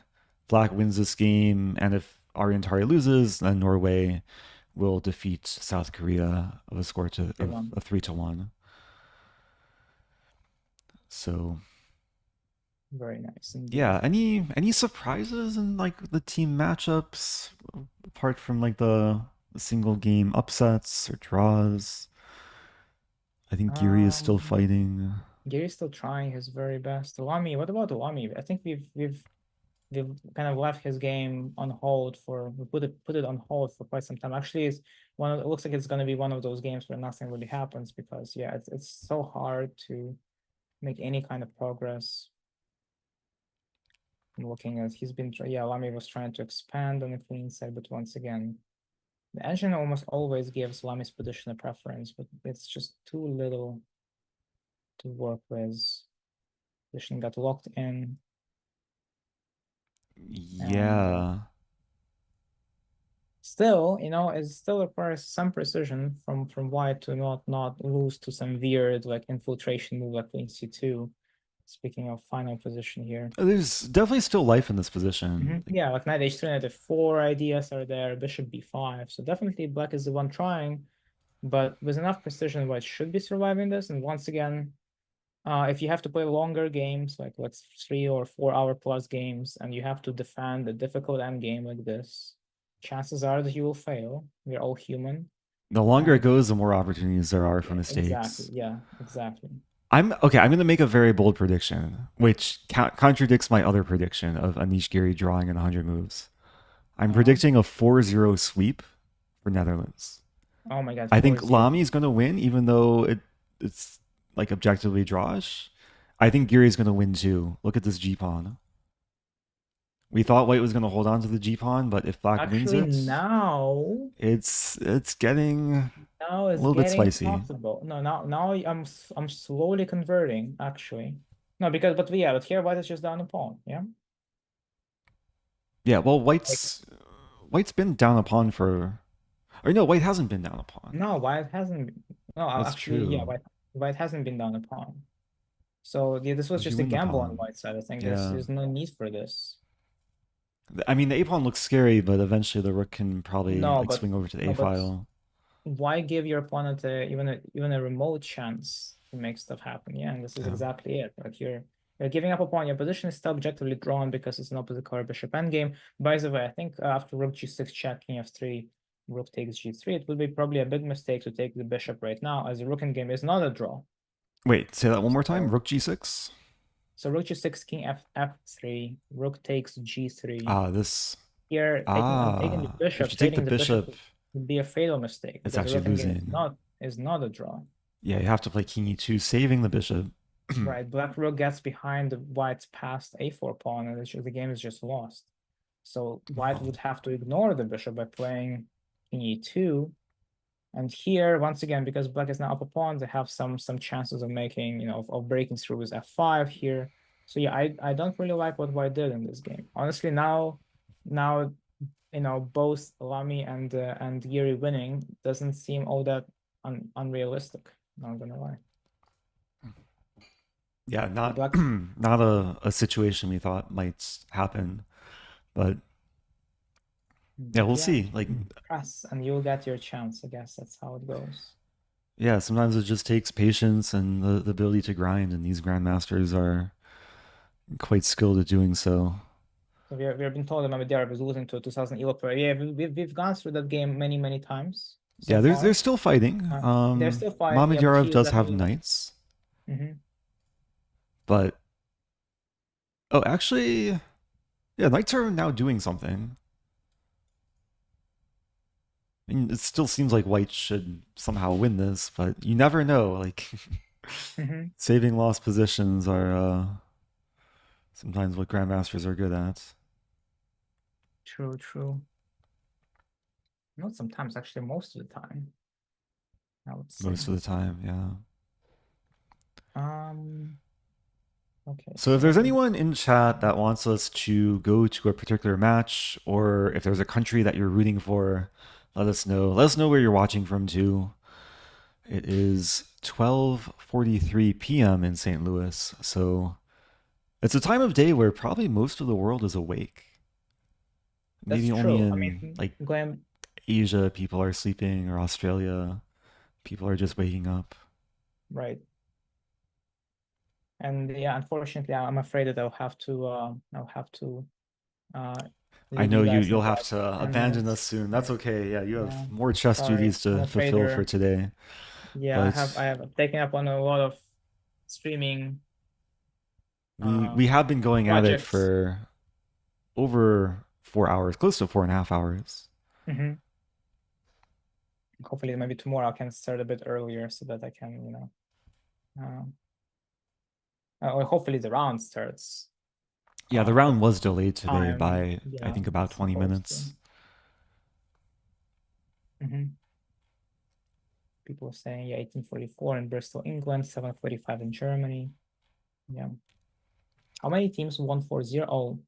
Black wins this game, and if Ariantari loses, then Norway will defeat South Korea of a score of 3-1. So Very nice indeed. yeah, any surprises in like the team matchups apart from like the single game upsets or draws? I think Yuri is still Um, fighting. Gary's still trying his very best. Lamy, what about Lamy? I think we've kind of left his game on hold for we put it on hold for quite some time. Actually, it's it looks like it's gonna be one of those games where nothing really happens because yeah, it's so hard to make any kind of progress. I'm looking at yeah, Lamy was trying to expand on the queen side, but once again, the engine almost always gives Lamy's position a preference, but it's just too little to work with. Position got locked in. And Yeah. still, it still requires some precision from White to not lose to some weird like infiltration move like queen c2. Speaking of final position here. There's definitely still life in this position. Yeah, like knight h3, knight f4 ideas are there, bishop b5. So definitely Black is the one trying, but with enough precision, White should be surviving this. And once again, if you have to play longer games, like let's 3 or 4 hour plus games, and you have to defend a difficult endgame like this, chances are that you will fail. We're all human. The longer it And goes, the more opportunities there are for yeah, exactly. mistakes. Yeah, exactly. I'm okay. I'm going to make a very bold prediction, which contradicts my other prediction of Anish Giri drawing in 100 moves. I'm Uh, predicting a 4-0 sweep for Netherlands. oh my God, I think 4-0. Lamy is going to win, even though it's like objectively drawish. I think Giri is going to win too. Look at this G pawn. We thought White was going to hold on to the G pawn, but if Black wins Actually, it, now it's getting a now it's little bit getting spicy. possible. No, now I'm slowly converting actually. No, but yeah, but here White is just down a pawn. Yeah. Yeah, well, Like, White's been down a pawn for, or no, White hasn't been down a pawn. no, White hasn't. No, That's actually, yeah, true. White hasn't been down a pawn. So yeah, this was Did you just a win the gamble on pawn? White's side. I think Yeah. there's no need for this. I mean, the a pawn looks scary, but eventually the rook can probably No, like but swing over to the no, a but file. why give your opponent even a remote chance to make stuff happen? Yeah, and this is Yeah. exactly it. Like you're giving up a pawn. Your position is still objectively drawn because it's an opposite color bishop endgame. By the way, I think after rook g6 check, king f3, rook takes g3, it would be probably a big mistake to take the bishop right now, as the rook endgame is not a draw. Wait, say that one more time. So, Rook g6. so rook g6, king f3, rook takes g3. Ah, this. Here, taking the Ah, if bishop, you take the trading the bishop bishop, would be a fatal mistake it's because the actually rook endgame losing. is not a draw. Yeah, you have to play king e2, saving the bishop. Right, black rook gets behind the white's passed a4 pawn, and the game is just lost. So white would have to ignore the bishop by playing king e2. And here, once again, because black is now up a pawn, they have some chances of making, of breaking through with f5 here. So yeah, I don't really like what white did in this game. Honestly, now both Lamy and Yuri winning doesn't seem all that unrealistic. Not gonna lie. Yeah, not Black not a situation we thought might happen, but yeah, But we'll yeah, see. Like, press and you'll get your chance. I guess that's how it goes. yeah, sometimes it just takes patience and the ability to grind, and these grandmasters are quite skilled at doing so. So we have been told that Mamedov is losing to a 2000 elo player. Yeah, we've gone through that game many times so Yeah, they're far. still fighting. They're still fighting. Yeah, but Mamedyarov he's does have definitely. knights, Mhm. but oh, actually, yeah, knights are now doing something. I mean, it still seems like white should somehow win this, but you never know. Like, Hmm. Saving lost positions are sometimes what grandmasters are good at. True, true. Not sometimes, actually, most of the time, I would say. Most of the time, yeah. Um, okay, So if so there's let me. anyone in chat that wants us to go to a particular match, or if there's a country that you're rooting for, let us know. Let us know where you're watching from too. It is 12:43 p.m. in St. Louis, so it's a time of day where probably most of the world is awake. That's Maybe only true. I in mean, like going Asia people are sleeping, or Australia people are just waking up. right. And yeah, unfortunately, I'm afraid that I'll have to uh I leave know you you guys in you'll have about to 10 abandon us minutes. soon. That's Right. okay. Yeah, you Yeah. have more chess Sorry. duties I'm to afraid fulfill for there. today. Yeah, But I have taken up on a lot of streaming we have been going at it projects. for over 4 hours, close to 4.5 hours. Hmm. Hopefully, maybe tomorrow I can start a bit earlier so that I can, or hopefully the round starts Yeah, the at round was delayed today time. by I Yeah, think about it's 20 supposed to. minutes. Hmm. People are saying, yeah, 1844 in Bristol, England, 745 in Germany. Yeah. How many teams won 4-0? Oh,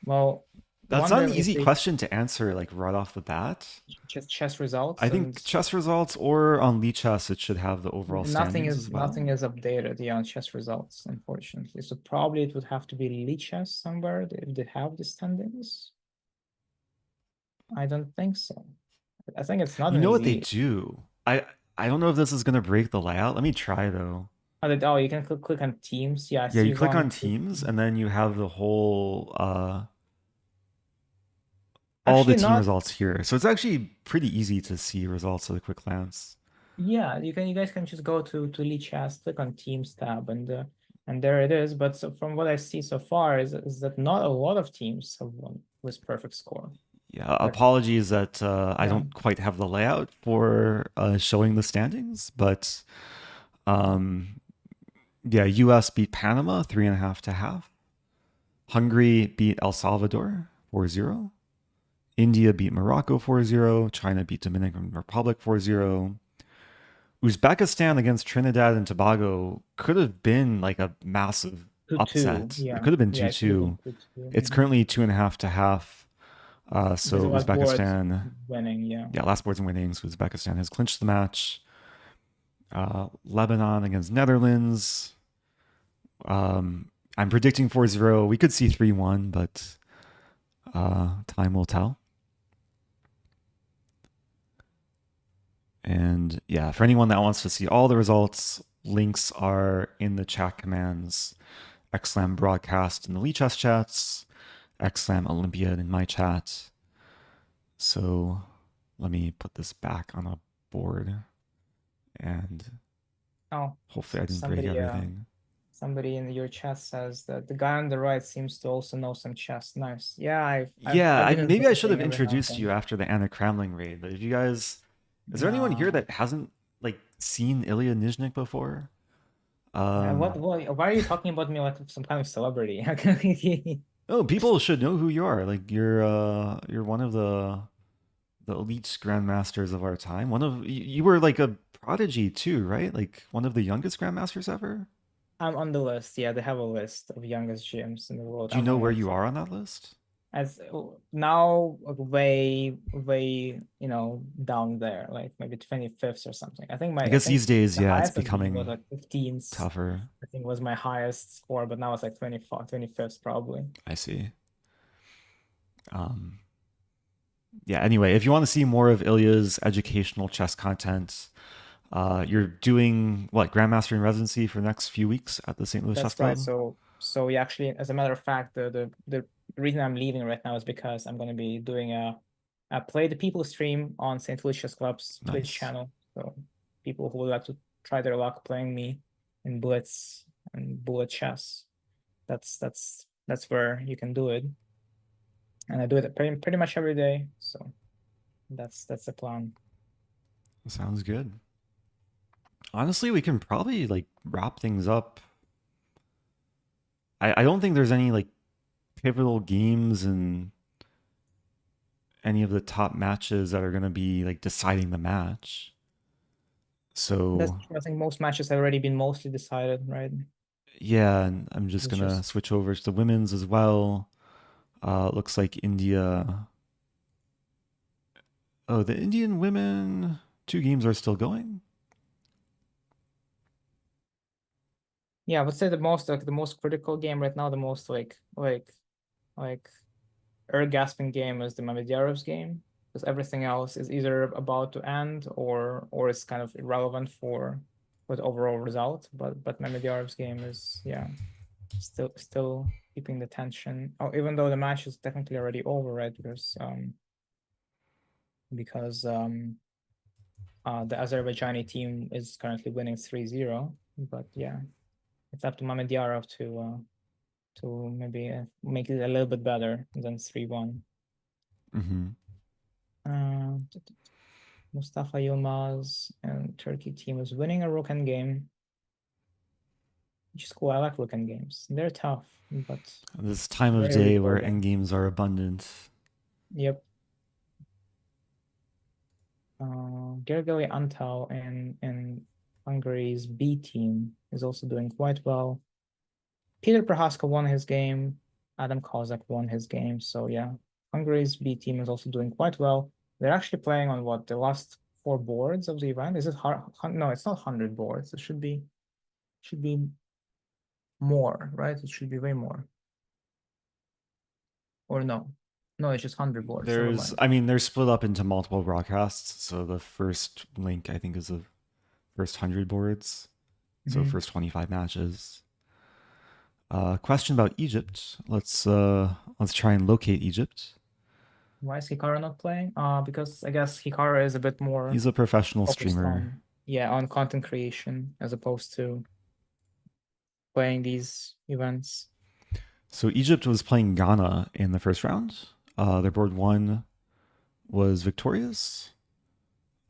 well, That's not an wonder if easy they question to answer like right off the bat. just chess I results and think chess results or on Lichess it should have the overall standings as well. nothing is updated, yeah, on chess results, unfortunately. So probably it would have to be Lichess somewhere if they have the standings. I don't think so. I think it's not You an know what they easy. do? I don't know if this is gonna break the layout. Let me try though. Oh, you can click on teams. Yeah, I Yeah, you see click on one, two. teams and then you have the whole all the Actually, team not. results here. So it's actually pretty easy to see results at a quick glance. Yeah, you guys can just go to Lichess, click on Teams tab, and there it is. But so from what I see so far is that not a lot of teams have won with perfect score. Yeah, But apologies that I yeah, don't quite have the layout for showing the standings, but um, yeah, US beat Panama 3.5 to half. Hungary beat El Salvador 4-0. India beat Morocco 4-0. China beat Dominican Republic 4-0. Uzbekistan against Trinidad and Tobago could have been like a massive 2-2. upset. It Yeah, could have been yeah, it could have been 2-2. 2-2. It's currently 2.5 to half. Because So it was boards Uzbekistan, winning. Yeah, yeah, last boards and winnings. Uzbekistan has clinched the match. Lebanon against Netherlands. I'm predicting 4-0. We could see 3-1, but time will tell. And yeah, for anyone that wants to see all the results, links are in the chat commands. XSlam broadcast in the Lichess chats, XSlam Olympiad in my chat. So let me put this back on a board and oh, hopefully I didn't break everything. somebody in your chat says that the guy on the right seems to also know some chess. Nice. Yeah, Yeah, I've been maybe I should visiting have every now and introduced you then. after the Anna Kramling raid, but if you guys, is there anyone here No. that hasn't like seen Ilya Nyzhnyk before? What, Um, why are you talking about me like some kind of celebrity? oh, people should know who you are. Like you're one of the elite grandmasters of our time. One of you were like a prodigy too, right? Like one of the youngest grandmasters ever. I'm on the list. Yeah, they have a list of youngest GMs in the world. Do you I'm know on where it. you are on that list? As now, like, way, down there, like maybe 25th or something. I guess these days, The yeah, it's highest I've been was becoming like 15th. tougher. I think was my highest score, but now it's like 24, 25th probably. I see. Um, yeah. Anyway, if you want to see more of Ilya's educational chess content, you're doing what Grandmaster in residency for the next few weeks at the St. Louis Chess That's right. Club. So we actually, as a matter of fact, the reason I'm leaving right now is because I'm going to be doing a Play the People stream on St. Lucia's Club's Twitch Nice. channel. So people who would like to try their luck playing me in Blitz and Bullet Chess, that's where you can do it. And I do it pretty much every day. So that's the plan. Sounds good. Honestly, we can probably like wrap things up. I don't think there's any like pivotal games in any of the top matches that are going to be like deciding the match. That's So true. I think most matches have already been mostly decided, right? yeah, and I'm just It's gonna just switch over to the women's as well. Looks like India. Oh, the Indian women two games are still going. yeah, I would say the most like the most critical game right now, the most like gasping game is the Mamedyarov's game, because everything else is either about to end or it's kind of irrelevant for the overall result. But Mamedyarov's game is, yeah, still keeping the tension. Oh, even though the match is technically already over, right? Because the Azerbaijani team is currently winning 3-0. But yeah, it's up to Mamedyarov to maybe make it a little bit better than 3-1. Mm-hmm. Uh, Mustafa Yilmaz and Turkey team is winning a Roken game, which is cool. I like Roken games. They're tough, but This time of very day where rewarding. endgames are abundant. Yep. Gergely Antal in Hungary's B team is also doing quite well. Peter Prohaska won his game. Adam Kozak won his game. So yeah, Hungary's B team is also doing quite well. They're actually playing on what, the last four boards of the event. Is it no, it's not 100 boards. It should be more, right? It should be way more. Or no. No, it's just 100 boards. Never There's, mind. I mean, they're split up into multiple broadcasts. So the first link, I think, is the first 100 boards. So Mhm. first 25 matches. Question about Egypt. Let's try and locate Egypt. Why is Hikaru not playing? Because I guess Hikaru is a bit more He's a professional focused streamer. on, yeah, on content creation as opposed to playing these events. So Egypt was playing Ghana in the first round. Their board one was victorious.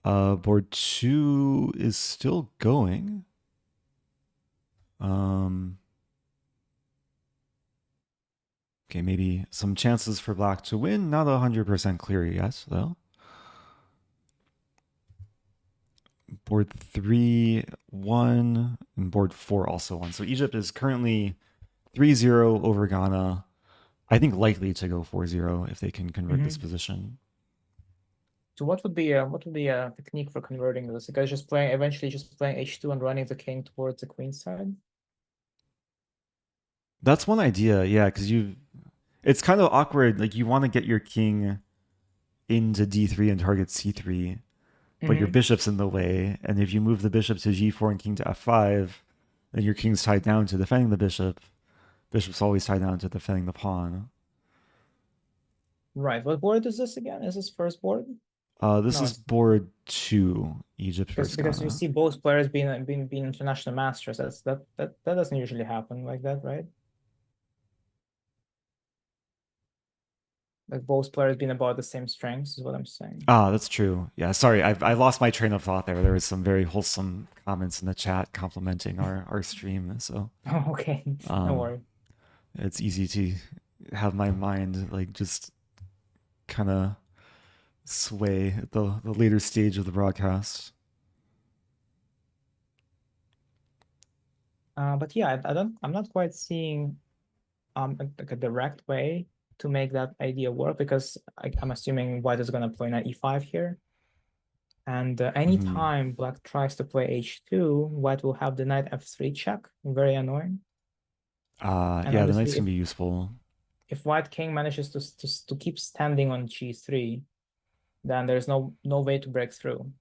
Board two is still going. Um, okay, maybe some chances for black to win. Not 100% clear yet, though. Board three, one, and board four also one. So Egypt is currently 3-0 over Ghana. I think likely to go 4-0 if they can convert this Mhm. position. So what would be a technique for converting this? The guy's just playing eventually just playing h2 and running the king towards the queen side. That's one idea, yeah, because it's kind of awkward. Like you want to get your king into d3 and target c3, but your Mm-hmm. bishop's in the way. And if you move the bishop to g4 and king to f5, then your king's tied down to defending the bishop. Bishop's always tied down to defending the pawn. Right. What board is this again? Is this first board? This No, is it's board two, Egypt versus because you Ghana. see both players being international masters. That doesn't usually happen like that, right? Like both players being about the same strengths is what I'm saying. Ah, that's true. Yeah, sorry, I lost my train of thought there. There was some very wholesome comments in the chat complimenting our stream. So Oh, okay. No um, worry. it's easy to have my mind like just kind of sway at the later stage of the broadcast. But yeah, I'm not quite seeing like a direct way to make that idea work, because I'm assuming white is gonna play knight e5 here. And Hmm. anytime black tries to play h2, white will have the knight f3 check. Very annoying. And Yeah, the obviously, knight's if gonna be useful. if white king manages to keep standing on g3, then there's no way to break through.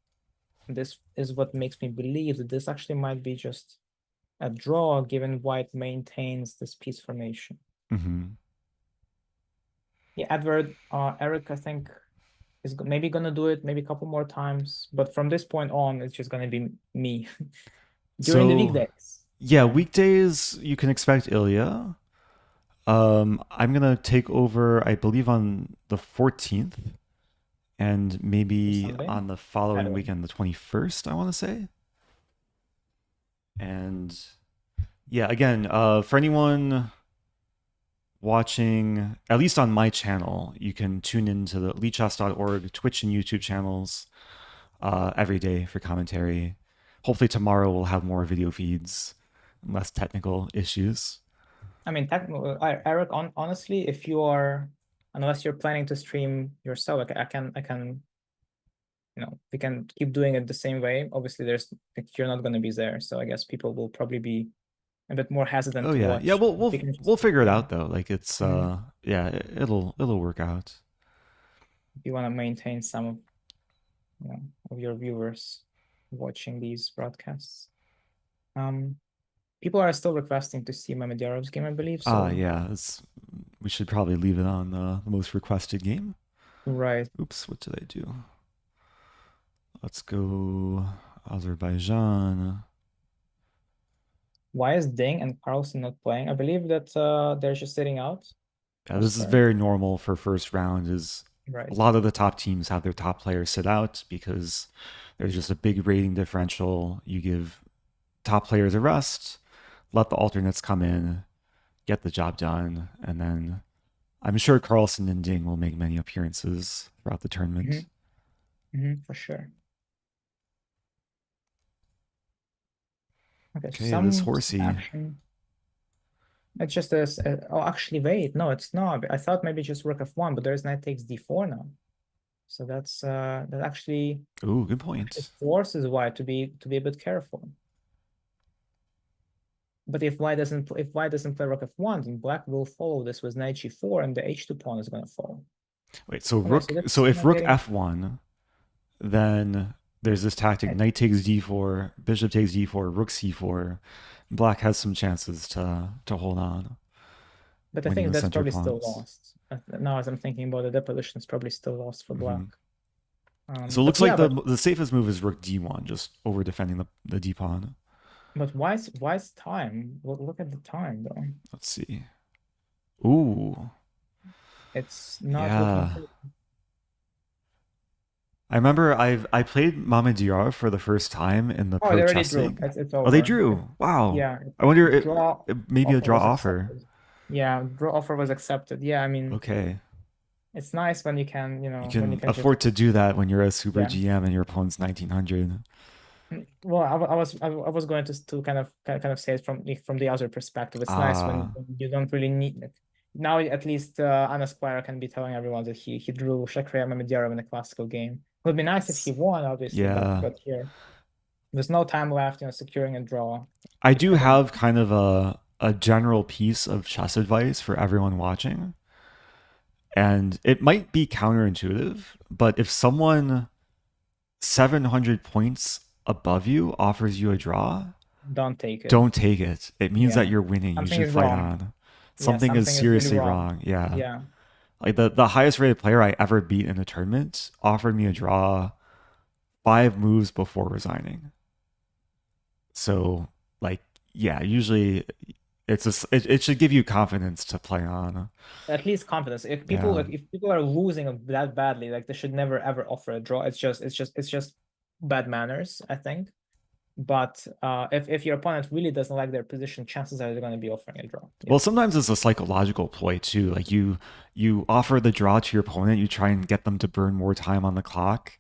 This is what makes me believe that this actually might be just a draw, given white maintains this piece formation. Hmm. Yeah, Edward, Eric, I think is maybe gonna do it maybe a couple more times, but from this point on, it's just gonna be me during the So weekdays. yeah, Yeah, weekdays you can expect Ilya. I'm gonna take over, I believe, on the 14th, and maybe Sunday. on the following Saturday. weekend, the 21st. I want to say. And yeah, again, for anyone watching, at least on my channel, you can tune into the lichess.org Twitch and YouTube channels every day for commentary. Hopefully tomorrow we'll have more video feeds and less technical issues. I mean, Eric, honestly, if you are, unless you're planning to stream yourself, I can, we can keep doing it the same way. Obviously, you're not going to be there, so I guess people will probably be a bit more hesitant Oh to yeah, yeah. watch. We'll We can we'll just, figure it yeah. out though. Like it's Mhm. yeah, it'll work out. If you want to maintain some of, of your viewers watching these broadcasts. Um, People are still requesting to see Mamedyarov's game, I believe. So, Yeah. We should probably leave it on the most requested game. right. Oops, what did I do? Let's go Azerbaijan. Why is Ding and Carlsen not playing? I believe that they're just sitting out. Yeah, this is Sorry. very normal for first round. Is a Right. lot of the top teams have their top players sit out because there's just a big rating differential. You give top players a rest, let the alternates come in, get the job done, and then I'm sure Carlsen and Ding will make many appearances throughout the tournament. For sure. Okay, so Okay, this some horsey. action. It's just a, oh, actually, wait, no, it's not. I thought maybe just rook f1, but there's knight takes d4 now. So that Ooh, good actually point. forces white to be a bit careful. But if white doesn't play rook f1, then black will follow this with knight g4, and the h2 pawn is going to fall. Wait, so Okay, so rook. that's So if not rook getting f1, then there's this tactic: it. knight takes d4, bishop takes d4, rook c4. Black has some chances to hold on, But I winning think the that's center probably still pawns. lost. Now, as I'm thinking about it, that position is probably still lost for black. Hmm. So it But looks yeah, like but the safest move is rook d1, just over defending the d pawn. why is time? Look at the time though. Let's see. Ooh, It's not looking yeah. good. I remember I played Mama Diarra for the first time in the Oh, they Pro already Chess drew. League. It's Oh, they over. drew. Wow. Yeah, I wonder draw maybe a offer draw was offer. accepted. Yeah, draw offer was accepted. Yeah, I mean, Okay. it's nice when you can, You when you can can just, afford to do that when you're a super yeah. GM and your opponent's 1900. Well, I was going to kind of say it from the other perspective. It's nice Ah, when you don't really need it. Now at least Anna Squire can be telling everyone that he drew Shakira Mamedyarov in a classical game. It would be nice if he won, obviously, but yeah. here there's no time left, securing a draw. I do I don't know. have kind of a general piece of chess advice for everyone watching. And it might be counterintuitive, but if someone 700 points above you offers you a draw, Don't take it. don't take it. It means that Yeah, you're winning. You something should is fight wrong. on. Yeah, Something is something is really seriously wrong. wrong. Yeah. Yeah, Like the highest rated player I ever beat in a tournament offered me a draw 5 moves before resigning. So like yeah, usually it should give you confidence to play on. at least confidence. If people Yeah. if people are losing that badly, like they should never ever offer a draw. It's just bad manners, I think. But if your opponent really doesn't like their position, chances are they're going to be offering a draw. Well, Yeah, sometimes it's a psychological ploy too. Like you offer the draw to your opponent, you try and get them to burn more time on the clock,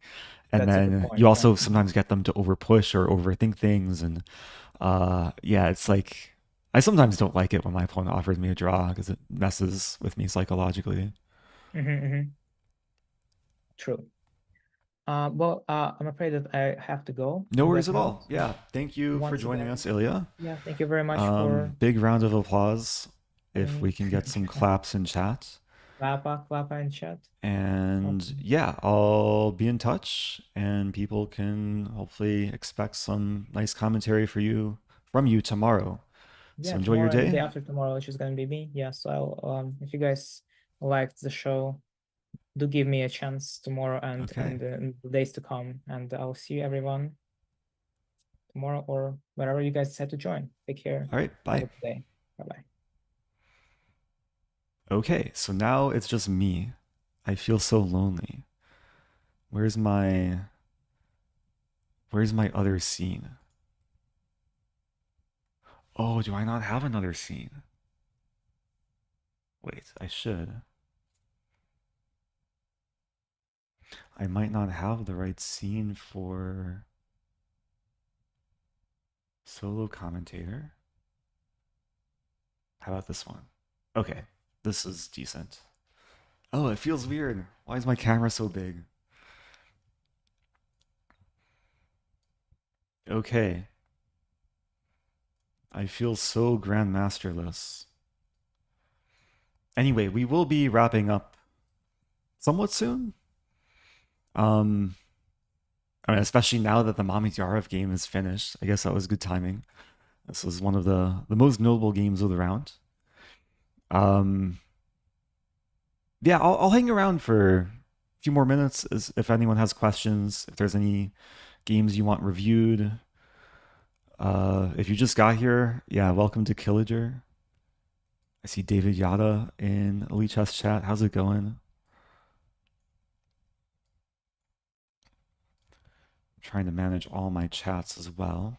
and that's a good then you point. Yeah. also sometimes get them to overpush or overthink things. And yeah, it's like I sometimes don't like it when my opponent offers me a draw because it messes with me psychologically. True. Well, I'm afraid that I have to go No on worries that at note. all. Yeah, thank you for Once joining again, us, Ilya. yeah, thank you very much for Big round of applause having if we me. can get some claps in chat. Klappa in chat. And yeah, I'll be in touch and people can hopefully expect some nice commentary from you tomorrow. So Yeah, enjoy your tomorrow and the day day. after tomorrow, which is going to be me. Yeah, so if you guys liked the show, do give me a chance tomorrow Okay. and the days to come, and I'll see you everyone tomorrow or wherever you guys decide to join. Take care. All right. Have Bye. a good day. Bye bye. Okay. So now it's just me. I feel so lonely. Where's my where's my other scene? Oh, do I not have another scene? Wait, I should. I might not have the right scene for solo commentator. How about this one? Okay, this is decent. Oh, it feels weird. Why is my camera so big? Okay, I feel so grandmasterless. Anyway, we will be wrapping up somewhat soon. Um, I mean, especially now that the Mamitarov game is finished. I guess that was good timing. This was one of the most notable games of the round. Um, yeah, I'll hang around for a few more minutes if anyone has questions, if there's any games you want reviewed. If you just got here, yeah, welcome to Killager. I see David Yada in Lichess chat. How's it going? I'm trying to manage all my chats as well.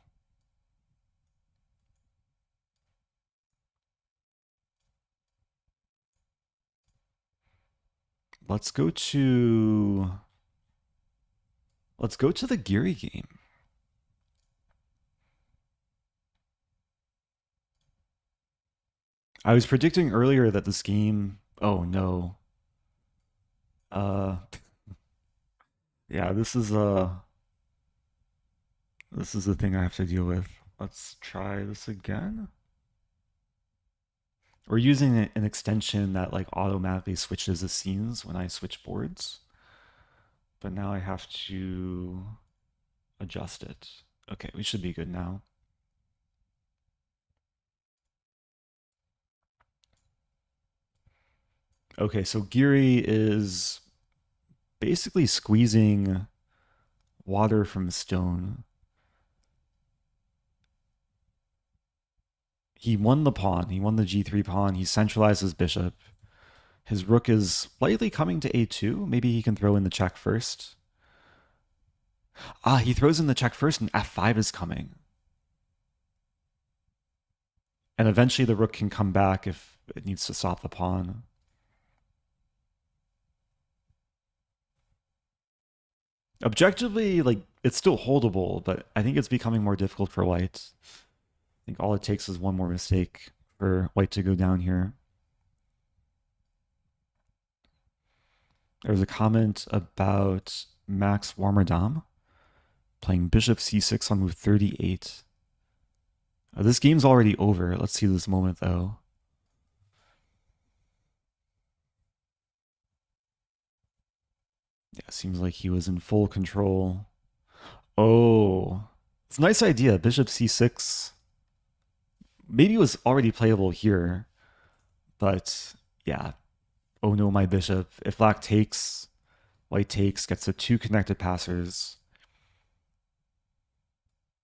Let's go to the Geary game. I was predicting earlier that this game. Oh no. Uh, yeah, this is the thing I have to deal with. Let's try this again. We're using an extension that like automatically switches the scenes when I switch boards. But now I have to adjust it. Okay, we should be good now. Okay, so Geary is basically squeezing water from stone. He won the pawn. He won the g3 pawn. He centralized his bishop. His rook is slightly coming to a2. Maybe he can throw in the check first. Ah, he throws in the check first and f5 is coming. And eventually the rook can come back if it needs to stop the pawn. Objectively, like, it's still holdable, but I think it's becoming more difficult for white. I think all it takes is one more mistake for white to go down here. There's a comment about Max Warmerdam playing bishop c6 on move 38. This game's already over. Let's see this moment, though. Yeah, seems like he was in full control. Oh, it's a nice idea. Bishop c6. Maybe it was already playable here, but yeah. Oh no, my bishop. If black takes, white takes, gets the two connected passers.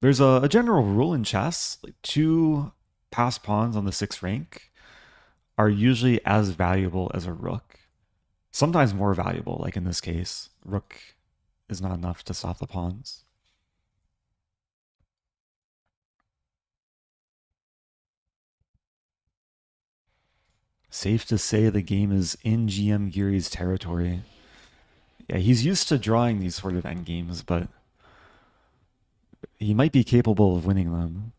There's a general rule in chess. Like two passed pawns on the sixth rank are usually as valuable as a rook. Sometimes more valuable, like in this case. Rook is not enough to stop the pawns. Safe to say the game is in GM Geary's territory. Yeah, he's used to drawing these sort of endgames, but he might be capable of winning them.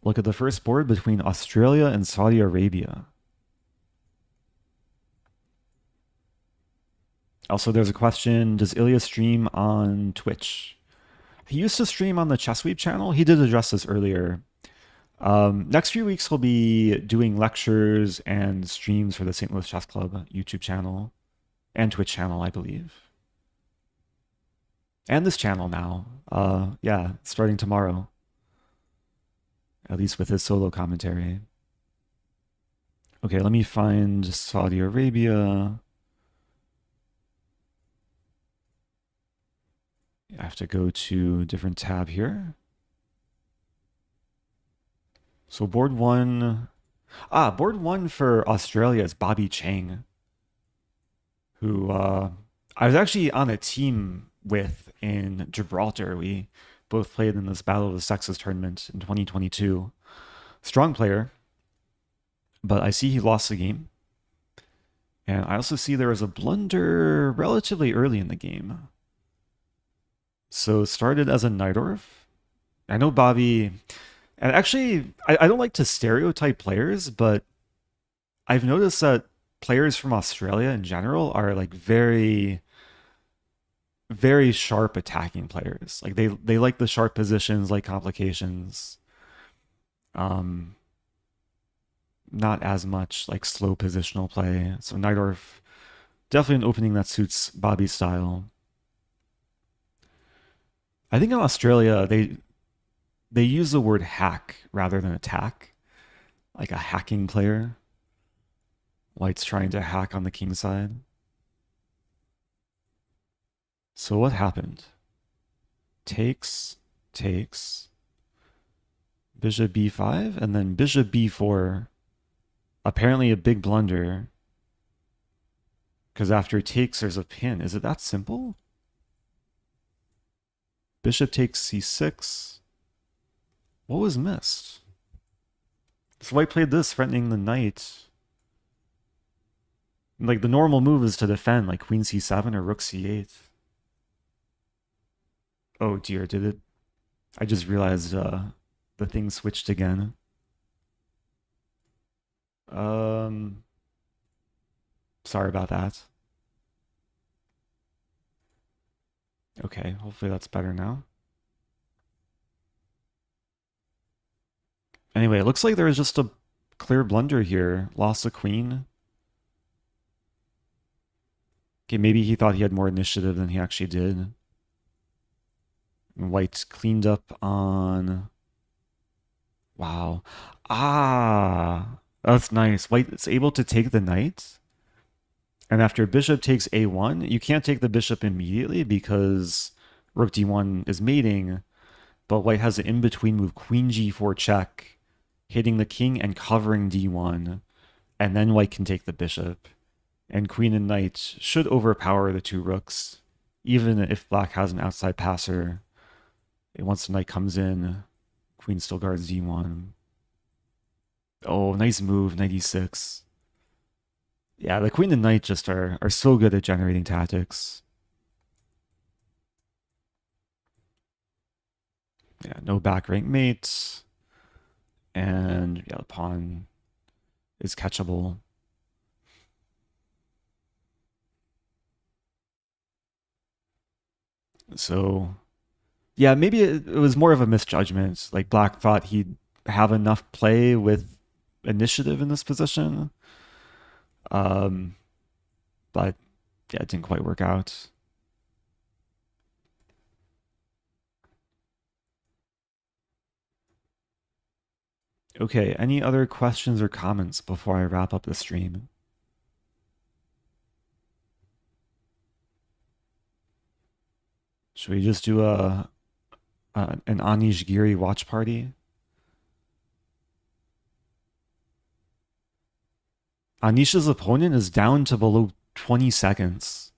Look at the first board between Australia and Saudi Arabia. Also, there's a question, does Ilya stream on Twitch? He used to stream on the Chessweep channel. He did address this earlier. Next few weeks, he'll be doing lectures and streams for the St. Louis Chess Club YouTube channel and Twitch channel, I believe. And this channel now. Yeah, starting tomorrow. At least with his solo commentary. Okay, let me find Saudi Arabia. I have to go to a different tab here. So board one. Board one for Australia is Bobby Chang, who I was actually on a team with in Gibraltar. We both played in this Battle of the Sexes tournament in 2022. Strong player, but I see he lost the game. And I also see there was a blunder relatively early in the game. So started as a Najdorf. I know Bobby, and actually, I don't like to stereotype players, but I've noticed that players from Australia in general are like very, very sharp attacking players. Like they like the sharp positions, like complications. Um, Not as much like slow positional play. So Najdorf, definitely an opening that suits Bobby's style. I think in Australia they use the word hack rather than attack, like a hacking player. White's trying to hack on the king side. So what happened? Takes, takes, bishop b5, and then bishop b4. Apparently a big blunder. Because after takes, there's a pin. Is it that simple? Bishop takes c6. What was missed? So white played this, threatening the knight. Like the normal move is to defend, like queen c7 or rook c8. Oh dear, did it? I just realized the thing switched again. Sorry about that. Okay, hopefully that's better now. Anyway, it looks like there was just a clear blunder here. Lost the queen. Okay, maybe he thought he had more initiative than he actually did. And white cleaned up on... Wow. Ah, that's nice. White is able to take the knight. And after bishop takes a1, you can't take the bishop immediately because rook d1 is mating. But white has an in-between move, queen g4 check, hitting the king and covering d1. And then white can take the bishop. And queen and knight should overpower the two rooks, even if black has an outside passer. Once the knight comes in, queen still guards d1. Oh, nice move, knight e6. Yeah, the queen and knight just are so good at generating tactics. Yeah, no back rank mates. And yeah, the pawn is catchable. So yeah, maybe it was more of a misjudgment. Like black thought he'd have enough play with initiative in this position. Um, but yeah, it didn't quite work out. Okay, any other questions or comments before I wrap up the stream? Should we just do an Anish Giri watch party? Anish's opponent is down to below 20 seconds.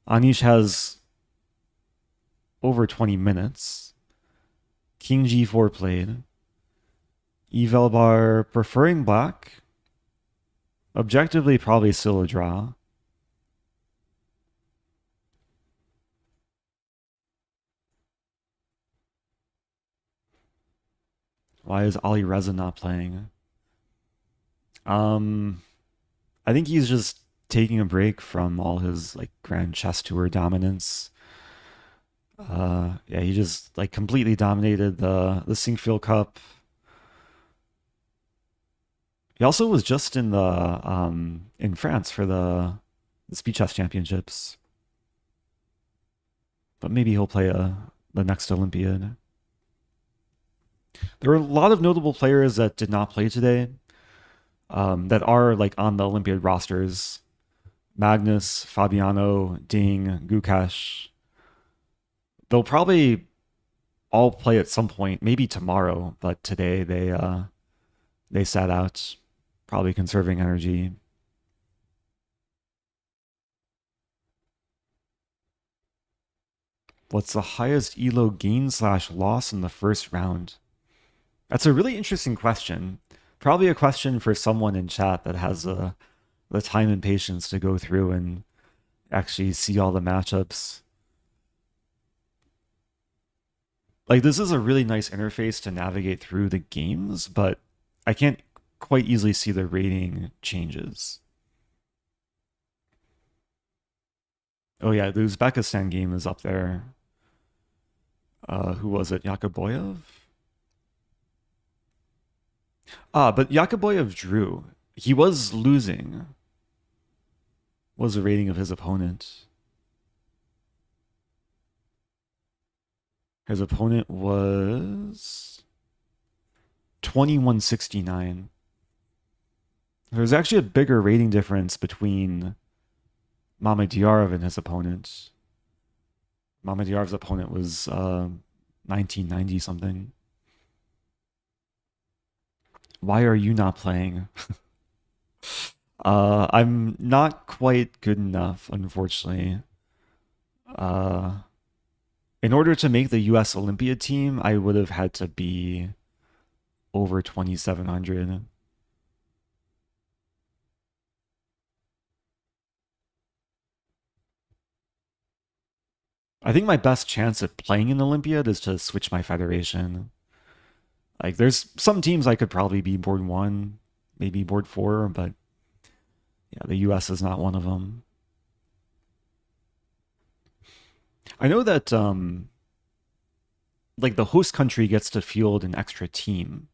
Anish has over 20 minutes. King g4 played. Evelbar preferring black. Objectively, probably still a draw. Why is Ali Reza not playing? I think he's just taking a break from all his like Grand Chess Tour dominance. Yeah, he just like completely dominated the Sinkfield Cup. He also was just in France for the Speed Chess Championships. But maybe he'll play the next Olympiad. There were a lot of notable players that did not play today. That are like on the Olympiad rosters. Magnus, Fabiano, Ding, Gukash. They'll probably all play at some point, maybe tomorrow, but today they sat out, probably conserving energy. What's the highest elo gain slash loss in the first round? That's a really interesting question. Probably a question for someone in chat that has the time and patience to go through and actually see all the matchups. Like, this is a really nice interface to navigate through the games, but I can't quite easily see the rating changes. Oh yeah, the Uzbekistan game is up there. Who was it? Yakoboyev? But Yakoboyev drew. He was losing. What was the rating of his opponent? His opponent was 2169. There's actually a bigger rating difference between Mamedyarov and his opponent. Mamedyarov's opponent was 1990 something. Why are you not playing? I'm not quite good enough, unfortunately. In order to make the US Olympiad team, I would have had to be over 2,700. I think my best chance at playing in Olympiad is to switch my federation. Like, there's some teams I could probably be board 1, maybe board 4, but yeah, the US is not one of them. I know that like the host country gets to field an extra team.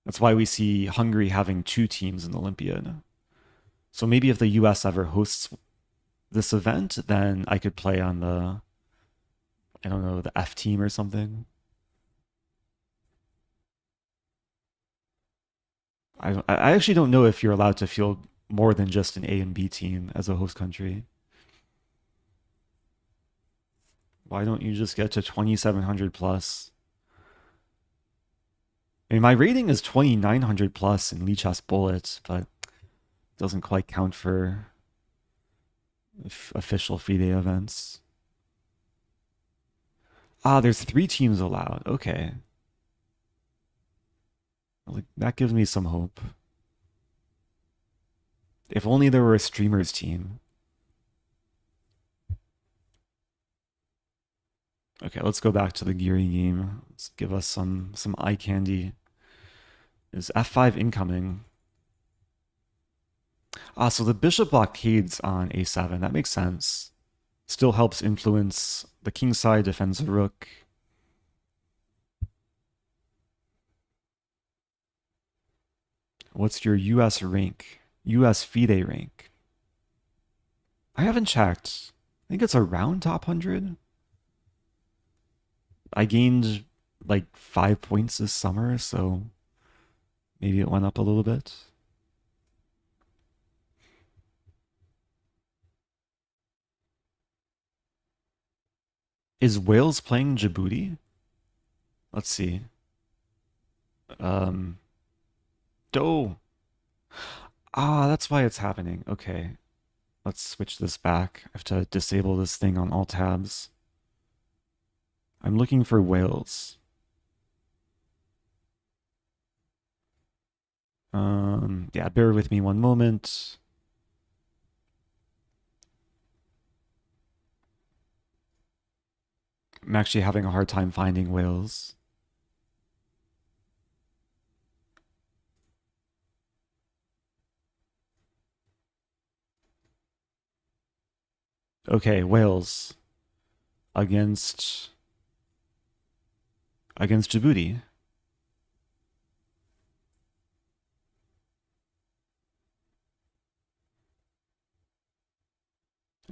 That's why we see Hungary having 2 teams in the Olympiad. So maybe if the US ever hosts this event, then I could play on the, I don't know, the F team or something. I actually don't know if you're allowed to field more than just an A and B team as a host country. Why don't you just get to 2,700 plus? I mean, my rating is 2,900 plus in Lichess Bullet, but it doesn't quite count for official FIDE events. There's 3 teams allowed. Okay. Like, that gives me some hope. If only there were a streamers team. Okay, let's go back to the Geary game. Let's give us some eye candy. Is F5 incoming? So the bishop blockades on A7. That makes sense. Still helps influence the king side, defends the rook. What's your US rank? US FIDE rank? I haven't checked. I think it's around top 100. I gained like 5 points this summer, so maybe it went up a little bit. Is Wales playing Djibouti? Let's see. Do. That's why it's happening. Okay. Let's switch this back. I have to disable this thing on all tabs. I'm looking for Wales. Yeah, bear with me one moment. I'm actually having a hard time finding Wales. Okay, Wales against Djibouti.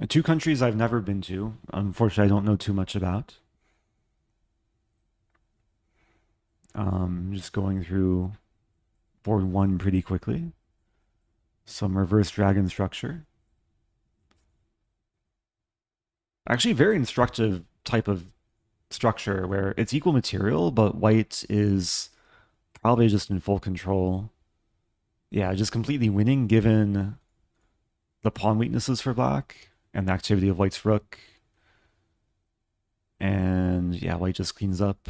Two countries I've never been to. Unfortunately, I don't know too much about. Just going through board 1 pretty quickly. Some reverse dragon structure. Actually, very instructive type of structure where it's equal material, but white is probably just in full control. Yeah, just completely winning given the pawn weaknesses for black and the activity of white's rook. And yeah, white just cleans up.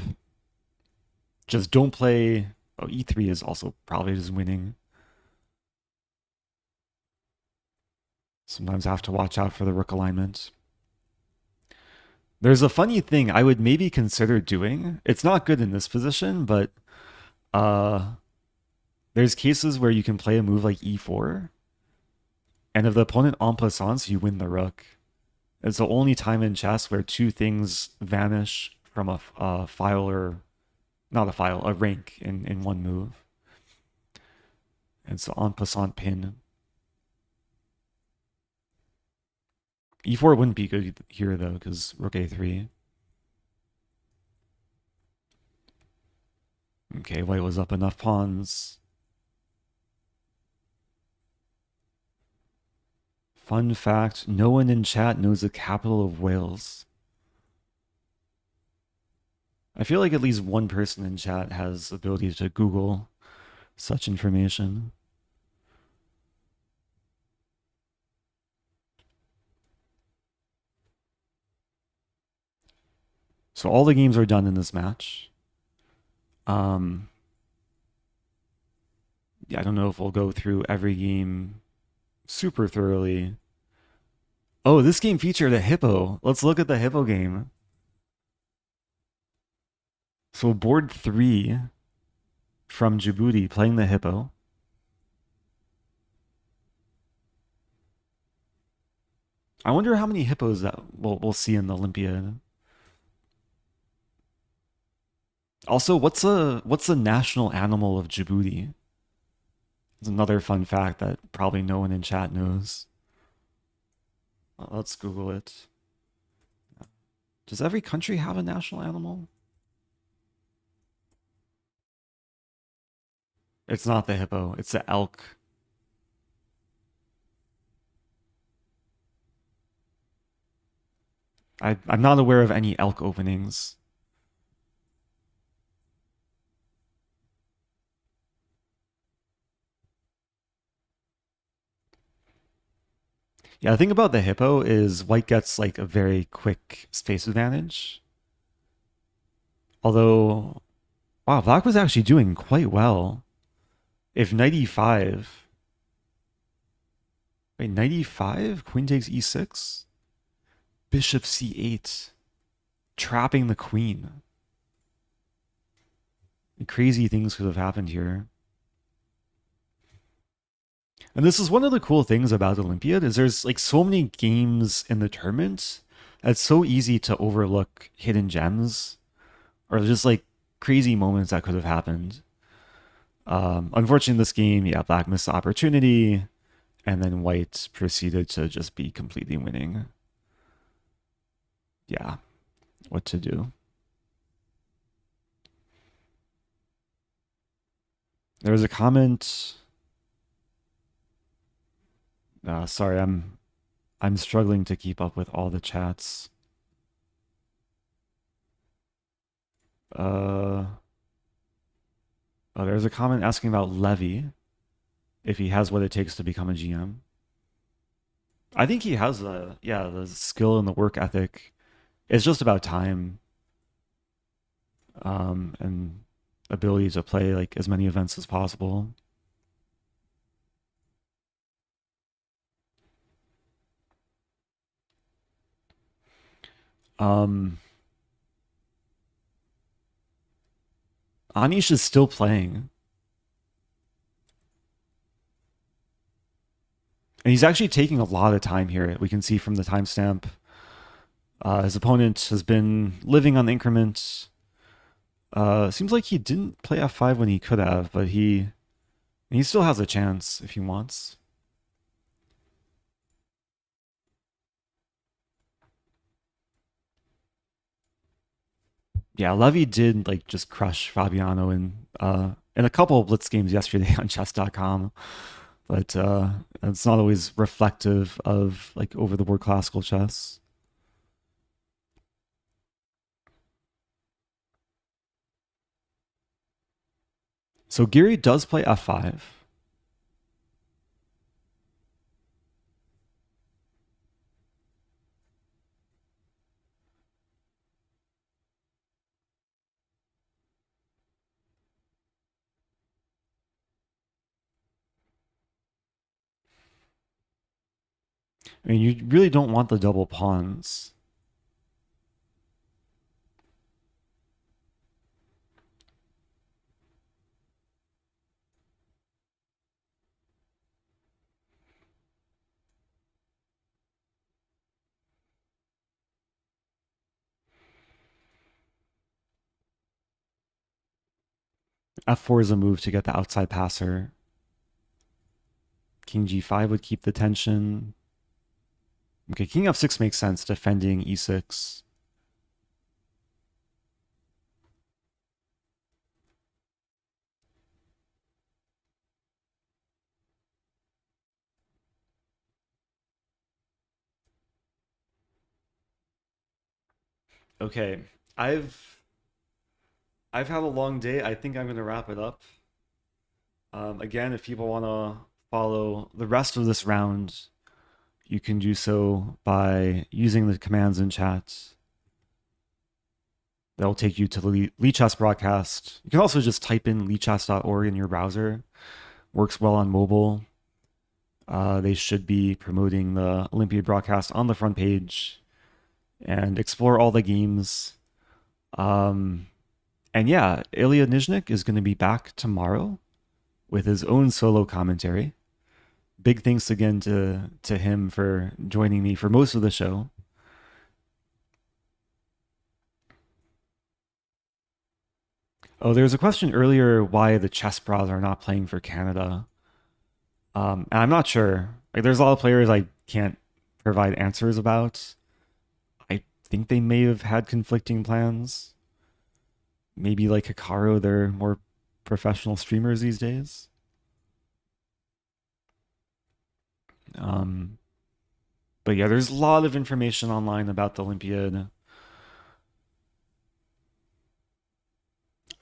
Just don't play. Oh, e3 is also probably just winning. Sometimes I have to watch out for the rook alignment. There's a funny thing I would maybe consider doing. It's not good in this position, but uh, there's cases where you can play a move like e4, and if the opponent en passant, you win the rook. It's the only time in chess where two things vanish from a file or not a file, a rank in one move. And it's the en passant pin. E4 wouldn't be good here though, because rook a3. Okay, white was up enough pawns. Fun fact, no one in chat knows the capital of Wales. I feel like at least one person in chat has the ability to Google such information. So all the games are done in this match. Yeah, I don't know if we'll go through every game super thoroughly. Oh, this game featured a hippo. Let's look at the hippo game. So board 3 from Djibouti playing the hippo. I wonder how many hippos that we'll see in the Olympiad. Also, what's the national animal of Djibouti? It's another fun fact that probably no one in chat knows. Let's Google it. Does every country have a national animal? It's not the hippo, it's the elk. I'm not aware of any elk openings. Yeah, the thing about the hippo is white gets like a very quick space advantage. Although, wow, black was actually doing quite well. If knight e5, wait, knight e5, queen takes e6, bishop c8, trapping the queen. Crazy things could have happened here. And this is one of the cool things about Olympiad is there's like so many games in the tournament. It's so easy to overlook hidden gems or just like crazy moments that could have happened. Unfortunately, in this game, yeah, black missed the opportunity, and then white proceeded to just be completely winning. Yeah, what to do? There was a comment. Sorry, I'm struggling to keep up with all the chats. Oh, there's a comment asking about Levy, if he has what it takes to become a GM. I think he has the skill and the work ethic. It's just about time, and ability to play like as many events as possible. Um, Anish is still playing. And he's actually taking a lot of time here. We can see from the timestamp. His opponent has been living on the increment. Seems like he didn't play f5 when he could have, but he still has a chance if he wants. Yeah, Levy did like just crush Fabiano in a couple of blitz games yesterday on chess.com, but it's not always reflective of like over the board classical chess. So Geary does play f5. I mean, you really don't want the double pawns. F4 is a move to get the outside passer. King G5 would keep the tension. Okay, King F6 makes sense, defending E6. Okay, I've I've had a long day. I think I'm gonna wrap it up. Again, if people want to follow the rest of this round, you can do so by using the commands in chat. That'll take you to the Lichess broadcast. You can also just type in lichess.org in your browser. Works well on mobile. They should be promoting the Olympiad broadcast on the front page and explore all the games. And yeah, Illia Nyzhnyk is going to be back tomorrow with his own solo commentary. Big thanks again to him for joining me for most of the show. Oh, there was a question earlier why the chess bras are not playing for Canada. And I'm not sure. Like, there's a lot of players I can't provide answers about. I think they may have had conflicting plans. Maybe like Hikaru, they're more professional streamers these days. Um, but yeah, there's a lot of information online about the Olympiad.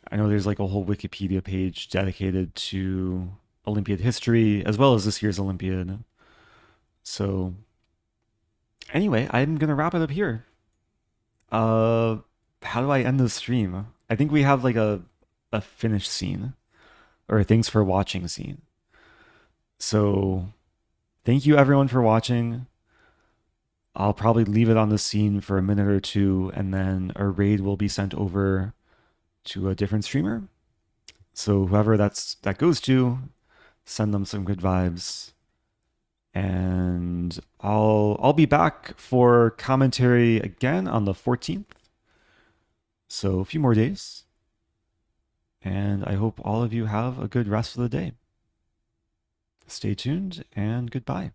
I know there's like a whole Wikipedia page dedicated to Olympiad history as well as this year's Olympiad. So anyway, I'm gonna wrap it up here. Uh, how do I end the stream? I think we have like a finish scene or a thanks for watching scene. So thank you everyone for watching. I'll probably leave it on the scene for a minute or two, and then a raid will be sent over to a different streamer. So whoever that goes to, send them some good vibes. And I'll be back for commentary again on the 14th. So a few more days. And I hope all of you have a good rest of the day. Stay tuned and goodbye.